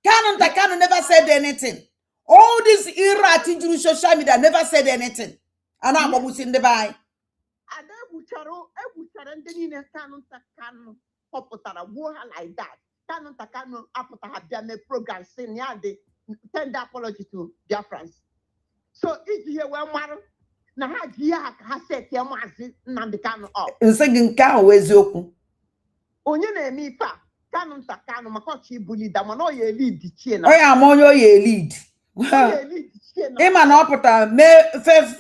Kanu Ntakanu never said anything. All this era tijuru social media never said anything. And I'm agbagbusi ndị be anyị. Ada egbuchara ndị niile Kanu Ntakanu kpọpụtara gbuo ha like that. Kanu Ntakanu apụtara bịa mee program sin ya dị tender apology to Biafrans. So iji ihe wee marụ na ha ji ya ka ha setie Maazị Nnamdi Kanu up. Nsị gị nke ahụ eziokwu. Onye na-eme ife a Kanu Ntakanu maka ọchị ibu leader mana ọ ya lead chie na. Ọ ya ama onye ọ ya lead. Ịma na ọ pụtara mee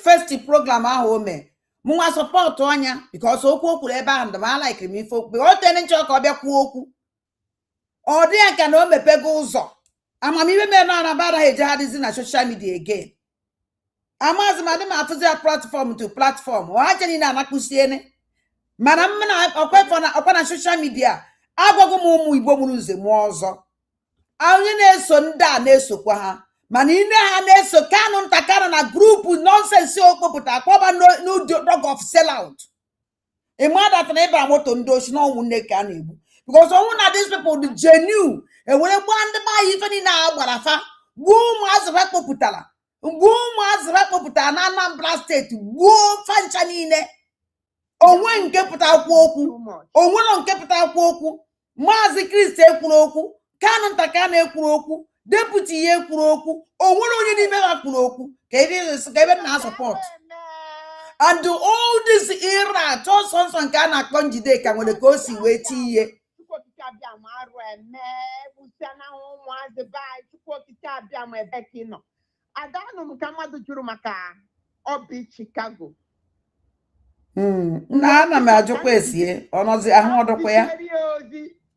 first program ahụ o mee. Mụnwa support ọnya because okwu kwuru ebe ahụ ndụ ma like m ife okwu. O tene nchọ ka ọ bịa kwuo okwu. Ọ dị ya ka na o mepego ụzọ. Amamihe mere na anabara ha ejeghadịzi na social media again. Amazi madị m afụzi platform to platform. Ọha che niile anakpụsiene. Mana m na ọkwa na social media agwago m ụmụ Igbo mụrụ nze mụọ ọzọ. Onye na-eso ndị a na-esokwa ha. Mana ine ha na-eso Kanu Ntakanu na grupu nonsense okpopụta akpọba no dog of sellout. Ịma datana ịba moto ndị ochi na ụmụnne ka a na-egbu. Because ọnwụ na these people the genuine ewere gba ndị ba ife niile a gbara fa gbuo ụmụazị ha kpopụtara na Anambra steeti gbuo fancha niile. Onwe nke pụta okwu Maazị Kristi ekwuru okwu Kanu Ntakanu ekwuru okwu deputy ya ekwuru okwu onwere onye n'ime ha kwuru okwu ka ebe na support. And all this era so nke a na-akpọ njide ka nwere ka o si wee ti ihe. Adanụ m ka mmadụ jụrụ maka obi Chicago. Ana m ajụkwa esie ọnọzi ahụ ọdụkwa ya.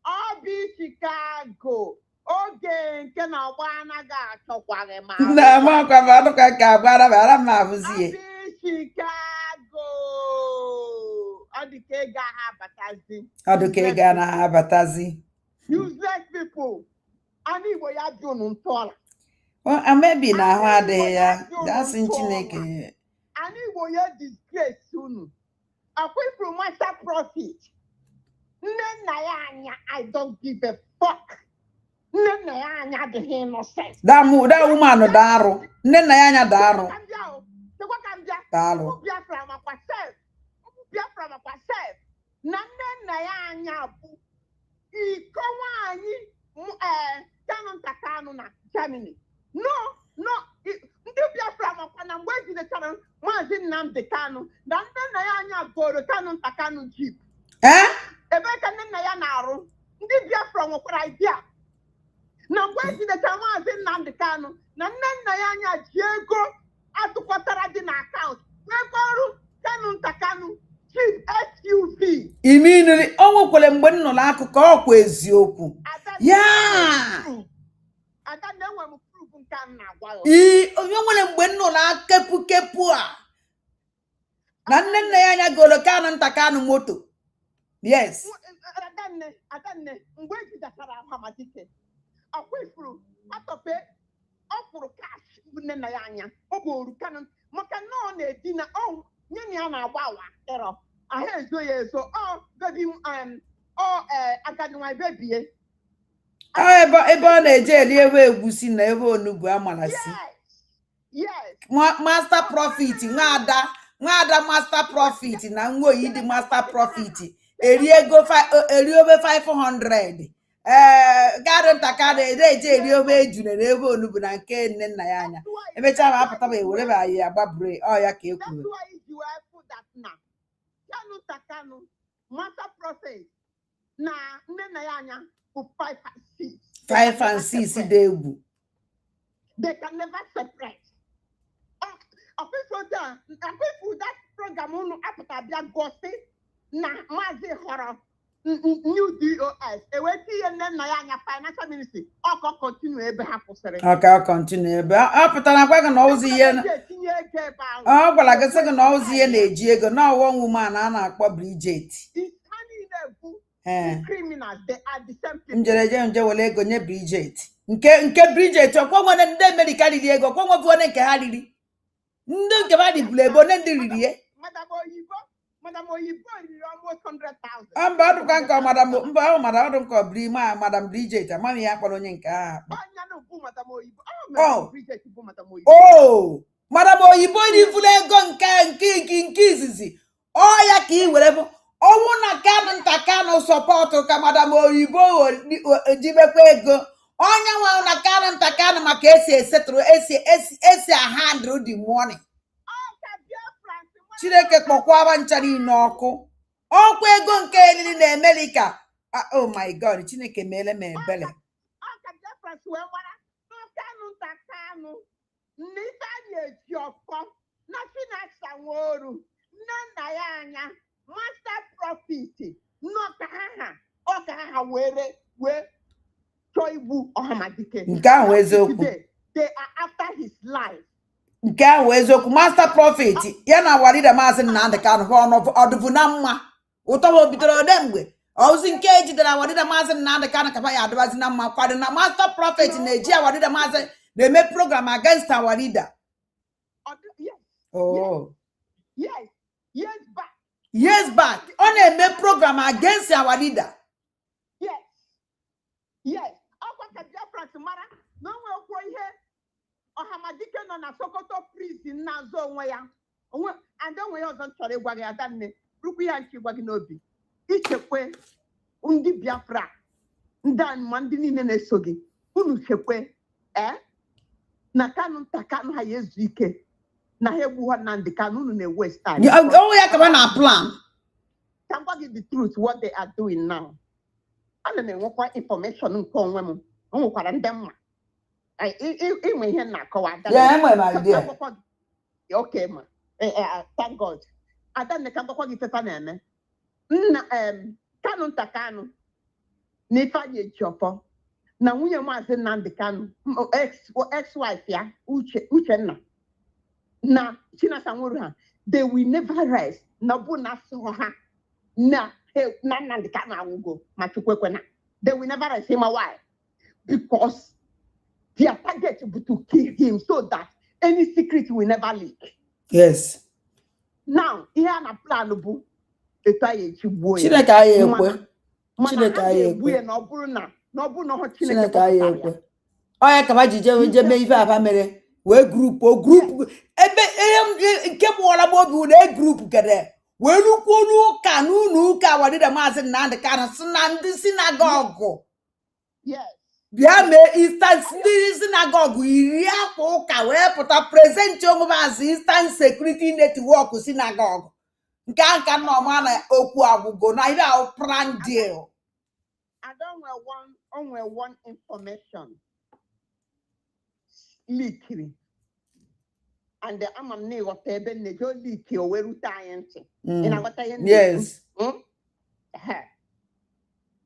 Obi Chicago oge nke na ọgba anaghị achọkwaghị ma. Na m akwa m adụkwa ka agbara ara m abụzie. Obi Chicago ọ dị ka ego ha abatazi. Ọ dị ka ego na-abatazi. Useless people. Anyị Igbo ya jụrụ ntọala. Well, maybe now how they that's in Chineke. And it will your disgrace soon. A quick from master profit. I don't give a fuck. The innocent. That woman no daru. Nena daru. Daru. Germany. No. Ndị Biafra makwa na mgbe ejidechara Maazị Nnamdi Kanu na nne nna ya anya goro Kanu Ntakanu jeep. Ebe ka nne nna ya na-arụ ndị Biafra nwekwara idea na mgbe ejidechara Maazị Nnamdi Kanu na nne nna ya anya ji ego atụkọtara dị na akaụntụ n'ebe ọrụ Kanu Ntakanu jeep SUV. Immediately, o nwekwara mgbe m nụrụ akụkọ ọkwa eziokwu. Ya Ada na-enwe m proof nke a na-agwa ya. onye nwere mgbe m nụrụ kepu a na nne nna ya anya goro Kanu Ntakanu moto. Yes. Adanne mgbe ejidechara Ahamadike ọkwa ifuru atọpe ọ kwụrụ cash nne nna ya anya ọ goro Kanu maka na ọ na-edina nye ya na-agba awa ịrọ ahụ ezo ya ezo bebi agadi nwa bebie ebe ọ na-eje eri ebe egusi na ebe onugbu amala si. Master profit nwaada master profit na nwoyi dị master profit eri obe 500 Kanu Ntakanu eje eri obe ejune na ebe onugbu na nke nne nna ya anya emechaa ma apụta ewere ba ya agbabure ọ ya ka ekwuru. Kanu Ntakanu master profit na nne nna ya anya 5 and 6 they egwu. They can never separate. People that program after their gossip na Mazi Horror new DOS. Financial ministry. Continue ebe ha kwụsịrị. Ọ continue ebe ọ pụtara gwa gị na ozi ihe ọ gwara gị sị gị na ozi ihe na-eji ego na ọwọ woman a na-akpọ Bridget. Criminals, they are the same people. Nje wele ego nye Bridget. Nke Bridget ọkwa nwere ndị America riri ego ọkwa nwefu onye nke ha riri. Ndị nke ha riburu ebo ndị riri ye. Madam Oyibo riri almost 100,000. Mba ọdụkwa nke madam nke obiri madam Bridget amaghị ya kpọrọ onye nke ha akpa. Madam Oyibo rifuru ego nke izizi. Ọ ya ka ị were bụ ọnwụ na Kanu Ntakanu sọpọtụ ka Madam Oyibo jibekwa ego onye nwe na Kanu Ntakanu maka esi handle the money. Chineke kpọkwaba ncha niile ọkụ ọkwa ego nke elili na America. Oh my God, Chineke meele m ebele. Kanu Ntakanu n'ife eji ọkọ na Chinasa nworu nne nna ya anya master profit no ka ha wee chọọ igbu Ahamadike. Nke ahụ eziokwu. They are after his life. Nke ahụ eziokwu master profit ya na Warida Maazị Nnamdi Kanu ọdụbụ na mma ụtọ bidoro mgbe ozi nke ejidere Warida Maazị Nnamdi Kanu kapa ya adịbazi na mma kwado na master profit na-eji Warida Maazị na-eme program against Warida. Years back, on a program against our leader. Yes. No Ahamadike no na Sokoto prison na zo nwe ya. And then we also chọrọ ịgwa gị adanne rukwu ya nchi gwa gị n'obi. Ichekwe ndị Biafra ndị anụmanụ ndị niile na-eso gị. Unu chekwe na Kanu Ntakanu ha ya ezu ike. Na he bu Nnamdi Kanu unu na-waste time. Oh ya ka na plan. Can I give the truth what they are doing now? I don't know what information nke onwe m. O nwekwara ndị mma. Inwe ihe na-akọwa ada. Yeah, enwe my idea. Okay ma. Thank God. Ada ne ka ngwakwa gị fefa na-eme. Nna Kanu Ntakanu na Ifeanyi Ejiofor na nwunye Maazị Nnamdi Kanu ex-wife ya Uchenna na Chinasa nwụrụ ha. They will never rest. Na bụ na so ha na Nnamdi Kanu anwụgo ma Chukwu ekwena. They will never rest. Him why? Because Their target will be to kill him so that any secret will never leak. Yes. Now, here na plan bu etaye chibuo ya. Chineke aye ekwe. Chineke aye ekwe. ekwe. Na oburu na ho Chineke aye ekwe. Oya ka ba je me ife aba mere. We group ebe nke muola bobi na group kede. We lukwu ụka n'unu ụka wadide maazị Nnamdi Kanu si na ndị sinagogu. Yes. Bịa mee Eastern ndị sinagogu iri akwa ụka wee pụta present onwe maazị Eastern Security Network sinagogu. Nke nka nọma na okwu agwụgo na ire ahụ plan deal. I don't want one information leakiri. And the amam ne got ebe ne jo leak o we ruta ayenti. Ina got ayenti. Yes.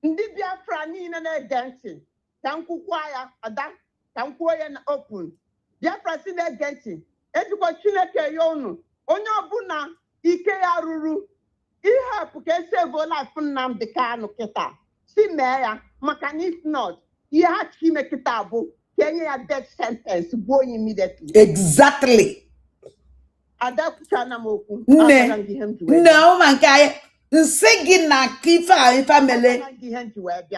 Ndi Biafra ni na agency. Tanku kwaya ada tanku ya na open. Biafra si na agency. Ejuko Chineke yonu. Onye ọbụna ike ya ruru ihe bụ ka save life Nnamdi Kanu kita. Si mee ya maka na if not ihe ha chime kita bụ kenye ya death sentence go immediately. Exactly. Adakuchana moku. No man kai nsigi na kifa family.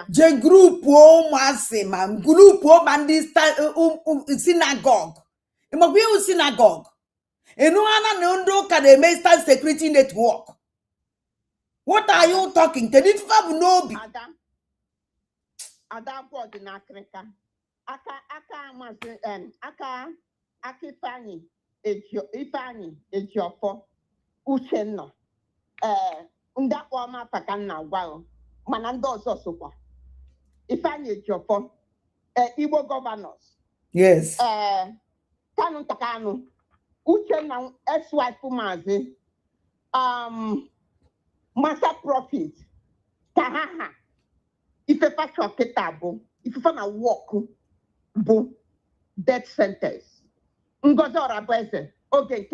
Je group o mase man group o bandi synagogue. Imo bi u synagogue. Enu ana na ndo ka the Eastern Security Network. What are you talking? Can it have no be? Ada board na Africa. Aka mazi aka akifani Ifeanyi Ejiofọ Uchenna ndị akpọ ma paka nna gwa mana ndị ọzọ sokwa Ifeanyi Ejiofọ Igbo governors yes Kanu Takanu Uchenna ex-wife Mazi Masa Profit Kahaha Ifefa chọkịta bụ Ifefa na work bụ death sentence Ngozi Orabueze oge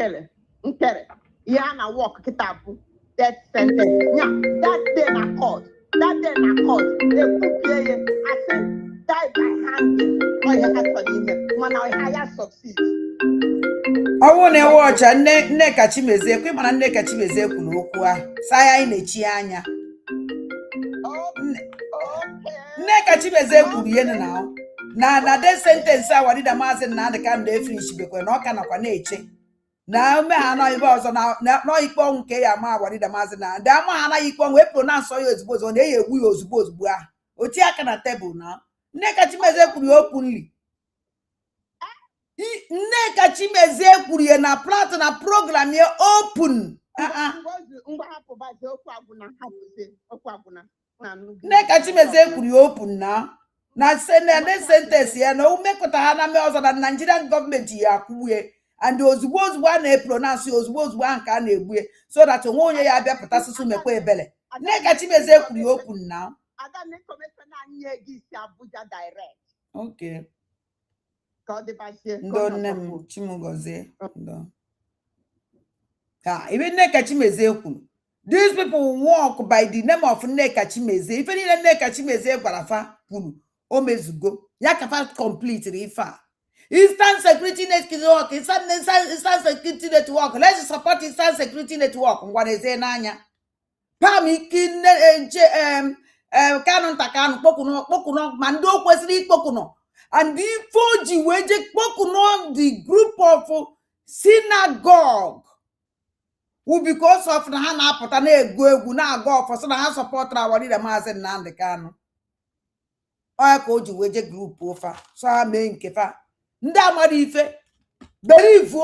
nkere ya na work kitabu death sentence nya that day na court ekupie ye ase die by hand oya atọdime mana oya ya succeed ọwụ na watch nne Kachimeze ekwe mana nne Kachimeze kwuru okwu a sa ya na-echi anya nne Kachimeze kwuru ihe na death sentence a wadida maazị Nnamdi Kanu finish bekwe na ọka nakwa na-eche na mme ha na ibe ọzọ na ikpe ọnwụ nke ya ma wadida maazị Nnamdi ama ha anaghị ikpe ọnwụ epụrụ na nsọ ya ozugbo ozugbo na egbu ya ozugbo ahụ oti aka na tebụl na nne Kachimeze kwuru okwu nri nne Kachimeze kwuru ya na plat na program ya open nne Kachimeze kwuru ya open na sentence ya na umekọta ha na me ọzọ na Nigerian gọọmenti ya akwụgbuye and ozugbo a na-epronounce ozugbo ahụ ka a na-egbue so that onwe onye ya abịa pụta asụsụ mekwa ebele nne Kachimeze kwuru ya okwu na okay ndo nne m Chimugozie ndo even nne Kachimeze kwuru these people walk by the name of nne Kachimeze ife niile nne Kachimeze gwara fa kwuru o mezugo ya kafa complete ife a Eastern Security Network Eastern Security Network let's support Eastern Security Network ngwaneze n'anya pam ikinne Kanu Ntakanu kpokuno ma ndị o kwesịrị ikpokuno and ifo ji wee je kpokuno the group of synagogue who because of na ha na-apụta na-egwu egwu na-aga ọfọ so na ha sọpọtara wadida maazị Nnamdi Kanu oya ka o ji wee je group ofa so ha mee nke fa ndị amara ife believe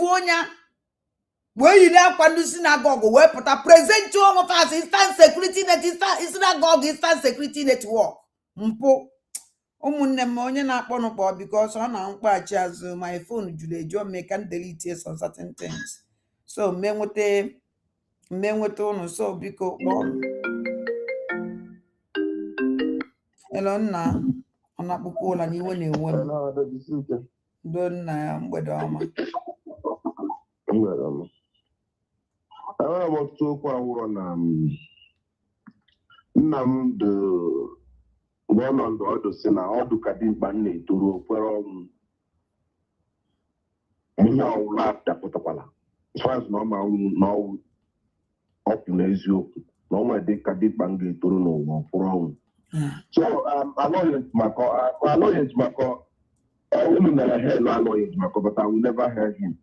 onya wee yiri akwa ndị synagogue wee pụta present onwe fa as Eastern Security Synagogue Eastern Security Network mpụ ụmụnne m onye na-akpọ n'ụkpọ because ọ na mkpaghachi azụ my phone juru eju ome ka delete some certain things so mmenweta unu so biko kpọọ hello nna ọ na-akpụkwa ụla n'iwe na-enwe m ndo nna ya mgbede ọma enwere m ọtụtụ okwu awụrọ na nna m One on the other side, all the Kadim Bane to Roperum. Now laugh that Potapala. As far as normal now up in Ezio, no more they Kadim Bangi to no from. So I know it's Mako, I know it's Mako. I will never hear no it's Mako, but I will never hear him.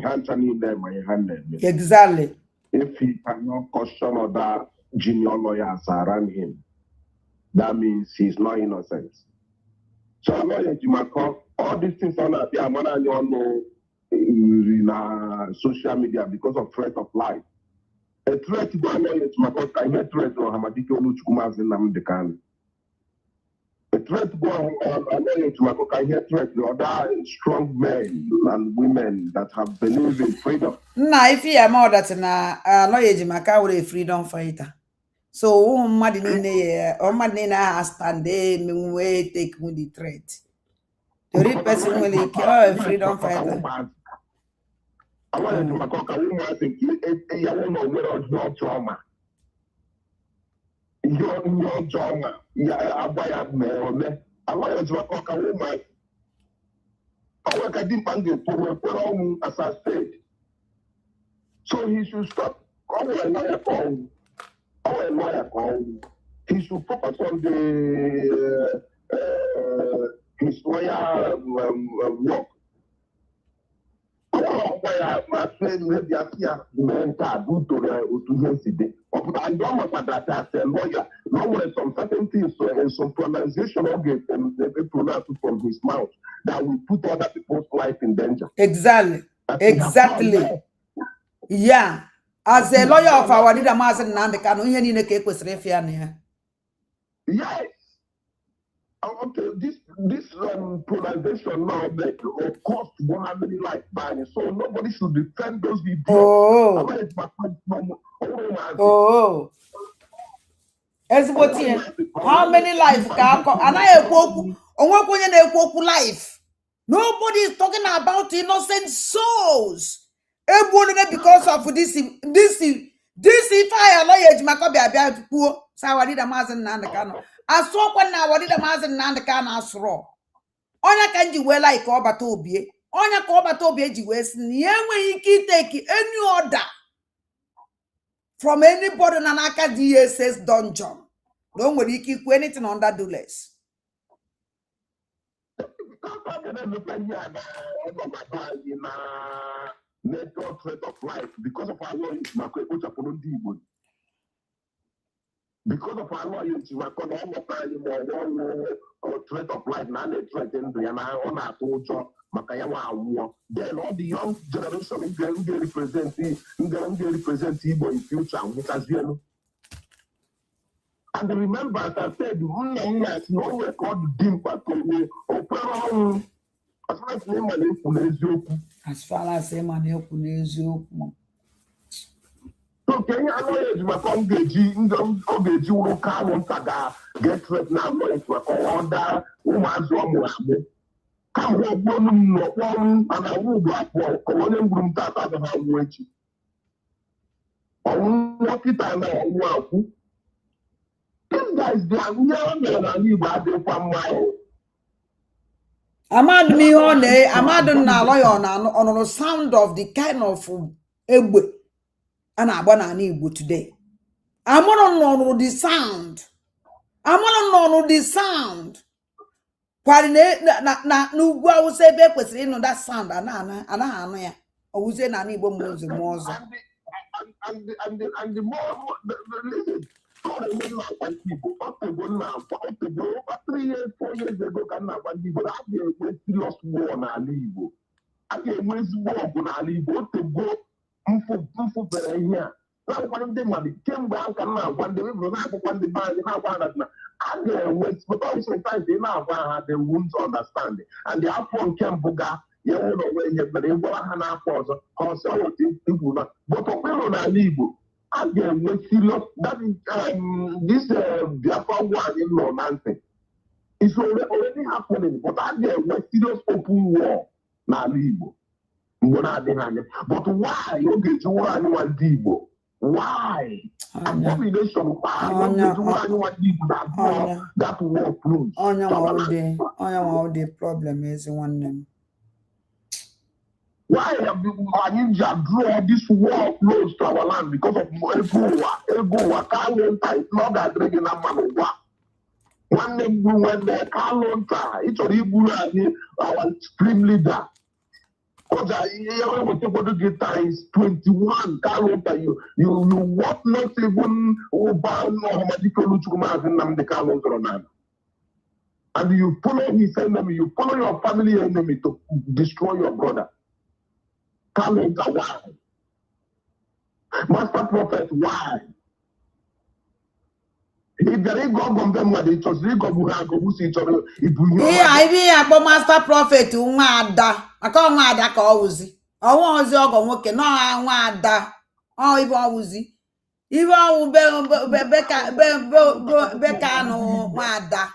Hands in there, my hand. Exactly. If he cannot caution other junior lawyers around him, that means he's not innocent. So I'm not all these things on that I'm not know in social media because of threat of life. A threat to go to can hear threat or Hamadiki Oluchukumas in Namdekan. A threat to go to can hear threat to other strong men and women that have believed in freedom. Nah, if you are more that na lawyer Jimaka would a freedom fighter. So Madinina or Madina stand there way take with the threat. The real person will cure a freedom fighter. I want to make a woman your trauma. Your trauma. Yeah, I buy a man. I want to make a woman. I work at the bank to as I said. So he should stop. He should focus on the his lawyer work. My friend, maybe I see a man do to yesterday. I don't want that as a lawyer. No one some certain things and some pronunciation of it from the pronounced from his mouth that will put other people's life in danger. Exactly. Exactly. Yeah. As a lawyer of our leader, Mazen Nandeka, no yen in a cake was refiania. Yes. Okay, this pronunciation now will cost 100 life buying, so nobody should defend those people. Oh. As what how many life can come? And I equal life. Nobody is talking about innocent souls. Because of this if I allow you to make poor, so I did a mazen and the cano. I saw when I did a mazen and the cano raw. Onya can you well like Obatobie? Onya Kobatobie West, Niamwe take any order from anybody in an DSS dungeon. Don't worry, keep anything on that do less. Threat of life because of our lawyers, because of our lawyers, threat of life, now they threaten the on our culture, then all the young generation they represent Igbo in future, which has been. And remember, as I said, no record dim as far as him and help so can you always become Geji will come on Taga, get red now, order, come and I will go up for Colonial Room Tata the Hawaiian. What it I know. These guys, they are young and you bad from my. Amad me on Amad na lawyer on the sound of the kind of Egbe and Abana today. I'm on the sound. I'm on the sound. Na Nugua will say back with that sound and I will say Nani Bomo's and the more listen. People, over 3 years, 4 years ago, but I gave a serious war on Alibo. I gave a war on Alibo to go for here. Now, one of them came back and now, one day, one the band, I gave a waste, but also sometimes they now had the wounds to understand it. And the outcome came Buga, you know, where you but they were an apple, because I was thinking, but on Alibo. Again, serious. That is this Biafra war in no nonsense. It's already happening, but again, we're serious open war now, Igbo. But why you get to war anyone Igbo? Why? Abomination. Why? That war close. The problem is one name. Why have you draw this war close to our land because of ego? It's not that drinking a man. One name when they can't it's our stream leader. Because I get times 21 calendar you what not even over the calendar. And you follow his enemy, you follow your family enemy to destroy your brother. Calendar, why? Master Prophet, why? If there is God on them, they just go who see each other. I be a Master Prophet, Umada. I call Mada Kauzi. I want to go working. No, I want that. Oh, if I was it. If I will Becca, no, Mada.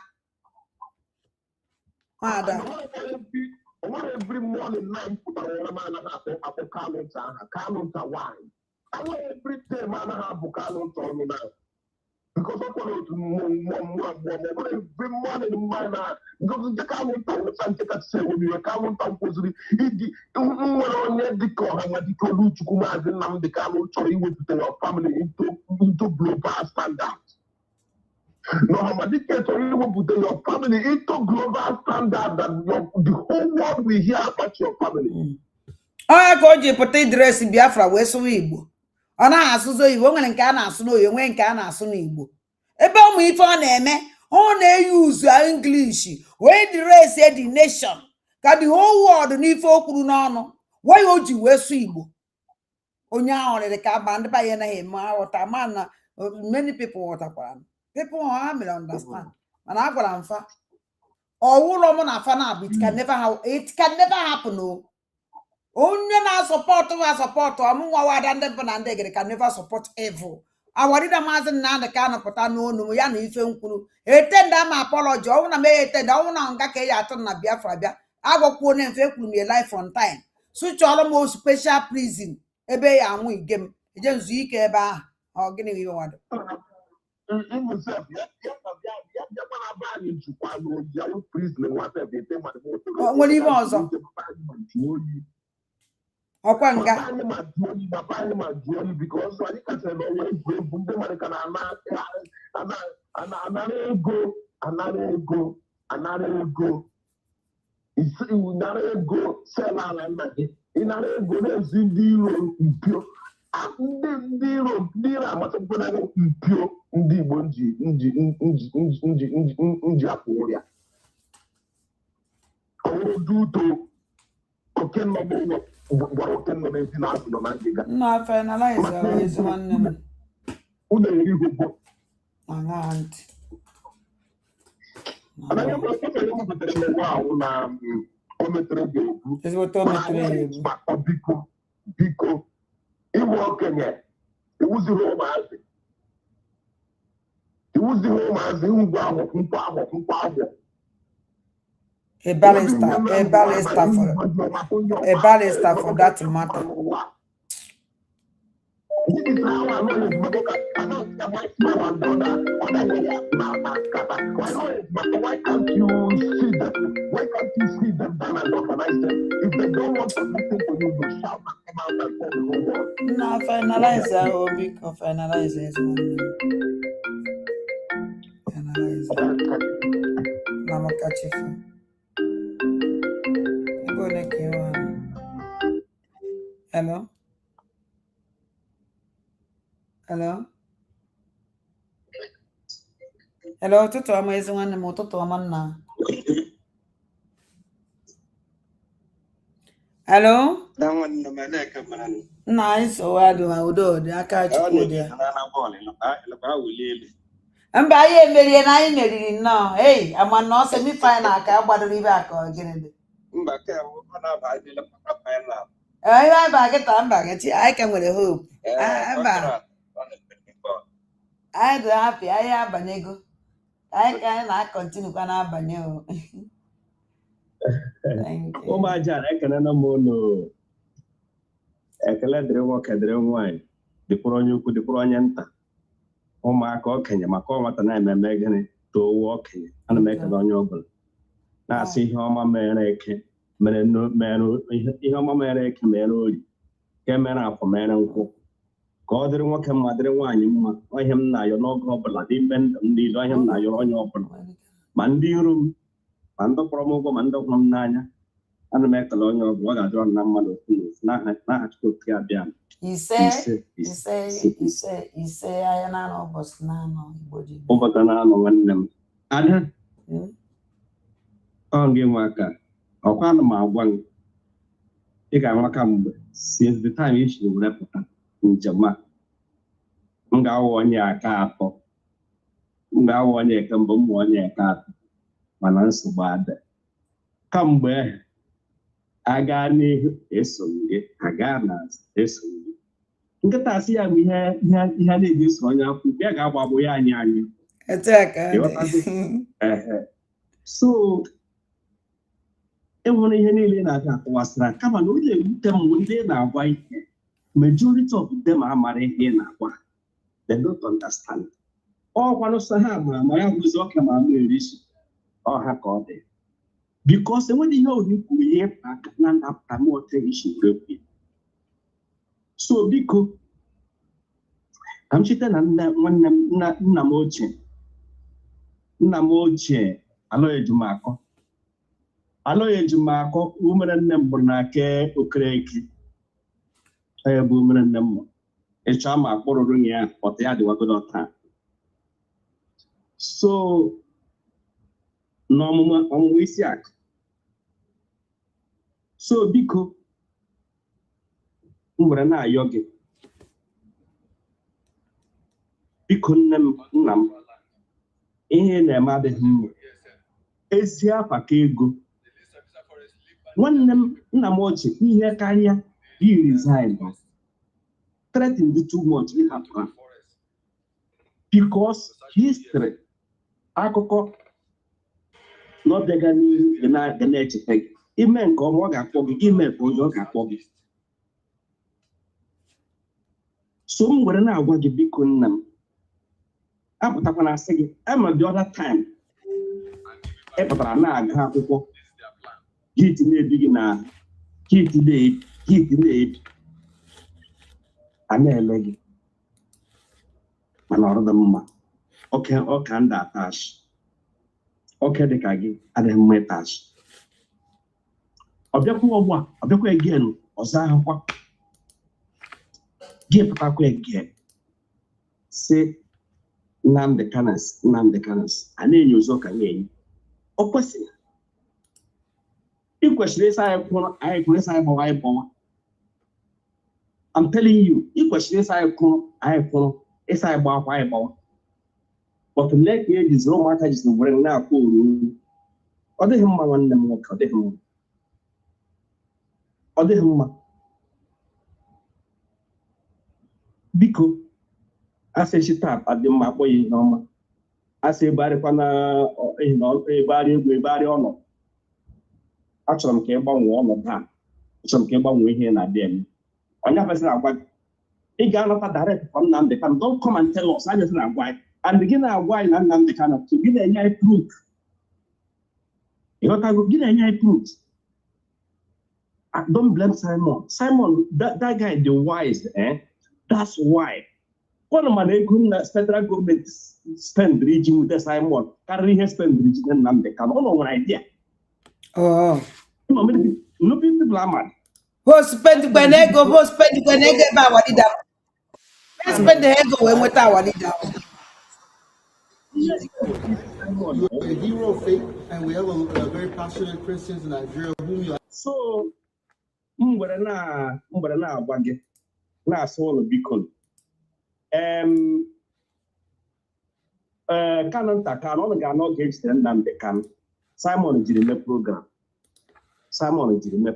Every morning, night, after calendar, why? Every day, man, I have calendar now. Because I want to every morning, man, because the calendar was something that say when you calendar was the family into global standards. No, I'm addicted to you put your family into global standard that the whole world will hear about your family. I go to put a dress in Biafra, West Igbo. On a Suzo, you won't and can ask no, you won't can ask no Igbo. About me for name, on they use English. When the race said the nation, got the whole world need for Kurunano. Why would you West Igbo? Onya on the cabin by him, Watamana, many people water. People are understand. And I've got answer. All woman are fan it can never happen. No. Only now support among our and they can never support evil. Our reader Mazen now the kind of potano no yan if you attend them apology. I want to make it down on Gakayatan Biafra. I will put them fake me life on time. Switch almost special prison. Ebe and we game. Just Zeke ba or getting you one. What even also? Because another go. It's another go. Sell out and another go. There's zero impure. Ndiro amatapona impure ndi bonji nji aporia. Oduto okeno no, I finalize is one. Aunt. Is what Biko. It was the home as it was the home as a ballista for that matter. This is how I know why can't you see them? Why can't you see them down and organize them? If they don't want to listen to you, you shout and come out and tell the whole world. No, finalize that or we can finalize this one. Finalize that. Now catch you. Hello? Hello? Hello, tutu ama ezi nwanne m ụtụtụ ọma nna. Hello? Nna anyị so wadụ ha udo dị aka Chukwu Di Ya. Mba anyị emerie na anyị meriri nnọọ. Hey, ama na ọ semi final ka gbadoro ibe aka ọ gịnị dị. Mba ka ọ na-aba adịla final. Ihe aba kịta mba gachi anyị ka nwere hope. Mba. Anyị dị happy anyị abanyego. Anyị ka anyị na-akọntinu kwa na-abanye o. Ụmụaja ekele na m unu. Ekele dịrị nwoke dịrị nwaanyị. dịkwara onye ukwu dịkwara onye nta ụmụaka okenye maka ọnwata na-ememe gịnị towe okenye ana m ekele onye ọbụla na-asị ihe ọma mere eke mere ihe ọma mere eke mere oyi ka mere afọ mere nkwụ ka ọ dịrị nwoke mma dịrị nwaanyị mma ihe m na-ayọ n'oge ọbụla n'ime ndụ m niile ihe m na-ayọrọ onye ọbụla ma ndị iro m ma ndị kpọrọ m ụgwọ ma ndị hụrụ m n'anya ana m ekele onye ọbụla ọ ga-adịrọ na mmadụ ofu na ofu n'aha Chukwu okike abịa ise anya na-anọ ụbọchị na-anọ Igbo ji ụbọchị na-anọ nwanne m ada ọ gị nwe aka ọkwa ana m agwa gị ị ga-anwa ka mgbe since the time ị chiri were pụta njem a m ga-awụ onye aka atọ m ga-awụ onye eke mbụ m onye eke atọ mana nsogbu ada kamgbe aga n'ihu eso gị aga n'azụ eso gị nkịta asị ya bụ ihe na-eji eso onye akwụ ya ga-agbagbo ya anyị so enwere ihe niile na-aga akọwasịra kama na onye ewute m ndị na-agwa ihe majority of them amara ihe na-agwa they don't understand ọkwanụ sọ ha ma ya bụzi ọka ma ama erisi ọha ka ọ dị because enweghị ihe ori kwuru ihe aka na ndapụta m ote isi were so biko ka m chite na nwanne m nna m ochie alọghị ejumakọ umere nne m gburu na ake okereke onye bụ umere nne m ịchọ ma akpụrụrụ ya ọta ya dịwagodo taa so n'ọmụmụ isi akụ so biko m were na-ayọ gị biko nne m nna m ihe na-eme adịghị mma ezi afa ka ego nwanne m nna m ochie ihe karịa resign threaten the too much because history akụkọ n'ọbịaga n'ihu ga na-echeta gị ime nke ọma ọ ga-akpọ gị ime nke ọjọọ ọ ga-akpọ gị so m were na-agwa gị biko nna m apụtakwa na asị gị ama the other time ị pụtara na-agụ akwụkwọ hit na-ebi gị na hit na-ebi a na-ele gị mana ọrụ dị mma ọka ndị atachi oke dịka gị adịghị mma ịtachi ọbịakwa ọgba ọbịakwa egen ọzọ ahụkwa gị pụtakwa egen si Nnamdi Kanu a na-enye ụzọ ka na-enye o kwesịrị ị kwesịrị ịsa anyị kwụrụ anyị kwụrụ ịsa anyị gbawa anyị gbawa I'm telling you ị kwesịrị ịsa anyị kwụrụ anyị kwụrụ ịsa anyị gbawa anyị gbawa but lee ka ejiziri ụmụaka jiziri were na-akwụ oru ọ dịghị mma nwanne m nwoke ọ dịghị mma biko asị taa adị mma akpọ ya ihe ọma asị ebegharịkwa na ebegharị egwu ebegharị ọnọ achọrọ m ka ị gbanwee ọnọdụ a achọrọ m ka ị gbanwee ihe na-adị eme onye afesịrị agwa gị ị ga-anọta direct from Nnamdi Kanu don't come and tell us anya sị na-agwa anyị and gị na-agwa anyị na Nnamdi Kanu gị na-enye anyị proof ịghọtago gị na-enye anyị proof don't blame Simon that guy the wise that's why one mana ego na federal government spend iji nwute Simon karịrị ihe spend iji Nnamdi Kanu ọ nwere idea no people are mad spend when ego ebe awalida spend ego wee nweta awalida You're a hero of faith, and we have a very passionate Christians in Nigeria whom you are. So, m gwara na-agwa gị na-asụ ụlọ biko Kanu ntakara ọ ga-anọ oge ejidere Nnamdi Kanu Simon jiri mee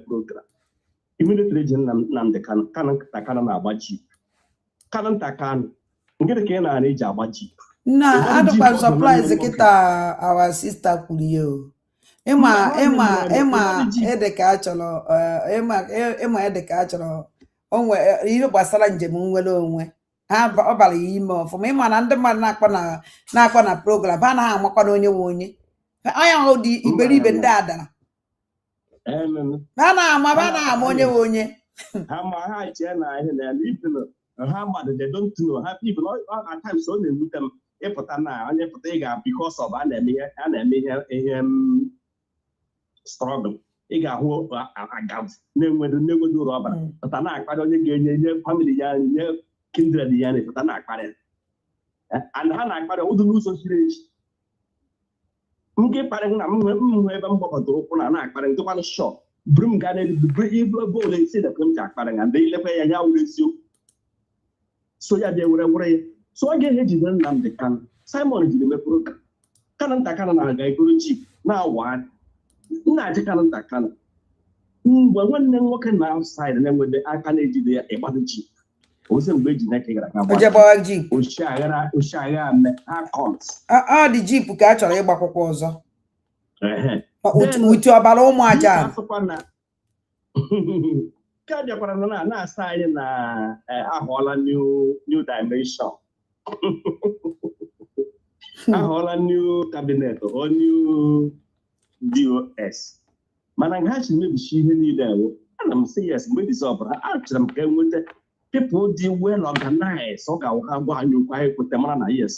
program immediately ji Nnamdi Kanu ntakara na-agbaji Kanu ntakara nke dị ka ị na-ara eji agbaji na adịkwa surprise kịta our sister kwuru ya ịma ede ka achọrọ onwe ihe gbasara njem nwere onwe ọ bara ya ime ọfụma ịma na ndị mmadụ na-akpọ na program ha anaghị amakwa na onye nwe onye onye ahụ dị iberibe ndị a dara ha na-ama onye nwe onye ha chee na ihe na even ha mmadụ they don't know ha people at times ọ na-ewute m ịpụta na onye pụta ị ga because of a na-eme ihe struggle ị ga-ahụ agav na-enwedo uru ọbara pụta na-akparị onye ga-enye nye family ya nye kindred ya na-epụta na-akparị and ha na-akparị ụdị n'ụzọ ziri ezi nke kparị na m hụ ebe m gbakọtara ụkwụ na-akparị nkekwanụ shọ buru m gaa n'elu ebe ole isi na m ji akparị nga mgbe ilekwa ya wuru eziokwu so ya bịa were ya so ọ ga-ehe jidere Nnamdi Kanu Simon jiri mepụrụ Kanu nta Kanu na-aga egoro ji na-awa nna-achị Kanu nta Kanu mgbe nwanne nwoke na outside na-enwede aka na-ejide ya ịgbado ji ozi mgbe eji na-eke gara oshiagha mme ha comes ọ dị jip ka a chọrọ ịgbakwụkwọ ọzọ utu ọbara ụmụ aja ka bịakwara na-asa anyị na ahụọla new dimension ahụọla new cabinet o new DOS mana ha si mebichi ihe niile ewu ana m sị yes mgbe dizi ọbụla achọrọ m ka enweta people dị well organized ọ ga ha gwa anyị okwu anyị kweta mara na yes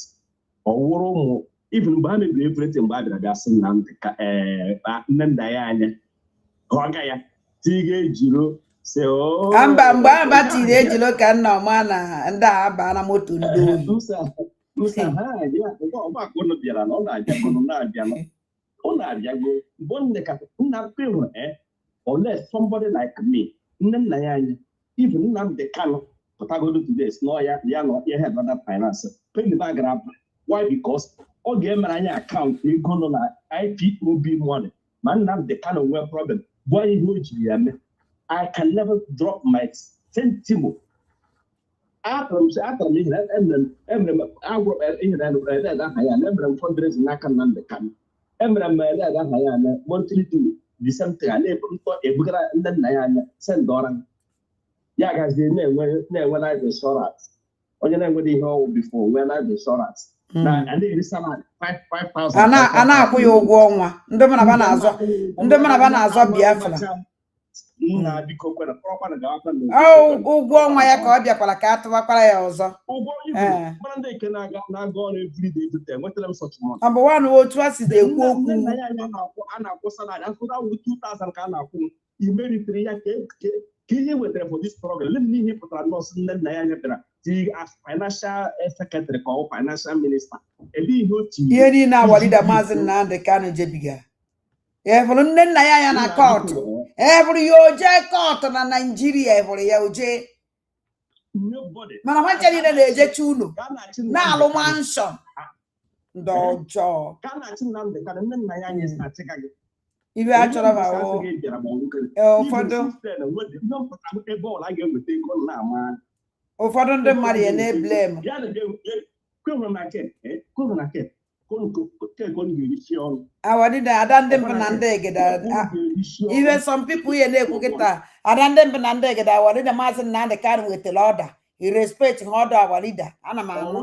ọ wụrụ ụmụ even mgbe ha mebiri everything mgbe a bịara bịa sị Nnamdi ka nne nna ya anya ọ ga ya tiga ejiro se o mba mgbe a batiri ejilo ka nna ọma na ndị a aba na moto ndị oyi ha ya ọgba akụnụ bịara na ọ na-abịa ọ na-abịago mgbe nne ka nna pịhụ ole somebody like me nne nna ya anya even Nnamdi Kanu pụtagodo today si na ya nọ ihe brother finance penny bag grab why because ọ ga-emere anyị akaụntụ ego nọ na IPOB money ma Nnamdi Kanu nwee problem bụ ihe o jiri ya mee I can never drop my centimo atọrọ m ihe emere m agwọ ihe na aha ya emere m fundraising n'aka Nnamdi Kanu emere m aha ya na monthly due the same thing a na-ebugara ndị nna ya anya send ọra ya gazie na-enwe life insurance onye na-enwere ihe ọwụ before nwee life insurance na na-eri salary 5,000 a na-akwụ ya ụgwọ ọnwa ndị mmadụ na-azọ Biafra nna biko kwere kọrọkwana ga-akwa ụgwọ ọnwa ya ka ọ bịakwara ka a tụwakwara ya ọzọ ụgwọ ibu mara ndị nke na-aga ọrụ everyday dute nwetara m such money ọ bụ nwanụ otu a si ekwu okwu a na-akwụ salary asụta 2,000 ka a na-akwụ imeritere ya ka ihe wetara for this program lem n'ihe pụtara nọọsụ nne nna ya nyebara as financial secretary ka ọ financial minister ebe ihe otu ihe niile awalida maazị Nnamdi Kanu jebiga evụrụ nne nna ya na kọtụ evụrụ ya oje kọtụ na Naijiria evụrụ ya oje mana ha nche niile na-ejecha unu na-alụ manshọn ndị ọjọọ ibe a chọrọ ma ụfọdụ ndị mmadụ ya na-eblem awadida ada ndị mbụ na ndị egede iwe some people ya na-ekwu kịta ada ndị mbụ na ndị egede awadida maazị Nnamdi Kanu wetara ọda irespect ha ọda awadida ana m anụ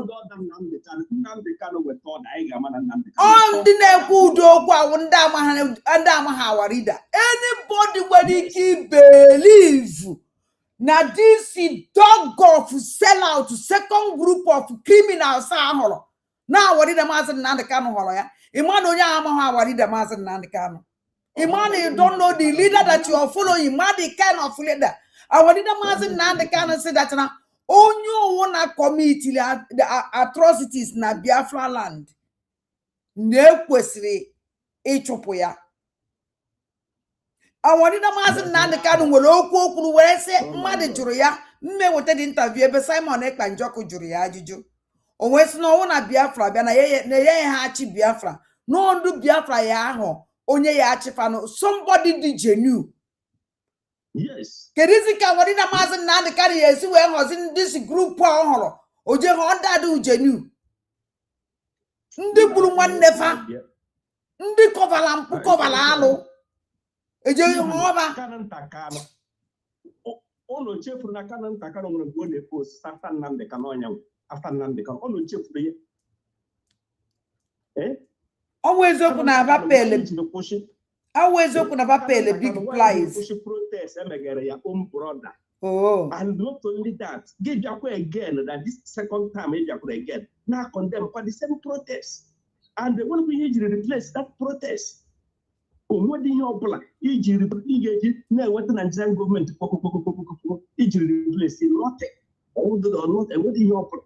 ndị na-ekwu ụdị okwu awụ ndị amaghị awarida anybody nwere ike believe na this dog of sell out second group of criminals ahụrụ na awarida maazị Nnamdi Kanu hụrụ ya ịma na onye amaghị awarida maazị Nnamdi Kanu ịma na you don't know the leader that you are following ma the kind of leader awarida maazị Nnamdi Kanu si that na onye owu na commit the atrocities na Biafra land na-ekwesịrị ịchụpụ ya awarida maazị Nnamdi Kanu nwere okwu were sị mmadụ jụrụ ya mmeweta dị interview ebe Simon Ekpanjọkụ jụrụ ya ajụjụ o nwee sị na ọnwụ na Biafra bịa na ya ha achị Biafra n'ọdụ Biafra ya ahụ onye ya achịfanụ somebody dị genuine. Yes. Kedizi ka awarida maazị Nnamdi Kanu ya esi wee ngọzi ndị grupu ọhụrụ oje ha ọdadị genuine ndị gburu nwanne fa ndị kọvala mpụ kọvala alụ eje ha ọba Ono chefuru na kana ntakara nwere mgbe ọ na-epost after Nnamdi Kanu onyanwụ after Nnamdi Kanu ono chefuru ya ọnwụ eziokwu na abapele big prize protest emegere ya own brother. And not only that, give you again that this second time you again now condemn for the same protest. And the one we replace that protest. What do you plan? Now what the Nigerian government replace nothing. All the not and what do you plan?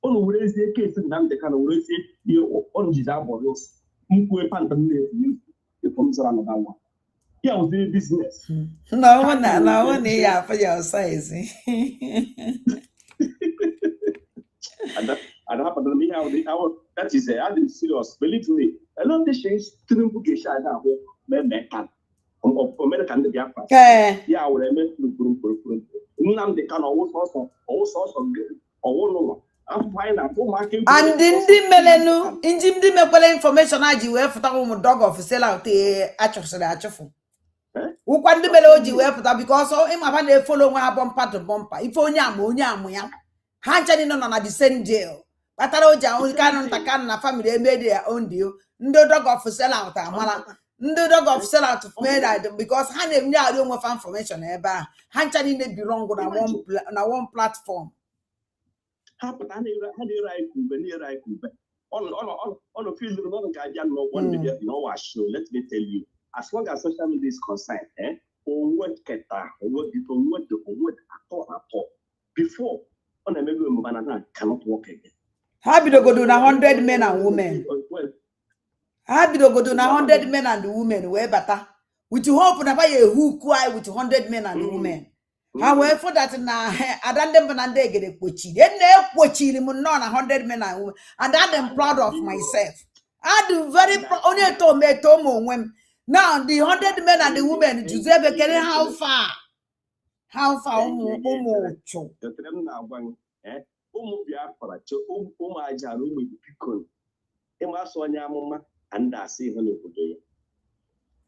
On raise the case and then they can raise it you on the doubles. Mukwe Pantan comes around that one. Yeah, was doing business. No one here for your size. And that happened to me how that is I'm serious. Believe me, a lot of the things to book a shot now. American the Biafra. Yeah, I would have met Nnamdi Kanu all sorts of good or I'm fine. I'm marking. And in Melenu, in Jim Dimple information I do have to dog of sell out the actual. Who can the melody weapon because all him have they follow one bumper to bumper. If only I'm Hanchani no na the same jail. But I don't know canon Takana family made their own deal. No dog of sell out Amala. No dog of sell out of made because Honey now don't have information ever. Hanchani may be wrong on one platform. Happen on a field of one million, you know what show. Let me tell you. As long as social media is concerned, before on a maybe cannot work again. How did you go do 100 men and women? How did you go do 100 men and women? Where better? With you hope na who cry with 100 men and women. However, that na I don't them and they get a pochi. Then they pochi them non 100 men and women, and I'm proud of myself. I do very only told me now the 100 men and the women Joseph getting how far? How far?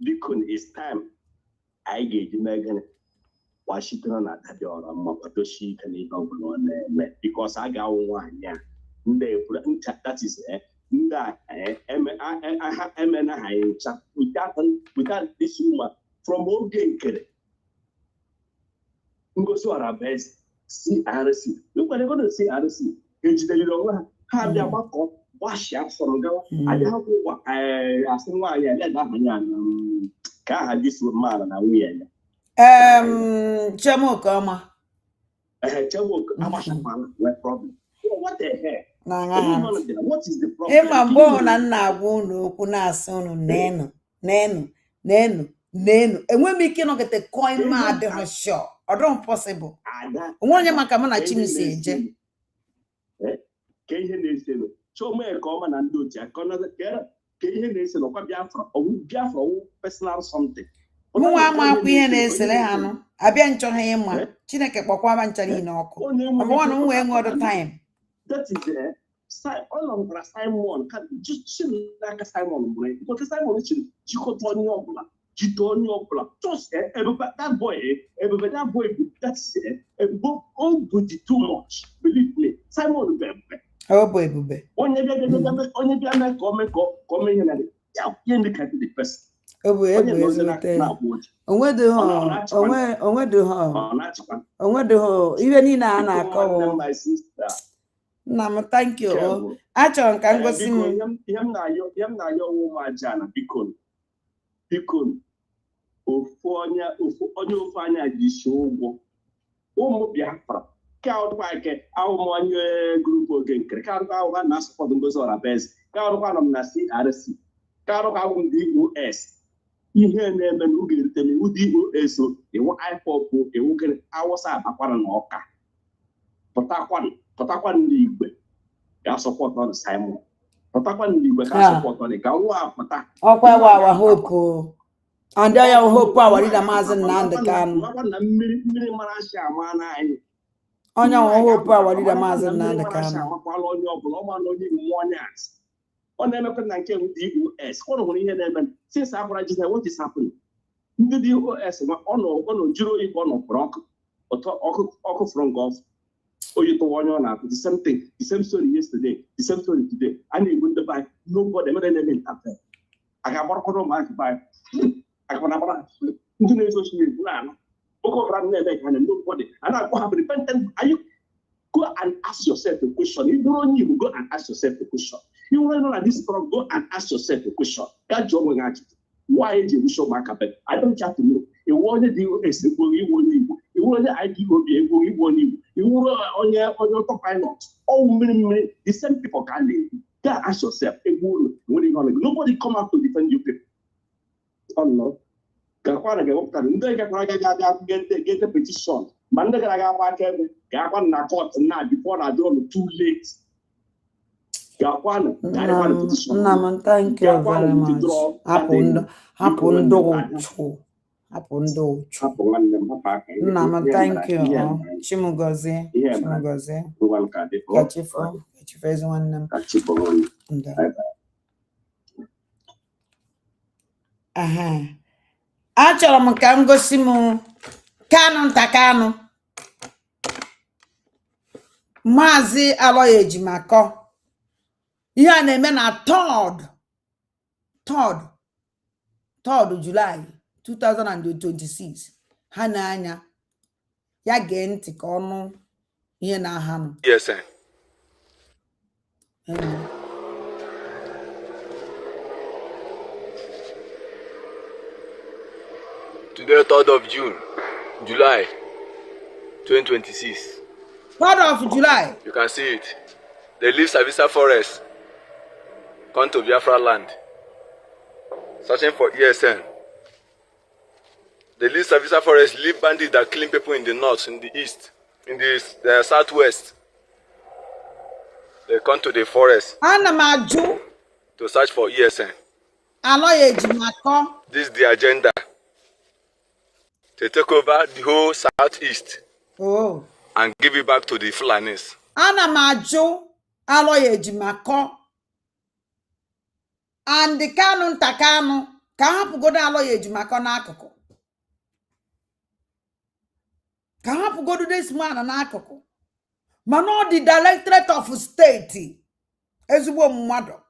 Because it's time I gave Megan Washington at the or she can even because I got one, yeah. That is that without this woman from all game. Go to our best CRC. Look what they're going to say RC. Have their back up, wash up from go. I have asked why I let that can't have this woman and we Chamokama. No problem. What the heck? What is the problem? Emma born and now won't kuna son neno. And when we cannot get the coin mad the show, or don't possible. One Yamakama chimney say, show me a common and do check another care. Nation of Biafra or Biafra personal something. Muama Piene Selehano, Abiancho Hema, Chineke Pokwa Chanino, one all the time. That is all of Simon can just like a Simon brain because Simon is Chitonio, just that boy, that's all good too much. Believe me, Simon. Oh, boy, only comment in the person. Oh, where do even in Anna call my sister. No, thank you. I can go see him. Your woman, Jana, because Fanya, Disho, Biafra. Count like our group again. Count our mass for the Bozora best. Count one of Nasi RC. Count our DOS. You hear them and who get them who DOS. They were I for a woman. I was at Aquan Oka. Pataquan League. I support on Simon. Pataquan League. I support on the Gawa. Oh, I hope. And I hope power in a Mazen and the can. Oh, no, hope power in a Mazen and the can. On them can DOS. Since I've registered what is happening. The DOS on Juro Ibono Brock. Oko from golf. Oh, you to one on the same thing, the same story yesterday, the same story today. And you wouldn't buy nobody, never name after. I got work on my buy. I want to do social media. Oko ran never and nobody. And I have repentant. Are you go and ask yourself a question? You don't need to go and ask yourself a question. You want to know that this problem, go and ask yourself a question. That job will ask you. Why did you show my carpet? I don't have to know. You want to do a simple, you want you. You want the IQ will be able, you want you. You want on your top pilot. Oh, many, the same people can live. Go ask yourself, nobody come out to defend you people. Oh no. Get a petition. Before I do too late. Nam, thank you very much. Happen do. Nam, thank you. Chimugozi. Kachifo is one name. Achọrọ m ka m gosi m Kanu Ntakanu Maazị Aloy Ejimakor. Ihe a na-eme na 3rd July 2026. Ha na-anya ya gee ntị ka ọnụ ihe na-aha nụ. Yes, sir. Today, 3rd of July 2026. 3rd of July. You can see it. They leave Savisa Forest, come to Biafra land, searching for ESN. They leave Savisa Forest, leave bandits that killing people in the north, in the east, in the southwest. They come to the forest to search for ESN. Aloy Ejimakor. This is the agenda. To take over the whole southeast and give it back to the Fulanis. Aloy Ejimakor and the Kanu Ntakanu ka hapụgodo Aloy Ejimakor n'akụkụ. Ka hapụgodo this man n'akụkụ. Mana ọ dị Directorate of State ezigbo mmadụ.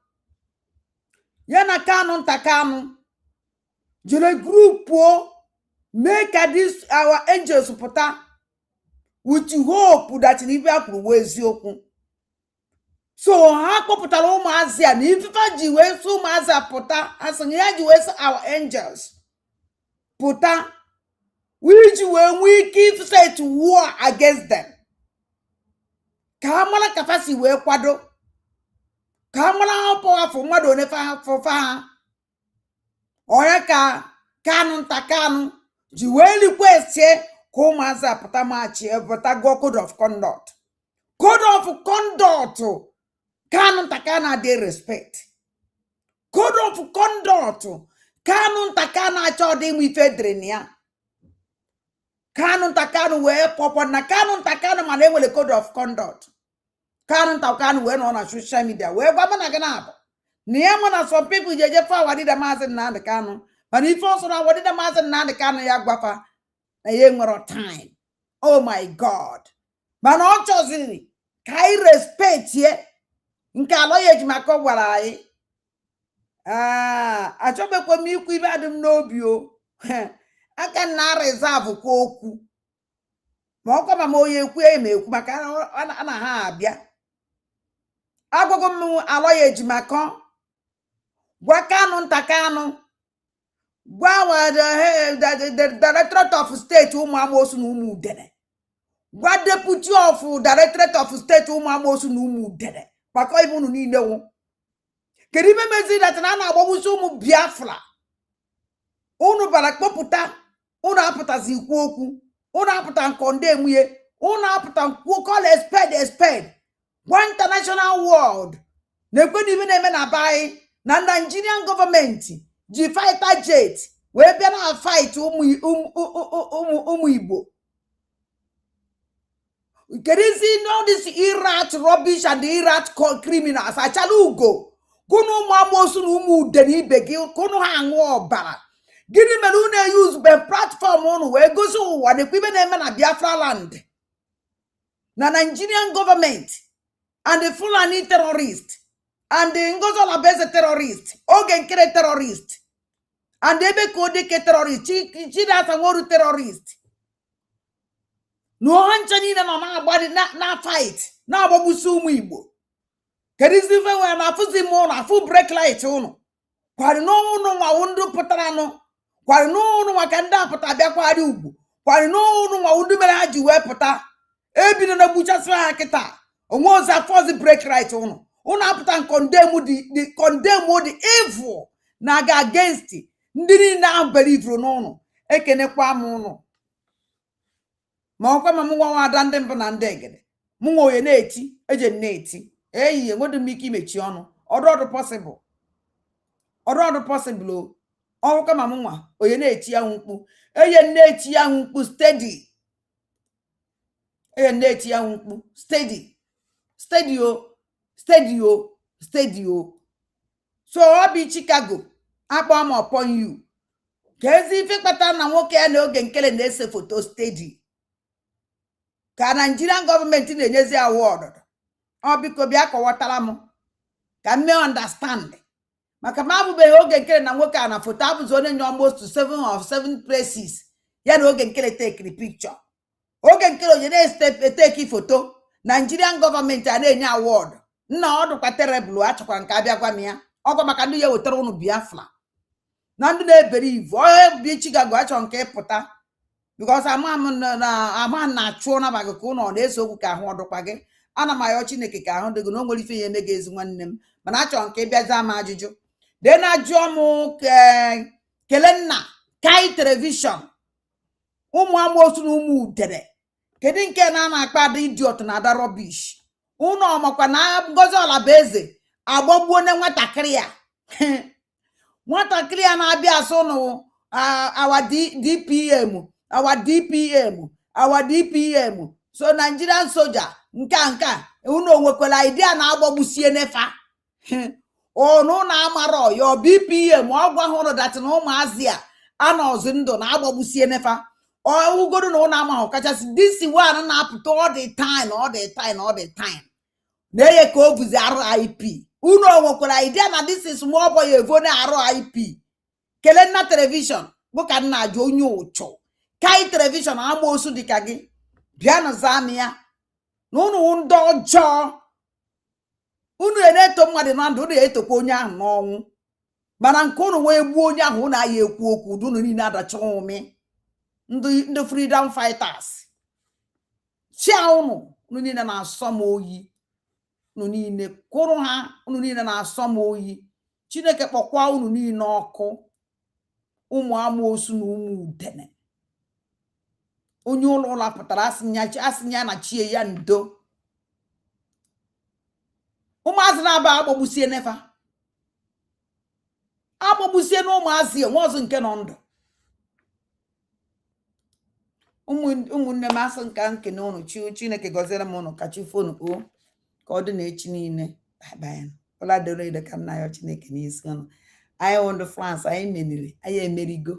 Ya na Kanu Ntakanu jiri group make this our angels pụta with hope that Libya kwuru eziokwu. So ha kpọpụtara ụmụazị a na ifefa ji wee so ụmụazị a pụta asị ya ji wee so our angels pụta we ji wee nwee ike ifiset war against them. Ka ha mara kafasi wee kwado ka ha mara ha pọwafụ mmadụ one fa ha onye ka Kanu Ntakanu ji wee request ka ụmụazị a pụta machi pụta go code of conduct. Code of conduct Kanu Ntakanu adị respect. Code of conduct Kanu Ntakanu achọ dị ife edere na ya. Kanu Ntakanu wee pọpọ na Kanu Ntakanu mana enwere code of conduct. Kanu Ntakanu wee nọ na social media wee gwa mana gị na-abụ na ya mana some people jeje fa wadida Maazị Nnamdi Kanu mana ife ọsọ na wadida Maazị Nnamdi Kanu ya gwafa na ya nwere time. Oh my God. Mana ọ chọziri ka anyị respect ye nke Aloy Ejimakor gwara anyị. Achọbekwa m ikwu ibe adị m n'obi o. Aka na reserve kwa okwu. Ma ọkwa ma onye ekwu eme ekwu maka ana ha abịa. Agwagwo m Aloy Ejimakor gwa Kanu Ntakanu gwa the Directorate of State ụmụ amosu na ụmụ udene. Gwa Deputy of Directorate of State ụmụ amosu na ụmụ udene. Maka ibe unu niile wụ. Kedu ibe mezi dat na na-agbagbusi ụmụ Biafra. Unu bara kpọpụta, unu apụtazi ikwu okwu, unu apụta nkonde enwuye, unu apụta nkwu call a spade. Gwa international world na-ekwe n'ibe na-eme na bai na Nigerian government ji fighter jet wee bịa na fight ụmụ Igbo. Kerizi all this Iraq rubbish and the Iraq criminals achala ugo kunu ụmụ amosu na ụmụ udene ibe gị kunu ha aṅụ ọbara gịnị mere unu use be platform unu wee gosi ụwa nekwa ibe na-eme na Biafra land na Nigerian government and the Fulani terrorist and the Ngozi Olabeze terrorist oge nkere terrorist and ebe ka odeke terrorist Chinasa Nworu terrorist na ọha ncha niile nọ na-agbari na fight na-agbagbusi ụmụ Igbo kedizi ife wee na afụzi m ụlọ afụ break light ụnụ kwari n'ụnụ nwa ndụ pụtara nụ kwari n'ụnụ maka ndị apụta bịakwari ugwu kwari n'ụnụ nwa ndị mere ha ji wee pụta ebido na gbuchasị ha kịta onwe ozi afọzi break right ụnụ apụta condemn the evil na-aga against ndị niile ahụ believe n'ụnụ ekenekwa m ụnụ ma ọkwa ma mụ nwa ada ndị mbụ na ndị egede mụ nwa onye na-eti eje na-eti eyi enweghị m ike imechi ọnụ ọdụ possible ọrụ kama m nwa onye na-eti ya mkpu eye na-eti ya mkpu steady eye na-eti ya mkpu steady o so ọ bụ Chicago akpọ m upon you ka ezi ife kpatara na nwoke ya na oge nkele na-ese foto steady ka Nigerian gọọmenti na-enyezi award ọ biko bịa kọwatara m ka m mee understand maka m abụbeghị oge nkele na nwoke a na foto abụzi onye nye almost to 7 places ya na oge nkele tekiri picture oge nkele onye na-eteki foto Nigerian gọọmenti a na-enye award nna ọ dụkwa terrible achọkwara nke abịa gwa m ya ọgwa maka ndị ya wetara ụnụ Biafra na ndị na-ebere ivu onye bi Chicago achọ nke ịpụta because ama na-achụọ na maka ka ụnụ na-ese okwu ka ahụ ọdụkwa gị ana m ayọ Chineke ka ahụ dị gị na o nwere ife ya eme gị ezi nwanne m mana achọrọ nke ịbịaza m ajụjụ dee na ajụọ m kele nna Kai telivishọn ụmụ amoosu na ụmụ udere kedu nke na-akpa ada idiot na ada rubbish ụnụ ọmakwa na Ngozi Olabeze agbagbuo na nwatakịrị a na-abịa asụ ụnụ our DPM so Nigerian soldier nka ụnụ onwekwala idea na-agbagbusie nefa ọnụ na-amara ya BPM ọgwa hụrụ dat na ụmụazị a anọzi ndụ na-agbagbusie nefa ọwụgodu na ụnụ amahụ kachasị disi one na-apụta all the time na-eye ka o buzi RIP ụnụ onwekwara idea na this is small boy evo na RIP kele nna telivishọn bụ ka nna ajụ onye ụchụ Kai telivishọn amoosu dịka gị bịanụ zam ya na ụnụ ndị ọjọọ unu na-eto mmadụ na ndụ unu etokwa onye ahụ n'ọnwụ mana nke unu wee gbuo onye ahụ unu aya ekwu okwu unu niile adacha ụmị ndị freedom fighters chia unu niile na-asọ m oyi unu niile kwụrụ ha unu niile na-asọ m oyi Chineke kpọkwa unu niile ọkụ ụmụ amoosu na ụmụ udene onye ụlọ pụtara asị ya na chie ya ndo ụmụazị na-aba agbagbusie nefa agbagbusie na ụmụazị nwaọzụ nke nọ ndụ ụmụnne m asị nka nkene ụnụ Chineke gọziere m ụnụ ka chi fonu o ka ọ dị na echi niile ọla dịrị ka nna ya Chineke n'isi ụnụ anyị wụ ndị France anyị meniri anyị emerigo